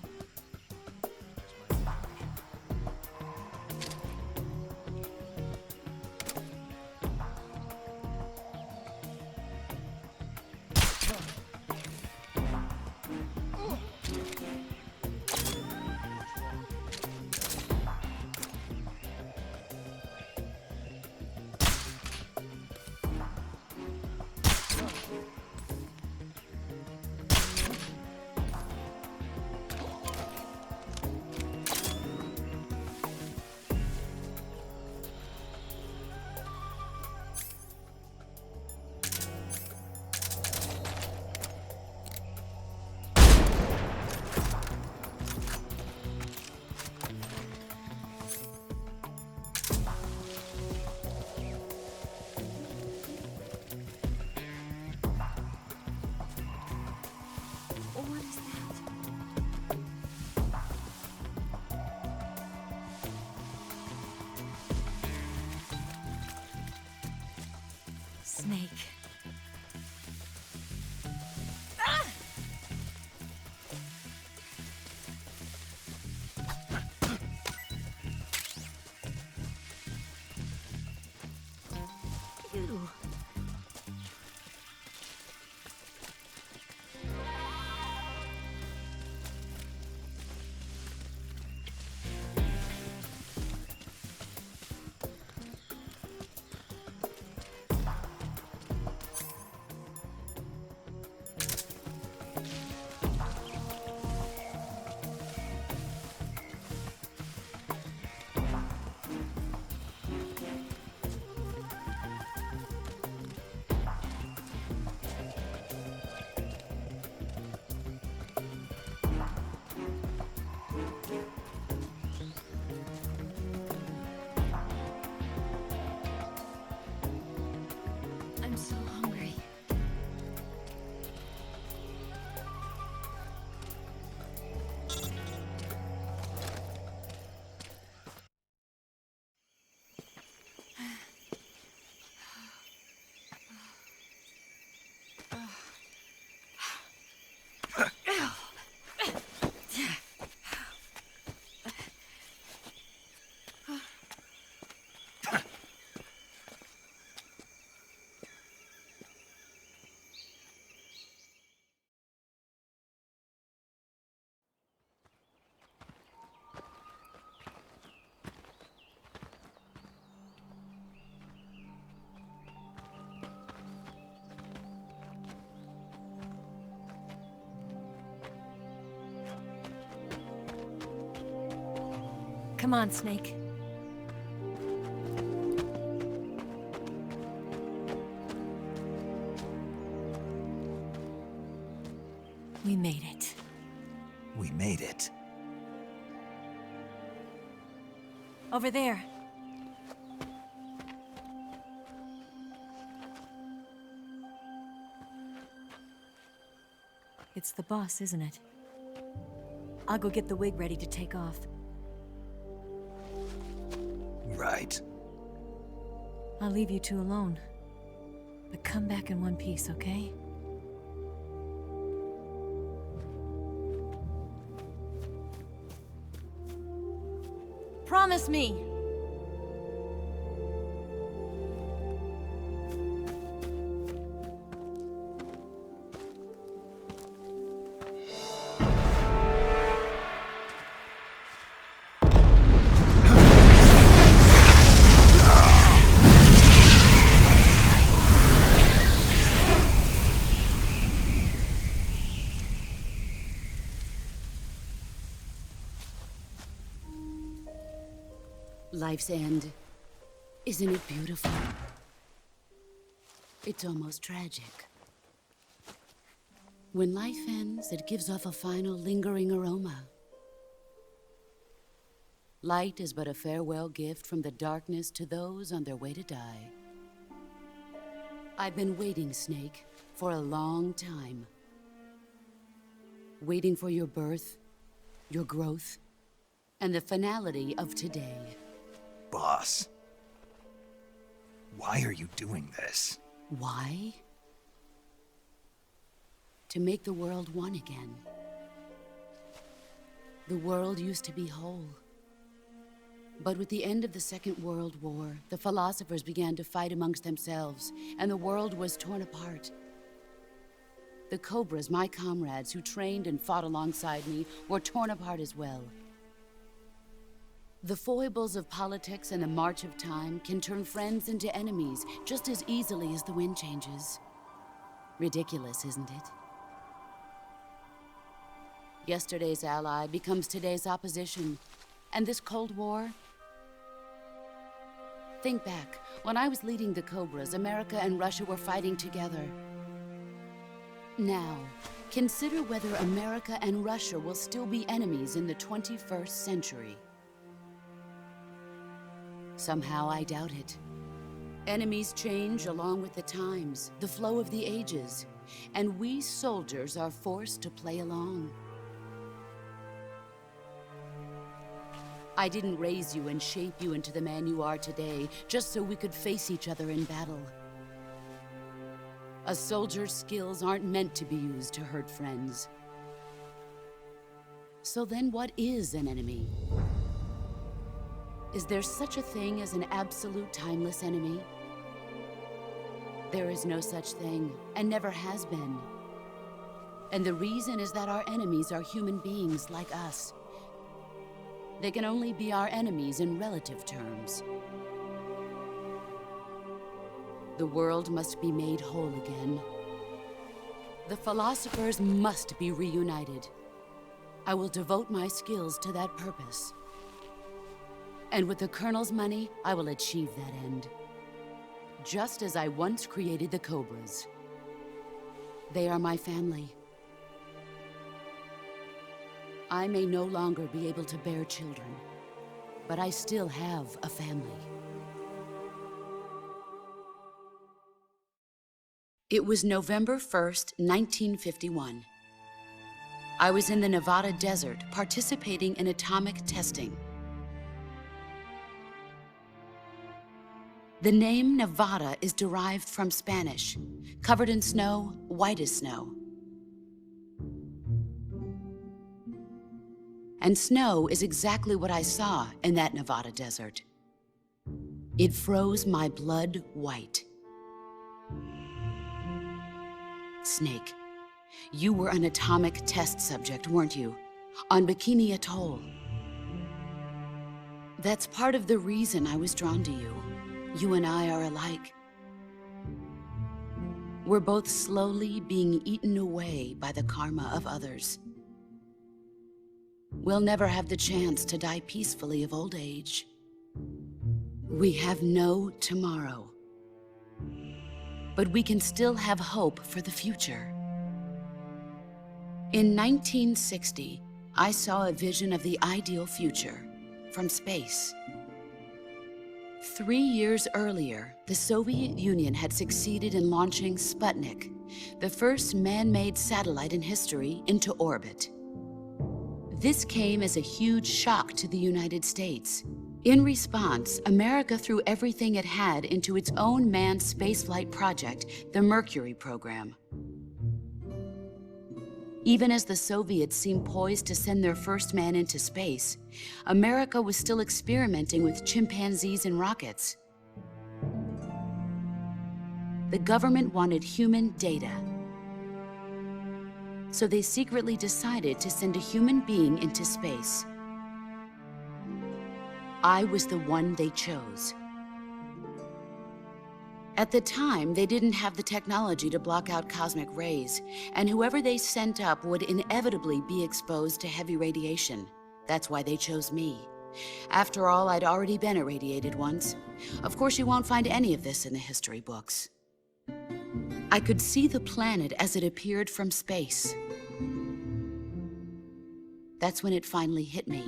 Come on, Snake. We made it. We made it. Over there. It's the boss, isn't it? I'll go get the wig ready to take off. Right. I'll leave you two alone. But come back in one piece, okay? Promise me! Life's end. Isn't it beautiful? It's almost tragic. When life ends, it gives off a final lingering aroma. Light is but a farewell gift from the darkness to those on their way to die. I've been waiting, Snake, for a long time. Waiting for your birth, your growth, and the finality of today. Boss. Why are you doing this? Why? To make the world one again. The world used to be whole. But with the end of the Second World War, the philosophers began to fight amongst themselves, and the world was torn apart. The Cobras, my comrades who trained and fought alongside me, were torn apart as well. The foibles of politics and the march of time can turn friends into enemies just as easily as the wind changes. Ridiculous, isn't it? Yesterday's ally becomes today's opposition. And this Cold War? Think back. When I was leading the Cobras, America and Russia were fighting together. Now, consider whether America and Russia will still be enemies in the 21st century. Somehow I doubt it. Enemies change along with the times, the flow of the ages, and we soldiers are forced to play along. I didn't raise you and shape you into the man you are today just so we could face each other in battle. A soldier's skills aren't meant to be used to hurt friends. So then what is an enemy? Is there such a thing as an absolute timeless enemy? There is no such thing, and never has been. And the reason is that our enemies are human beings like us. They can only be our enemies in relative terms. The world must be made whole again. The philosophers must be reunited. I will devote my skills to that purpose. And with the Colonel's money, I will achieve that end. Just as I once created the Cobras. They are my family. I may no longer be able to bear children, but I still have a family. It was November 1st, 1951. I was in the Nevada desert participating in atomic testing. The name Nevada is derived from Spanish, covered in snow, white as snow. And snow is exactly what I saw in that Nevada desert. It froze my blood white. Snake, you were an atomic test subject, weren't you? On Bikini Atoll. That's part of the reason I was drawn to you. You and I are alike. We're both slowly being eaten away by the karma of others. we'll never have the chance to die peacefully of old age. We have no tomorrow. But we can still have hope for the future. In 1960, I saw a vision of the ideal future from space. 3 years earlier, the Soviet Union had succeeded in launching Sputnik, the first man-made satellite in history, into orbit. This came as a huge shock to the United States. In response, America threw everything it had into its own manned spaceflight project, the Mercury program. Even as the Soviets seemed poised to send their first man into space, America was still experimenting with chimpanzees and rockets. The government wanted human data. So they secretly decided to send a human being into space. I was the one they chose. At the time, they didn't have the technology to block out cosmic rays, and whoever they sent up would inevitably be exposed to heavy radiation. That's why they chose me. After all, I'd already been irradiated once. Of course, you won't find any of this in the history books. I could see the planet as it appeared from space. That's when it finally hit me.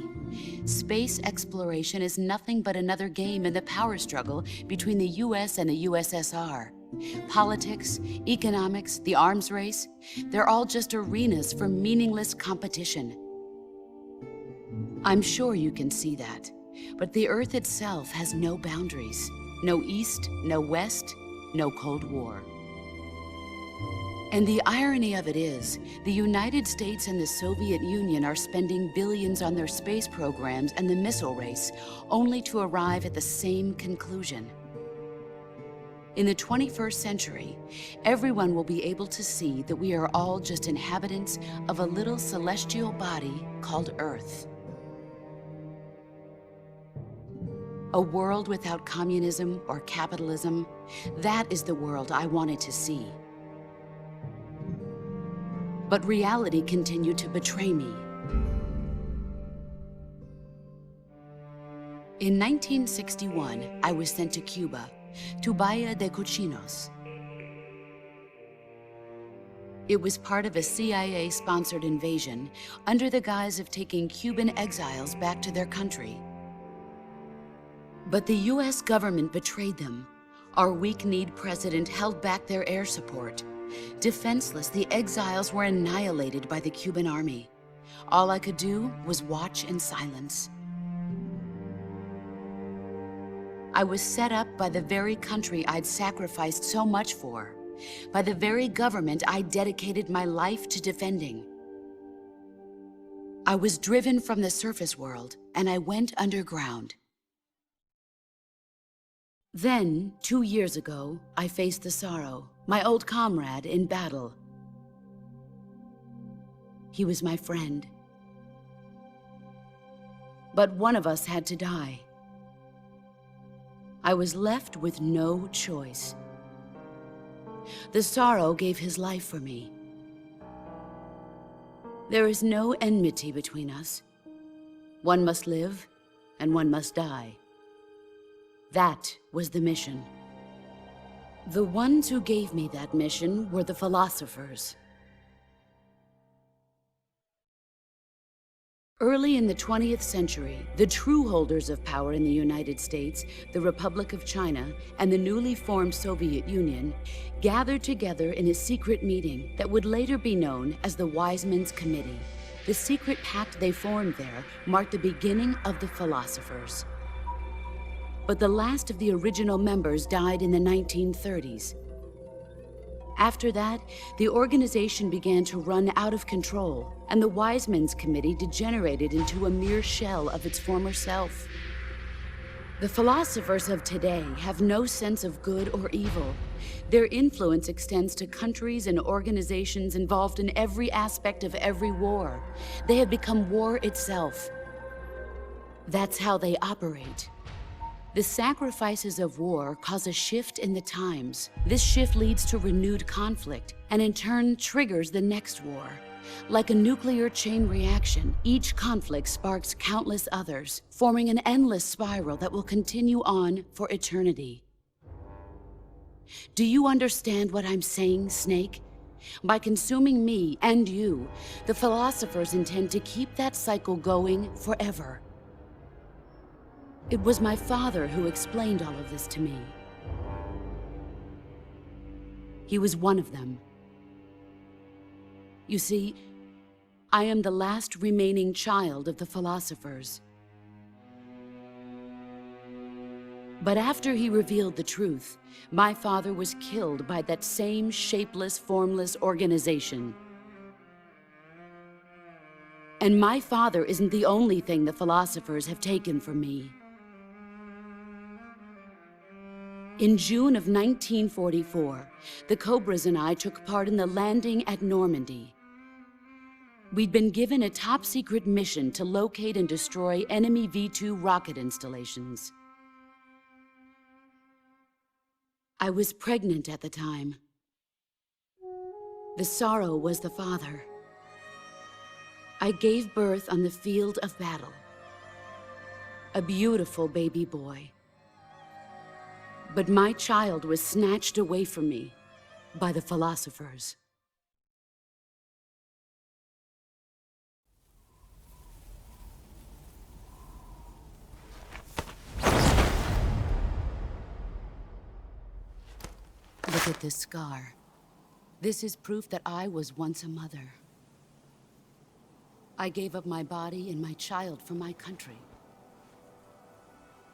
Space exploration is nothing but another game in the power struggle between the US and the USSR. Politics, economics, the arms race, they're all just arenas for meaningless competition. I'm sure you can see that, but the Earth itself has no boundaries. No East, no West, no Cold War. And the irony of it is, the United States and the Soviet Union are spending billions on their space programs and the missile race, only to arrive at the same conclusion. In the 21st century, everyone will be able to see that we are all just inhabitants of a little celestial body called Earth. A world without communism or capitalism, that is the world I wanted to see. But reality continued to betray me. In 1961, I was sent to Cuba, to Bahia de Cochinos. It was part of a CIA-sponsored invasion under the guise of taking Cuban exiles back to their country. But the US government betrayed them. Our weak-kneed president held back their air support. Defenseless, the exiles were annihilated by the Cuban army. All I could do was watch in silence. I was set up by the very country I'd sacrificed so much for, by the very government I dedicated my life to defending. I was driven from the surface world, and I went underground. Then, 2 years ago, I faced the Sorrow, my old comrade in battle. He was my friend. But one of us had to die. I was left with no choice. The Sorrow gave his life for me. There is no enmity between us. One must live, and one must die. That was the mission. The ones who gave me that mission were the philosophers. Early in the 20th century, the true holders of power in the United States, the Republic of China, and the newly formed Soviet Union gathered together in a secret meeting that would later be known as the Wise Men's Committee. The secret pact they formed there marked the beginning of the philosophers. But the last of the original members died in the 1930s. After that, the organization began to run out of control, and the Wise Men's Committee degenerated into a mere shell of its former self. The philosophers of today have no sense of good or evil. Their influence extends to countries and organizations involved in every aspect of every war. They have become war itself. That's how they operate. The sacrifices of war cause a shift in the times. This shift leads to renewed conflict, and in turn triggers the next war. Like a nuclear chain reaction, each conflict sparks countless others, forming an endless spiral that will continue on for eternity. Do you understand what I'm saying, Snake? By consuming me and you, the philosophers intend to keep that cycle going forever. It was my father who explained all of this to me. He was one of them. You see, I am the last remaining child of the philosophers. But after he revealed the truth, my father was killed by that same shapeless, formless organization. And my father isn't the only thing the philosophers have taken from me. In June of 1944, the Cobras and I took part in the landing at Normandy. We'd been given a top-secret mission to locate and destroy enemy V-2 rocket installations. I was pregnant at the time. The sorrow was the father. I gave birth on the field of battle. A beautiful baby boy. But my child was snatched away from me by the philosophers. Look at this scar. This is proof that I was once a mother. I gave up my body and my child for my country.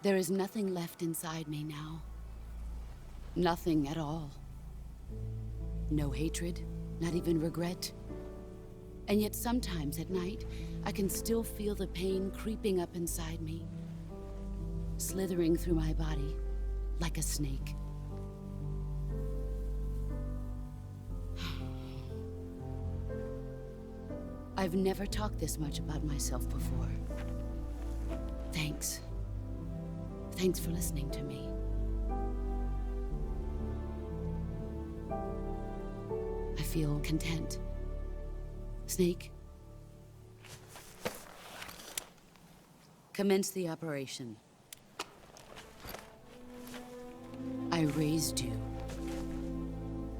There is nothing left inside me now. Nothing at all. No hatred, not even regret. And yet sometimes at night, I can still feel the pain creeping up inside me, slithering through my body like a snake. I've never talked this much about myself before. Thanks. Thanks for listening to me. I feel content. Snake, commence the operation. I raised you.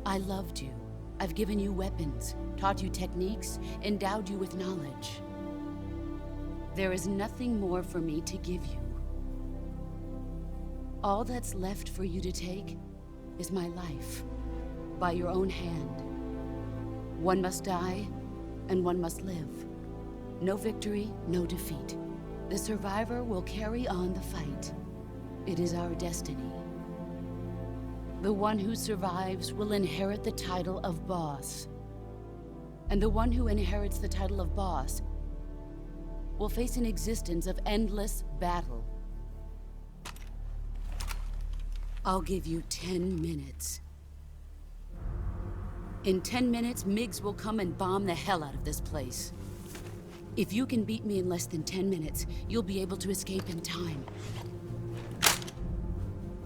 I loved you. I've given you weapons, taught you techniques, endowed you with knowledge. There is nothing more for me to give you. All that's left for you to take is my life, by your own hand. One must die, and one must live. No victory, no defeat. The survivor will carry on the fight. It is our destiny. The one who survives will inherit the title of boss. And the one who inherits the title of boss will face an existence of endless battle. I'll give you 10 minutes. In 10 minutes, MiGs will come and bomb the hell out of this place. If you can beat me in less than 10 minutes, you'll be able to escape in time.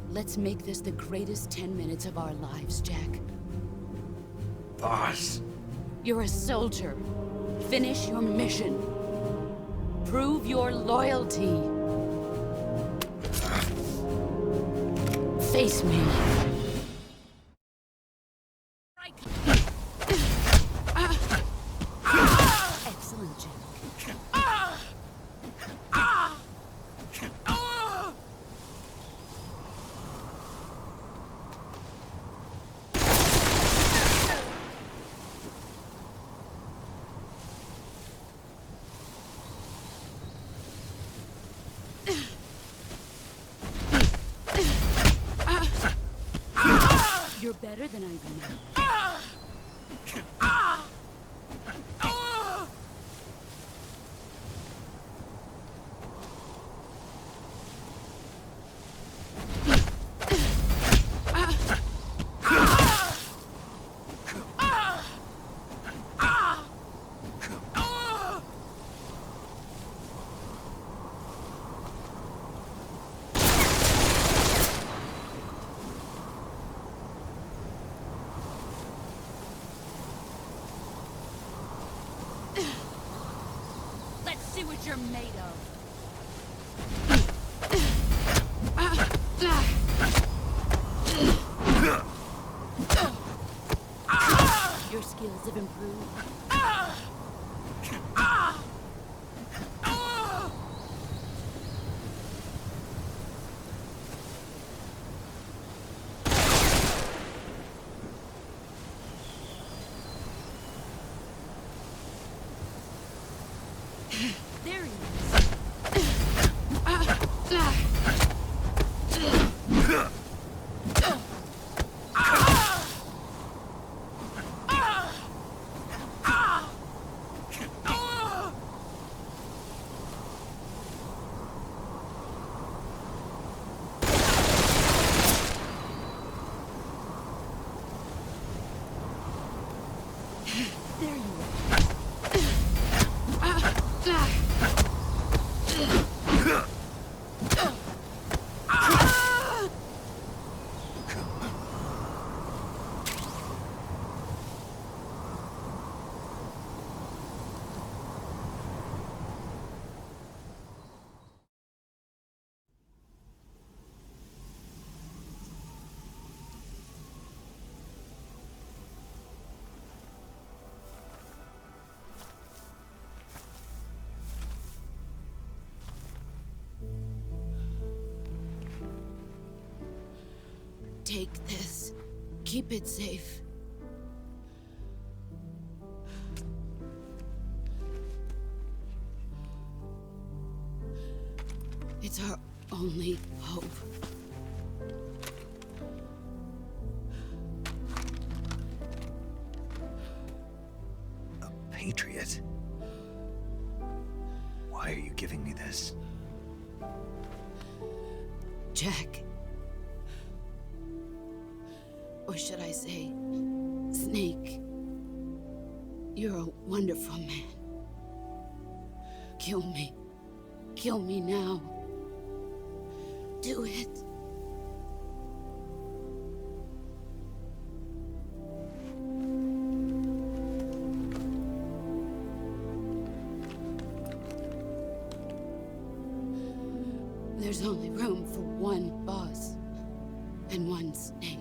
Let's make this the greatest 10 minutes of our lives, Jack. Boss. You're a soldier. Finish your mission. Prove your loyalty. Face me. Excellent, Jack. You're better than I remember. what you're made of. Your skills have improved. There he is. There you Take this. Keep it safe. It's our only hope. A patriot? Why are you giving me this? Jack. Or should I say, Snake? You're a wonderful man. Kill me. Kill me now. Do it. There's only room for one boss and one Snake.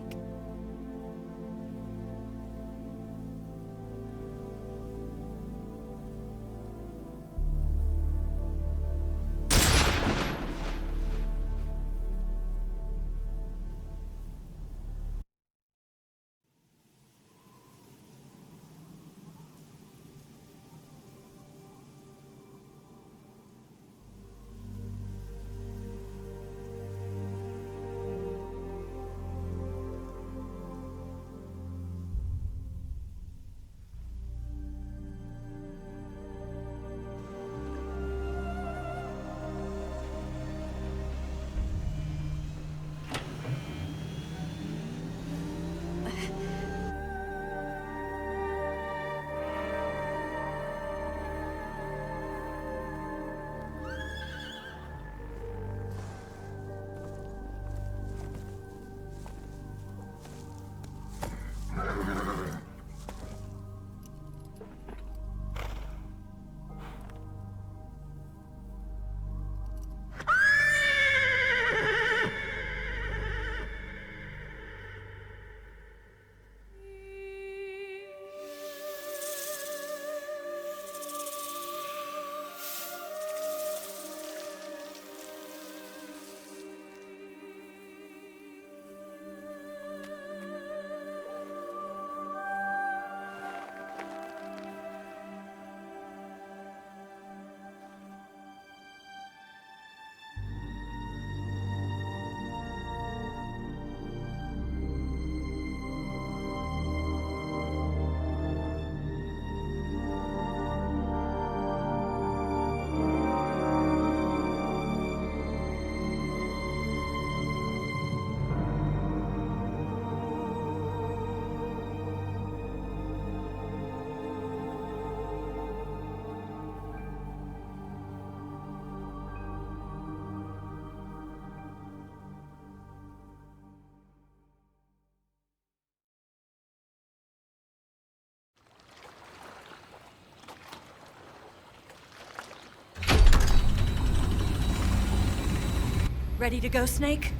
Ready to go, Snake?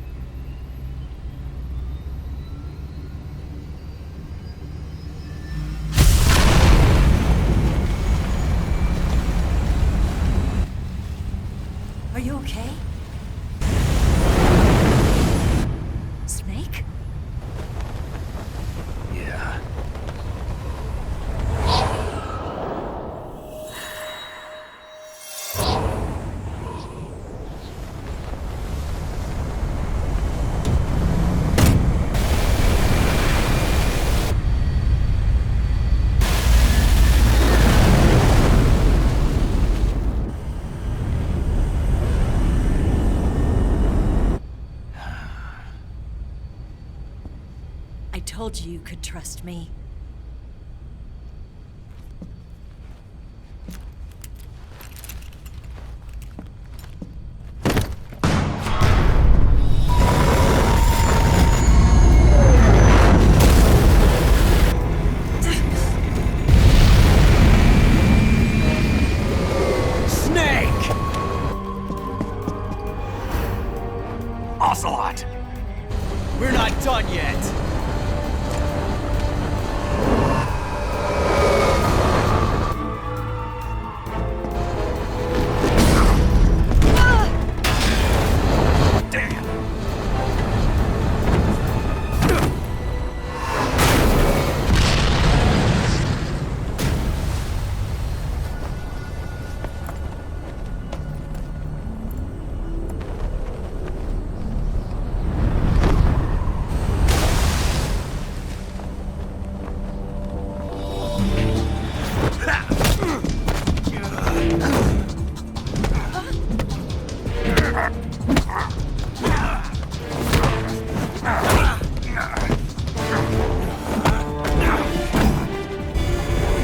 Are you okay? Snake? Yeah. I told you could trust me. Snake! Ocelot! We're not done yet.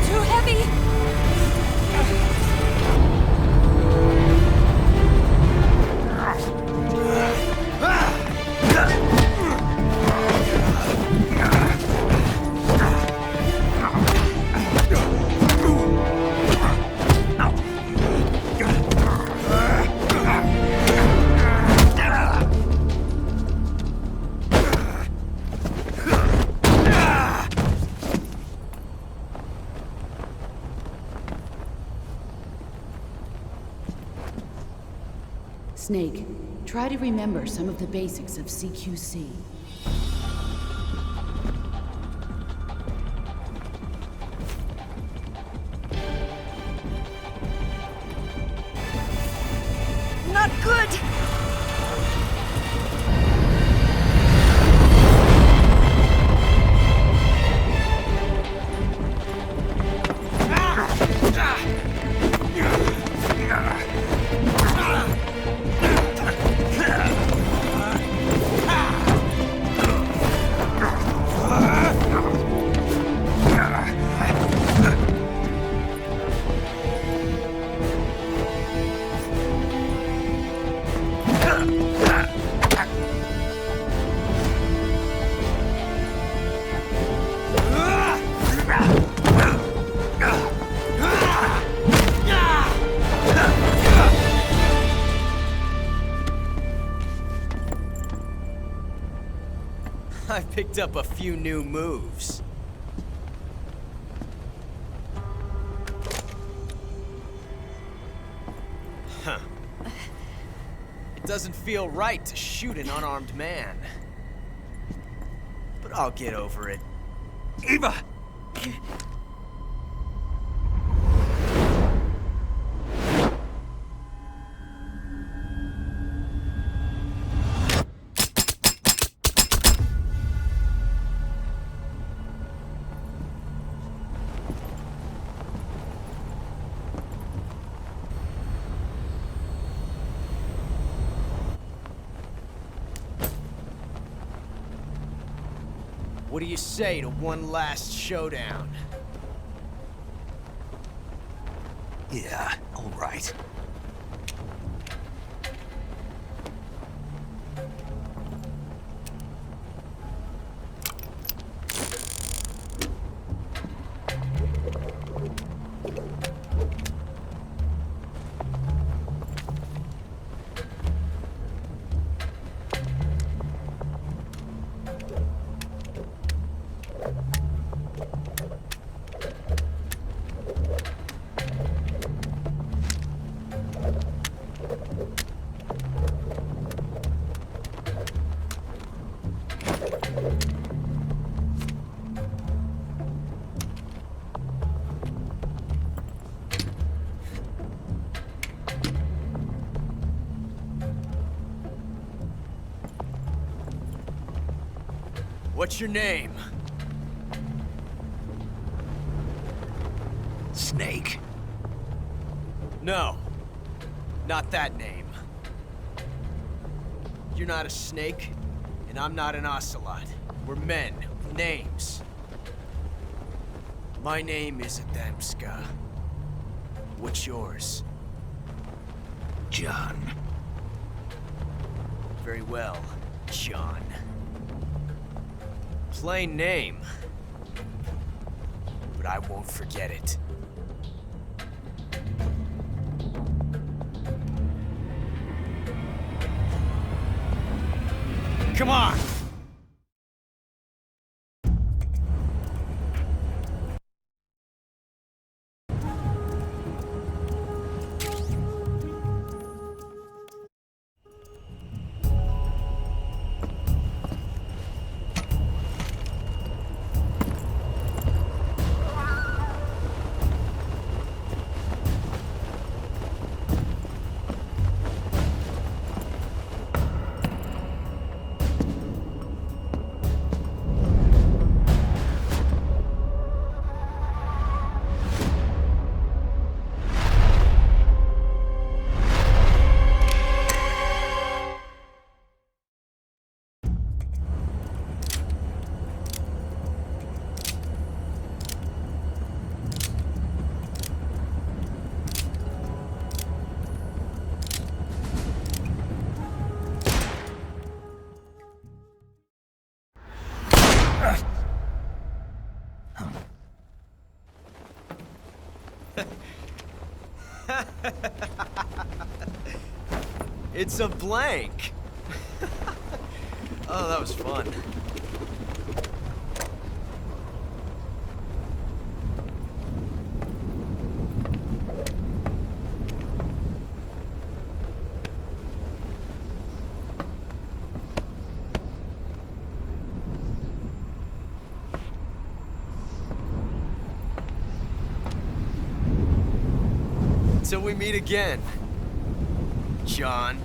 Too heavy! Snake, try to remember some of the basics of CQC. Not good! I picked up a few new moves. Huh. It doesn't feel right to shoot an unarmed man. But I'll get over it. Eva! What do you say to one last showdown? Yeah, all right. What's your name? Snake. No. Not that name. You're not a snake, and I'm not an ocelot. We're men with names. My name is Adamska. What's yours? John. Very well, John. Plain name. But I won't forget it. Come on! It's a blank. Oh, that was fun. Till we meet again, John.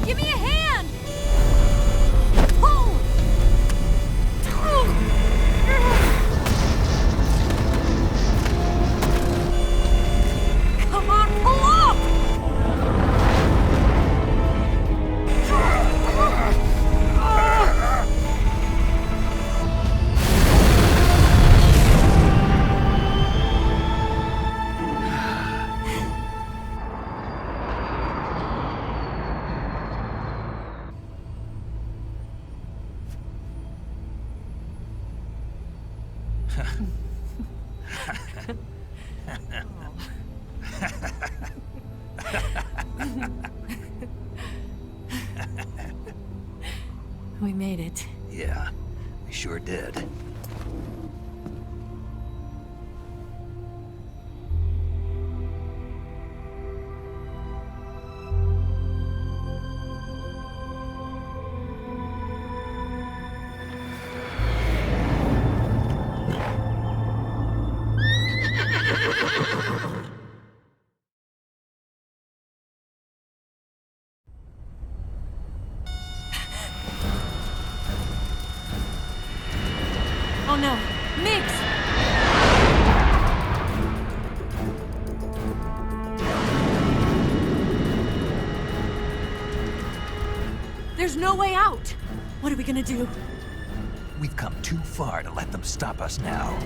Give me a hand! Pull! Come on, pull up! We made it. Yeah, we sure did. Oh no, Miggs! There's no way out! What are we gonna do? We've come too far to let them stop us now.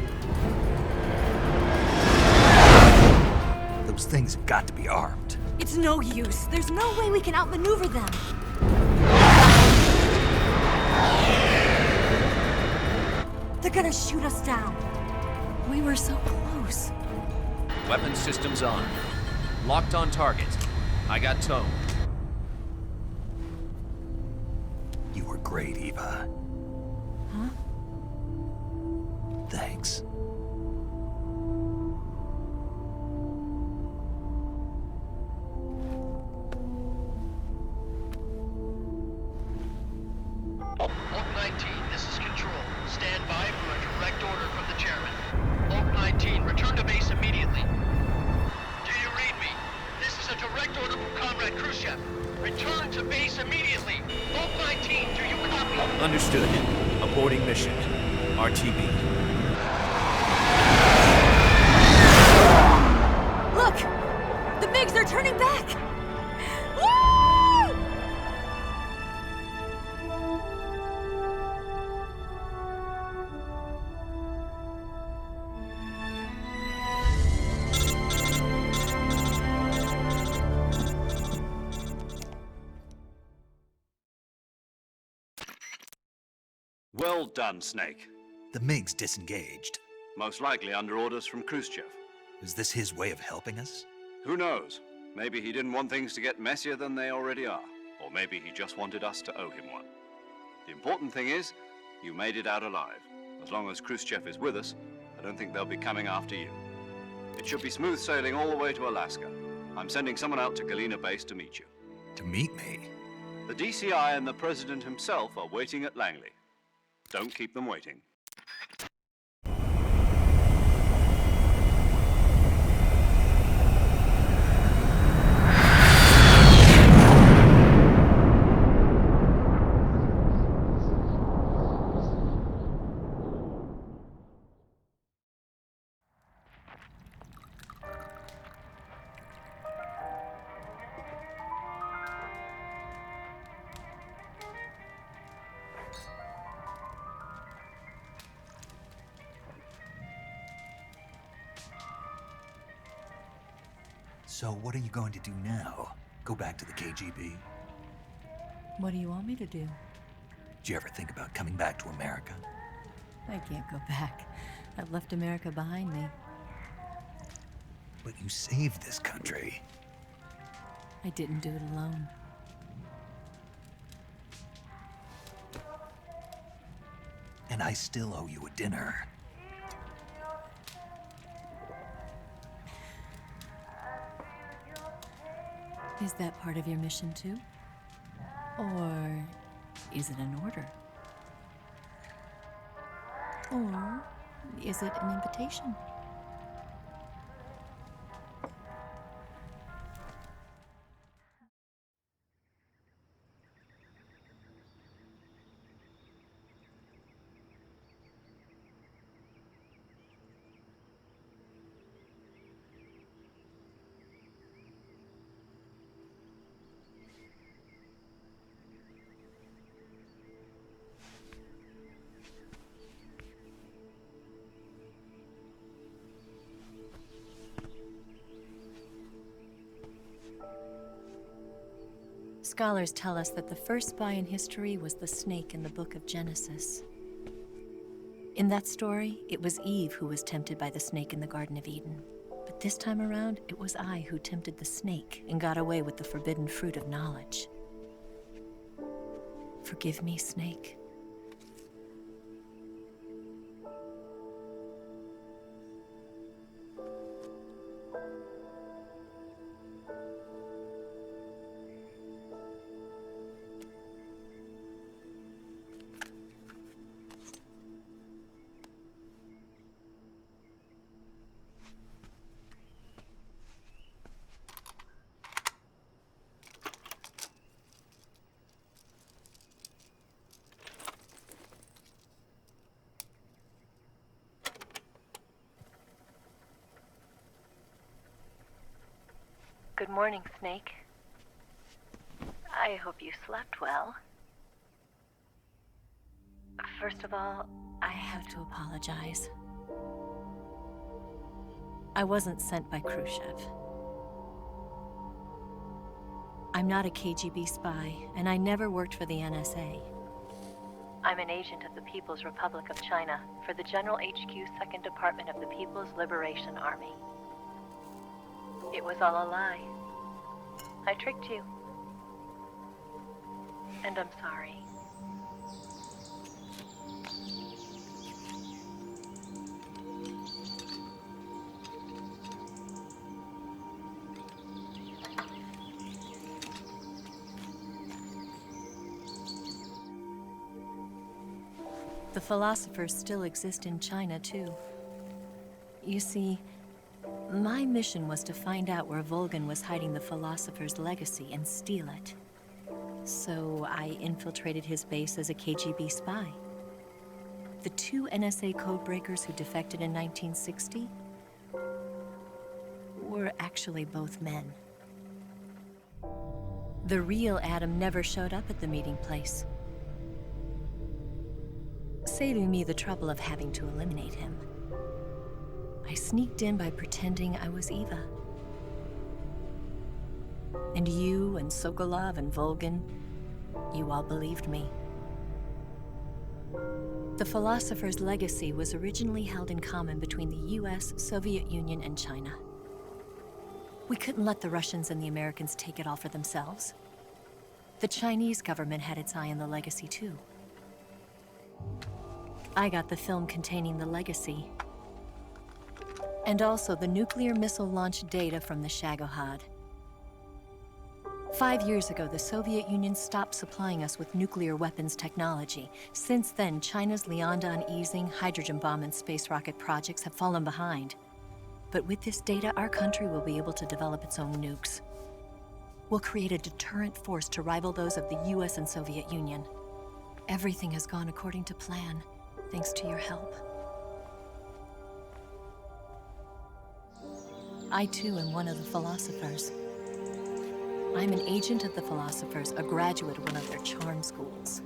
Those things have got to be armed. It's no use. There's no way we can outmaneuver them. They're gonna shoot us down. We were so close. Weapon systems on. Locked on target. I got towed. You were great, Eva. Huh? Thanks. to base immediately. Vault 19, do you copy? Understood. Aborting mission. RTB. Look! The MiGs are turning back! Woo! Well done, Snake. The MiGs disengaged. Most likely under orders from Khrushchev. Is this his way of helping us? Who knows? Maybe he didn't want things to get messier than they already are. Or maybe he just wanted us to owe him one. The important thing is, you made it out alive. As long as Khrushchev is with us, I don't think they'll be coming after you. It should be smooth sailing all the way to Alaska. I'm sending someone out to Galena Base to meet you. To meet me? The DCI and the President himself are waiting at Langley. Don't keep them waiting. So what are you going to do now? Go back to the KGB? What do you want me to do? Did you ever think about coming back to America? I can't go back. I've left America behind me. But you saved this country. I didn't do it alone. And I still owe you a dinner. Is that part of your mission too? Or is it an order? Or is it an invitation? Scholars tell us that the first spy in history was the snake in the book of Genesis. In that story, it was Eve who was tempted by the snake in the Garden of Eden. But this time around, it was I who tempted the snake and got away with the forbidden fruit of knowledge. Forgive me, Snake. Good morning, Snake. I hope you slept well. First of all, I have to apologize. I wasn't sent by Khrushchev. I'm not a KGB spy, and I never worked for the NSA. I'm an agent of the People's Republic of China for the General HQ 2nd Department of the People's Liberation Army. It was all a lie. I tricked you. And I'm sorry. The philosophers still exist in China, too. You see, my mission was to find out where Volgan was hiding the philosopher's legacy and steal it. So I infiltrated his base as a KGB spy. The two NSA codebreakers who defected in 1960 were actually both men. The real Adam never showed up at the meeting place, saving me the trouble of having to eliminate him. I sneaked in by pretending I was Eva. And you and Sokolov and Volgin, you all believed me. The philosopher's legacy was originally held in common between the US, Soviet Union, and China. We couldn't let the Russians and the Americans take it all for themselves. The Chinese government had its eye on the legacy too. I got the film containing the legacy, and also the nuclear missile launch data from the Shagohod. 5 years ago, the Soviet Union stopped supplying us with nuclear weapons technology. Since then, China's Liaodong easing, hydrogen bomb, and space rocket projects have fallen behind. But with this data, our country will be able to develop its own nukes. We'll create a deterrent force to rival those of the US and Soviet Union. Everything has gone according to plan, thanks to your help. I too am one of the philosophers. I'm an agent of the philosophers, a graduate of one of their charm schools.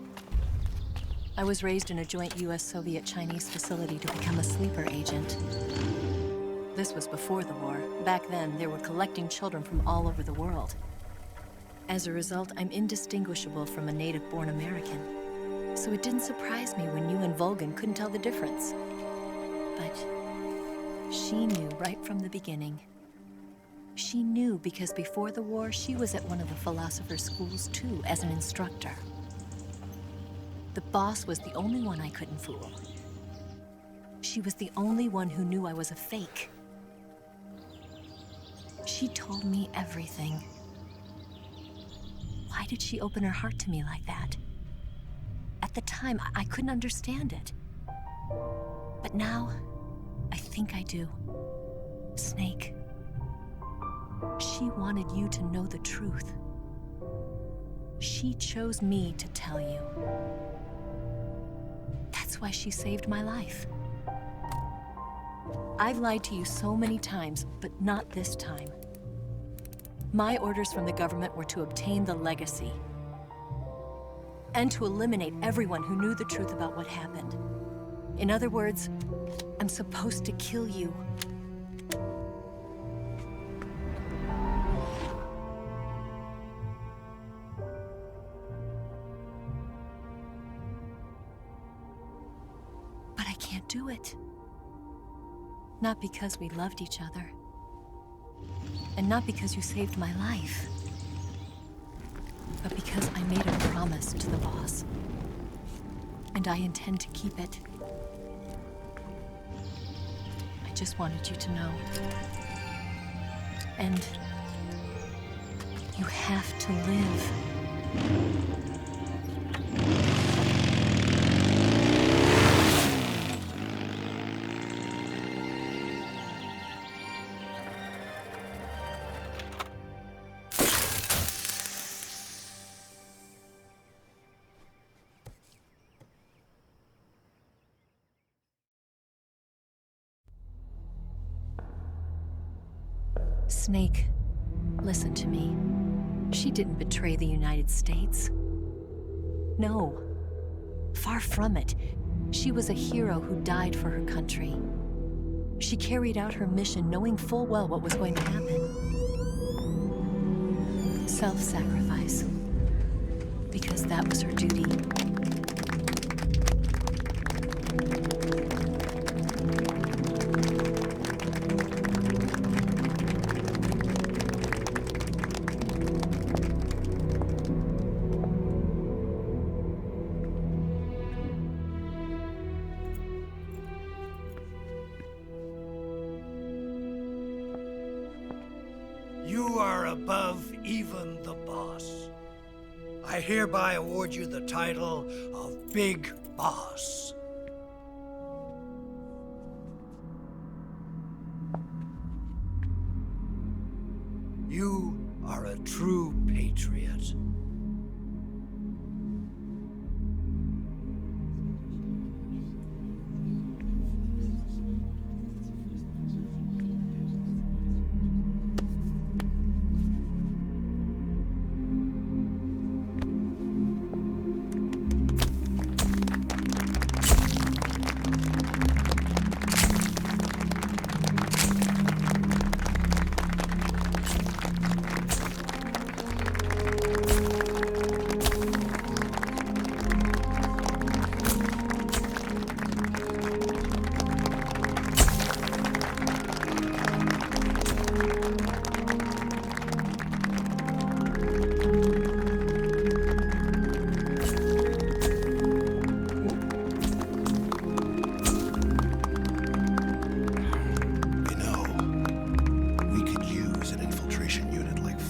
I was raised in a joint US-Soviet-Chinese facility to become a sleeper agent. This was before the war. Back then, they were collecting children from all over the world. As a result, I'm indistinguishable from a native-born American. So it didn't surprise me when you and Volgin couldn't tell the difference. But she knew right from the beginning. She knew because before the war, she was at one of the philosopher's schools too, as an instructor. The boss was the only one I couldn't fool. She was the only one who knew I was a fake. She told me everything. Why did she open her heart to me like that? At the time, I couldn't understand it. But now, I think I do. Snake. She wanted you to know the truth. She chose me to tell you. That's why she saved my life. I've lied to you so many times, but not this time. My orders from the government were to obtain the legacy and to eliminate everyone who knew the truth about what happened. In other words, I'm supposed to kill you. But I can't do it. Not because we loved each other. And not because you saved my life. But because I made a promise to the boss. And I intend to keep it. I just wanted you to know. And you have to live. Snake, listen to me. She didn't betray the United States. No, far from it. She was a hero who died for her country. She carried out her mission knowing full well what was going to happen. Self-sacrifice. Because that was her duty. You are above even the boss. I hereby award you the title of Big Boss. You are a true patriot.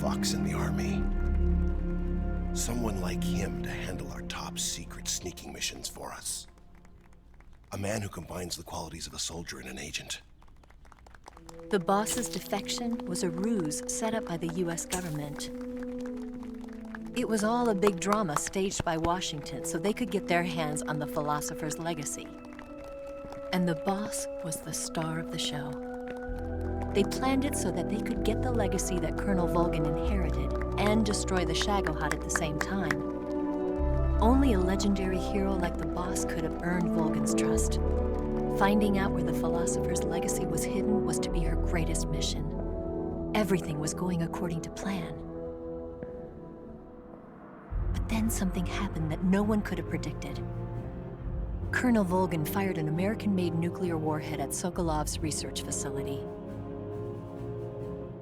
fox in the army. Someone like him to handle our top secret sneaking missions for us. A man who combines the qualities of a soldier and an agent. The boss's defection was a ruse set up by the US government. It was all a big drama staged by Washington so they could get their hands on the philosopher's legacy. And the boss was the star of the show. They planned it so that they could get the legacy that Colonel Volgin inherited and destroy the Shagohod at the same time. Only a legendary hero like the boss could have earned Volgin's trust. Finding out where the philosopher's legacy was hidden was to be her greatest mission. Everything was going according to plan. But then something happened that no one could have predicted. Colonel Volgin fired an American-made nuclear warhead at Sokolov's research facility.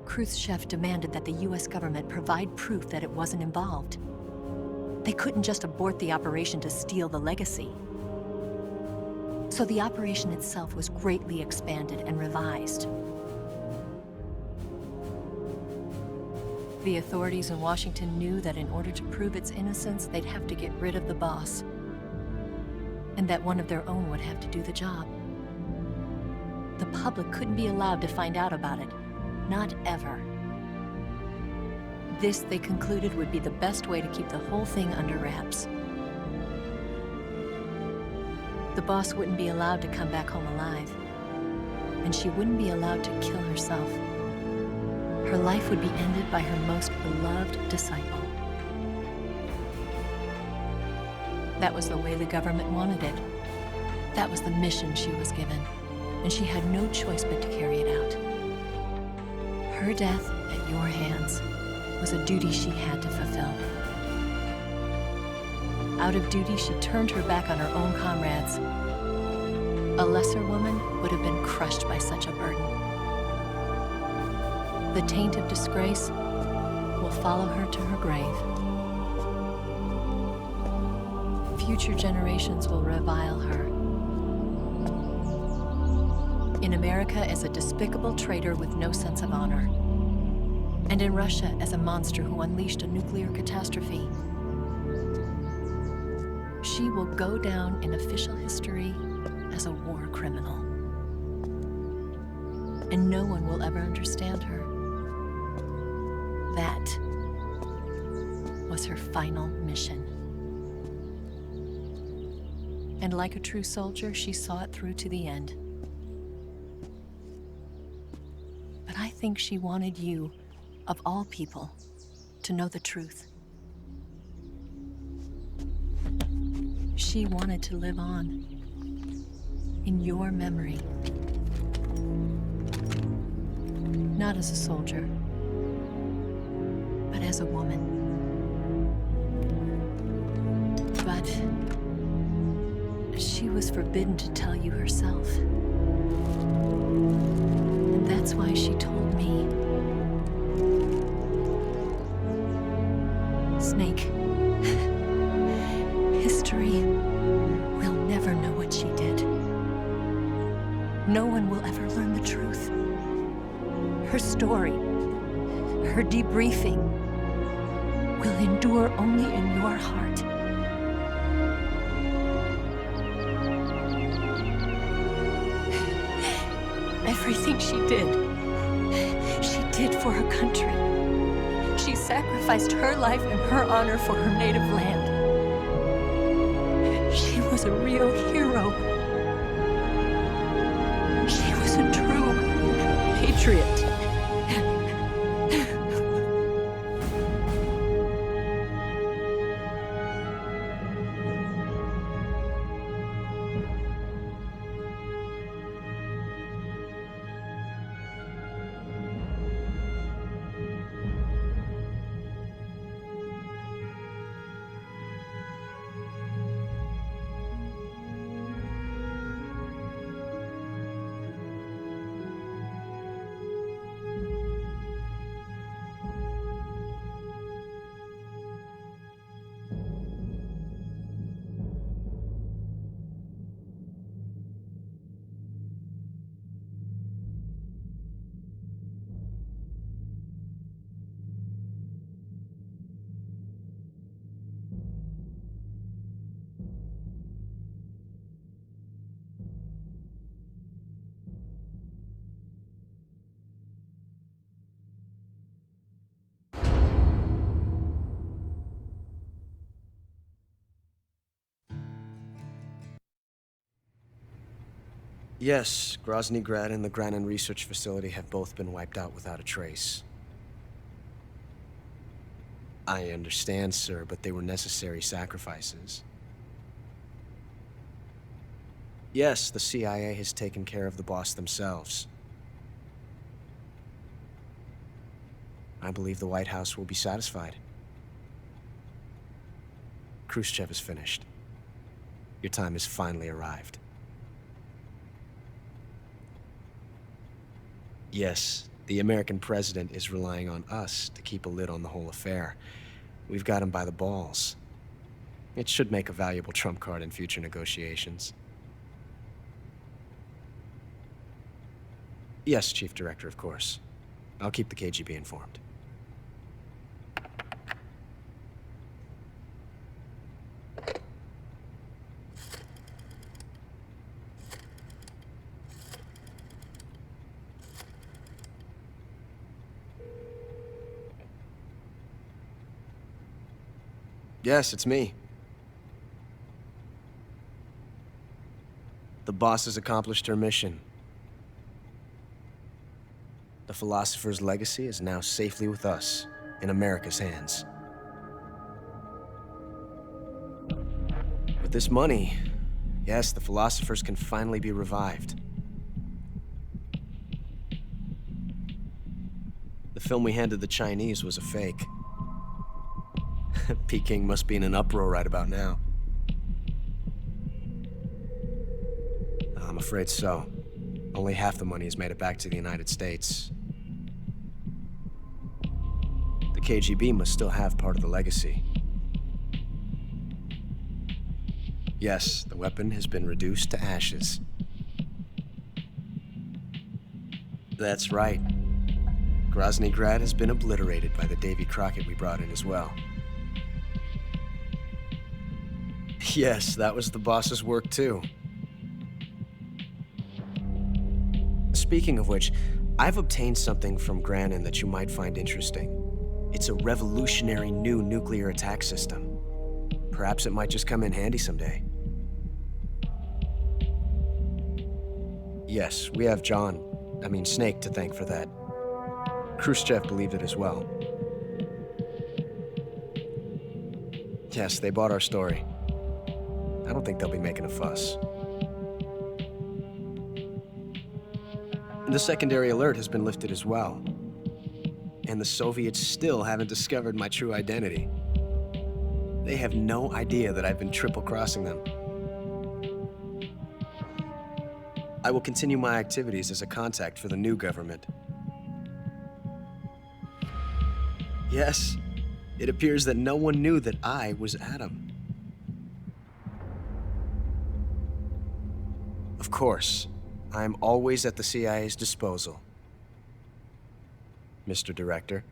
Khrushchev demanded that the US government provide proof that it wasn't involved. They couldn't just abort the operation to steal the legacy. So the operation itself was greatly expanded and revised. The authorities in Washington knew that in order to prove its innocence, they'd have to get rid of the boss, and that one of their own would have to do the job. The public couldn't be allowed to find out about it, not ever. This, they concluded, would be the best way to keep the whole thing under wraps. The boss wouldn't be allowed to come back home alive, and she wouldn't be allowed to kill herself. Her life would be ended by her most beloved disciple. That was the way the government wanted it. That was the mission she was given, and she had no choice but to carry it out. Her death at your hands was a duty she had to fulfill. Out of duty, she turned her back on her own comrades. A lesser woman would have been crushed by such a burden. The taint of disgrace will follow her to her grave. Future generations will revile her. In America as a despicable traitor with no sense of honor. And in Russia as a monster who unleashed a nuclear catastrophe. She will go down in official history as a war criminal. And no one will ever understand her. That was her final mission. And like a true soldier, she saw it through to the end. But I think she wanted you, of all people, to know the truth. She wanted to live on in your memory. Not as a soldier, but as a woman. But she was forbidden to tell you herself. And that's why she told me. Snake, history will never know what she did. No one will ever learn the truth. Her story, her debriefing, will endure only in your heart. Everything she did for her country. She sacrificed her life and her honor for her native land. She was a real hero. She was a true patriot. Yes, Grozny Grad and the Granin Research Facility have both been wiped out without a trace. I understand, sir, but they were necessary sacrifices. Yes, the CIA has taken care of the boss themselves. I believe the White House will be satisfied. Khrushchev is finished. Your time has finally arrived. Yes, the American president is relying on us to keep a lid on the whole affair. We've got him by the balls. It should make a valuable trump card in future negotiations. Yes, Chief Director, of course. I'll keep the KGB informed. Yes, it's me. The boss has accomplished her mission. The philosopher's legacy is now safely with us, in America's hands. With this money, yes, the philosophers can finally be revived. The film we handed the Chinese was a fake. Peking must be in an uproar right about now. I'm afraid so. Only half the money has made it back to the United States. The KGB must still have part of the legacy. Yes, the weapon has been reduced to ashes. That's right. Grozny Grad has been obliterated by the Davy Crockett we brought in as well. Yes, that was the boss's work too. Speaking of which, I've obtained something from Granin that you might find interesting. It's a revolutionary new nuclear attack system. Perhaps it might just come in handy someday. Yes, we have Sneik to thank for that. Khrushchev believed it as well. Yes, they bought our story. I don't think they'll be making a fuss. The secondary alert has been lifted as well. And the Soviets still haven't discovered my true identity. They have no idea that I've been triple-crossing them. I will continue my activities as a contact for the new government. Yes, it appears that no one knew that I was Adam. Of course, I am always at the CIA's disposal, Mr. Director.